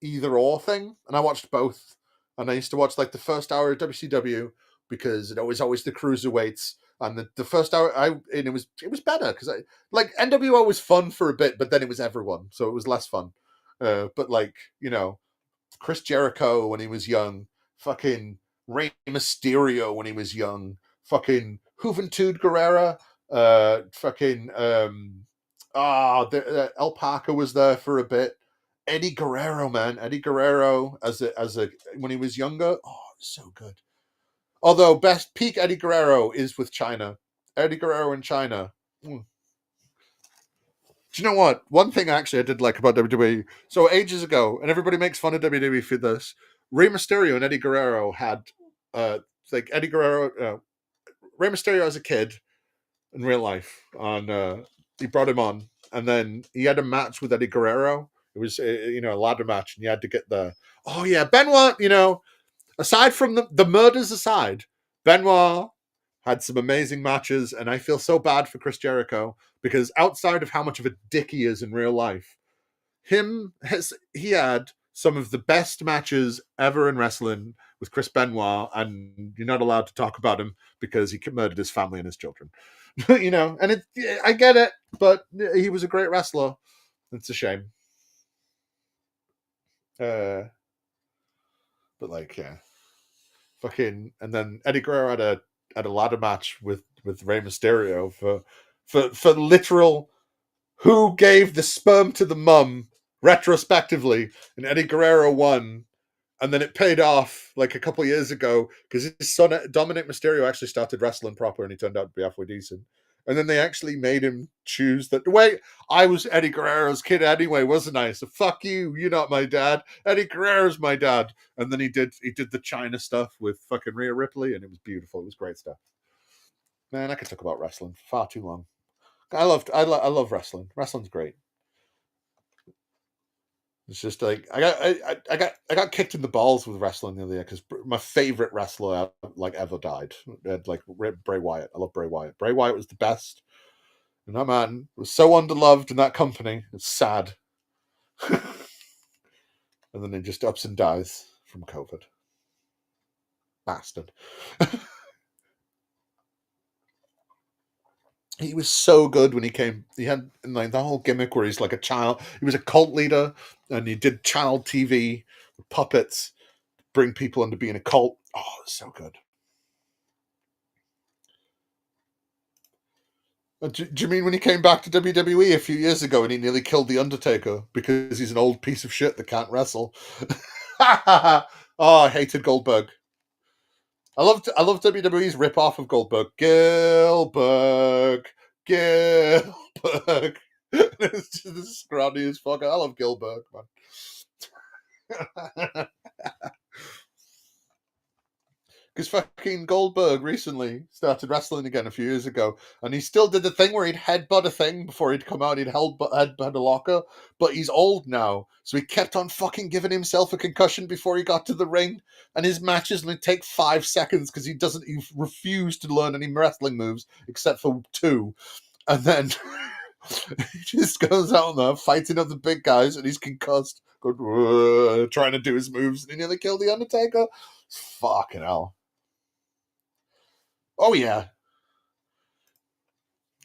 either or thing, and I watched both. And I used to watch like the first hour of WCW because it was always the cruiserweights, and the first hour it was better because like NWO was fun for a bit, but then it was everyone, so it was less fun. But like, you know, Chris Jericho when he was young, fucking Rey Mysterio when he was young, fucking Juventud Guerrera, fucking El Parker was there for a bit. Eddie Guerrero, man, Eddie Guerrero as a when he was younger, so good. Although best peak Eddie Guerrero is with China. Eddie Guerrero in China. Do you know what? One thing actually I did like about WWE. So ages ago, and everybody makes fun of WWE for this. Rey Mysterio and Eddie Guerrero had like Eddie Guerrero, Rey Mysterio as a kid in real life. On he brought him on, and then he had a match with Eddie Guerrero. It was a ladder match, and you had to get the Benoit. You know, aside from the murders aside, Benoit had some amazing matches, and I feel so bad for Chris Jericho because outside of how much of a dick he is in real life, he had some of the best matches ever in wrestling with Chris Benoit, and you're not allowed to talk about him because he murdered his family and his children. You know, and I get it, but he was a great wrestler. It's a shame. But like, yeah, fucking, and then Eddie Guerrero had a ladder match with Rey Mysterio for literal who gave the sperm to the mum retrospectively, and Eddie Guerrero won, and then it paid off like a couple of years ago because his son Dominic Mysterio actually started wrestling proper, and he turned out to be halfway decent. And then they actually made him choose that. Wait, I was Eddie Guerrero's kid anyway, wasn't I? So fuck you. You're not my dad. Eddie Guerrero's my dad. And then he did the China stuff with fucking Rhea Ripley, and it was beautiful. It was great stuff. Man, I could talk about wrestling for far too long. I love wrestling. Wrestling's great. It's just like I got kicked in the balls with wrestling the other year because my favorite wrestler like ever died. Like Bray Wyatt. I love Bray Wyatt. Bray Wyatt was the best, and that man was so underloved in that company. It's sad. And then he just ups and dies from COVID. Bastard. He was so good when he came. He had like the whole gimmick where he's like a child. He was a cult leader, and he did child TV with puppets, bring people into being a cult. Oh, it was so good. Do you mean when he came back to WWE a few years ago and he nearly killed the Undertaker because he's an old piece of shit that can't wrestle? Oh, I hated Goldberg. I love WWE's rip off of Goldberg. Gilbert. It's just this scrawny as fuck. I love Gilbert, man. Because fucking Goldberg recently started wrestling again a few years ago, and he still did the thing where he'd headbutt a thing before he'd come out. He'd headbutt a locker, but he's old now, so he kept on fucking giving himself a concussion before he got to the ring, and his matches only take 5 seconds because he refused to learn any wrestling moves except for 2, and then he just goes out there fighting other big guys, and he's concussed, trying to do his moves, and he nearly killed the Undertaker. Fucking hell. Oh, yeah.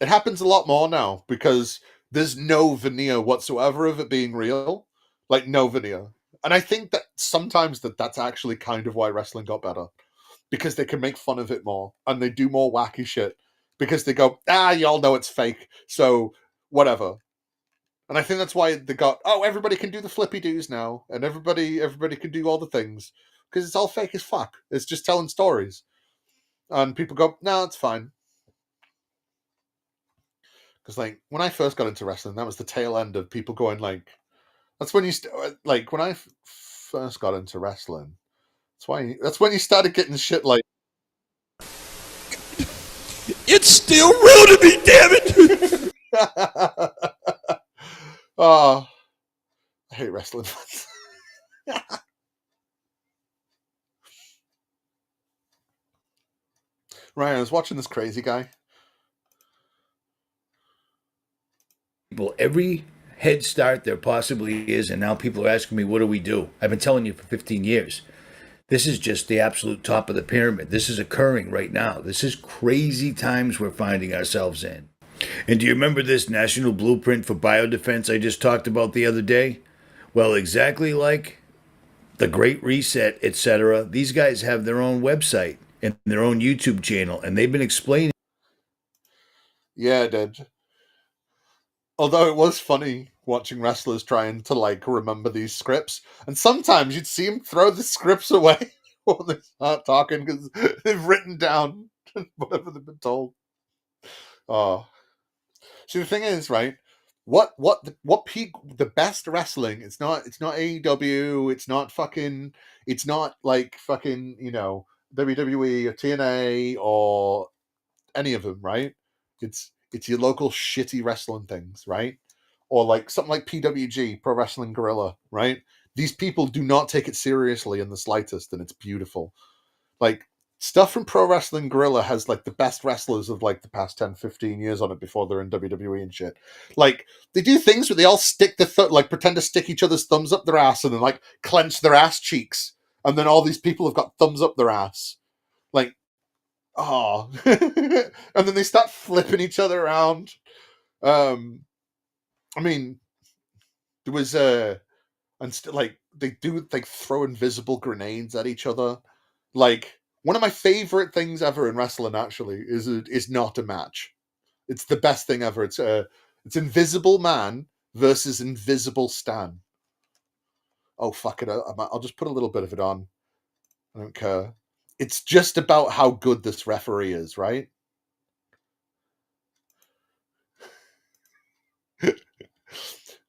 It happens a lot more now because there's no veneer whatsoever of it being real. Like, no veneer. And I think that sometimes that's actually kind of why wrestling got better. Because they can make fun of it more. And they do more wacky shit. Because they go, y'all know it's fake. So, whatever. And I think that's why they got, everybody can do the flippy doos now. And everybody can do all the things. Because it's all fake as fuck. It's just telling stories. And people go, no, it's fine. Because, like, when I first got into wrestling, that was the tail end of people going, like, that's when you, like, when I first got into wrestling, that's when you started getting shit like, It's still real to me, damn it! Oh, I hate wrestling fans. Ryan, I was watching this crazy guy. People, every head start there possibly is, and now people are asking me, what do we do? I've been telling you for 15 years. This is just the absolute top of the pyramid. This is occurring right now. This is crazy times we're finding ourselves in. And do you remember this national blueprint for biodefense I just talked about the other day? Well, exactly like the Great Reset, etc., these guys have their own website and their own YouTube channel, and they've been explaining. Yeah, it did. Although it was funny watching wrestlers trying to, like, remember these scripts. And sometimes you'd see them throw the scripts away when they start talking because they've written down whatever they've been told. Oh. See, the thing is, right? The best wrestling? It's not AEW. It's not like fucking WWE or TNA or any of them, right? It's your local shitty wrestling things, right? Or like something like PWG, Pro Wrestling Guerrilla, right? These people do not take it seriously in the slightest, and it's beautiful. Like, stuff from Pro Wrestling Guerrilla has like the best wrestlers of like the past 10, 15 years on it before they're in WWE and shit. Like, they do things where they all stick like pretend to stick each other's thumbs up their ass and then like clench their ass cheeks. And then all these people have got thumbs up their ass. Like, oh. And then they start flipping each other around. I mean, there was like they do like throw invisible grenades at each other. Like, one of my favorite things ever in wrestling actually is not a match. It's the best thing ever. It's Invisible Man versus Invisible Stan. Oh fuck it! I'll just put a little bit of it on. I don't care. It's just about how good this referee is, right?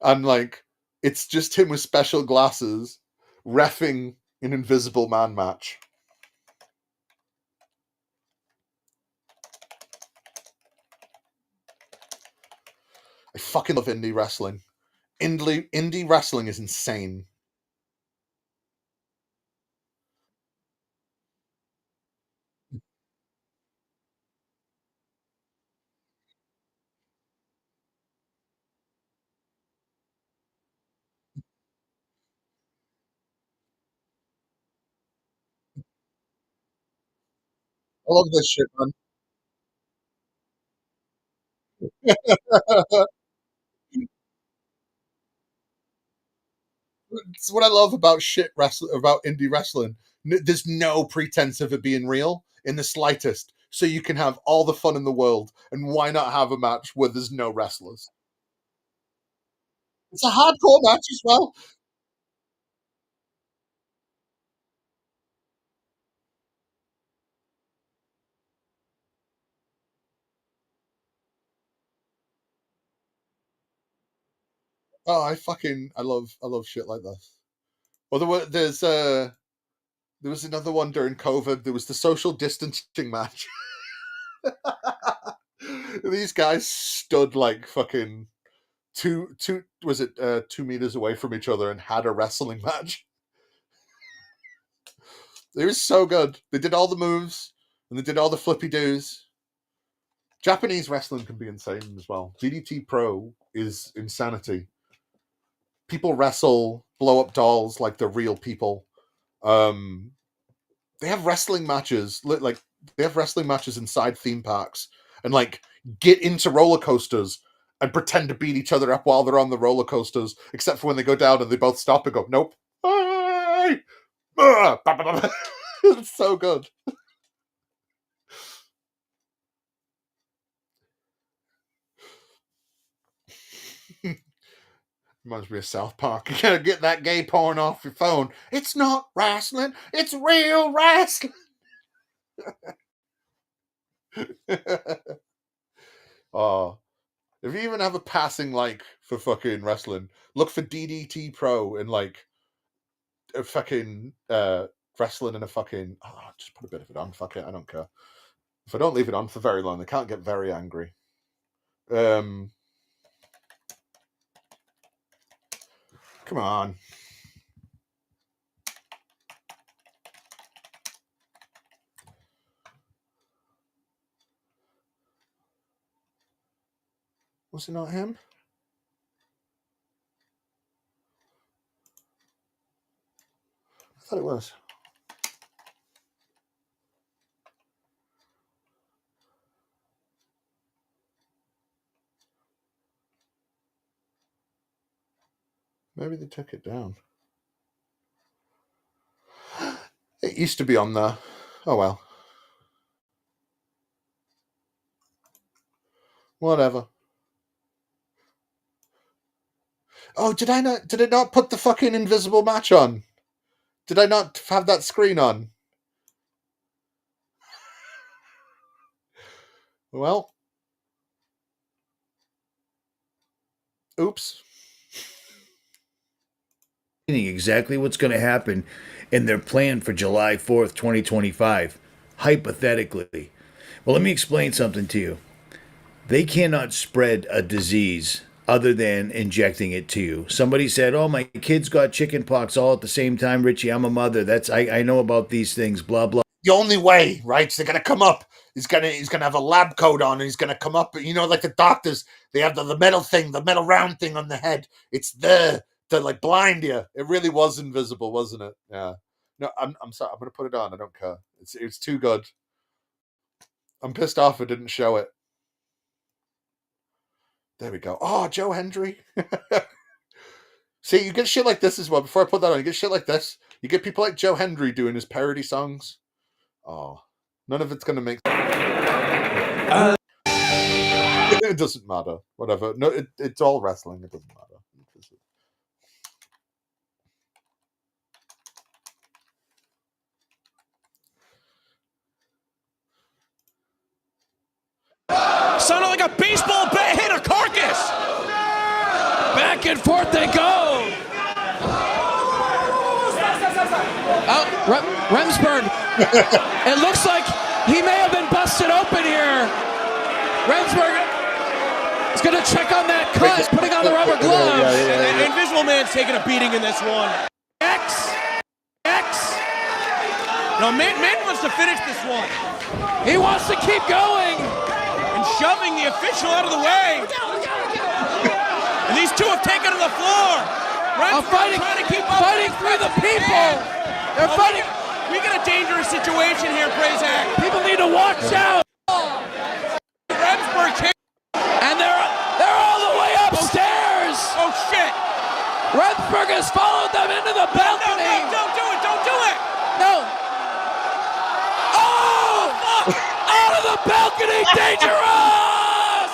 And like, it's just him with special glasses reffing an Invisible Man match. I fucking love indie wrestling. Indie wrestling is insane. I love this shit, man. It's what I love about shit wrestling, about indie wrestling. There's no pretense of it being real in the slightest. So you can have all the fun in the world. And why not have a match where there's no wrestlers? It's a hardcore match as well. Oh, I love shit like this. Well, there was another one during COVID. There was the social distancing match. These guys stood like fucking 2 meters away from each other and had a wrestling match. It was so good. They did all the moves and they did all the flippy doos. Japanese wrestling can be insane as well. DDT Pro is insanity. People wrestle, blow up dolls like they're real people. They have wrestling matches, like they have wrestling matches inside theme parks, and like get into roller coasters and pretend to beat each other up while they're on the roller coasters, except for when they go down and they both stop and go, nope. It's so good. Reminds me of South Park. You gotta get that gay porn off your phone. It's not wrestling, it's real wrestling. Oh, if you even have a passing like for fucking wrestling, look for DDT Pro and like a fucking wrestling in a fucking. Oh, just put a bit of it on. Fuck it, I don't care. If I don't leave it on for very long, they can't get very angry. Come on. Was it not him? I thought it was. Maybe they took it down. It used to be on there. Oh well. Whatever. Oh, did it not put the fucking invisible match on? Did I not have that screen on? Well. Oops. Exactly what's going to happen in their plan for July 4th, 2025, hypothetically. Well, let me explain something to you. They cannot spread a disease other than injecting it to you. Somebody said, oh, my kid's got chicken pox all at the same time. Richie, I'm a mother. I know about these things, blah, blah. The only way, right? So they're gonna come up. He's gonna have a lab coat on, and he's gonna come up. You know, like the doctors, they have the metal thing, the metal round thing on the head. It's there to like blind you. It really was invisible, wasn't it? Yeah. No, I'm sorry. I'm gonna put it on. I don't care. It's too good. I'm pissed off it didn't show it. There we go. Oh, Joe Hendry. See, you get shit like this as well. Before I put that on, you get shit like this. You get people like Joe Hendry doing his parody songs. Oh, none of it's going to make it doesn't matter. Whatever. No, it's all wrestling. It doesn't matter. Sounded like a baseball bat hit a carcass. Back and forth they go. Remsburg. It looks like he may have been busted open here. Remsburg is going to check on that cut, putting on the rubber gloves. And Invisible Man's taking a beating in this one. X. No, Man wants to finish this one. He wants to keep going. And shoving the official out of the way. And these two have taken to the floor. Fighting through the people. They're fighting. We got a dangerous situation here, Prazak. People need to watch out. Remsburg, and they're Rendsburg has followed them into the balcony. No, don't do it. Don't do it. No. Oh! Out of the balcony, dangerous!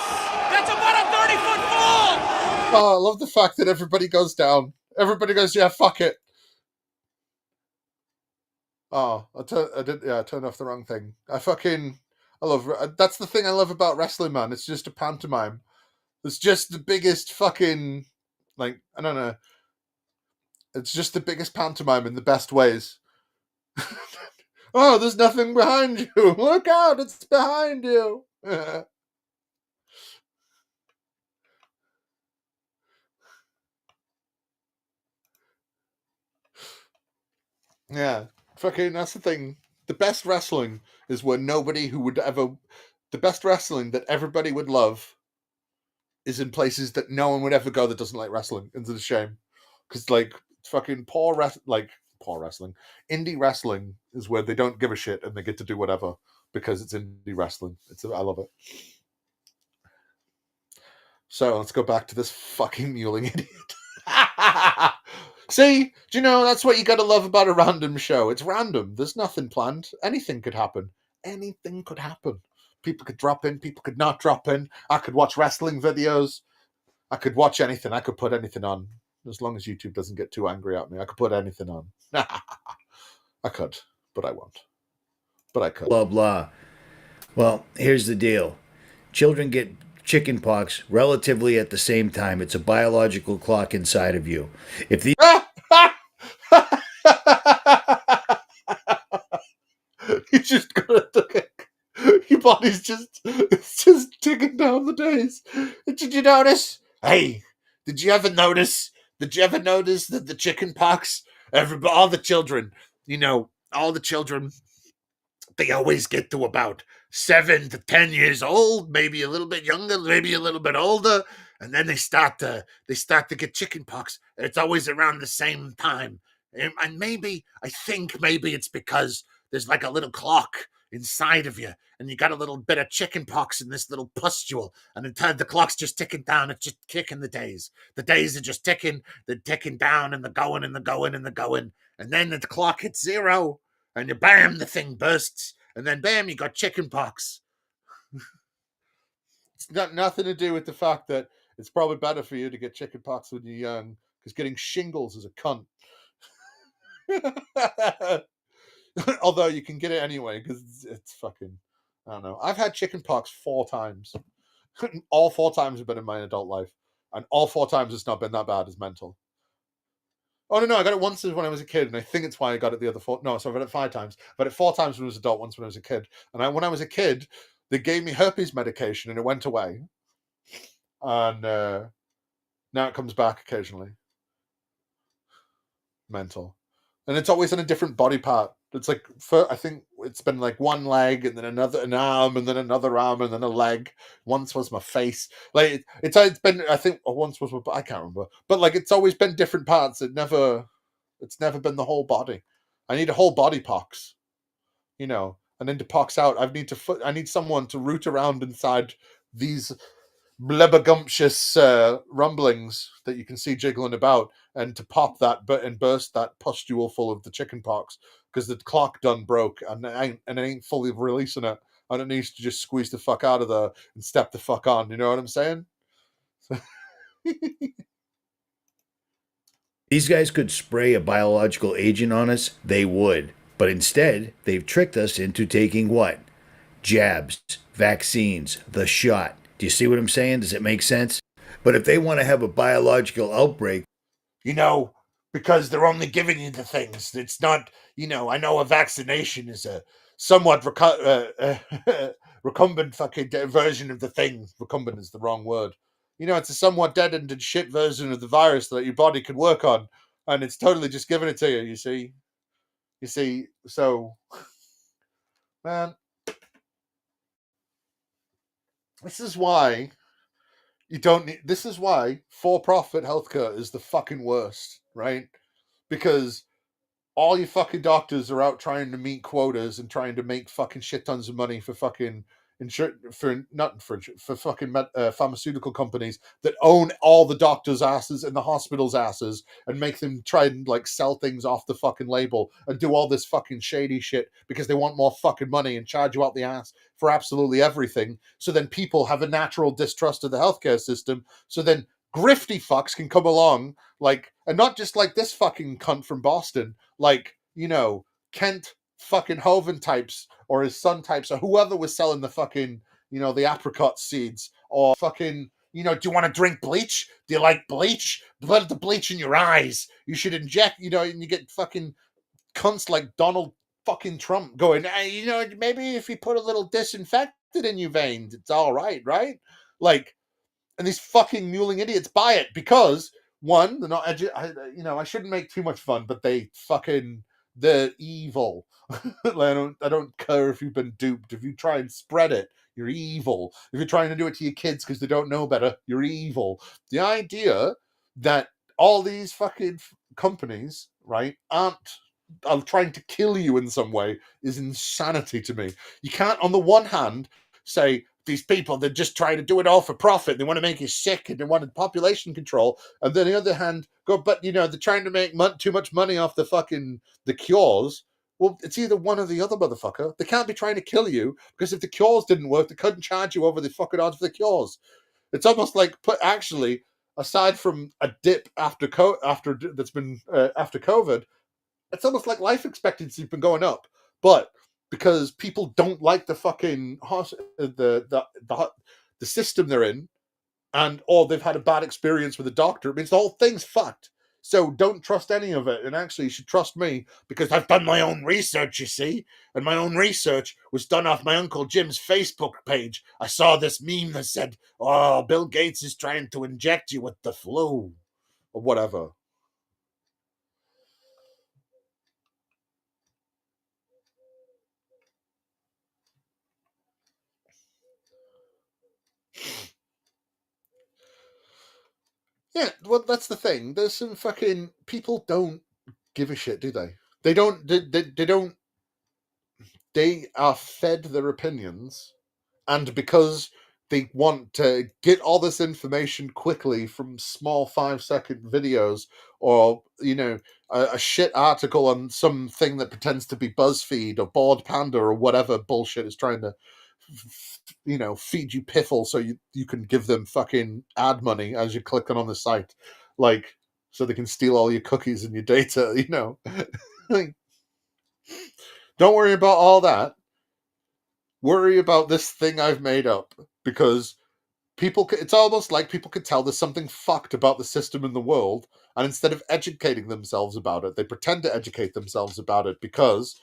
That's about a 30-foot fall. Oh, I love the fact that everybody goes down. Everybody goes, yeah, fuck it. Oh, I turned off the wrong thing. That's the thing I love about wrestling, man. It's just a pantomime. It's just the biggest fucking, like, I don't know. It's just the biggest pantomime in the best ways. Oh, there's nothing behind you. Look out, it's behind you. Yeah, fucking, that's the thing. The best wrestling is where the best wrestling that everybody would love is in places that no one would ever go that doesn't like wrestling. It's a shame. Because, like, fucking poor wrestling. Indie wrestling is where they don't give a shit and they get to do whatever because it's indie wrestling. I love it. So, let's go back to this fucking mewling idiot. See, do you know, that's what you gotta love about a random show. It's random. There's nothing planned. Anything could happen. Anything could happen. People could drop in, people could not drop in. I could watch wrestling videos. I could watch anything. I could put anything on. As long as YouTube doesn't get too angry at me, I could put anything on. I could, but I won't. But I could. Blah, blah. Well, here's the deal. Children get chicken pox relatively at the same time. It's a biological clock inside of you. If these... You just gotta... Your body's just ticking down the days. Did you notice? Hey, did you ever notice that the chicken pox, all the children, they always get to about 7 to 10 years old, maybe a little bit younger, maybe a little bit older, and then they start to get chicken pox. It's always around the same time. And I think maybe it's because there's like a little clock inside of you, and you got a little bit of chicken pox in this little pustule, and in time the clock's just ticking down. It's just kicking the days. The days are just ticking. They're ticking down, and they're going, and they're going, and they're going, and then the clock hits 0, and bam, the thing bursts, and then bam, you got chicken pox. It's got nothing to do with the fact that it's probably better for you to get chicken pox when you're young, because getting shingles is a cunt. Although you can get it anyway, because it's fucking, I don't know. I've had chicken pox 4 times. All 4 times have been in my adult life. And all 4 times it's not been that bad as mental. Oh, no, I got it once when I was a kid, and I think it's why I got it the other 4. No, so I've had it 5 times. I've had it 4 times when I was an adult, once when I was a kid. And when I was a kid, they gave me herpes medication, and it went away. And now it comes back occasionally. Mental. And it's always in a different body part. It's like, I think it's been like one leg, and then an arm, and then another arm, and then a leg. Once was my face. Like, it's been, I think, once was I can't remember. But like, it's always been different parts. It's never been the whole body. I need a whole body pox, and then to pox out, I need someone to root around inside these blebbergumptious rumblings that you can see jiggling about, and to pop that and burst that pustule full of the chicken pox, because the clock done broke, and it ain't fully releasing it, and it needs to just squeeze the fuck out of there and step the fuck on. You know what I'm saying? These guys could spray a biological agent on us, they would. But instead, they've tricked us into taking what? Jabs, vaccines, the shot. Do you see what I'm saying? Does it make sense? But if they want to have a biological outbreak, because they're only giving you the things. It's not, I know a vaccination is a somewhat recumbent fucking version of the thing. Recumbent is the wrong word. It's a somewhat deadened and shit version of the virus that your body could work on, and it's totally just giving it to you, you see? So, man, this is why for-profit healthcare is the fucking worst, right? Because all your fucking doctors are out trying to meet quotas and trying to make fucking shit tons of money for fucking for fucking pharmaceutical companies that own all the doctors' asses and the hospitals' asses and make them try and like sell things off the fucking label and do all this fucking shady shit because they want more fucking money and charge you out the ass for absolutely everything. So then people have a natural distrust of the healthcare system. So then grifty fucks can come along, like, and not just like this fucking cunt from Boston, like, you know, Kent fucking Hovind types or his son types or whoever was selling the fucking, you know, the apricot seeds, or fucking, you know, do you want to drink bleach? Do you like bleach? Blood the bleach in your eyes. You should inject, you know, and you get fucking cunts like Donald fucking Trump going, hey, you know, maybe if you put a little disinfectant in your veins, it's all right, right? Like, and these fucking muling idiots buy it because, one, they're not you know, I shouldn't make too much fun, but they're evil. I don't care if you've been duped. If you try and spread it, you're evil. If you're trying to do it to your kids because they don't know better, you're evil. The idea that all these fucking companies, right, are trying to kill you in some way is insanity to me. You can't, on the one hand, say, these people, they're just trying to do it all for profit. They want to make you sick and they wanted population control. And then on the other hand, but you know, they're trying to make too much money off the cures. Well, it's either one or the other, motherfucker. They can't be trying to kill you because if the cures didn't work, they couldn't charge you over the fucking odds for the cures. It's almost like, actually, aside from a dip after COVID, it's almost like life expectancy has been going up. But because people don't like the fucking the system they're in, or they've had a bad experience with a doctor, it means the whole thing's fucked. So don't trust any of it. And actually, you should trust me because I've done my own research, you see. And my own research was done off my Uncle Jim's Facebook page. I saw this meme that said, oh, Bill Gates is trying to inject you with the flu or whatever. Yeah, well, that's the thing. There's some fucking people don't give a shit, do they? They don't. They don't. They are fed their opinions, and because they want to get all this information quickly from small 5-second videos, or you know, a shit article on something that pretends to be BuzzFeed or Bored Panda or whatever bullshit is trying to, you know, feed you piffle so you can give them fucking ad money as you're clicking on the site, like, so they can steal all your cookies and your data, you know. Don't worry about all that. Worry about this thing I've made up, because it's almost like people could tell there's something fucked about the system in the world, and instead of educating themselves about it, they pretend to educate themselves about it because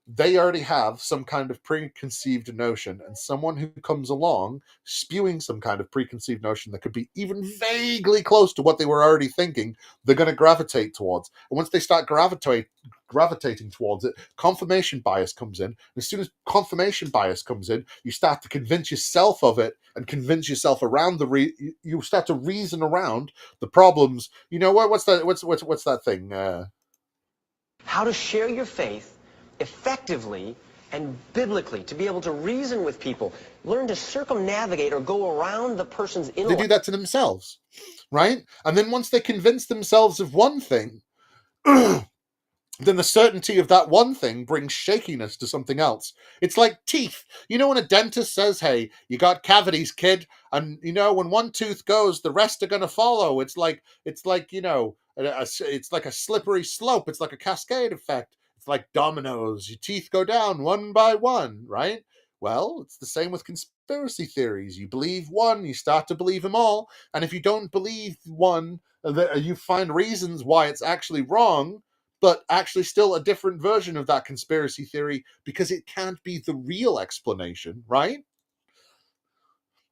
they already have some kind of preconceived notion, and someone who comes along spewing some kind of preconceived notion that could be even vaguely close to what they were already thinking, they're going to gravitate towards. And once they start gravitating towards it, confirmation bias comes in. And as soon as confirmation bias comes in, you start to convince yourself of it and convince yourself around you start to reason around the problems. You know what? What's that thing? How to share your faith effectively and biblically, to be able to reason with people, learn to circumnavigate or go around the person's intellect. They do that to themselves, right? And then once they convince themselves of one thing, then the certainty of that one thing brings shakiness to something else. It's like teeth. You know when a dentist says, hey, you got cavities, kid, and you know when one tooth goes, the rest are going to follow. It's like, you know, it's like a slippery slope. It's like a cascade effect. It's like dominoes. Your teeth go down one by one, right? Well, it's the same with conspiracy theories. You believe one, you start to believe them all. And if you don't believe one, you find reasons why it's actually wrong, but actually still a different version of that conspiracy theory because it can't be the real explanation, right?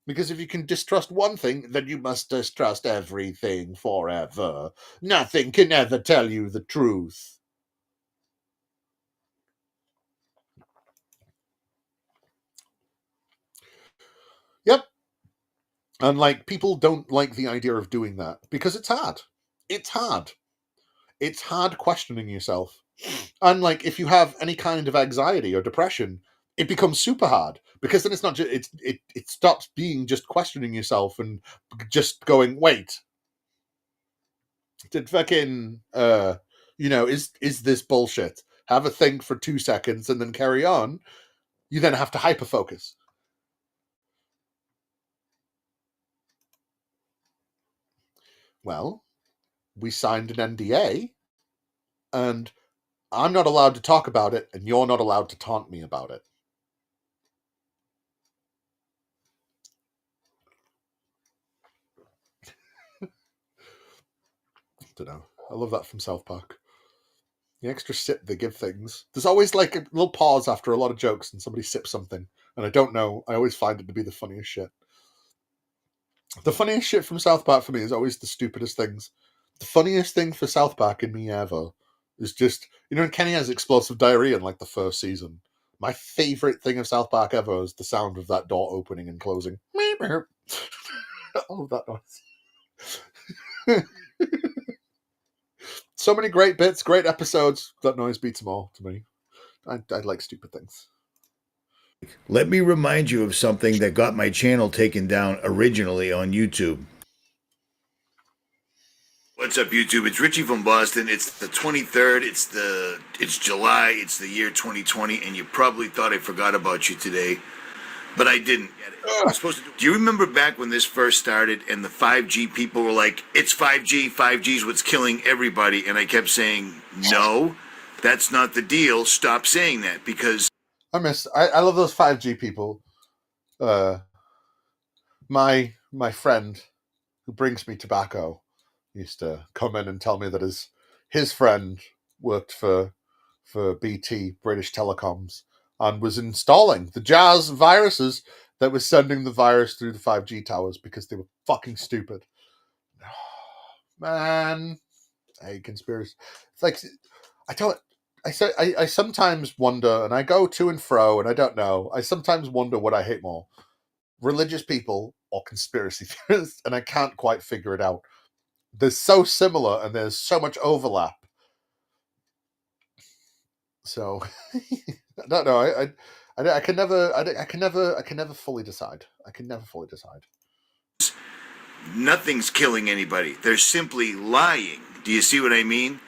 Because if you can distrust one thing, then you must distrust everything forever. Nothing can ever tell you the truth. Yep. And like, people don't like the idea of doing that because it's hard. It's hard. It's hard questioning yourself. And like, if you have any kind of anxiety or depression, it becomes super hard, because then it's not just it stops being just questioning yourself and just going, wait, did fucking is this bullshit? Have a think for 2 seconds and then carry on. You then have to hyper focus. Well, we signed an NDA, and I'm not allowed to talk about it, and you're not allowed to taunt me about it. Don't know. I love that from South Park. The extra sip they give things. There's always like a little pause after a lot of jokes and somebody sips something. And I don't know. I always find it to be the funniest shit. The funniest shit from South Park for me is always the stupidest things. The funniest thing for South Park in me ever is just, when Kenny has explosive diarrhea in like the first season. My favorite thing of South Park ever is the sound of that door opening and closing. I love that noise. So many great bits, great episodes. That noise beats them all to me. I like stupid things. Let me remind you of something that got my channel taken down originally on YouTube. What's up, YouTube? It's Richie from Boston. It's the 23rd. It's July. It's the year 2020, and you probably thought I forgot about you today, but I didn't. I was supposed to do you remember back when this first started and the 5G people were like, it's 5G, 5G's what's killing everybody, and I kept saying, no, that's not the deal. Stop saying that, because I love those 5G people. My friend who brings me tobacco used to come in and tell me that his friend worked for BT, British Telecoms, and was installing the Jazz viruses that was sending the virus through the 5G towers because they were fucking stupid. Man, I hate conspiracy. It's like, I sometimes wonder, and I go to and fro, and I don't know. I sometimes wonder what I hate more, religious people or conspiracy theorists, and I can't quite figure it out. They're so similar, and there's so much overlap. So I don't know. I can never fully decide. I can never fully decide. nothing's killing anybody. They're simply lying. Do you see what I mean?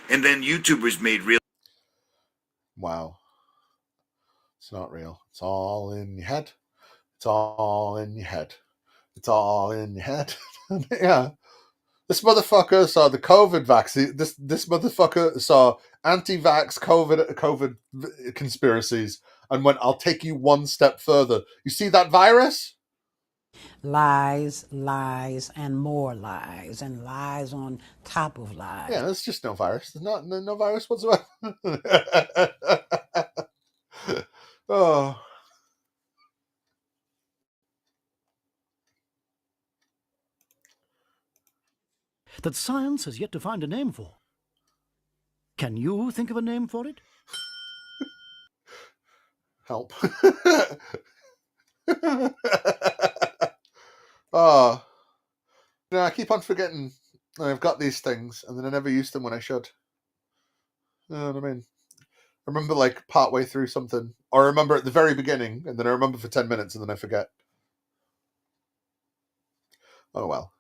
And then YouTubers made real. Wow. It's not real. It's all in your head. It's all in your head. It's all in your head. Yeah. This motherfucker saw the COVID vaccine. This motherfucker saw anti-vax COVID conspiracies and went, I'll take you one step further. You see that virus? Lies, lies, and more lies, and lies on top of lies. Yeah, there's just no virus. There's no virus whatsoever. Oh. That science has yet to find a name for. Can you think of a name for it? Help. Oh. I keep on forgetting I've got these things, and then I never use them when I should. You know what I mean? I remember like partway through something, or I remember at the very beginning, and then I remember for 10 minutes, and then I forget. Oh well.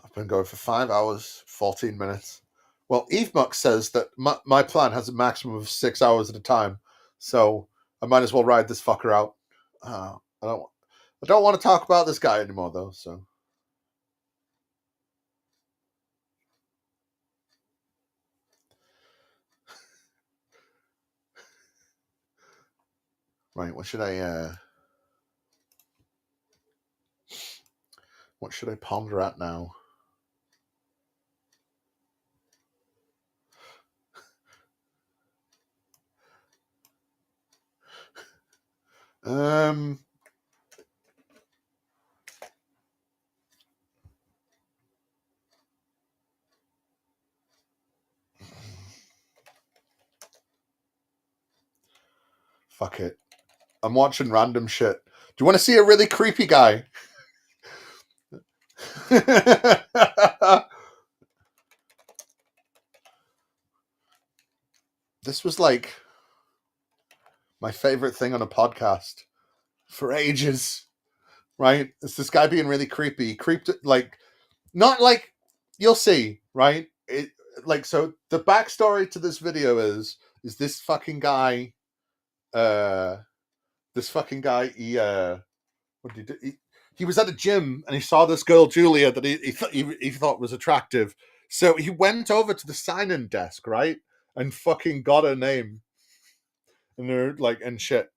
I've been going for 5 hours, 14 minutes. Well, EveMux says that my plan has a maximum of 6 hours at a time, so I might as well ride this fucker out. I don't want to talk about this guy anymore, though, so. Right, what should I ponder at now? Fuck it. I'm watching random shit. Do you want to see a really creepy guy? This was like my favorite thing on a podcast for ages, right? It's this guy being really creepy. He creeped, like, not like, you'll see, right? It, like, so the backstory to this video is this fucking guy, what did he do? He was at a gym and he saw this girl, Julia, that he thought was attractive. So he went over to the sign-in desk, right? And fucking got her name. And they're like, and shit.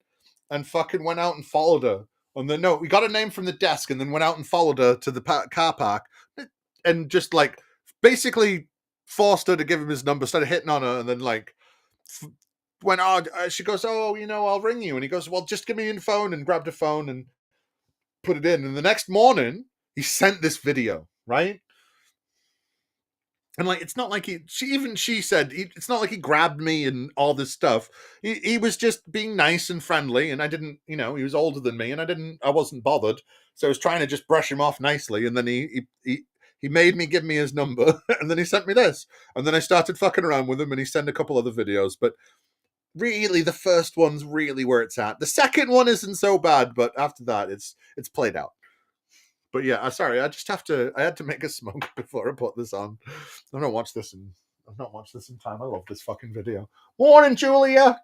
And fucking went out and followed her. And then, no, we got a name from the desk and then went out and followed her to the car park. And just, like, basically forced her to give him his number, started hitting on her, and then, like, went on. She goes, oh, you know, I'll ring you. And he goes, well, just give me your phone, and grabbed a phone and put it in. And the next morning, he sent this video, right? And, like, it's not like she said, it's not like he grabbed me and all this stuff. He was just being nice and friendly, and I didn't, you know, he was older than me, and I wasn't bothered. So I was trying to just brush him off nicely, and then he made me give me his number, and then he sent me this. And then I started fucking around with him, and he sent a couple other videos. But really, the first one's really where it's at. The second one isn't so bad, but after that, it's played out. But yeah, sorry, I had to make a smoke before I put this on. I've not watched this in time. I love this fucking video. Morning, Julia.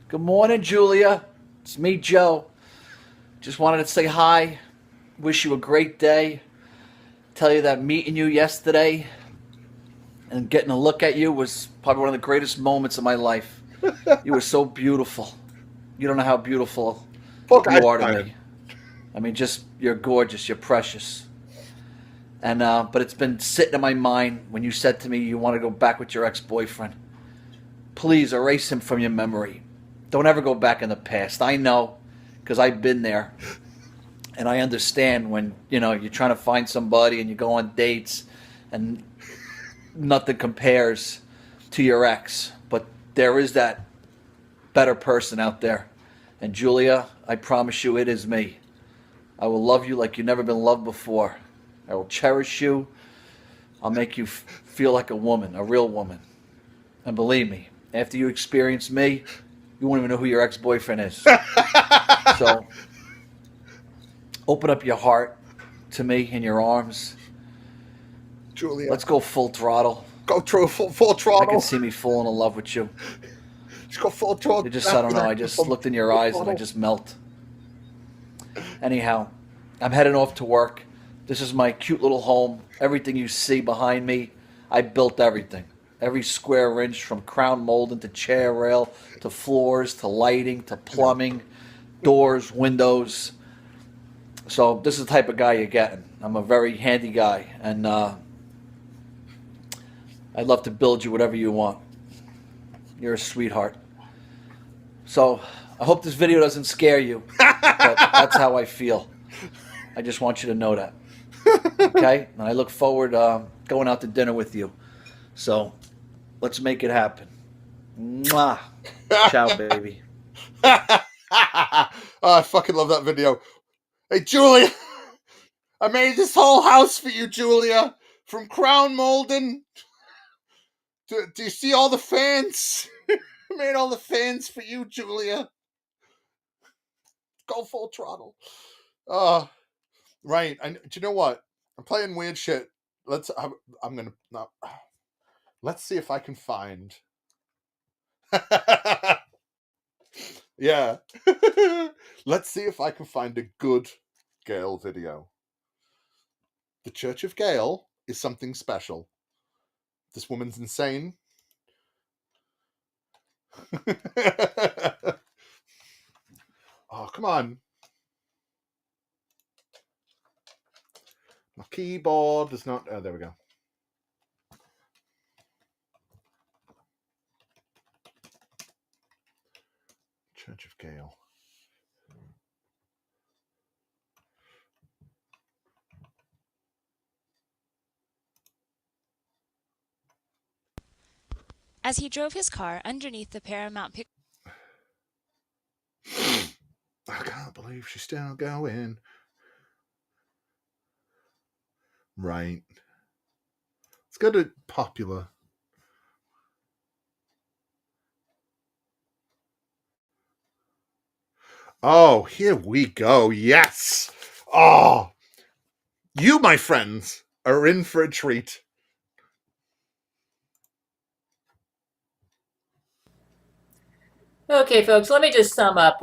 Good morning, Julia. It's me, Joe. Just wanted to say hi. Wish you a great day. Tell you that meeting you yesterday and getting a look at you was probably one of the greatest moments of my life. You were so beautiful. You don't know how beautiful you are to me. I mean, just, you're gorgeous. You're precious. And but it's been sitting in my mind when you said to me you want to go back with your ex-boyfriend. Please erase him from your memory. Don't ever go back in the past. I know, because I've been there. And I understand when, you know, you're trying to find somebody and you go on dates and nothing compares to your ex. But there is that better person out there. And Julia, I promise you it is me. I will love you like you've never been loved before. I will cherish you. I'll make you feel like a woman, a real woman. And believe me, after you experience me, you won't even know who your ex-boyfriend is. So, open up your heart to me in your arms. Julia. Let's go full throttle. Go through full throttle. I can see me falling in love with you. Just go full throttle. You just, I don't know, I just looked in your eyes and I just melt. Anyhow, I'm heading off to work. This is my cute little home. Everything you see behind me, I built everything. Every square inch, from crown molding to chair rail to floors to lighting to plumbing, doors, windows. So this is the type of guy you're getting. I'm a very handy guy, and I'd love to build you whatever you want. You're a sweetheart. So I hope this video doesn't scare you, but that's how I feel. I just want you to know that. Okay? And I look forward going out to dinner with you. So let's make it happen. Mwah. Ciao, baby. Oh, I fucking love that video. Hey, Julia, I made this whole house for you, Julia. From crown molding. Do you see all the fans? I made all the fans for you, Julia. Go full throttle. Right. Do you know what? I'm playing weird shit. Let's see if I can find. Yeah. Let's see if I can find a good Gale video. The Church of Gale is something special. This woman's insane. Oh, come on. My keyboard does not... Oh, there we go. Church of Gale. as he drove his car underneath the Paramount Pictures. I can't believe she's still going. Right. Let's go to popular. Oh, here we go. Yes. Oh, you, my friends, are in for a treat. Okay, folks, let me just sum up.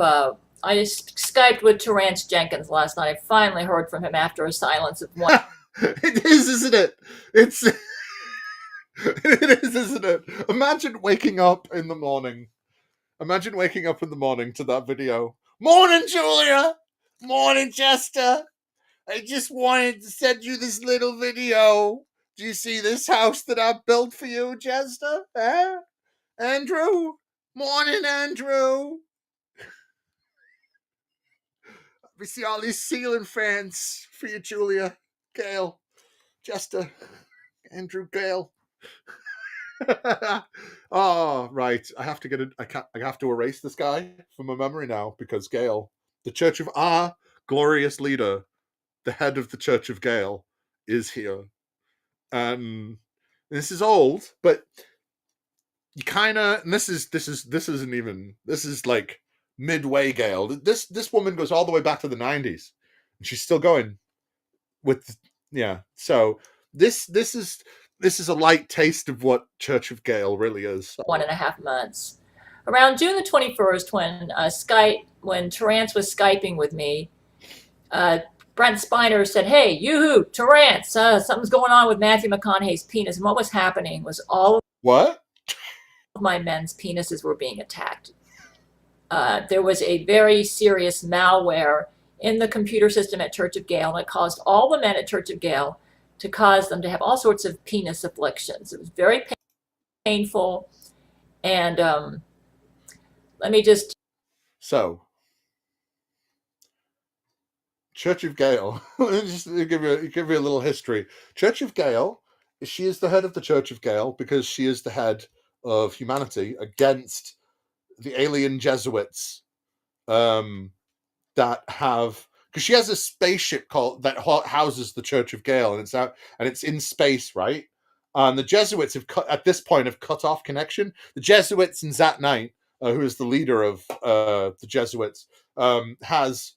I just Skyped with Terrence Jenkins last night. I finally heard from him after a silence of one. It is, isn't it? It's it is, isn't it? Imagine waking up in the morning. Imagine waking up in the morning to that video. Morning, Julia. Morning, Chester. I just wanted to send you this little video. Do you see this house that I built for you, Chester? Huh? Andrew? Morning, Andrew. We see all these ceiling fans for you, Julia. Gail. Chester. Andrew Gale. Oh, right. I have to get it. I have to erase this guy from my memory now because Gale, the Church of our glorious leader, the head of the Church of Gale, is here. This is old, but you kind of. This isn't even. This is like midway Gale. This woman goes all the way back to the 90s, and she's still going with. Yeah. So this is a light taste of what Church of Gale really is. 1.5 months. Around June the 21st, when Terrence was Skyping with me, Brent Spiner said, "Hey, yoo-hoo, Terrence, something's going on with Matthew McConaughey's penis." And what was happening was all of my men's penises were being attacked. There was a very serious malware in the computer system at Church of Gale, and it caused all the men at Church of Gale to cause them to have all sorts of penis afflictions. It was very painful. And let me just... So, Church of Gale, let me just give you a little history. Church of Gale, she is the head of the Church of Gale because she is the head of humanity against the alien Jesuits that have... Because she has a spaceship that houses the Church of Gale, and it's in space, right? And the Jesuits have at this point cut off connection. The Jesuits and Zat Knight, who is the leader of the Jesuits, has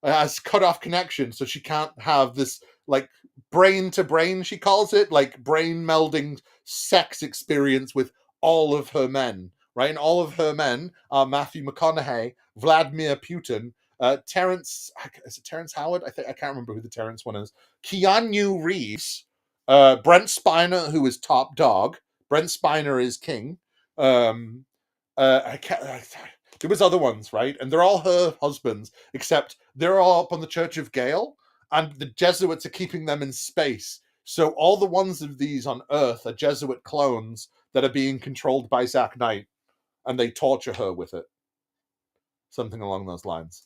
has cut off connection, so she can't have this like brain to brain, she calls it, like brain melding sex experience with all of her men, right? And all of her men are Matthew McConaughey, Vladimir Putin. Terrence Howard? I can't remember who the Terrence one is. Keanu Reeves, Brent Spiner, who is top dog. Brent Spiner is king. There was other ones, right? And they're all her husbands, except they're all up on the Church of Gale, and the Jesuits are keeping them in space. So all the ones of these on Earth are Jesuit clones that are being controlled by Zat Knight, and they torture her with it. Something along those lines.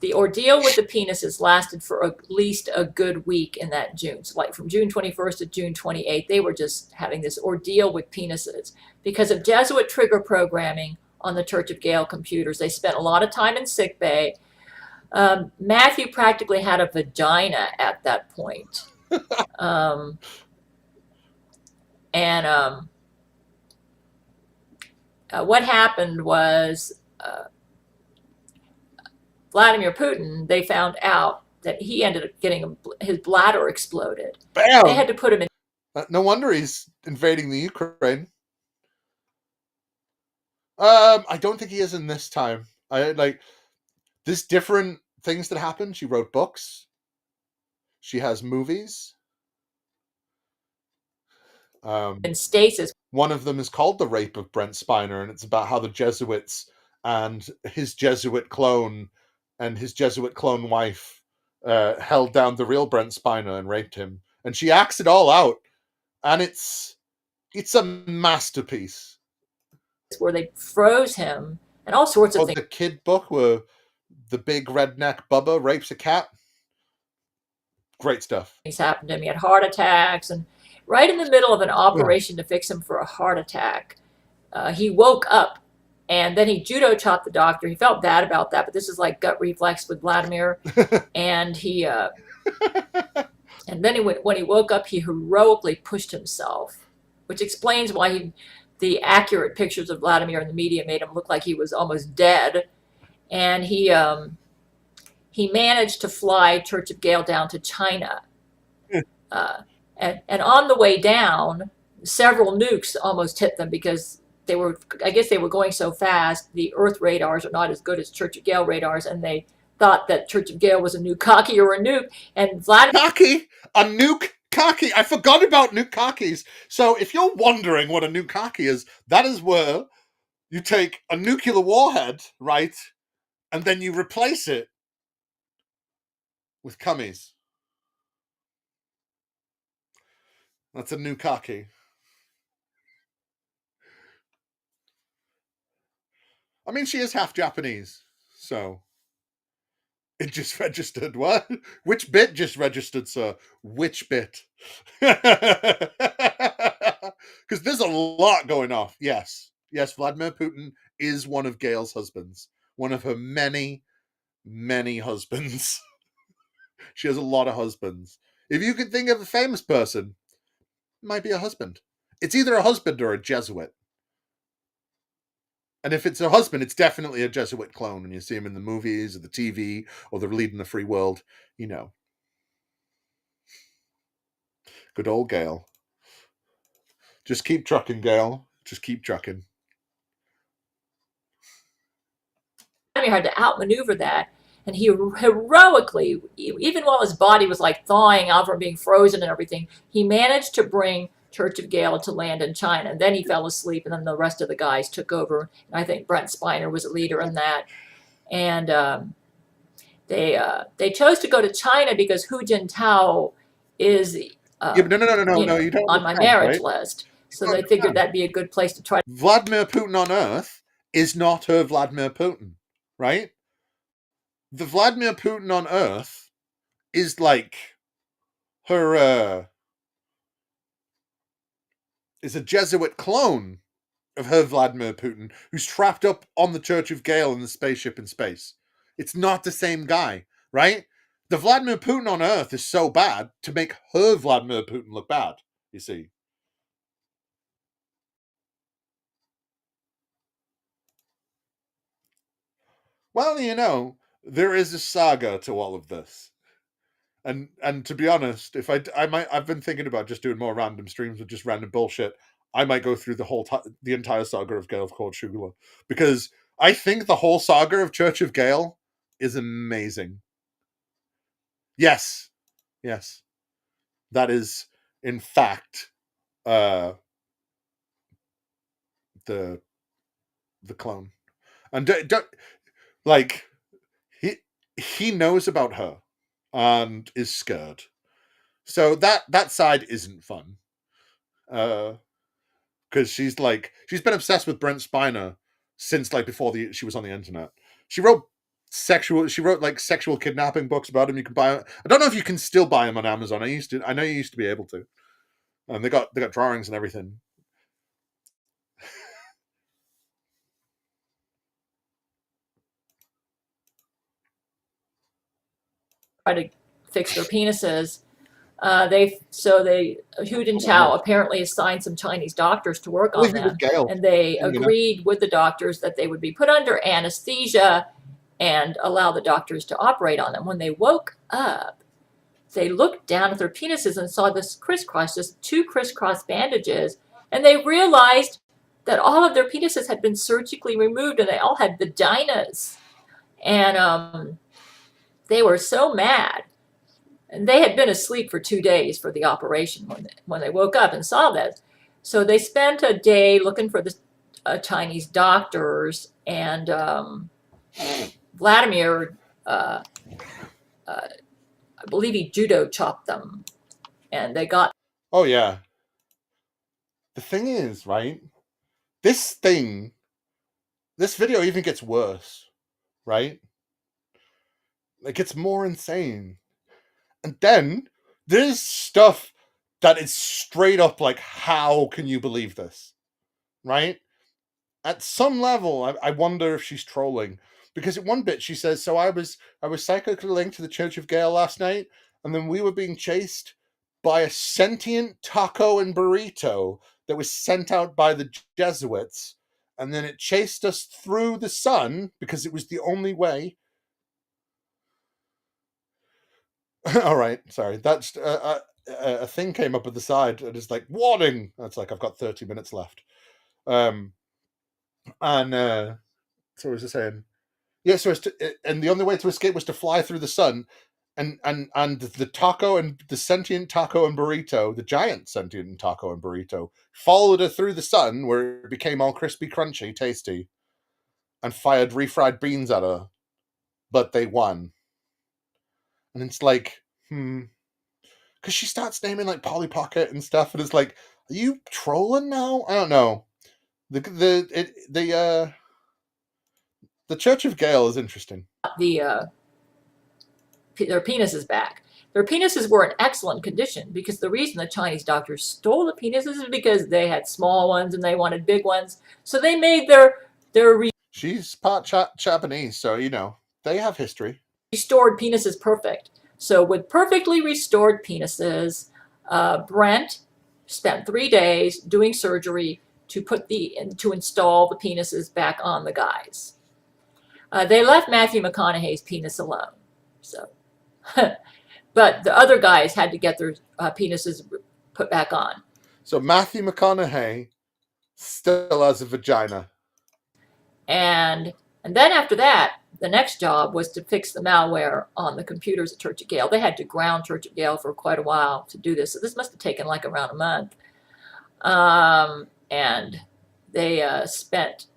The ordeal with the penises lasted for at least a good week in that June. So like from June 21st to June 28th, they were just having this ordeal with penises because of Jesuit trigger programming on the Church of Gale computers. They spent a lot of time in sickbay. Matthew practically had a vagina at that point. What happened was Vladimir Putin, they found out that he ended up getting his bladder exploded. Bam! They had to put him in. No wonder he's invading the Ukraine. I don't think he is in this time. There's different things that happen. She wrote books. She has movies. In stasis. One of them is called The Rape of Brent Spiner, and it's about how the Jesuits and his Jesuit clone and his Jesuit clone wife held down the real Brent Spiner and raped him. And she acts it all out. And it's a masterpiece. Where they froze him and all sorts of things. The kid book where the big redneck Bubba rapes a cat. Great stuff. Things happened to him. He had heart attacks, and right in the middle of an operation to fix him for a heart attack, he woke up, and then he judo chopped the doctor. He felt bad about that, but this is like gut reflex with Vladimir. And he, and then when he woke up, he heroically pushed himself, which explains why the accurate pictures of Vladimir in the media made him look like he was almost dead. And he managed to fly Church of Gale down to China. And on the way down, several nukes almost hit them because I guess they were going so fast. The Earth radars are not as good as Church of Gale radars, and they thought that Church of Gale was a nuke or a nuke. And Vladimir... A nuke-kaki! I forgot about nuke-kakis. So if you're wondering what a nuke-kaki is, that is where you take a nuclear warhead, right, and then you replace it with cummies. That's a nuke-kaki. I mean, she is half Japanese, so it just registered. What? Which bit just registered, sir? Which bit? Because there's a lot going off. Yes, Vladimir Putin is one of Gail's husbands. One of her many, many husbands. She has a lot of husbands. If you could think of a famous person, it might be a husband. It's either a husband or a Jesuit. And if it's a husband, it's definitely a Jesuit clone. When you see him in the movies or the TV or they're leading the free world, you know. Good old Gail. Just keep trucking, Gail. Just keep trucking. Vladimir had to outmaneuver that, and he heroically, even while his body was like thawing out from being frozen and everything, he managed to bring Church of Gale to land in China. And then he fell asleep, and then the rest of the guys took over. And I think Brent Spiner was a leader in that. And they chose to go to China because Hu Jintao is no, you don't on my marriage list. So they figured that'd be a good place to try. Vladimir Putin on Earth is not her Vladimir Putin, right? The Vladimir Putin on Earth is like her is a Jesuit clone of her Vladimir Putin, who's trapped up on the Church of Gale in the spaceship in space. It's not the same guy, right? The Vladimir Putin on Earth is so bad to make her Vladimir Putin look bad, you see. Well, you know, there is a saga to all of this. And to be honest, if I've been thinking about just doing more random streams with just random bullshit. I might go through the entire saga of Gale of Cold Shugula, because I think the whole saga of Church of Gale is amazing. Yes, that is in fact the clone, and don't like he knows about her and is scared. So that side isn't fun. Because she's been obsessed with Brent Spiner since like before she was on the internet. She wrote like sexual kidnapping books about him. You can buy. I don't know if you can still buy them on Amazon. I know you used to be able to. And they got drawings and everything. Try to fix their penises. Hu Jintao apparently assigned some Chinese doctors to work on them, and they agreed with the doctors that they would be put under anesthesia and allow the doctors to operate on them. When they woke up, they looked down at their penises and saw this crisscross, just 2 crisscross bandages, and they realized that all of their penises had been surgically removed, and they all had vaginas. And they were so mad. And they had been asleep for 2 days for the operation when they woke up and saw that. So they spent a day looking for the Chinese doctors, and Vladimir, I believe he judo chopped them, and they got... Oh, yeah. The thing is, right, this video even gets worse, right? It gets more insane. And then there's stuff that is straight up like, how can you believe this? Right? At some level, I wonder if she's trolling. Because at one bit she says, so I was psychically linked to the Church of Gale last night, and then we were being chased by a sentient taco and burrito that was sent out by the Jesuits, and then it chased us through the sun because it was the only way. All right, sorry. That's a thing came up at the side and it's like, warning. That's like, I've got 30 minutes left. And so what was I saying? Yeah, so and the only way to escape was to fly through the sun, and the taco and the sentient taco and burrito, the giant sentient taco and burrito, followed her through the sun where it became all crispy, crunchy, tasty, and fired refried beans at her, but they won. And it's like, because she starts naming like Polly Pocket and stuff, and it's like, are you trolling now? I don't know. The Church of Gale is interesting. Their penises back. Their penises were in excellent condition because the reason the Chinese doctors stole the penises is because they had small ones and they wanted big ones. So they made their She's part Japanese, so you know they have history. Restored penises perfect. So with perfectly restored penises, Brent spent 3 days doing surgery to install the penises back on the guys. They left Matthew McConaughey's penis alone. So, but the other guys had to get their penises put back on. So Matthew McConaughey still has a vagina. And then after that, the next job was to fix the malware on the computers at Church of Gale. They had to ground Church of Gale for quite a while to do this. So this must have taken like around a month. And they spent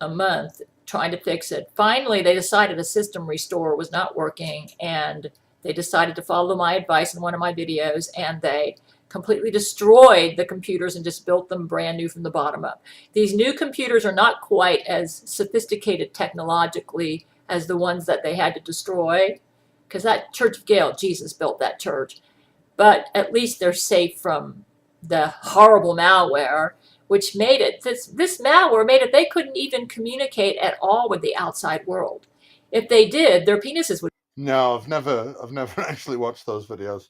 a month trying to fix it. Finally, they decided a system restore was not working, and they decided to follow my advice in one of my videos, and they completely destroyed the computers and just built them brand new from the bottom up. These new computers are not quite as sophisticated technologically as the ones that they had to destroy, because that Church of Gale, Jesus built that church. But at least they're safe from the horrible malware, which made it, this malware made it, they couldn't even communicate at all with the outside world. If they did, their penises would. No, I've never actually watched those videos.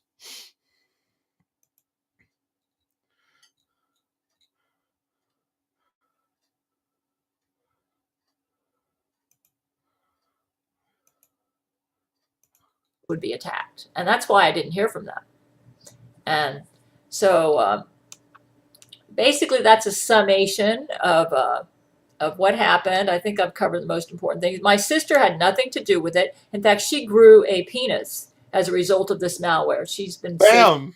Would be attacked. And that's why I didn't hear from them. And so basically that's a summation of what happened. I think I've covered the most important things. My sister had nothing to do with it. In fact, she grew a penis as a result of this malware. She's been Bam!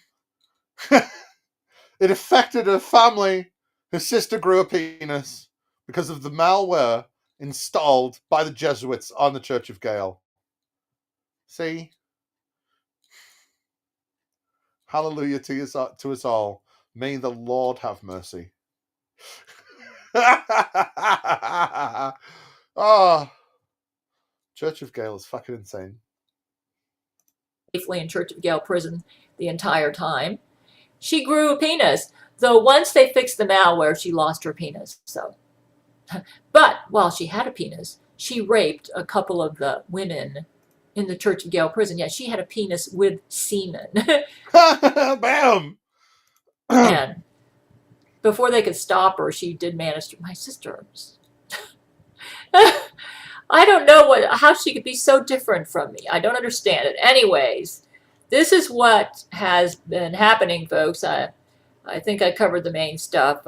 It affected her family. Her sister grew a penis because of the malware installed by the Jesuits on the Church of Gale. See? Hallelujah to us all. May the Lord have mercy. Oh, Church of Gale is fucking insane. Safely in Church of Gale prison the entire time. She grew a penis, though once they fixed the malware, she lost her penis. So, but while she had a penis, she raped a couple of the women in the Church of Gale prison. Yeah, she had a penis with semen. Bam! And before they could stop her, she did manage to. My sister. I don't know how she could be so different from me. I don't understand it. Anyways, this is what has been happening, folks. I think I covered the main stuff.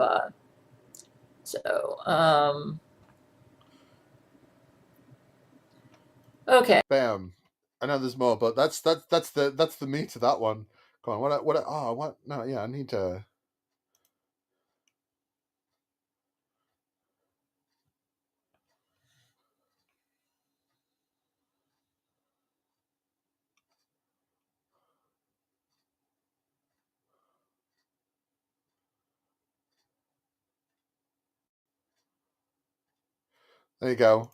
Okay. Bam. I know there's more, but that's the meat of that one. Come on, I need to. There you go.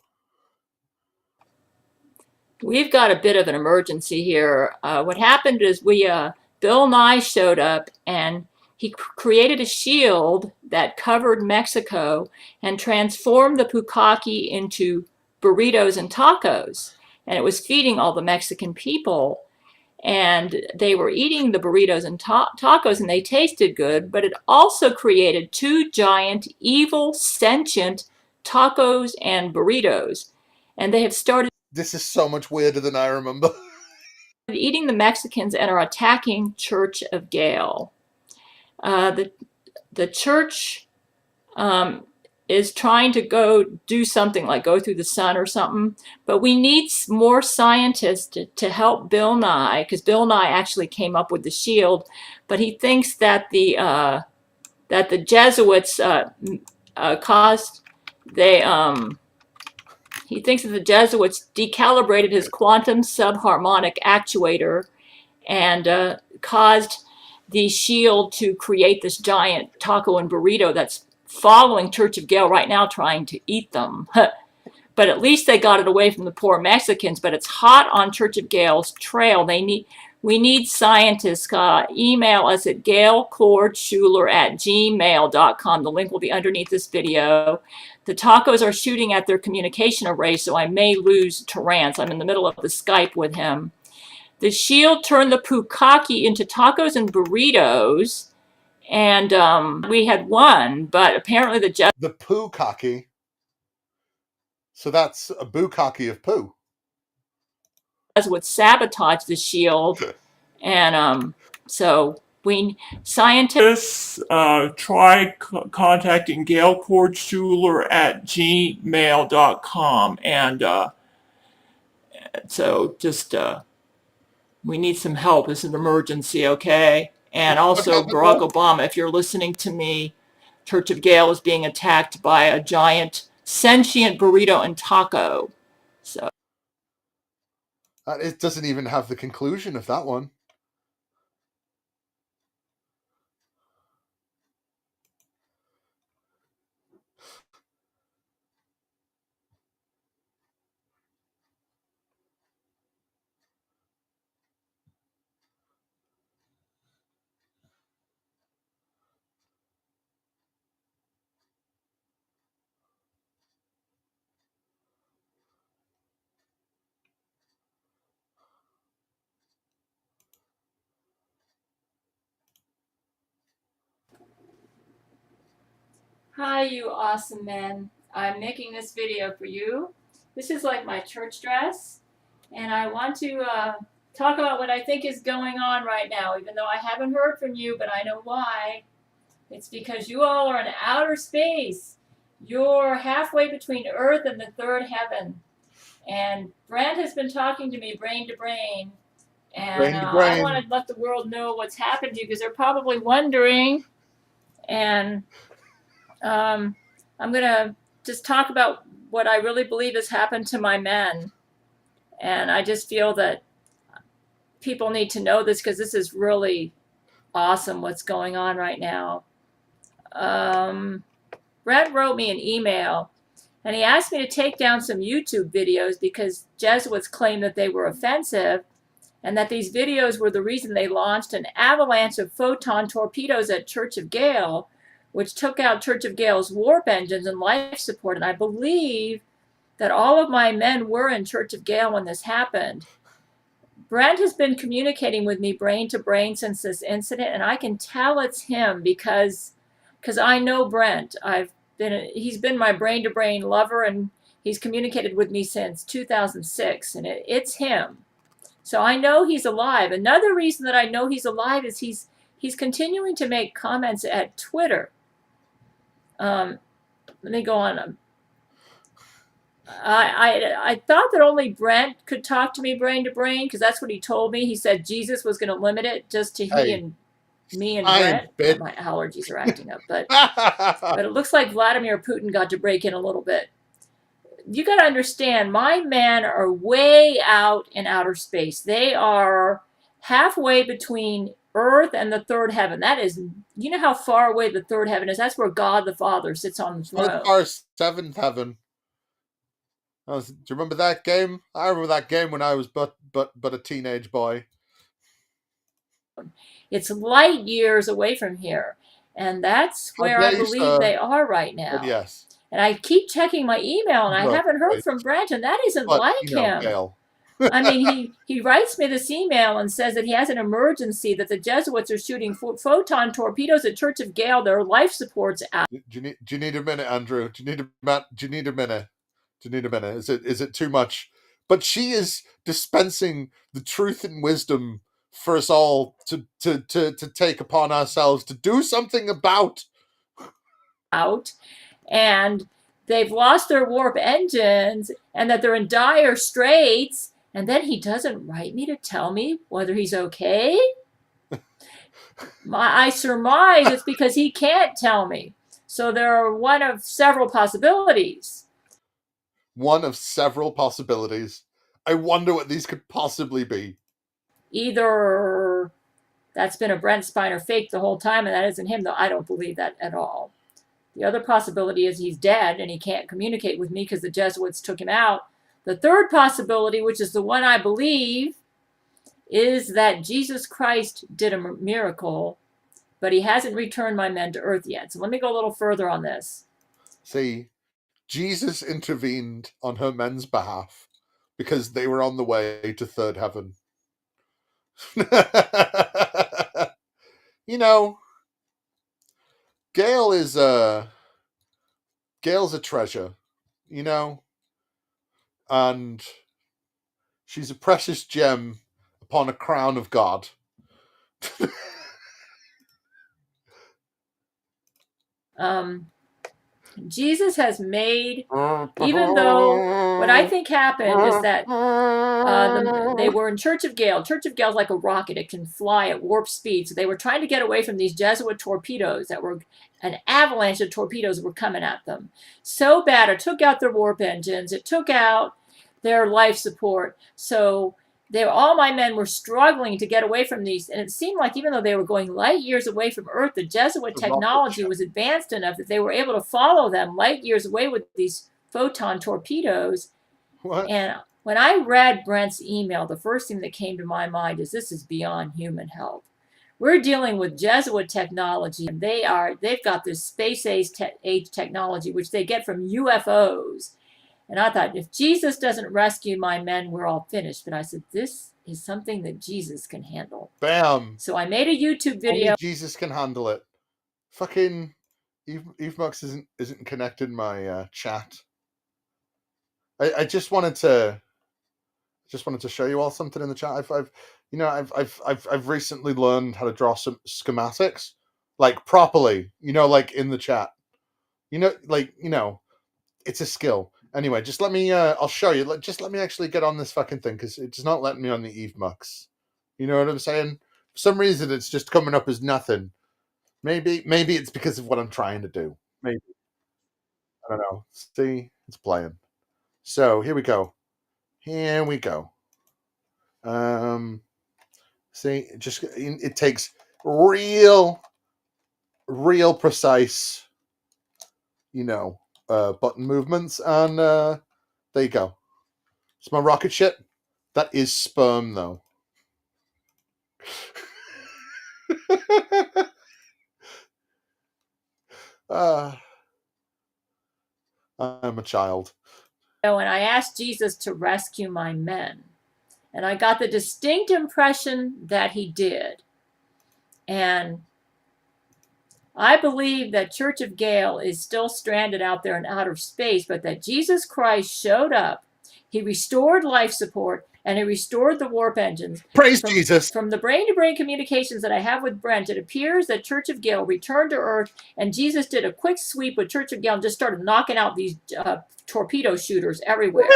We've got a bit of an emergency here. What happened is Bill Nye showed up and he created a shield that covered Mexico and transformed the Pukaki into burritos and tacos. And it was feeding all the Mexican people. And they were eating the burritos and tacos, and they tasted good, but it also created 2 giant, evil, sentient tacos and burritos. And they have started... This is so much weirder than I remember. eating the Mexicans and are attacking Church of Gale. The church is trying to go do something like go through the sun or something, but we need more scientists to help Bill Nye, because Bill Nye actually came up with the shield, but he thinks that the Jesuits he thinks that the Jesuits decalibrated his quantum subharmonic actuator and caused the shield to create this giant taco and burrito that's following Church of Gale right now, trying to eat them. But at least they got it away from the poor Mexicans, but it's hot on Church of Gale's trail. We need scientists. Email us at gailcordschuler@gmail.com. The link will be underneath this video. The tacos are shooting at their communication array, so I may lose Terrance. I'm in the middle of the Skype with him. The shield turned the Pukaki into tacos and burritos, and we had one, but apparently the Pukaki. So that's a bukkake of poo. Would sabotage the shield, and so scientists tried contacting gailcordschuler@gmail.com, and so just we need some help. It's an emergency, okay? And also Barack Obama, if you're listening to me, Church of Gale is being attacked by a giant sentient burrito and taco. So it doesn't even have the conclusion of that one. Hi, you awesome men. I'm making this video for you. This is like my church dress, and I want to talk about what I think is going on right now, even though I haven't heard from you, but I know why. It's because you all are in outer space. You're halfway between Earth and the third heaven. And Brent has been talking to me brain to brain, and I want to let the world know what's happened to you, because they're probably wondering. And I'm going to just talk about what I really believe has happened to my men. And I just feel that people need to know this, because this is really awesome what's going on right now. Brett wrote me an email, and he asked me to take down some YouTube videos because Jesuits claimed that they were offensive, and that these videos were the reason they launched an avalanche of photon torpedoes at Church of Gale, which took out Church of Gale's warp engines and life support. And I believe that all of my men were in Church of Gale when this happened. Brent has been communicating with me brain to brain since this incident, and I can tell it's him because I know Brent. He's been my brain to brain lover, and he's communicated with me since 2006, and it's him. So I know he's alive. Another reason that I know he's alive is he's continuing to make comments at Twitter. Let me go on. I thought that only Brent could talk to me brain to brain, because that's what he told me. He said Jesus was going to limit it just to he and me and Brent. My allergies are acting up, but it looks like Vladimir Putin got to break in a little bit. You got to understand, my men are way out in outer space. They are halfway between Earth and the third heaven. That is, you know how far away the third heaven is? That's where God the Father sits on the throne. Our seventh heaven. Do you remember that game? I remember that game when I was but a teenage boy. It's light years away from here. And that's where I believe they are right now. But yes. And I keep checking my email, and I haven't heard from Brent, and that isn't like him. Gail. I mean, he writes me this email and says that he has an emergency, that the Jesuits are shooting photon torpedoes at Church of Gale. Their life support's out. Do you need a minute, Andrew? Do you need a minute? Is it too much? But she is dispensing the truth and wisdom for us all to take upon ourselves to do something about. And they've lost their warp engines, and that they're in dire straits. And then he doesn't write me to tell me whether he's okay. I surmise it's because he can't tell me. So there are one of several possibilities. One of several possibilities. I wonder what these could possibly be. Either that's been a Brent Spiner fake the whole time, and that isn't him, though I don't believe that at all. The other possibility is he's dead and he can't communicate with me because the Jesuits took him out. The third possibility, which is the one I believe, is that Jesus Christ did a miracle, but he hasn't returned my men to earth yet. So let me go a little further on this. See, Jesus intervened on her men's behalf because they were on the way to third heaven. You know, Gail's a treasure, you know, and she's a precious gem upon a crown of God. Jesus has made, even though what I think happened is that they were in Church of Gale. Church of Gale is like a rocket. It can fly at warp speed. So they were trying to get away from these Jesuit torpedoes that were an avalanche of torpedoes were coming at them. So bad, it took out their warp engines. It took out their life support. So all my men were struggling to get away from these. And it seemed like even though they were going light years away from Earth, the Jesuit technology was advanced enough that they were able to follow them light years away with these photon torpedoes. What? And when I read Brent's email, the first thing that came to my mind is this is beyond human help. We're dealing with Jesuit technology, and they've got this space age technology, which they get from UFOs. And I thought, if Jesus doesn't rescue my men, we're all finished. But I said, this is something that Jesus can handle. Bam. So I made a YouTube video. Only Jesus can handle it. Fucking Eve Mux isn't connected in my chat. I just wanted to show you all something in the chat. I've recently learned how to draw some schematics, like properly, like in the chat. It's a skill. Anyway, just let me, I'll show you. Just let me actually get on this fucking thing, because it's not letting me on the Eve Mux. You know what I'm saying? For some reason, it's just coming up as nothing. Maybe it's because of what I'm trying to do. Maybe. I don't know. See? It's playing. So, here we go. Here we go. See? It takes real precise, button movements, and there you go. It's my rocket ship. That is sperm, though. I'm a child. And I asked Jesus to rescue my men, and I got the distinct impression that he did. And I believe that Church of Gale is still stranded out there in outer space, but that Jesus Christ showed up. He restored life support, and he restored the warp engines. Praise Jesus. From the brain-to-brain communications that I have with Brent, it appears that Church of Gale returned to Earth, and Jesus did a quick sweep with Church of Gale and just started knocking out these torpedo shooters everywhere.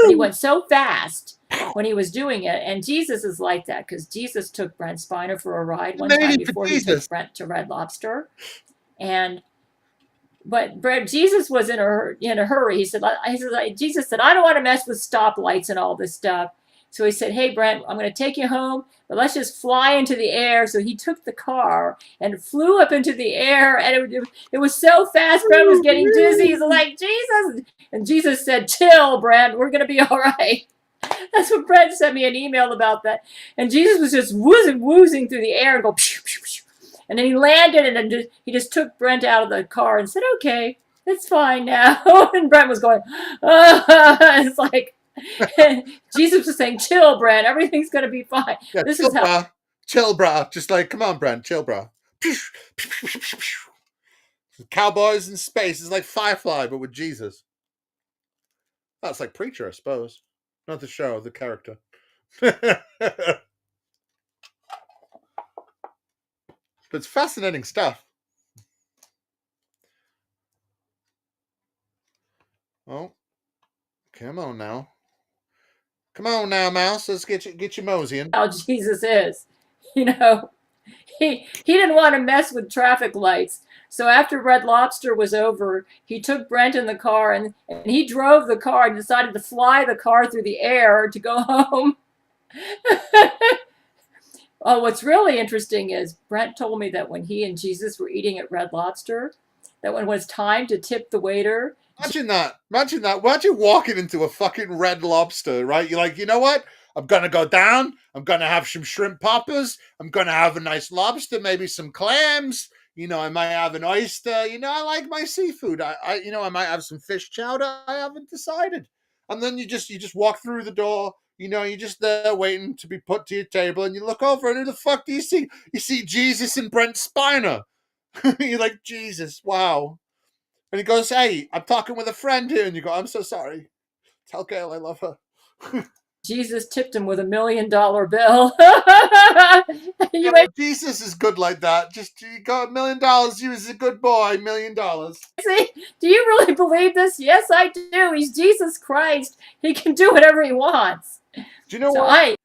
He went so fast when he was doing it, and Jesus is like that, because Jesus took Brent Spiner for a ride one time before he took Brent to Red Lobster. But Jesus was in a hurry. Jesus said, I don't want to mess with stoplights and all this stuff. So he said, hey, Brent, I'm going to take you home, but let's just fly into the air. So he took the car and flew up into the air, and it was so fast, Brent was getting dizzy. He's like, Jesus. And Jesus said, chill, Brent, we're going to be all right. That's what Brent sent me an email about that. And Jesus was just woozing through the air and go, pew, pew, pew. And then he landed, and then he just took Brent out of the car and said, okay, it's fine now. And Brent was going, it's like, Jesus was saying, chill, Brent, everything's going to be fine. Yeah, this chill, is how. Chill, brah. Just like, come on, Brent, chill, brah. Cowboys in space is like Firefly, but with Jesus. That's like Preacher, I suppose. Not the show, the character. But it's fascinating stuff. Oh, come on now. Come on now, Mouse. Let's get you moseying. How Jesus is. You know, he didn't want to mess with traffic lights. So after Red Lobster was over, he took Brent in the car and he drove the car and decided to fly the car through the air to go home. Oh, what's really interesting is Brent told me that when he and Jesus were eating at Red Lobster, that when it was time to tip the waiter. Imagine that. Imagine walking into a fucking Red Lobster, right? You're like, you know what? I'm going to go down. I'm going to have some shrimp poppers. I'm going to have a nice lobster, maybe some clams. You know, I might have an oyster. You know, I like my seafood. I might have some fish chowder. I haven't decided. And then you just walk through the door. You know, you're just there waiting to be put to your table, and you look over, and who the fuck do you see? You see Jesus and Brent Spiner. You're like, Jesus, wow. And he goes, hey, I'm talking with a friend here. And you go, I'm so sorry. Tell Gail I love her. Jesus tipped him with $1 million bill. Jesus is good like that. Just you got $1 million. He was a good boy. $1 million. See, do you really believe this? Yes, I do. He's Jesus Christ. He can do whatever he wants. Do you know what?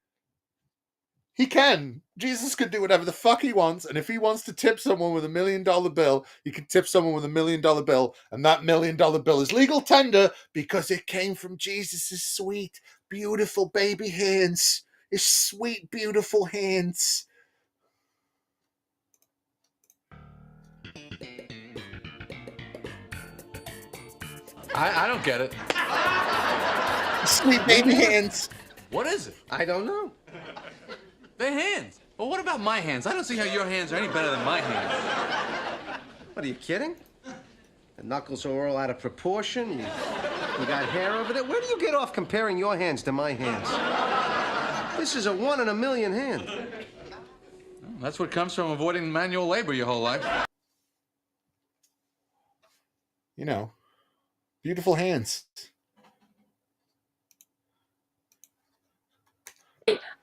He can. Jesus could do whatever the fuck he wants, and if he wants to tip someone with $1 million bill, he can tip someone with $1 million bill, and that $1 million bill is legal tender because it came from Jesus' sweet, beautiful baby hands. His sweet, beautiful hands. I don't get it. Sweet baby hands. What is it? I don't know. They're hands. Well, what about my hands? I don't see how your hands are any better than my hands. What, are you kidding? The knuckles are all out of proportion. You got hair over there. Where do you get off comparing your hands to my hands? This is a 1 in a million hand. That's what comes from avoiding manual labor your whole life. You know, beautiful hands.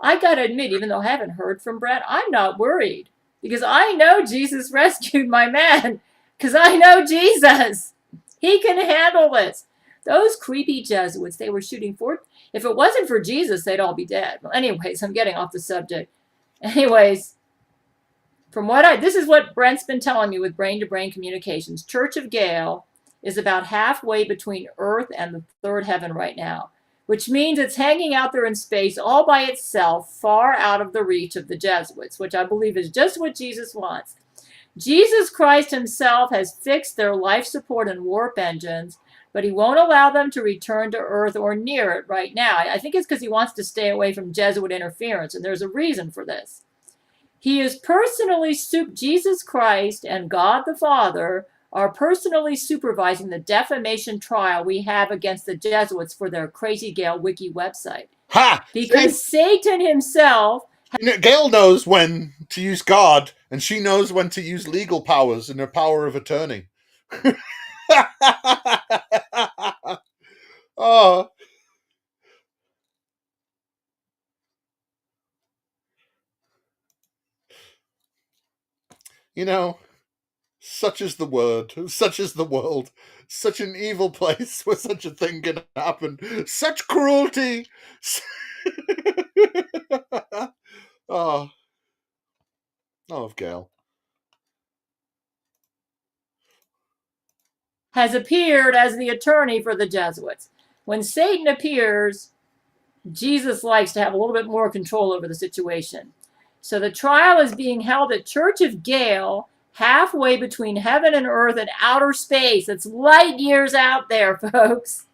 I gotta admit, even though I haven't heard from Brent, I'm not worried because I know Jesus rescued my man because I know Jesus. He can handle this. Those creepy Jesuits they were shooting for, if it wasn't for Jesus, they'd all be dead. Well, anyways, I'm getting off the subject. Anyways, from what this is what Brent's been telling me with brain-to-brain communications. Church of Gail is about halfway between Earth and the third heaven right now, which means it's hanging out there in space all by itself, far out of the reach of the Jesuits, which I believe is just what Jesus wants. Jesus Christ himself has fixed their life support and warp engines, but he won't allow them to return to Earth or near it right now. I think it's because he wants to stay away from Jesuit interference, and there's a reason for this. He is personally, Jesus Christ and God the Father are personally supervising the defamation trial we have against the Jesuits for their Crazy Gail Wiki website. Ha! Because Satan himself... Gail knows when to use God, and she knows when to use legal powers and her power of attorney. Oh. You know, such is the word, such is the world, such an evil place where such a thing can happen, such cruelty. Oh, I love Gail. Has appeared as the attorney for the Jesuits. When Satan appears, Jesus likes to have a little bit more control over the situation. So the trial is being held at Church of Gale, halfway between heaven and earth and outer space. It's light years out there, folks.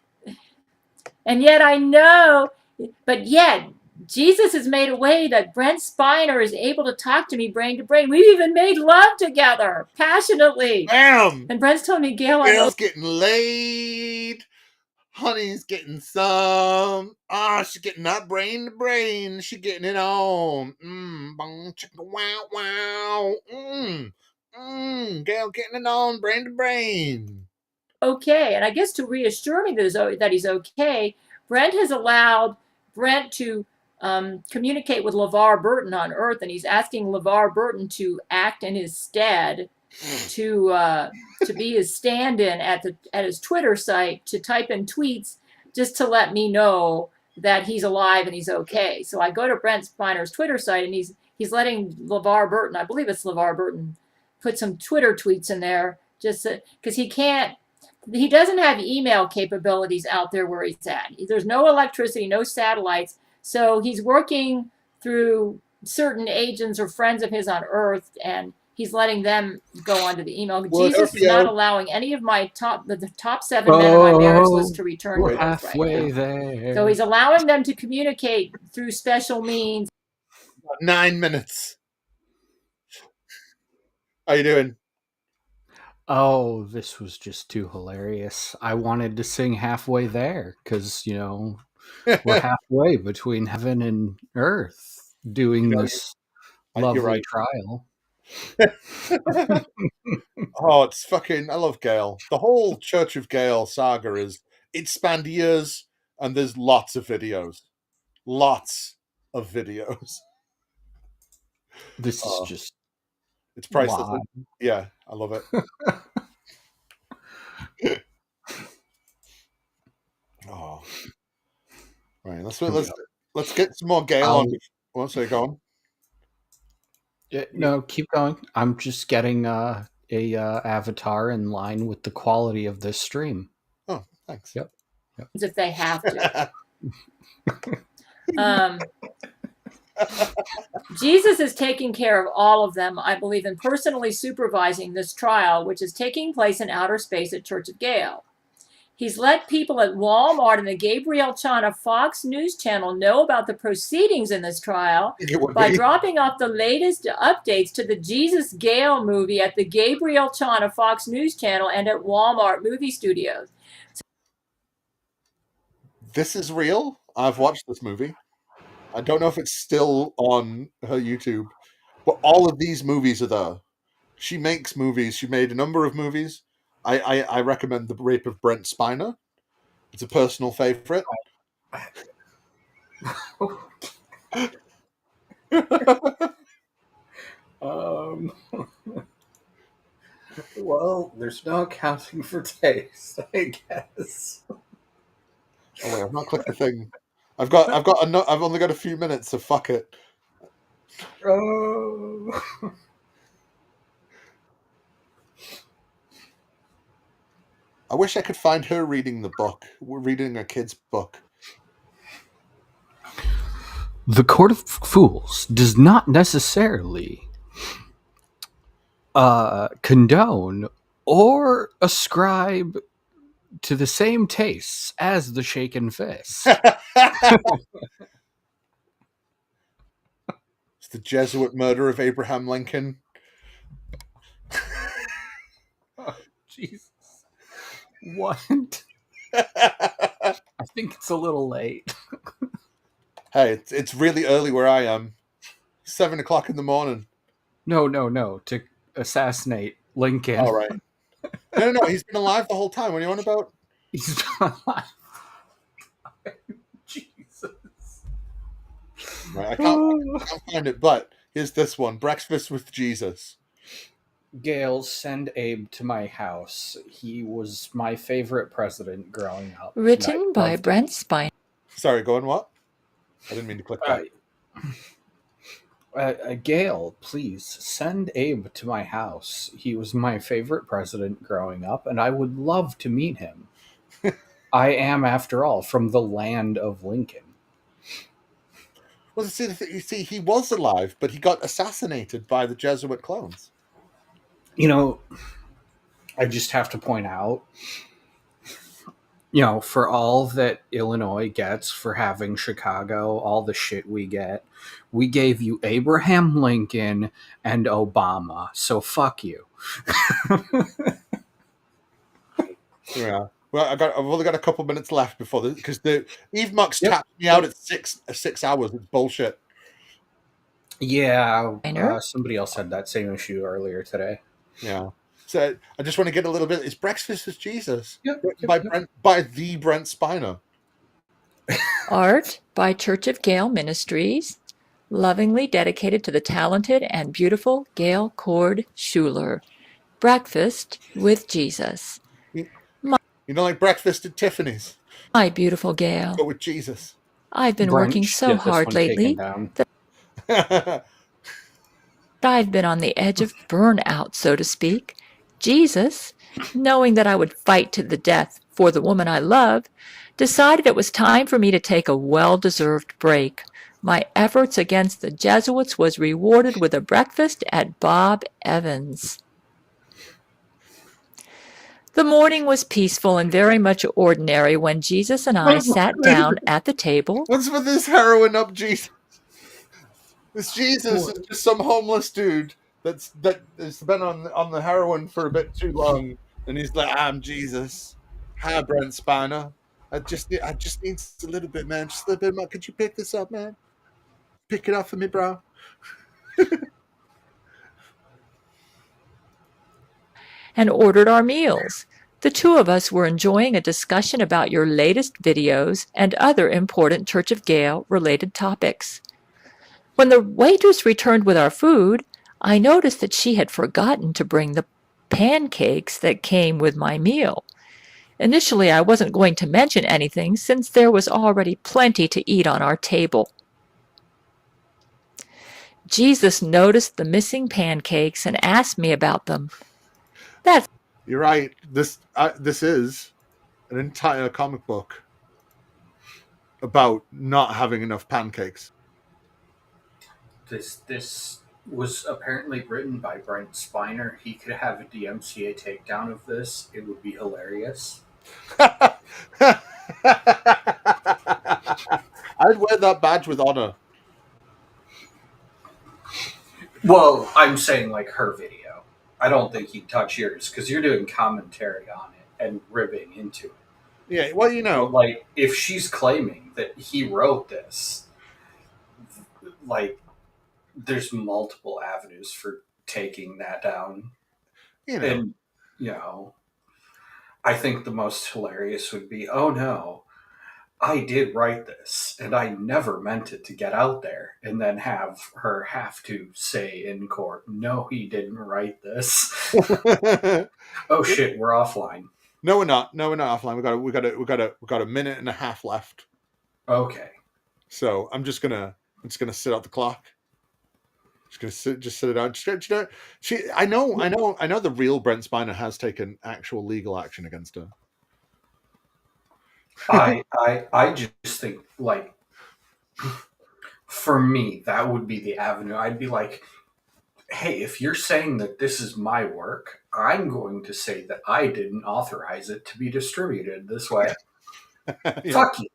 And yet I know, but yet Jesus has made a way that Brent Spiner is able to talk to me brain to brain. We've even made love together passionately. Bam! And Brent's telling me, Gail, Gail's getting laid. Honey's getting some. She's getting that brain to brain. She's getting it on. Bong, chicka, wow, wow. Gail getting it on brain to brain. Okay, and I guess to reassure me that he's okay, Brent has allowed Brent to communicate with LeVar Burton on Earth, and he's asking LeVar Burton to act in his stead, to be his stand-in at his Twitter site, to type in tweets just to let me know that he's alive and he's okay. So I go to Brent Spiner's Twitter site, and he's letting LeVar Burton, I believe it's LeVar Burton, put some Twitter tweets in there just because he doesn't have email capabilities out there where he's at. There's no electricity, no satellites. So he's working through certain agents or friends of his on Earth, and he's letting them go onto the email. Jesus is not allowing any of my the top 7 men on my marriage list to return to Earth halfway right now. there. So he's allowing them to communicate through special means. 9 minutes. How you doing? Oh, this was just too hilarious. I wanted to sing Halfway There because, we're halfway between heaven and earth doing this lovely trial. Oh, it's fucking, I love Gale. The whole Church of Gale saga it spanned years, and there's lots of videos. Lots of videos. This is just... It's priceless. Wow. Yeah, I love it. Oh, right. Let's get some more Gale on. What's it going? Yeah, no, keep going. I'm just getting a avatar in line with the quality of this stream. Oh, thanks. Yep. If they have to. Jesus is taking care of all of them, I believe, and personally supervising this trial, which is taking place in outer space at Church of Gale. He's let people at Walmart and the Gabriel Chana Fox News channel know about the proceedings in this trial by dropping off the latest updates to the Jesus Gale movie at the Gabriel Chana Fox News channel and at Walmart movie studios. This is real. I've watched this movie. I don't know if it's still on her YouTube, but all of these movies are there. She makes movies. She made a number of movies. I recommend The Rape of Brent Spiner. It's a personal favorite. Well, there's no accounting for taste, I guess. Oh wait, I've not clicked the thing. I've only got a few minutes, so fuck it. Oh. I wish I could find her reading the book. We're reading a kid's book. The Court of Fools does not necessarily condone or ascribe to the same tastes as the Shaken Fist. It's the Jesuit murder of Abraham Lincoln. Oh, Jesus. What? I think it's a little late. Hey, it's really early where I am. 7 o'clock in the morning. No. To assassinate Lincoln. All right. No. He's been alive the whole time. What are you on about? He's been alive. Jesus. Right, I can't find it, but here's this one. Breakfast with Jesus. Gail, send Abe to my house. He was my favorite president growing up. Written by Brent Spiner. Sorry, go on what? I didn't mean to click that. Gail, please send Abe to my house. He was my favorite president growing up, and I would love to meet him. I am, after all, from the land of Lincoln. Well, you see, he was alive, but he got assassinated by the Jesuit clones. You know, I just have to point out, for all that Illinois gets for having Chicago, all the shit we get, we gave you Abraham Lincoln and Obama. So fuck you. Yeah. Well, I've only got a couple minutes left before this because Eve Mox tapped me out at 6 hours. It's bullshit. Yeah, somebody else had that same issue earlier today. Yeah. So I just want to get a little bit. It's Breakfast with Jesus by the Brent Spiner. Art by Church of Gale Ministries, lovingly dedicated to the talented and beautiful Gail Cord Schuler. Breakfast with Jesus. You know, like breakfast at Tiffany's. My beautiful Gail. But with Jesus. I've been working so hard lately that I've been on the edge of burnout, so to speak. Jesus, knowing that I would fight to the death for the woman I love, decided it was time for me to take a well-deserved break. My efforts against the Jesuits was rewarded with a breakfast at Bob Evans. The morning was peaceful and very much ordinary when Jesus and I sat down at the table. What's with this heroin up Jesus? This Jesus is just some homeless dude that has been on the heroin for a bit too long, and he's like, "I'm Jesus. Hi, Brent Spiner. I just need a little bit, man. Just a little bit, man. Could you pick this up, man? Pick it up for me, bro." And ordered our meals. The two of us were enjoying a discussion about your latest videos and other important Church of Gale related topics. When the waitress returned with our food, I noticed that she had forgotten to bring the pancakes that came with my meal. Initially, I wasn't going to mention anything since there was already plenty to eat on our table. Jesus noticed the missing pancakes and asked me about them. You're right. This is an entire comic book about not having enough pancakes. This was apparently written by Brent Spiner. He could have a DMCA takedown of this. It would be hilarious. I'd wear that badge with honor. Well, I'm saying like her video. I don't think he'd touch yours because you're doing commentary on it and ribbing into it. Yeah, well, you know. Like, if she's claiming that he wrote this, like, there's multiple avenues for taking that down. You know. And, I think the most hilarious would be, oh no, I did write this, and I never meant it to get out there, and then have her have to say in court, no, he didn't write this. Oh shit, we're offline. No, we're not. No, we're not offline. We got a minute and a half left. Okay. So I'm just gonna sit out the clock. Just sit it out. I know the real Brent Spiner has taken actual legal action against her. I just think, like, for me, that would be the avenue. I'd be like, hey, if you're saying that this is my work, I'm going to say that I didn't authorize it to be distributed this way. Fuck you.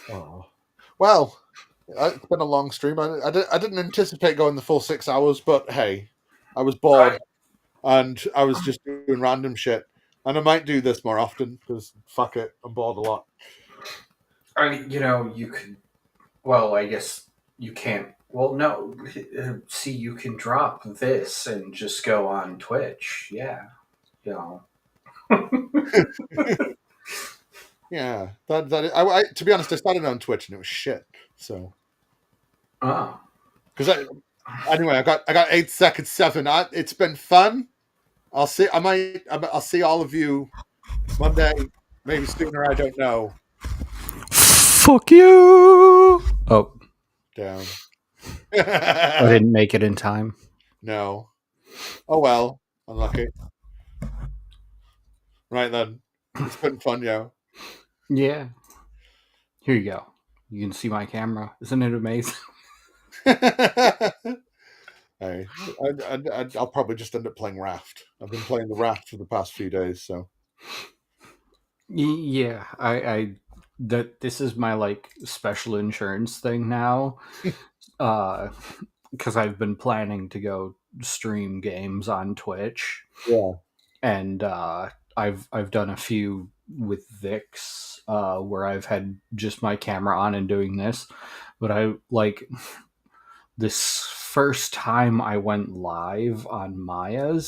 Oh. Well, it's been a long stream. I didn't anticipate going the full 6 hours, but hey, I was bored. And I was just doing random shit. And I might do this more often, because fuck it, I'm bored a lot. You could... Well, I guess you can't... Well, no. See, you can drop this and just go on Twitch. Yeah. Yeah. To be honest, I started on Twitch and it was shit. So... Oh. Because anyway, I got 8 seconds 7. It's been fun. I'll see all of you Monday, maybe sooner. I don't know. Fuck you. Oh, down. I didn't make it in time. No. Oh well, unlucky. Right then. It's been fun, yo. Yeah. Here you go. You can see my camera. Isn't it amazing? Hey, I'll probably just end up playing Raft. I've been playing the Raft for the past few days, so. Yeah, this is my like special insurance thing now, because I've been planning to go stream games on Twitch. Yeah, and I've done a few with Vix where I've had just my camera on and doing this, but I like this first time I went live on Maya's.